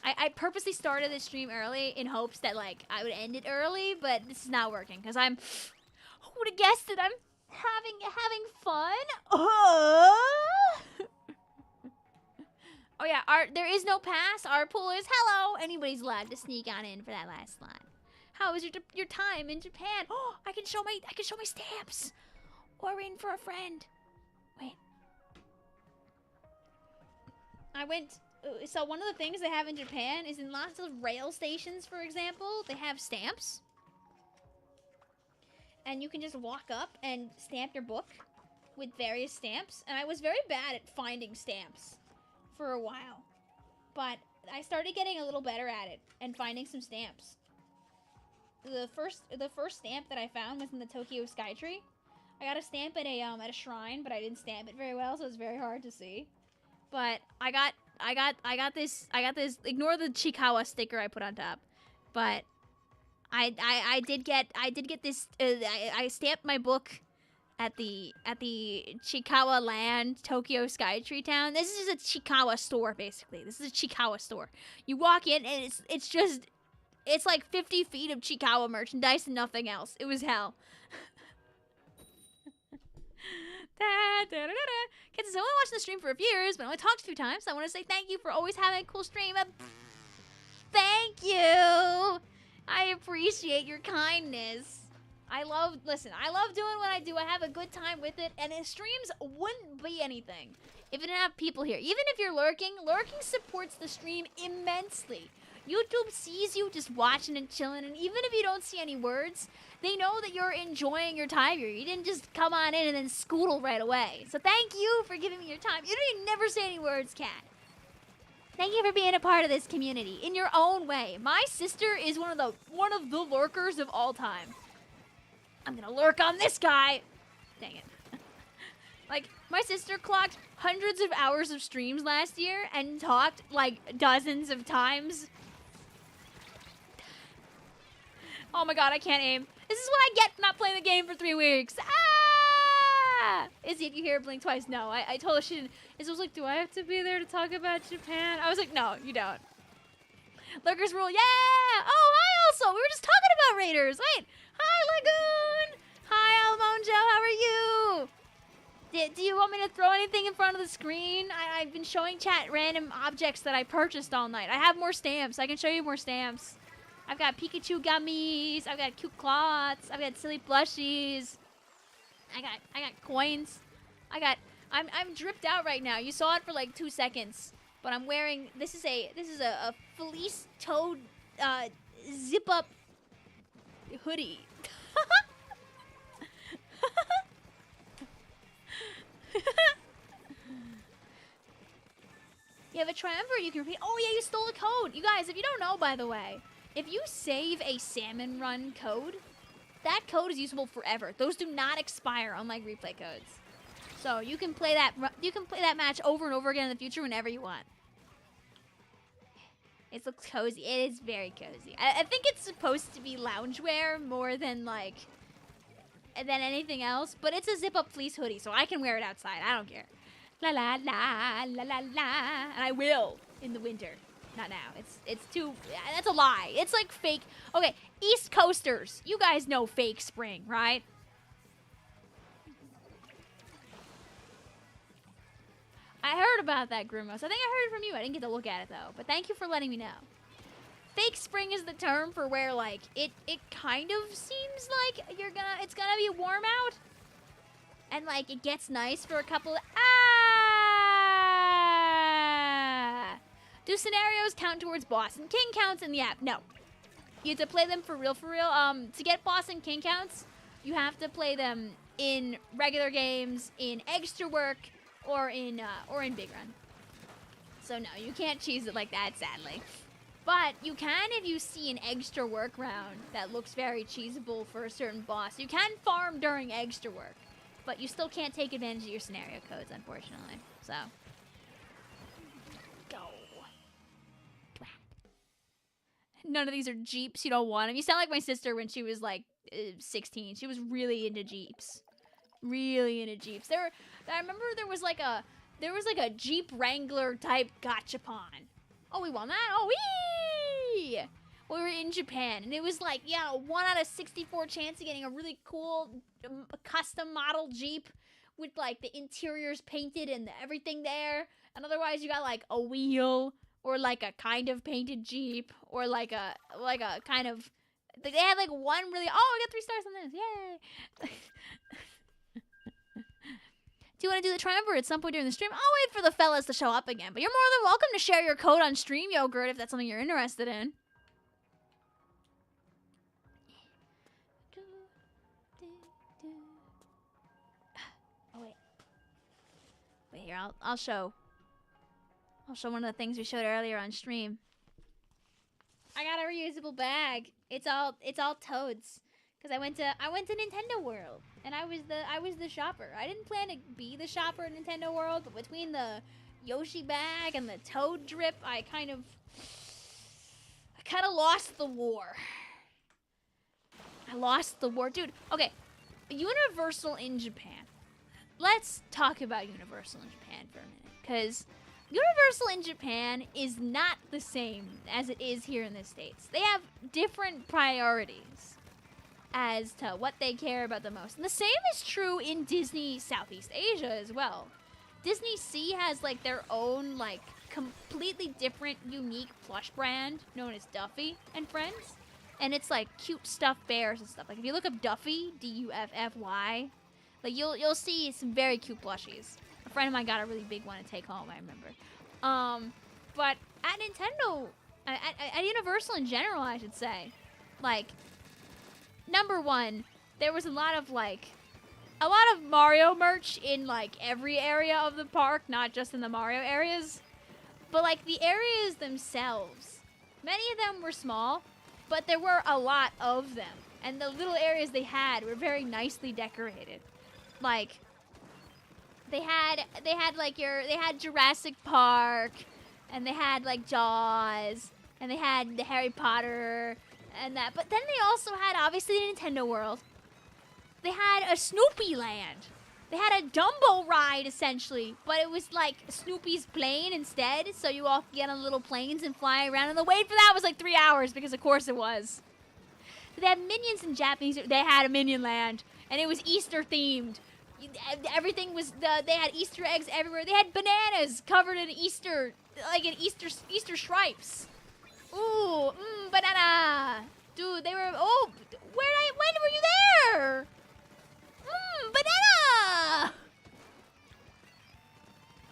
I purposely started this stream early in hopes that like I would end it early, but this is not working because I'm. Who would have guessed that I'm having fun? Oh yeah. There is no pass. Our pool is hello. Anybody's allowed to sneak on in for that last slot. How was your time in Japan? Oh, I can show my stamps. Or in for a friend. Wait. I went. So one of the things they have in Japan is in lots of rail stations, for example, they have stamps. And you can just walk up and stamp your book with various stamps. And I was very bad at finding stamps for a while. But I started getting a little better at it and finding some stamps. The first stamp that I found was in the Tokyo Skytree. I got a stamp at a shrine, but I didn't stamp it very well, so it was very hard to see. But I got this. Ignore the Chikawa sticker I put on top. But I did get this. I stamped my book at the Chikawa Land Tokyo Skytree Town. This is a Chikawa store, basically. This is a Chikawa store. You walk in and it's like 50 feet of Chikawa merchandise and nothing else. It was hell. Kids, I've only watched the stream for a few years, but I only talked a few times. So I want to say thank you for always having a cool stream. Thank you. I appreciate your kindness. I love doing what I do. I have a good time with it, and streams wouldn't be anything if it didn't have people here. Even if you're lurking supports the stream immensely. YouTube sees you just watching and chilling, and even if you don't see any words, they know that you're enjoying your time here. You didn't just come on in and then scootle right away. So thank you for giving me your time. You didn't never say any words, Kat. Thank you for being a part of this community in your own way. My sister is one of the lurkers of all time. I'm gonna lurk on this guy. Dang it. Like, my sister clocked hundreds of hours of streams last year and talked like dozens of times. Oh my god, I can't aim. This is what I get for not playing the game for 3 weeks. Ah! Izzy, if you hear her blink twice, no. I told her she didn't. Izzy was like, do I have to be there to talk about Japan? I was like, no, you don't. Lurkers rule, yeah! Oh, hi also! We were just talking about Raiders. Wait. Hi, Lagoon! Hi, Almonjo, how are you? Do you want me to throw anything in front of the screen? I've been showing chat random objects that I purchased all night. I have more stamps. I can show you more stamps. I've got Pikachu gummies. I've got cute cloths. I've got silly plushies. I got coins. I'm dripped out right now. You saw it for like 2 seconds, but I'm wearing this is a fleece toed zip up hoodie. You have a triumvirate you can repeat. Oh yeah, you stole a code. You guys, if you don't know, by the way, if you save a salmon run code, that code is usable forever. Those do not expire, unlike replay codes. So you can play that match over and over again in the future whenever you want. It looks cozy. It is very cozy. I think it's supposed to be loungewear more than like than anything else, but it's a zip-up fleece hoodie, so I can wear it outside. I don't care. La la la la la la, and I will in the winter. Not now. It's too. That's a lie. It's like fake. Okay, East Coasters. You guys know fake spring, right? I heard about that, Grimos. I think I heard it from you. I didn't get to look at it though, but thank you for letting me know. Fake spring is the term for where like it kind of seems like it's gonna be warm out, and like it gets nice for a couple. Do scenarios count towards boss and king counts in the app? No. You have to play them for real, to get boss and king counts, you have to play them in regular games, in extra work, or in Big Run. So no, you can't cheese it like that, sadly. But you can if you see an extra work round that looks very cheesable for a certain boss. You can farm during extra work, but you still can't take advantage of your scenario codes, unfortunately. So. Go. None of these are Jeeps. You don't want them. You sound like my sister when she was like 16. She was really into Jeeps. Really into Jeeps. I remember there was like a Jeep Wrangler type gachapon. Oh, we won that? Oh, wee! We were in Japan, and it was like, yeah, 1 out of 64 chance of getting a really cool custom model Jeep with like the interiors painted and everything there. And otherwise, you got like a wheel or like a kind of painted Jeep or like a kind of. They had like one really. Oh, I got 3 stars on this! Yay! Do you want to do the triumvirate at some point during the stream? I'll wait for the fellas to show up again. But you're more than welcome to share your code on Stream Yogurt if that's something you're interested in. Oh wait. Wait here. I'll show one of the things we showed earlier on stream. I got a reusable bag. It's all Toads. Because I went to Nintendo World, and I was the shopper. I didn't plan to be the shopper at Nintendo World, but between the Yoshi bag and the Toad drip, I kind of lost the war. I lost the war, dude. Okay, Universal in Japan. Let's talk about Universal in Japan for a minute, because Universal in Japan is not the same as it is here in the States. They have different priorities as to what they care about the most. And the same is true in Disney Southeast Asia as well. Disney Sea has like their own like completely different unique plush brand known as Duffy and Friends. And it's like cute stuffed bears and stuff. Like if you look up Duffy, Duffy, like you'll see some very cute plushies. A friend of mine got a really big one to take home, I remember. But at Nintendo, at Universal in general, I should say, like, number one, there was a lot of Mario merch in like every area of the park, not just in the Mario areas. But like the areas themselves, many of them were small, but there were a lot of them. And the little areas they had were very nicely decorated. Like they had Jurassic Park, and they had like Jaws, and they had the Harry Potter and that. But then they also had, obviously, the Nintendo World. They had a Snoopy Land. They had a Dumbo ride, essentially, but it was like Snoopy's plane instead, so you all could get on little planes and fly around, and the wait for that was like 3 hours, because of course it was. They had Minions in Japanese. They had a Minion Land, and it was Easter themed. Everything was, they had Easter eggs everywhere. They had bananas covered in Easter, like in Easter stripes. Ooh, banana. Dude, they were, when were you there? Banana.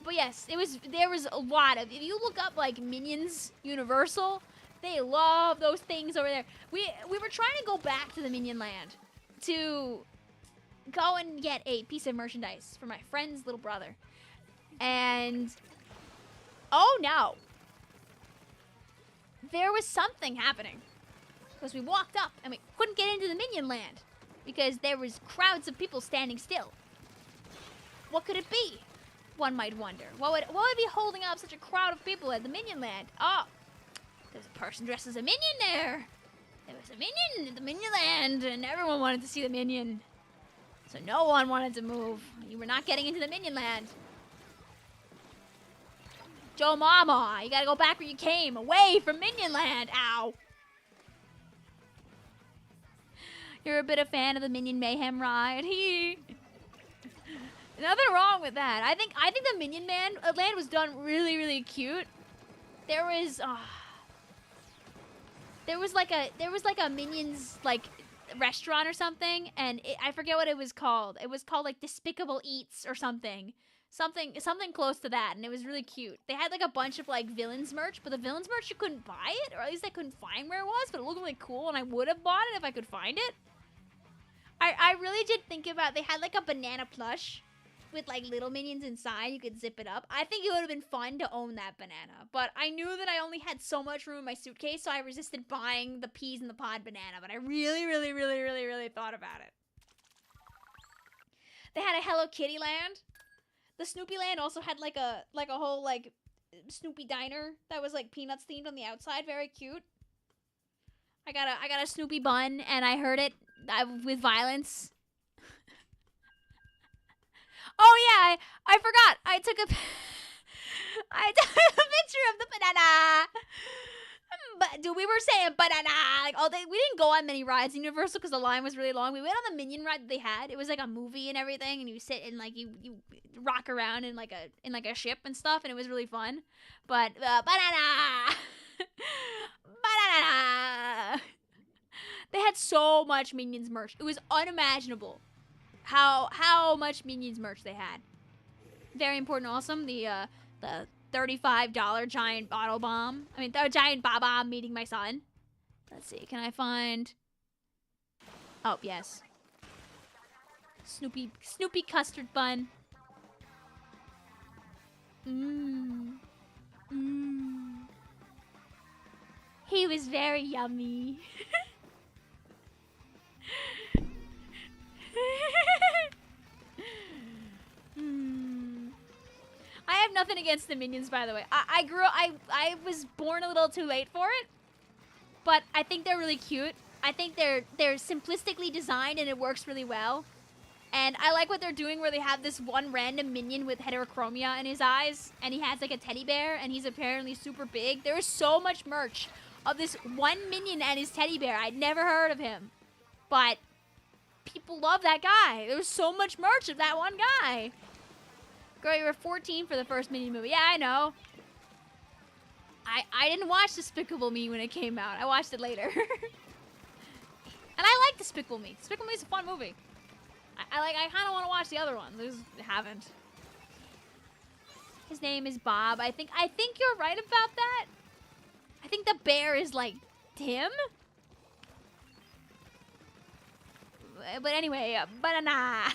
But yes, there was a lot of, if you look up like Minions Universal, they love those things over there. We were trying to go back to the Minion Land to go and get a piece of merchandise for my friend's little brother. And, oh no. There was something happening. Because we walked up and we couldn't get into the Minion Land. Because there was crowds of people standing still. What could it be? One might wonder. What would be holding up such a crowd of people at the Minion Land? Oh, there's a person dressed as a minion there. There was a minion at the Minion Land, and everyone wanted to see the minion. So no one wanted to move. You were not getting into the Minion Land. Joe Mama, you gotta go back where you came, away from Minion Land. Ow. You're a bit a fan of the Minion Mayhem ride. Nothing wrong with that. I think the Minion Land was done really, really cute. There was like a Minions like restaurant or something, and I forget what it was called. It was called like Despicable Eats or something close to that, and it was really cute. They had like a bunch of like Villains merch, but the Villains merch you couldn't buy it, or at least I couldn't find where it was. But it looked really cool, and I would have bought it if I could find it. I really did think about. They had like a banana plush with like little minions inside. You could zip it up. I think it would have been fun to own that banana, but I knew that I only had so much room in my suitcase, so I resisted buying the peas in the pod banana, but I really, really, really, really, really thought about it. They had a Hello Kitty land. The Snoopy land also had like a whole like Snoopy diner that was like Peanuts themed on the outside. Very cute. I got a Snoopy bun, and I heard it with violence. Oh yeah, I forgot. I took a picture of the banana. But dude, we were saying banana like all day. We didn't go on many rides in Universal because the line was really long. We went on the Minion ride that they had. It was like a movie and everything, and you sit and like you rock around in like a ship and stuff, and it was really fun. But banana, banana. They had so much Minions merch. It was unimaginable how much Minions merch they had. Very important. Awesome. The $35 giant bottle bomb. I mean, the giant Baba meeting my son. Let's see. Can I find? Oh yes. Snoopy custard bun. He was very yummy. I have nothing against the Minions, by the way. I was born a little too late for it, but I think they're really cute. I think they're simplistically designed, and it works really well. And I like what they're doing, where they have this one random minion with heterochromia in his eyes, and he has like a teddy bear, and he's apparently super big. There is so much merch of this one minion and his teddy bear. I'd never heard of him, but people love that guy. There was so much merch of that one guy. Girl, you were 14 for the first Minion movie. Yeah, I know. I didn't watch Despicable Me when it came out. I watched it later. And I like Despicable Me. Despicable Me is a fun movie. I kind of want to watch the other ones. I just haven't. His name is Bob. I think you're right about that. I think the bear is like Tim. But anyway, banana.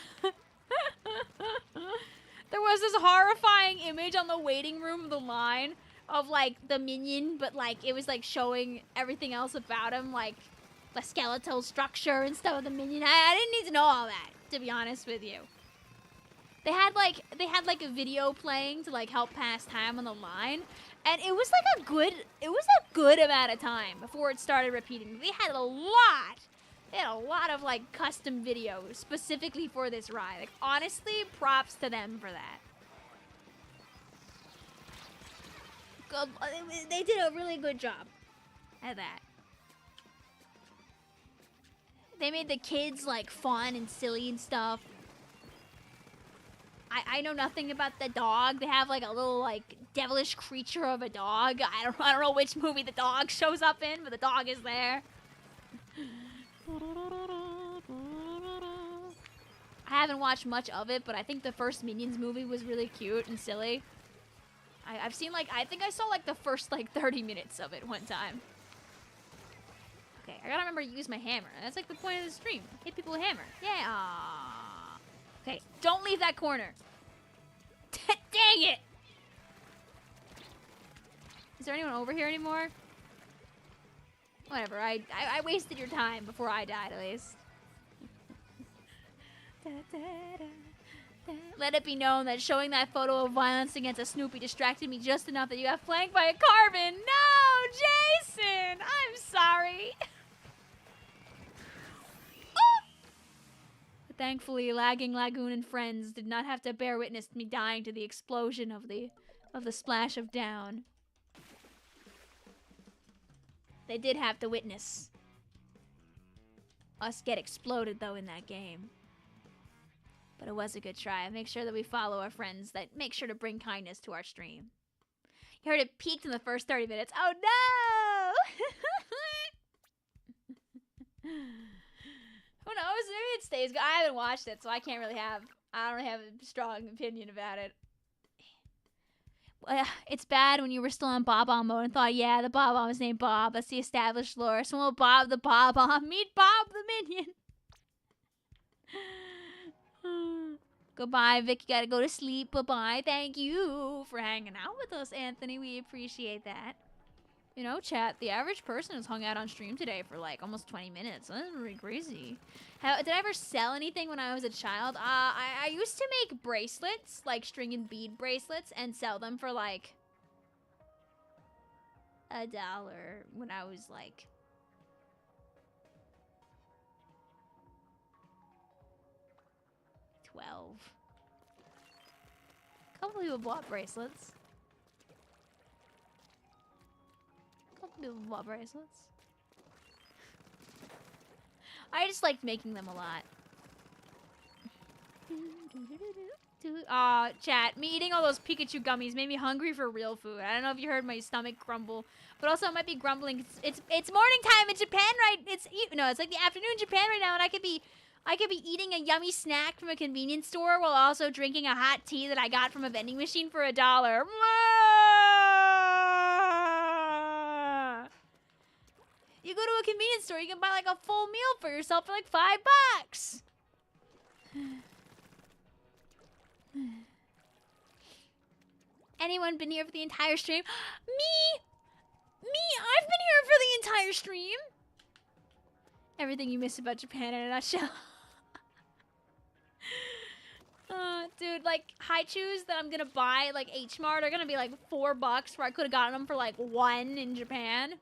There was this horrifying image on the waiting room of the line of like the minion, but like it was like showing everything else about him, like the skeletal structure and stuff of the minion. I didn't need to know all that, to be honest with you. They had like a video playing to like help pass time on the line, and it was like a good amount of time before it started repeating. They had a lot of like custom videos specifically for this ride. Like honestly, props to them for that. They did a really good job at that. They made the kids like fun and silly and stuff. I know nothing about the dog. They have like a little like devilish creature of a dog. I don't know which movie the dog shows up in, but the dog is there. I haven't watched much of it, but I think the first Minions movie was really cute and silly. I've seen like, I think I saw like the first like 30 minutes of it one time. Okay, I gotta remember to use my hammer. That's like the point of the stream. Hit people with hammer. Yeah. Aww. Okay, don't leave that corner. Dang it! Is there anyone over here anymore? Whatever, I wasted your time before I died, at least. Let it be known that showing that photo of violence against a Snoopy distracted me just enough that you got flanked by a carbon. No, Jason! I'm sorry. But thankfully, Lagging Lagoon and friends did not have to bear witness to me dying to the explosion of the splash of down. They did have to witness us get exploded, though, in that game. But it was a good try. Make sure that we follow our friends that make sure to bring kindness to our stream. You heard it peaked in the first 30 minutes. Oh no! Who knows? Maybe it stays good. I haven't watched it, so I don't really have a strong opinion about it. It's bad when you were still on Bob-omb mode and thought, yeah, the Bob-omb is named Bob. That's the established lore. So we'll Bob the Bob-omb. Meet Bob the Minion. Goodbye, Vic. You gotta go to sleep. Bye-bye. Thank you for hanging out with us, Anthony. We appreciate that. You know, chat, the average person has hung out on stream today for like almost 20 minutes. That's really crazy. Did I ever sell anything when I was a child? I used to make bracelets, like string and bead bracelets, and sell them for like $1 when I was like 12. A couple people bought bracelets. I just liked making them a lot. Aw, chat. Me eating all those Pikachu gummies made me hungry for real food. I don't know if you heard my stomach grumble, but also it might be grumbling. It's morning time in Japan, right? It's like the afternoon in Japan right now, and I could be eating a yummy snack from a convenience store while also drinking a hot tea that I got from a vending machine for $1. You go to a convenience store, you can buy like a full meal for yourself for like $5. Anyone been here for the entire stream? Me! I've been here for the entire stream! Everything you miss about Japan in a nutshell. Dude, like, Haichus that I'm gonna buy, like, H-Mart are gonna be like $4, where I could've gotten them for like $1 in Japan.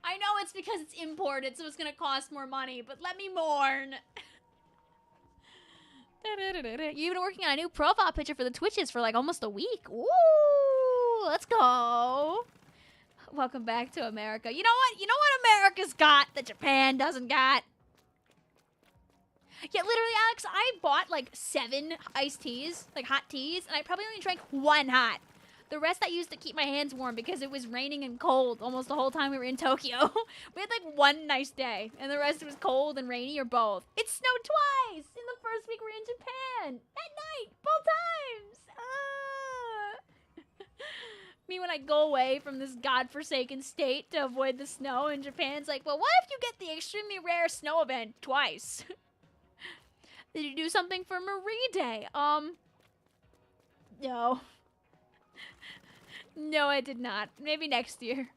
I know it's because it's imported, so it's gonna cost more money, but let me mourn. You've been working on a new profile picture for the Twitches for like almost a week. Ooh, let's go. Welcome back to America. You know what? You know what America's got that Japan doesn't got? Yeah, literally, Alex, I bought like 7 iced teas, like hot teas, and I probably only drank 1 hot. The rest I used to keep my hands warm because it was raining and cold almost the whole time we were in Tokyo. We had like 1 nice day, and the rest was cold and rainy or both. It snowed twice in the first week we were in Japan. At night, both times. Me when I go away from this godforsaken state to avoid the snow, and Japan's like, well, what if you get the extremely rare snow event twice? Did you do something for Marie Day? No. No, I did not. Maybe next year.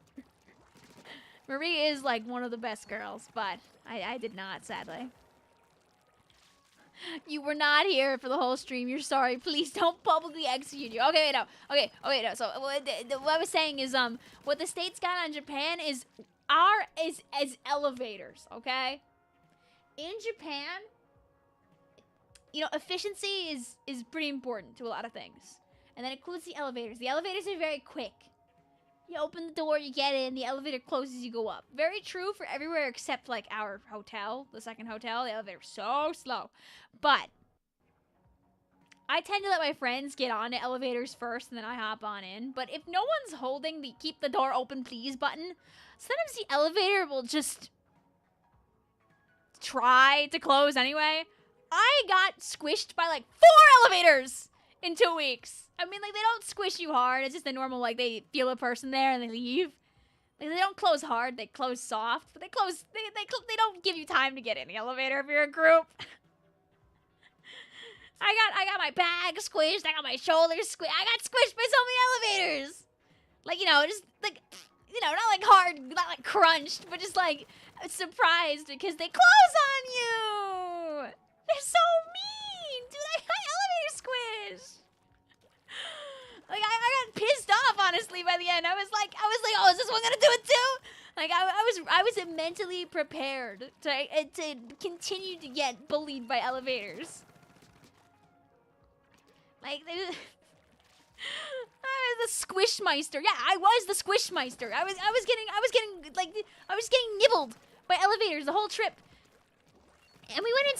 Marie is like one of the best girls, but I did not, sadly. You were not here for the whole stream. You're sorry. Please don't publicly execute you. Okay, no. Okay, no. So what I was saying is, what the States got on Japan is as elevators, okay? In Japan, you know, efficiency is pretty important to a lot of things. And that includes the elevators. The elevators are very quick. You open the door, you get in, the elevator closes, you go up. Very true for everywhere except, like, our hotel, the second hotel. The elevator's so slow. But I tend to let my friends get on the elevators first, and then I hop on in. But if no one's holding the keep the door open please button, sometimes the elevator will just try to close anyway. I got squished by, like, 4 elevators in 2 weeks. I mean, like, they don't squish you hard. It's just the normal, like, they feel a person there and they leave. Like, they don't close hard. They close soft. But they don't give you time to get in the elevator if you're a group. I got my bag squished. I got my shoulders squished. I got squished by so many elevators. Like, you know, just, like, you know, not, like, hard, not, like, crunched, but just, like, surprised because they close on you. They're so Like, I got pissed off, honestly, by the end. I was like, oh, is this one gonna do it too? Like, I was mentally prepared to continue to get bullied by elevators. Like, I was the Squishmeister. Yeah, I was the Squishmeister. I was getting nibbled by elevators the whole trip. And we went in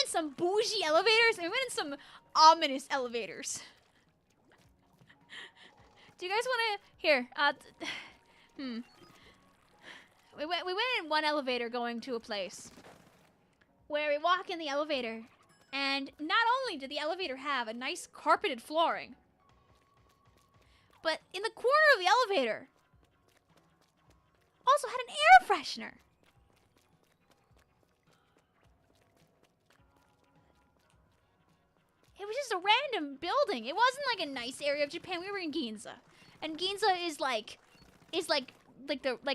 some bougie elevators, and we went in some ominous elevators. Do you guys want to here? We went in one elevator going to a place where we walk in the elevator, and not only did the elevator have a nice carpeted flooring, but in the corner of the elevator also had an air freshener. It was just a random building. It wasn't like a nice area of Japan. We were in Ginza, and Ginza is like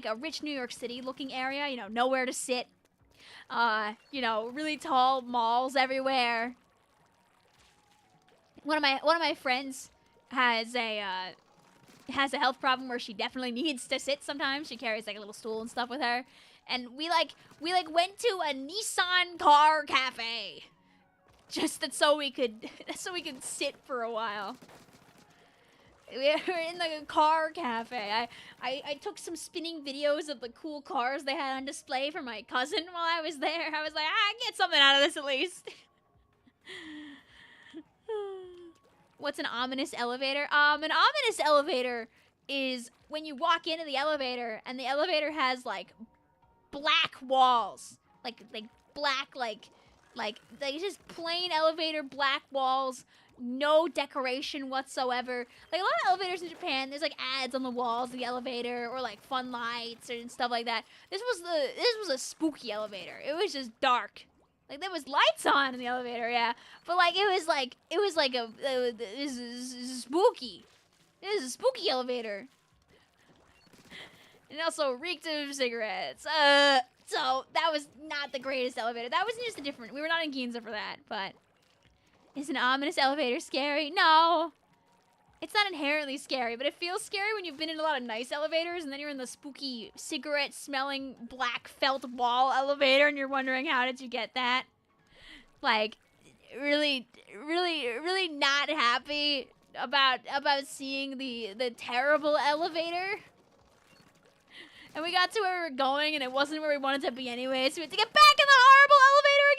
a rich New York City looking area. You know, nowhere to sit. You know, really tall malls everywhere. One of my friends has a health problem where she definitely needs to sit sometimes. She carries like a little stool and stuff with her, and we went to a Nissan car cafe. Just so we could sit for a while. We were in the car cafe. I took some spinning videos of the cool cars they had on display for my cousin while I was there. I was like, I get something out of this at least. What's an ominous elevator? An ominous elevator is when you walk into the elevator and the elevator has like black walls, like black like just plain elevator, black walls, no decoration whatsoever. Like a lot of elevators in Japan, there's like ads on the walls of the elevator or like fun lights and stuff like that. This was a spooky elevator. It was just dark. Like there was lights on in the elevator, yeah, but like it was spooky. It was a spooky elevator. And also reeked of cigarettes. So that was not the greatest elevator. That was just a different. We were not in Ginza for that, but is an ominous elevator scary? No, it's not inherently scary, but it feels scary when you've been in a lot of nice elevators and then you're in the spooky cigarette-smelling black felt wall elevator and you're wondering how did you get that? Like, really not happy about seeing the terrible elevator. And we got to where we were going, and it wasn't where we wanted to be anyway, so we had to get back in the horrible elevator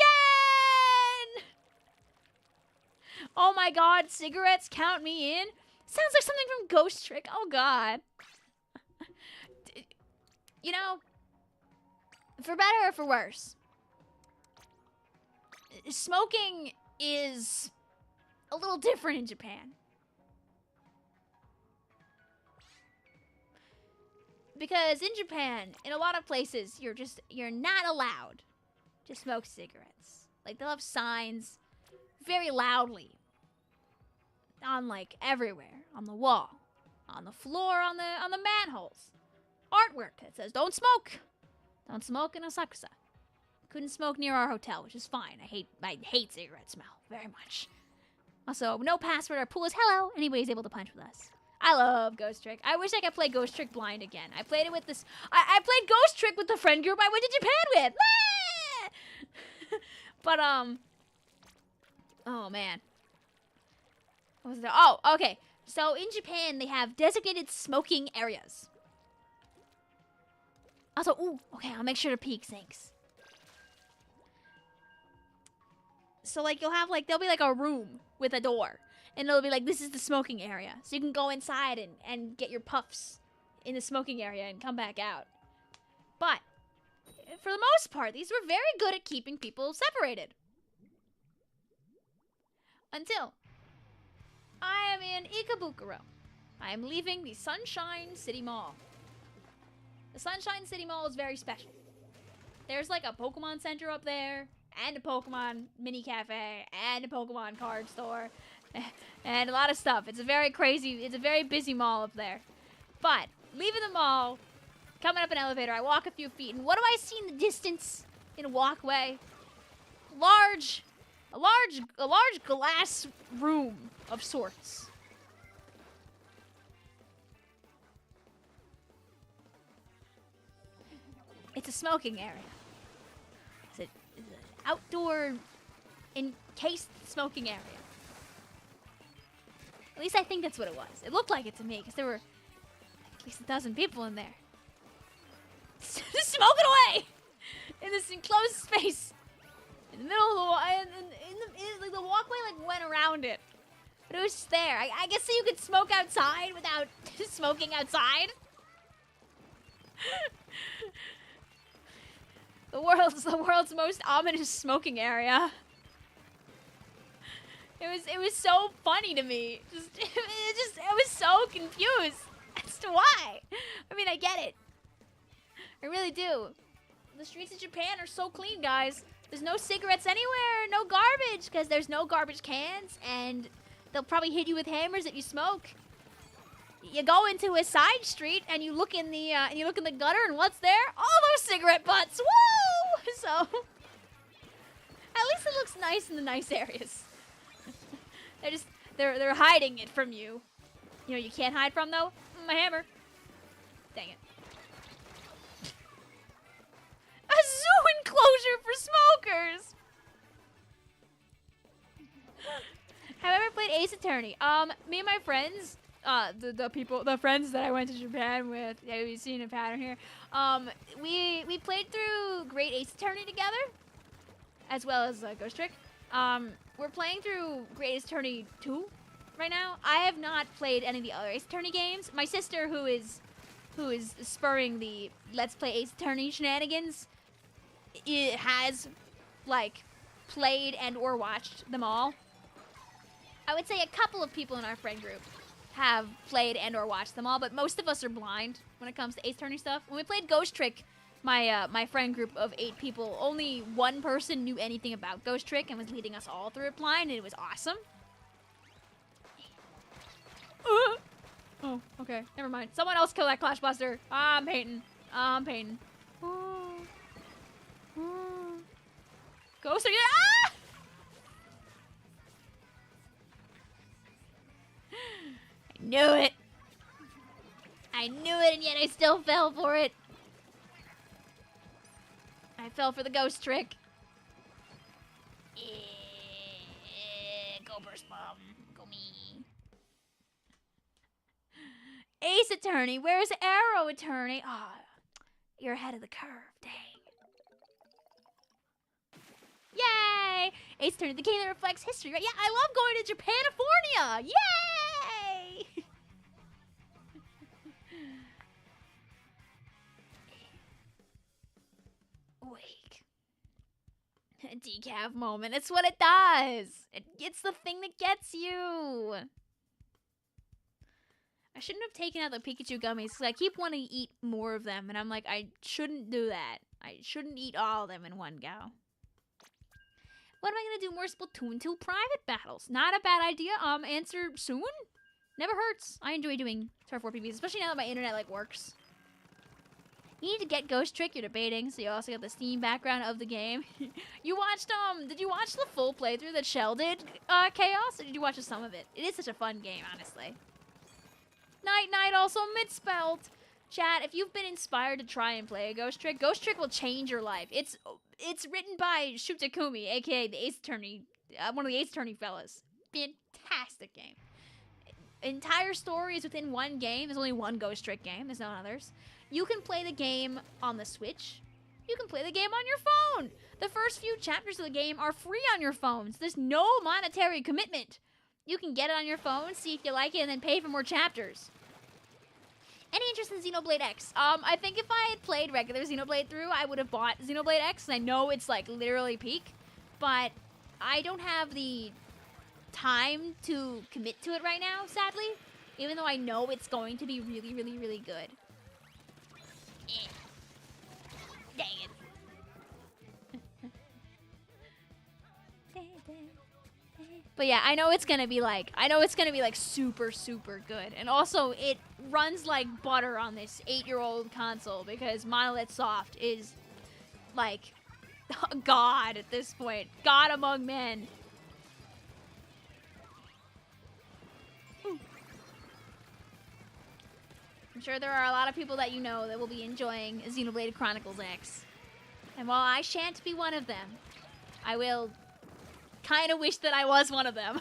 again! Oh my god, cigarettes count me in? Sounds like something from Ghost Trick. Oh god. You know, for better or for worse, smoking is a little different in Japan. Because in Japan, in a lot of places, you're not allowed to smoke cigarettes. Like, they'll have signs very loudly on, like, everywhere. On the wall, on the floor, on the manholes. Artwork that says, don't smoke. Don't smoke in Asakusa. Couldn't smoke near our hotel, which is fine. I hate cigarette smell very much. Also, no password. Our pool is hello. Anybody's able to punch with us. I love Ghost Trick. I wish I could play Ghost Trick blind again. I played it with this. I played Ghost Trick with the friend group I went to Japan with. But oh man. What was there? Oh, okay. So in Japan they have designated smoking areas. Also, ooh, okay, I'll make sure to peek sinks. So like you'll have like there'll be like a room with a door. And it'll be like, this is the smoking area. So you can go inside and get your puffs in the smoking area and come back out. But, for the most part, these were very good at keeping people separated. Until I am in Ikebukuro. I am leaving the Sunshine City Mall. The Sunshine City Mall is very special. There's like a Pokemon Center up there, and a Pokemon mini cafe, and a Pokemon card store. And a lot of stuff. It's a very busy mall up there. But, leaving the mall, coming up an elevator, I walk a few feet, and what do I see in the distance in a walkway? A large glass room of sorts. It's a smoking area. It's an outdoor encased smoking area. At least I think that's what it was. It looked like it to me because there were at least 1,000 people in there. Just smoking away in this enclosed space in the middle of the like the walkway like went around it, but it was just there. I guess so you could smoke outside without smoking outside. The world's most ominous smoking area. It was so funny to me. I was so confused as to why. I mean, I get it. I really do. The streets of Japan are so clean, guys. There's no cigarettes anywhere, no garbage, because there's no garbage cans, and they'll probably hit you with hammers if you smoke. You go into a side street and you look in the gutter, and what's there? All those cigarette butts. Woo! So at least it looks nice in the nice areas. They're hiding it from you. You know you can't hide from though? My hammer. Dang it. A zoo enclosure for smokers. Have I ever played Ace Attorney? Me and my friends, the friends that I went to Japan with, yeah, we've seen a pattern here. We played through Great Ace Attorney together, as well as Ghost Trick. We're playing through Great Ace Attorney 2 right now. I have not played any of the other Ace Attorney games. My sister, who is spurring the Let's Play Ace Attorney shenanigans, it has like played and or watched them all. I would say a couple of people in our friend group have played and or watched them all, but most of us are blind when it comes to Ace Attorney stuff. When we played Ghost Trick, my friend group of 8 people, only one person knew anything about Ghost Trick and was leading us all through it blind, and it was awesome. Oh, okay, never mind. Someone else kill that Clash Buster. I'm painting. Ghost Trick. Ah! I knew it. I knew it, and yet I still fell for it. I fell for the Ghost Trick. Go burst bomb. Go me. Ace Attorney. Where's Arrow Attorney? Ah, oh, you're ahead of the curve. Dang. Yay! Ace Attorney, the game that reflects history, right? Yeah, I love going to Japanifornia! Yay! Wake. A decaf moment. It's what it does. It's the thing that gets you. I shouldn't have taken out the Pikachu gummies because I keep wanting to eat more of them, and I'm like, I shouldn't do that. I shouldn't eat all of them in one go. When am I going to do more Splatoon 2 private battles? Not a bad idea. Answer soon? Never hurts. I enjoy doing Turf War PvPs, especially now that my internet, like, works. You need to get Ghost Trick, you're debating, so you also got the Steam background of the game. You watched, did you watch the full playthrough that Shell did, Chaos? Or did you watch some of it? It is such a fun game, honestly. Night, also misspelled. Chat, if you've been inspired to try and play a Ghost Trick will change your life. It's written by Shu Takumi, aka the Ace Attorney, one of the Ace Attorney fellas. Fantastic game. Entire story is within one game. There's only one Ghost Trick game. There's no others. You can play the game on the Switch. You can play the game on your phone. The first few chapters of the game are free on your phones. There's no monetary commitment. You can get it on your phone, see if you like it, and then pay for more chapters. Any interest in Xenoblade X? I think if I had played regular Xenoblade through, I would have bought Xenoblade X. And I know it's like literally peak, but I don't have the time to commit to it right now, sadly. Even though I know it's going to be really, really, really good. Dang it. But yeah, I know it's gonna be like super, super good. And also, it runs like butter on this 8-year-old console because Monolith Soft is like God at this point. God among men. I'm sure there are a lot of people that you know that will be enjoying Xenoblade Chronicles X. And while I shan't be one of them, I will kind of wish that I was one of them.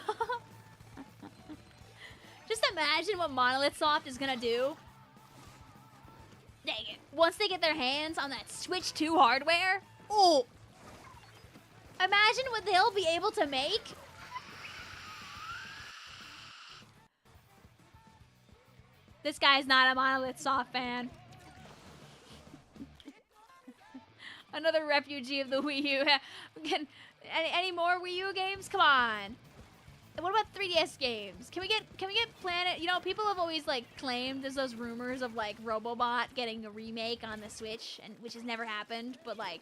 Just imagine what Monolith Soft is gonna do. Dang it. Once they get their hands on that Switch 2 hardware, oh, imagine what they'll be able to make. This guy's not a Monolith Soft fan. Another refugee of the Wii U. Any more Wii U games? Come on. And what about 3DS games? Can we get Planet? You know, people have always like claimed there's those rumors of like Robobot getting a remake on the Switch, and which has never happened. But like,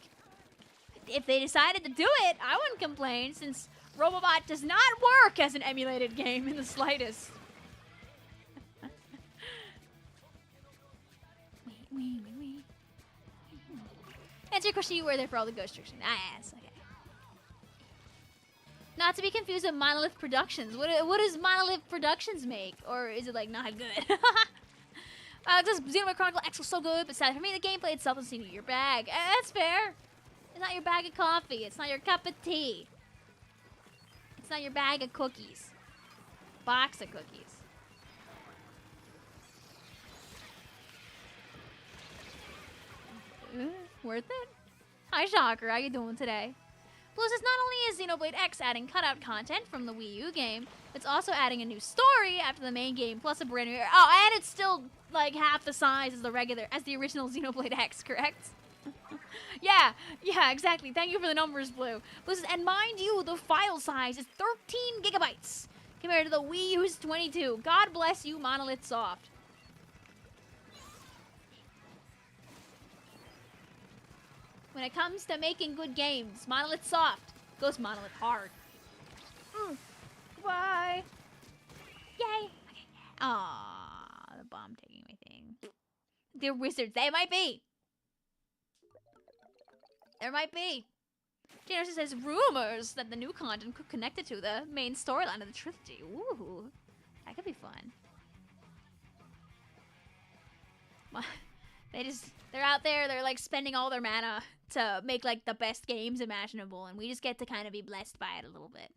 if they decided to do it, I wouldn't complain, since Robobot does not work as an emulated game in the slightest. Answer your question, you were there for all the ghost tricks. Yes, okay. Not to be confused with Monolith Productions. What does Monolith Productions make? Or is it like not good? This Xenoblade Chronicle X was so good, but sad for me, the gameplay itself doesn't seem to be your bag. That's fair. It's not your bag of coffee. It's not your cup of tea. It's not your bag of cookies. Box of cookies. Worth it? Hi, Shocker. How you doing today? Plus, it's not only is Xenoblade X adding cutout content from the Wii U game, it's also adding a new story after the main game, plus a brand new... Oh, and it's still, like, half the size as the original Xenoblade X, correct? yeah, exactly. Thank you for the numbers, Blue. Plus, and mind you, the file size is 13 gigabytes compared to the Wii U's 22. God bless you, Monolith Soft. When it comes to making good games, Monolith Soft goes Monolith Hard. Goodbye. Yay. Okay. Aww, the bomb taking my thing. They're wizards. They might be. There might be. Janos says rumors that the new content could connect it to the main storyline of the trilogy. Ooh, that could be fun. They're out there, they're like spending all their mana to make like the best games imaginable, and we just get to kind of be blessed by it a little bit.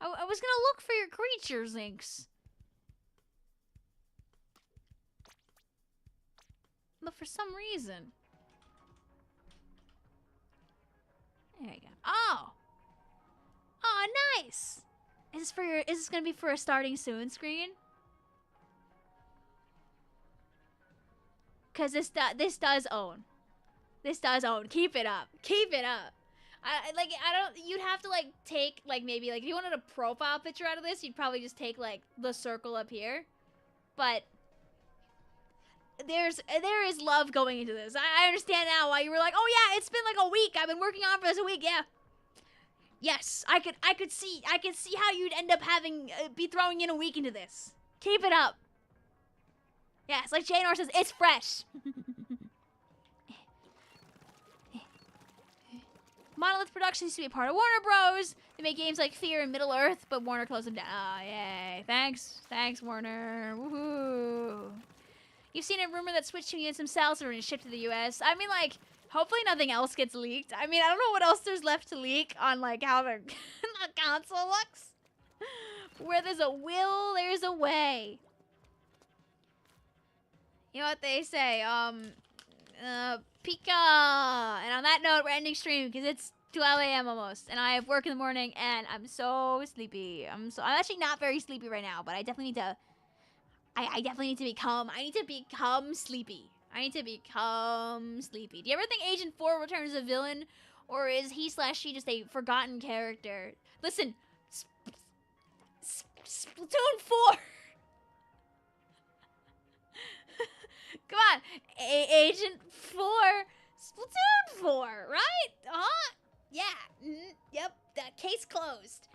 I was gonna look for your creatures, Inks. But for some reason. There you go. Oh! Oh, nice! Is this gonna be for a starting soon screen? Cause this does own. This does own. Keep it up. Keep it up. You'd have to like take like maybe like if you wanted a profile picture out of this, you'd probably just take like the circle up here. But there is love going into this. I understand now why you were like, oh yeah, it's been like a week. I've been working on for this a week. Yeah. Yes, I could see how you'd end up having be throwing in a week into this. Keep it up. Yes, like Janor says, it's fresh. Monolith Productions used to be a part of Warner Bros. They make games like Fear and Middle Earth, but Warner closed them down. Oh, yay. Thanks, Warner. Woohoo. You've seen a rumor that Switch 2 units themselves are going to ship to the US. I mean, like, hopefully nothing else gets leaked. I mean, I don't know what else there's left to leak on, like, how the console looks. Where there's a will, there's a way. You know what they say, Pika! And on that note, we're ending stream because it's 12 a.m. almost, and I have work in the morning, and I'm so sleepy. I'm actually not very sleepy right now, but I definitely need to... I definitely need to become... I need to become sleepy. I need to become sleepy. Do you ever think Agent 4 returns a villain, or is he/she just a forgotten character? Listen, Splatoon 4! Come on, Agent 4, Splatoon 4, right? Huh? Yeah, yep, that case closed.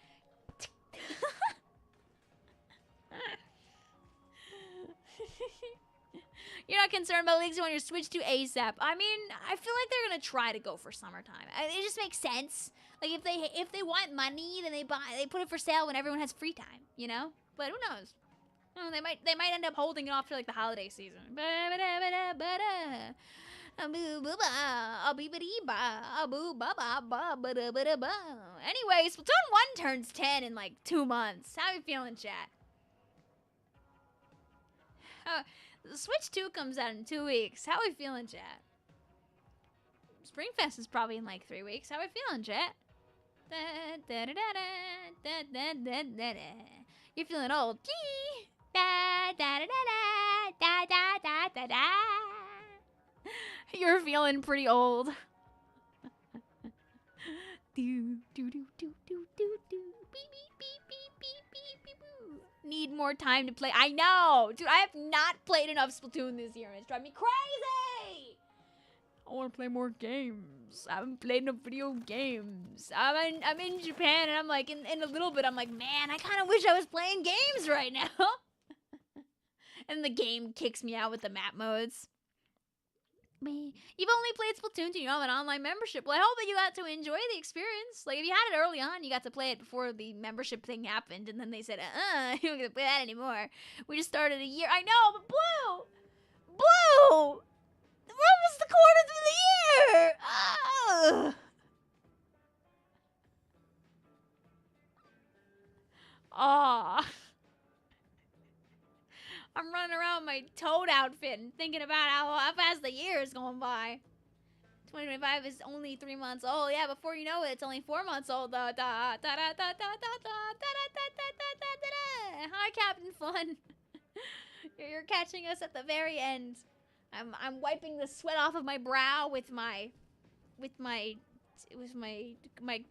You're not concerned about leaks on your Switch 2 ASAP. I mean, I feel like they're gonna try to go for summertime. It just makes sense. Like if they want money, then they put it for sale when everyone has free time, you know? But who knows? Oh, they might end up holding it off for like the holiday season. Anyway, Splatoon 1 turns 10 in like 2 months. How you feeling, chat? The Switch 2 comes out in 2 weeks. How we feeling, chat? Springfest is probably in like 3 weeks. How we feeling, chat? You're feeling old. You're feeling pretty old. Need more time to play. I know! Dude, I have not played enough Splatoon this year and it's driving me crazy! I want to play more games. I haven't played enough video games. I'm in Japan and I'm like, in a little bit, I'm like, man, I kind of wish I was playing games right now. And the game kicks me out with the map modes. You've only played Splatoon 2, you don't have an online membership. Well, I hope that you got to enjoy the experience. Like, if you had it early on, you got to play it before the membership thing happened, and then they said, you don't get to play that anymore. We just started a year. I know, but Blue! Blue! We're almost a quarter through the year! Ugh. Aw. I'm running around with my Toad outfit and thinking about how fast the year is going by. 2025 is only 3 months old. Yeah, before you know it, it's only 4 months old. Hi, Captain Fun. You're catching us at the very end. I'm wiping the sweat off of my brow with my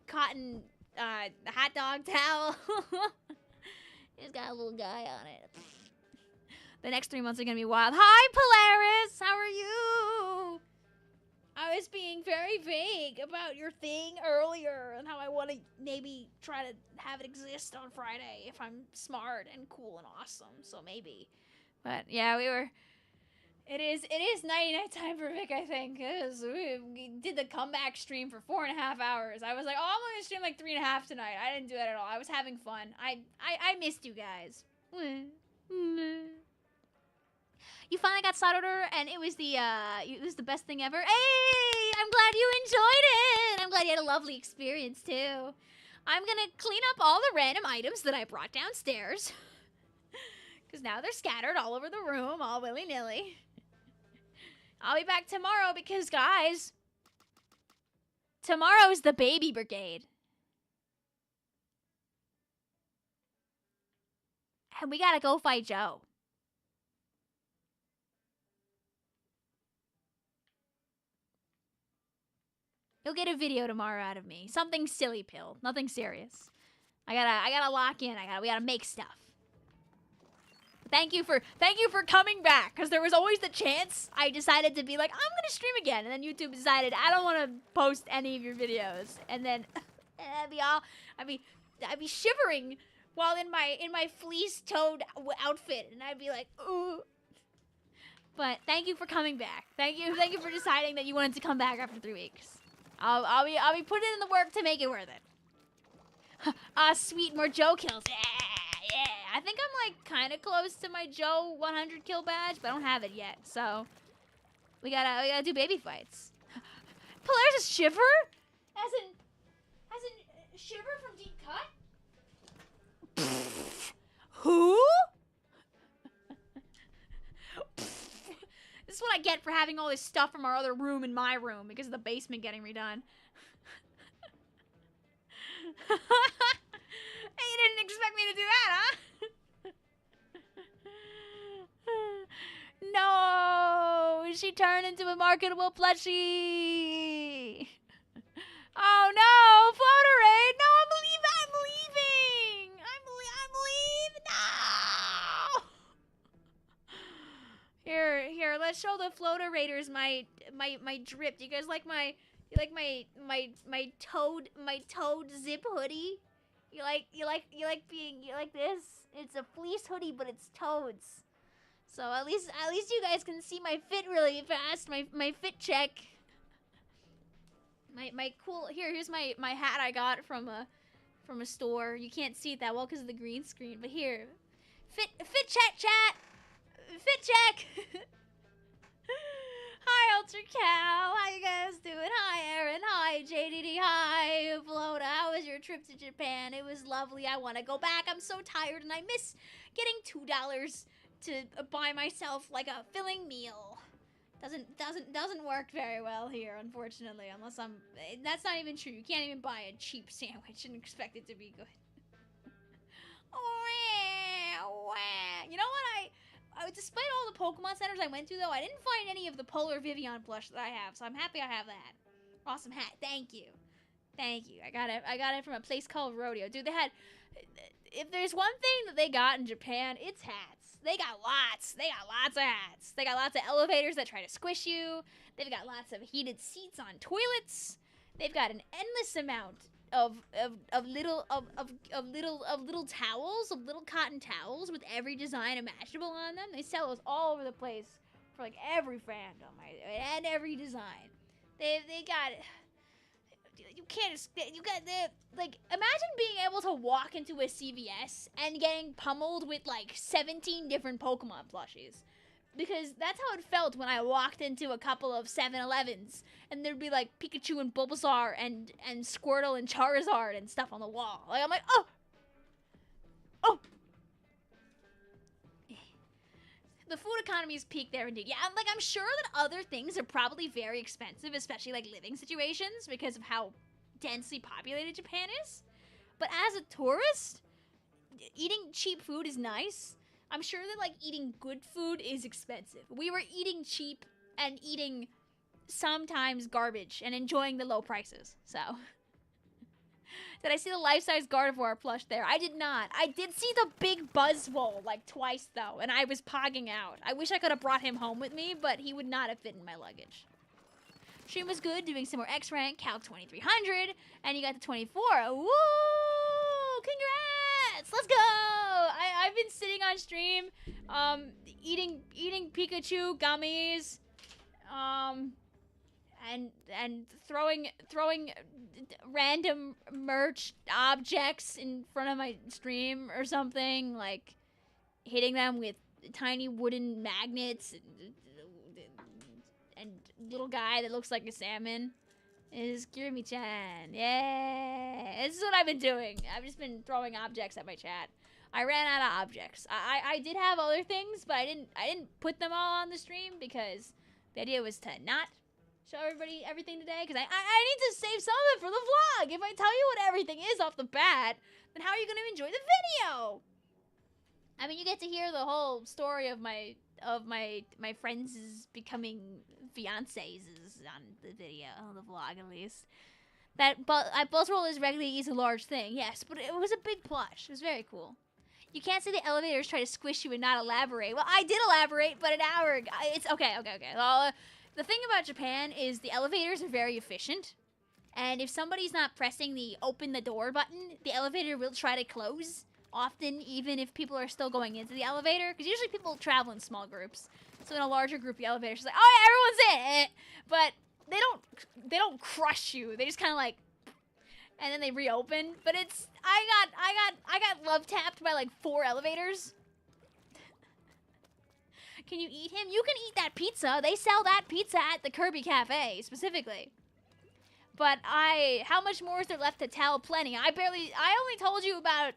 cotton hot dog towel. It's got a little guy on it. The next 3 months are gonna be wild. Hi, Polaris! How are you? I was being very vague about your thing earlier and how I want to maybe try to have it exist on Friday if I'm smart and cool and awesome. So maybe. But yeah, it is night time for Vic, I think. We did the comeback stream for 4.5 hours. I was like, oh, I'm gonna stream like 3.5 tonight. I didn't do that at all. I was having fun. I missed you guys. You finally got Sauter, and it was the best thing ever. Hey, I'm glad you enjoyed it. I'm glad you had a lovely experience too. I'm gonna clean up all the random items that I brought downstairs, because now they're scattered all over the room, all willy-nilly. I'll be back tomorrow because, guys, tomorrow is the baby brigade. And we gotta go fight Joe. You'll get a video tomorrow out of me. Something silly pill. Nothing serious. I gotta lock in. We gotta make stuff. Thank you for coming back, because there was always the chance I decided to be like, I'm gonna stream again, and then YouTube decided I don't want to post any of your videos, and then I'd be shivering while in my fleece toad outfit, and I'd be like, ooh. But thank you for coming back. Thank you for deciding that you wanted to come back after 3 weeks. I'll be putting in the work to make it worth it. Sweet, more Joe kills. Yeah. I think I'm like kind of close to my Joe 100 kill badge, but I don't have it yet. So we gotta do baby fights. Polaris is Shiver? As in Shiver from Deep Cut? Who? This is what I get for having all this stuff from our other room in my room because of the basement getting redone. Hey, you didn't expect me to do that, huh? No! She turned into a marketable plushie! Oh no! Floaterade! No, I'm leaving! I'm leaving! No! Here, let's show the Floater Raiders my drip. Do you guys like my toad zip hoodie? You like this? It's a fleece hoodie, but it's toads. So at least you guys can see my fit really fast. My fit check. My cool here's my hat I got from a store. You can't see it that well because of the green screen, but here. Fit check chat. Fit check. Hi Ultra Cow. How you guys doing? Hi Aaron. Hi JDD. Hi Villon. How was your trip to Japan? It was lovely. I want to go back. I'm so tired and I miss getting $2 to buy myself like a filling meal. Doesn't work very well here, unfortunately, unless that's not even true. You can't even buy a cheap sandwich and expect it to be good. You know what, despite all the Pokemon centers I went to, though, I didn't find any of the Polar Vicvillon plush that I have, so I'm happy I have that. Awesome hat, thank you. Thank you, I got it from a place called Rodeo. Dude, if there's one thing that they got in Japan, it's hats. They got lots of hats. They got lots of elevators that try to squish you. They've got lots of heated seats on toilets. They've got an endless amount of little towels, of little cotton towels with every design imaginable on them. They sell those all over the place for like every fandom and every design. They got. Imagine being able to walk into a CVS and getting pummeled with like 17 different Pokemon plushies. Because that's how it felt when I walked into a couple of 7-Elevens and there'd be like Pikachu and Bulbasaur and Squirtle and Charizard and stuff on the wall. Like, I'm like, oh! The food economy is peaked there indeed. Yeah, I'm sure that other things are probably very expensive, especially like living situations because of how densely populated Japan is. But as a tourist, eating cheap food is nice. I'm sure that like eating good food is expensive. We were eating cheap and eating sometimes garbage and enjoying the low prices. So did I see the life-size Gardevoir plush there? I did not. I did see the big Buzzwole like twice though, and I was pogging out. I wish I could have brought him home with me, but he would not have fit in my luggage. Stream was good, doing some more X rank, Calc 2300, and you got to 24. Woo! Congrats! Let's go! I've been sitting on stream, eating Pikachu gummies, and throwing random merch objects in front of my stream or something, like hitting them with tiny wooden magnets and little guy that looks like a salmon is Kirimi-chan. Yeah, this is what I've been doing. I've just been throwing objects at my chat. I ran out of objects. I did have other things, but I didn't put them all on the stream because the idea was to not show everybody everything today, because I need to save some of it for the vlog. If I tell you what everything is off the bat, then how are you going to enjoy the video? I mean, you get to hear the whole story of my friends' becoming fiancés on the video, on the vlog at least. That Buzzroll is regularly is a large thing, yes, but it was a big plush. It was very cool. You can't say the elevators try to squish you and not elaborate. Well, I did elaborate, but an hour ago. It's okay. Well, the thing about Japan is the elevators are very efficient. And if somebody's not pressing the open the door button, the elevator will try to close. Often, even if people are still going into the elevator. Because usually people travel in small groups. So in a larger group, the elevator's just like, oh yeah, everyone's in. But they don't crush you. They just kind of like, and then they reopen. But it's, I got love tapped by like 4 elevators. Can you eat him? You can eat that pizza. They sell that pizza at the Kirby Cafe, specifically. But how much more is there left to tell? Plenty. I only told you about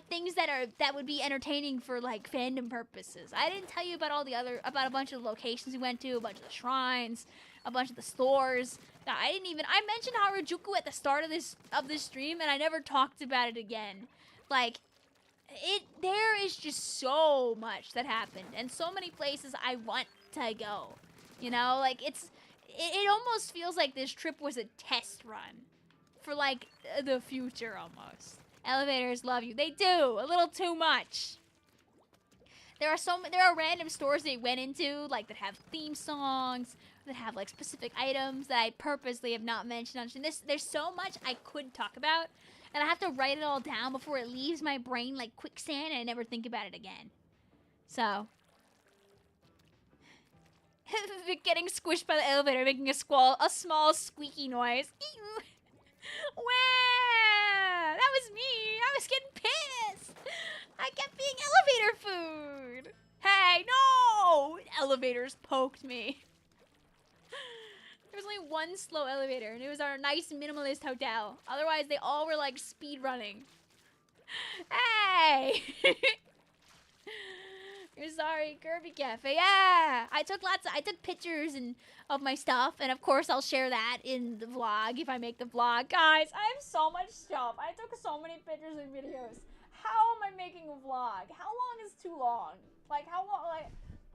things that would be entertaining for like fandom purposes. I didn't tell you about about a bunch of the locations we went to, a bunch of the shrines, a bunch of the stores. I mentioned Harajuku at the start of this stream, and I never talked about it again. Like, there is just so much that happened, and so many places I want to go. You know, like it almost feels like this trip was a test run for like the future almost. Elevators love you. They do a little too much. There are random stores they went into like that have theme songs, that have like specific items that I purposely have not mentioned on stream. There's so much I could talk about, and I have to write it all down before it leaves my brain like quicksand and I never think about it again. So, Vic getting squished by the elevator, making a small squeaky noise. Wow, that was me. I was getting pissed. I kept being elevator food. Hey, no! Elevators poked me. There was only one slow elevator, and it was our nice minimalist hotel. Otherwise, they all were like speed running. Hey! You're sorry, Kirby Cafe. Yeah, I took pictures of my stuff, and of course I'll share that in the vlog if I make the vlog. Guys, I have so much stuff. I took so many pictures and videos. How am I making a vlog? How long is too long? Like, how long? Like,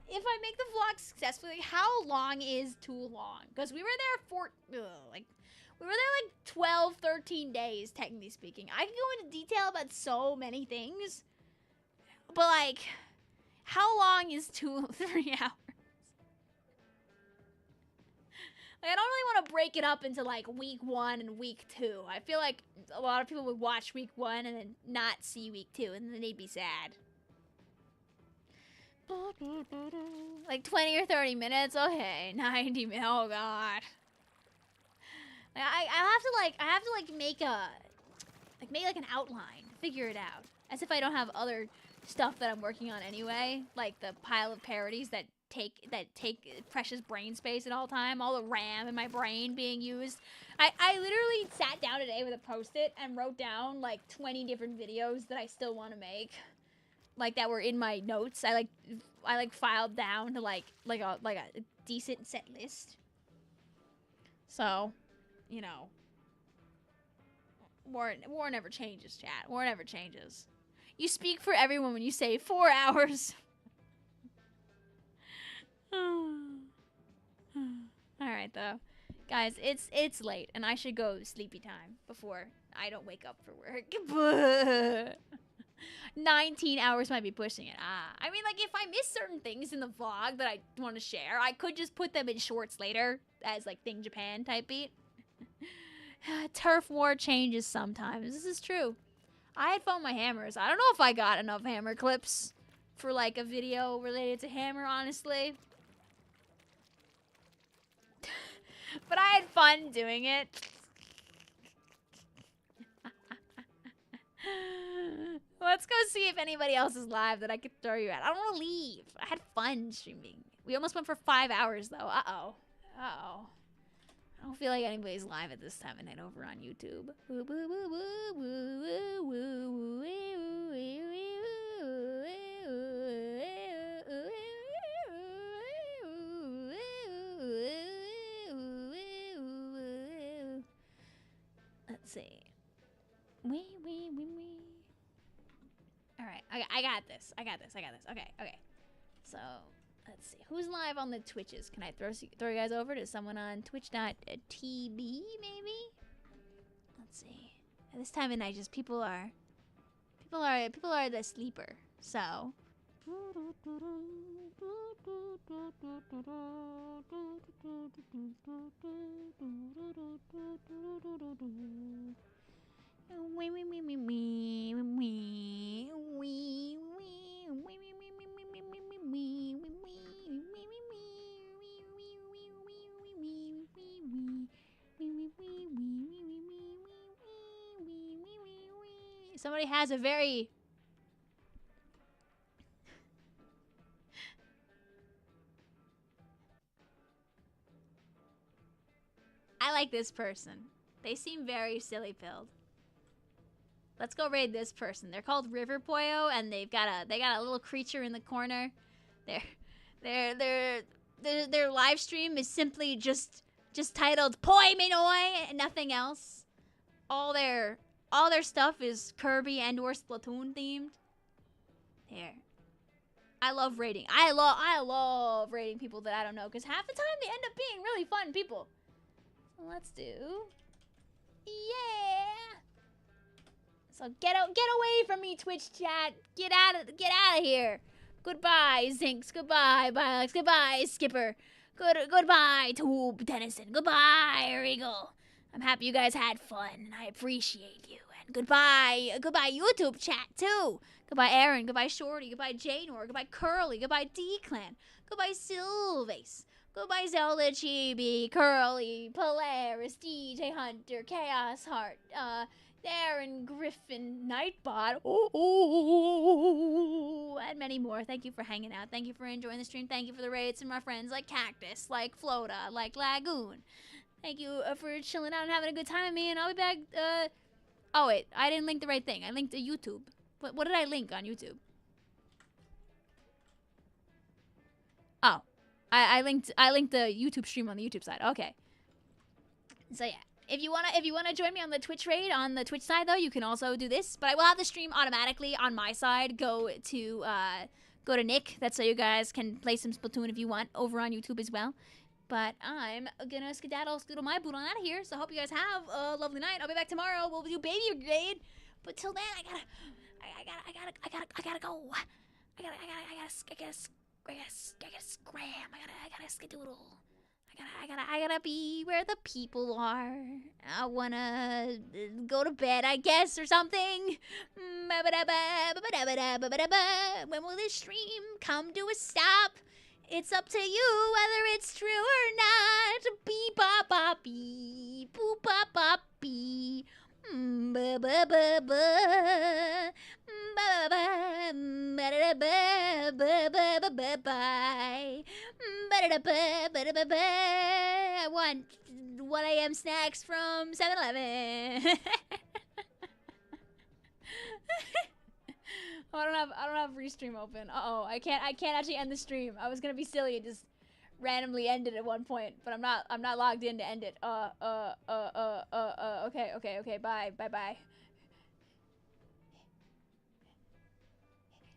if I make the vlog successfully, how long is too long? Because we were there we were there like 12, 13 days, technically speaking. I can go into detail about so many things, but like, how long is 3 hours? Like, I don't really want to break it up into like week 1 and week 2. I feel like a lot of people would watch week 1 and then not see week 2, and then they'd be sad. Like 20 or 30 minutes. Okay, 90 minutes. Oh god. Like, I have to make an outline, figure it out, as if I don't have other stuff that I'm working on anyway, like the pile of parodies that take precious brain space at all time, all the RAM in my brain being used. I literally sat down today with a post-it and wrote down like 20 different videos that I still want to make, like that were in my notes. I filed down to like a decent set list. So, you know, war never changes, chat. War never changes. You speak for everyone when you say 4 hours. Alright, though. Guys, it's late, and I should go sleepy time before I don't wake up for work. 19 hours might be pushing it. I mean, like, if I miss certain things in the vlog that I want to share, I could just put them in shorts later as, like, Thing Japan type beat. Turf war changes sometimes. This is true. I had found my hammers. I don't know if I got enough hammer clips for, like, a video related to hammer, honestly. But I had fun doing it. Let's go see if anybody else is live that I could throw you at. I don't want to leave. I had fun streaming. We almost went for 5 hours, though. Uh-oh. Uh-oh. I don't feel like anybody's live at this time of night over on YouTube. Let's see. Alright, I got this. Okay. So, let's see. Who's live on the Twitches? Can I throw you guys over to someone on twitch.tv, maybe? Let's see. At this time of night, just people are the sleeper. So. Somebody has a very I like this person. They seem very silly-pilled. Let's go raid this person. They're called River Pollo, and they got a little creature in the corner. Their live stream is simply just titled Poi Minoi and nothing else. All their stuff is Kirby and/or Splatoon themed. There. I love raiding. I love raiding people that I don't know, because half the time they end up being really fun people. So let's do. Yeah. So get away from me, Twitch chat. Get out of here. Goodbye, Zinks. Goodbye, Bilex. Goodbye, Skipper. Goodbye, Tube Tennyson. Goodbye, Regal. I'm happy you guys had fun, and I appreciate you. And goodbye YouTube chat too. Goodbye, Aaron. Goodbye, Shorty. Goodbye, Janor. Goodbye, Curly. Goodbye, D-Clan. Goodbye, Sylvace. Goodbye, Zelda, Chibi, Curly, Polaris, DJ Hunter, Chaos Heart, Darren, Griffin, Nightbot, and many more. Thank you for hanging out. Thank you for enjoying the stream. Thank you for the raids from our friends like Cactus, like Flota, like Lagoon. Thank you for chilling out and having a good time with me, and I'll be back. Oh wait, I didn't link the right thing. I linked to YouTube. What did I link on YouTube? Oh, I linked the YouTube stream on the YouTube side. Okay. So yeah, if you wanna join me on the Twitch raid on the Twitch side though, you can also do this. But I will have the stream automatically on my side go to Nick. That's so you guys can play some Splatoon if you want over on YouTube as well. But I'm gonna skedaddle my boot on out of here. So I hope you guys have a lovely night. I'll be back tomorrow. We'll do baby grade. But till then, I gotta go. I gotta scram. I gotta skedoodle. I gotta be where the people are. I wanna go to bed, I guess, or something. When will this stream come to a stop? It's up to you whether it's true or not. Beep bop bop beep, boop bop bop beep. Ba ba ba ba. Ba ba ba ba ba ba ba ba bye. Ba da ba ba da ba. I want 1 a.m. snacks from 7-Eleven. Oh, I don't have restream open. Uh-oh, I can't actually end the stream. I was gonna be silly and just randomly end it at one point, but I'm not logged in to end it. Okay, bye.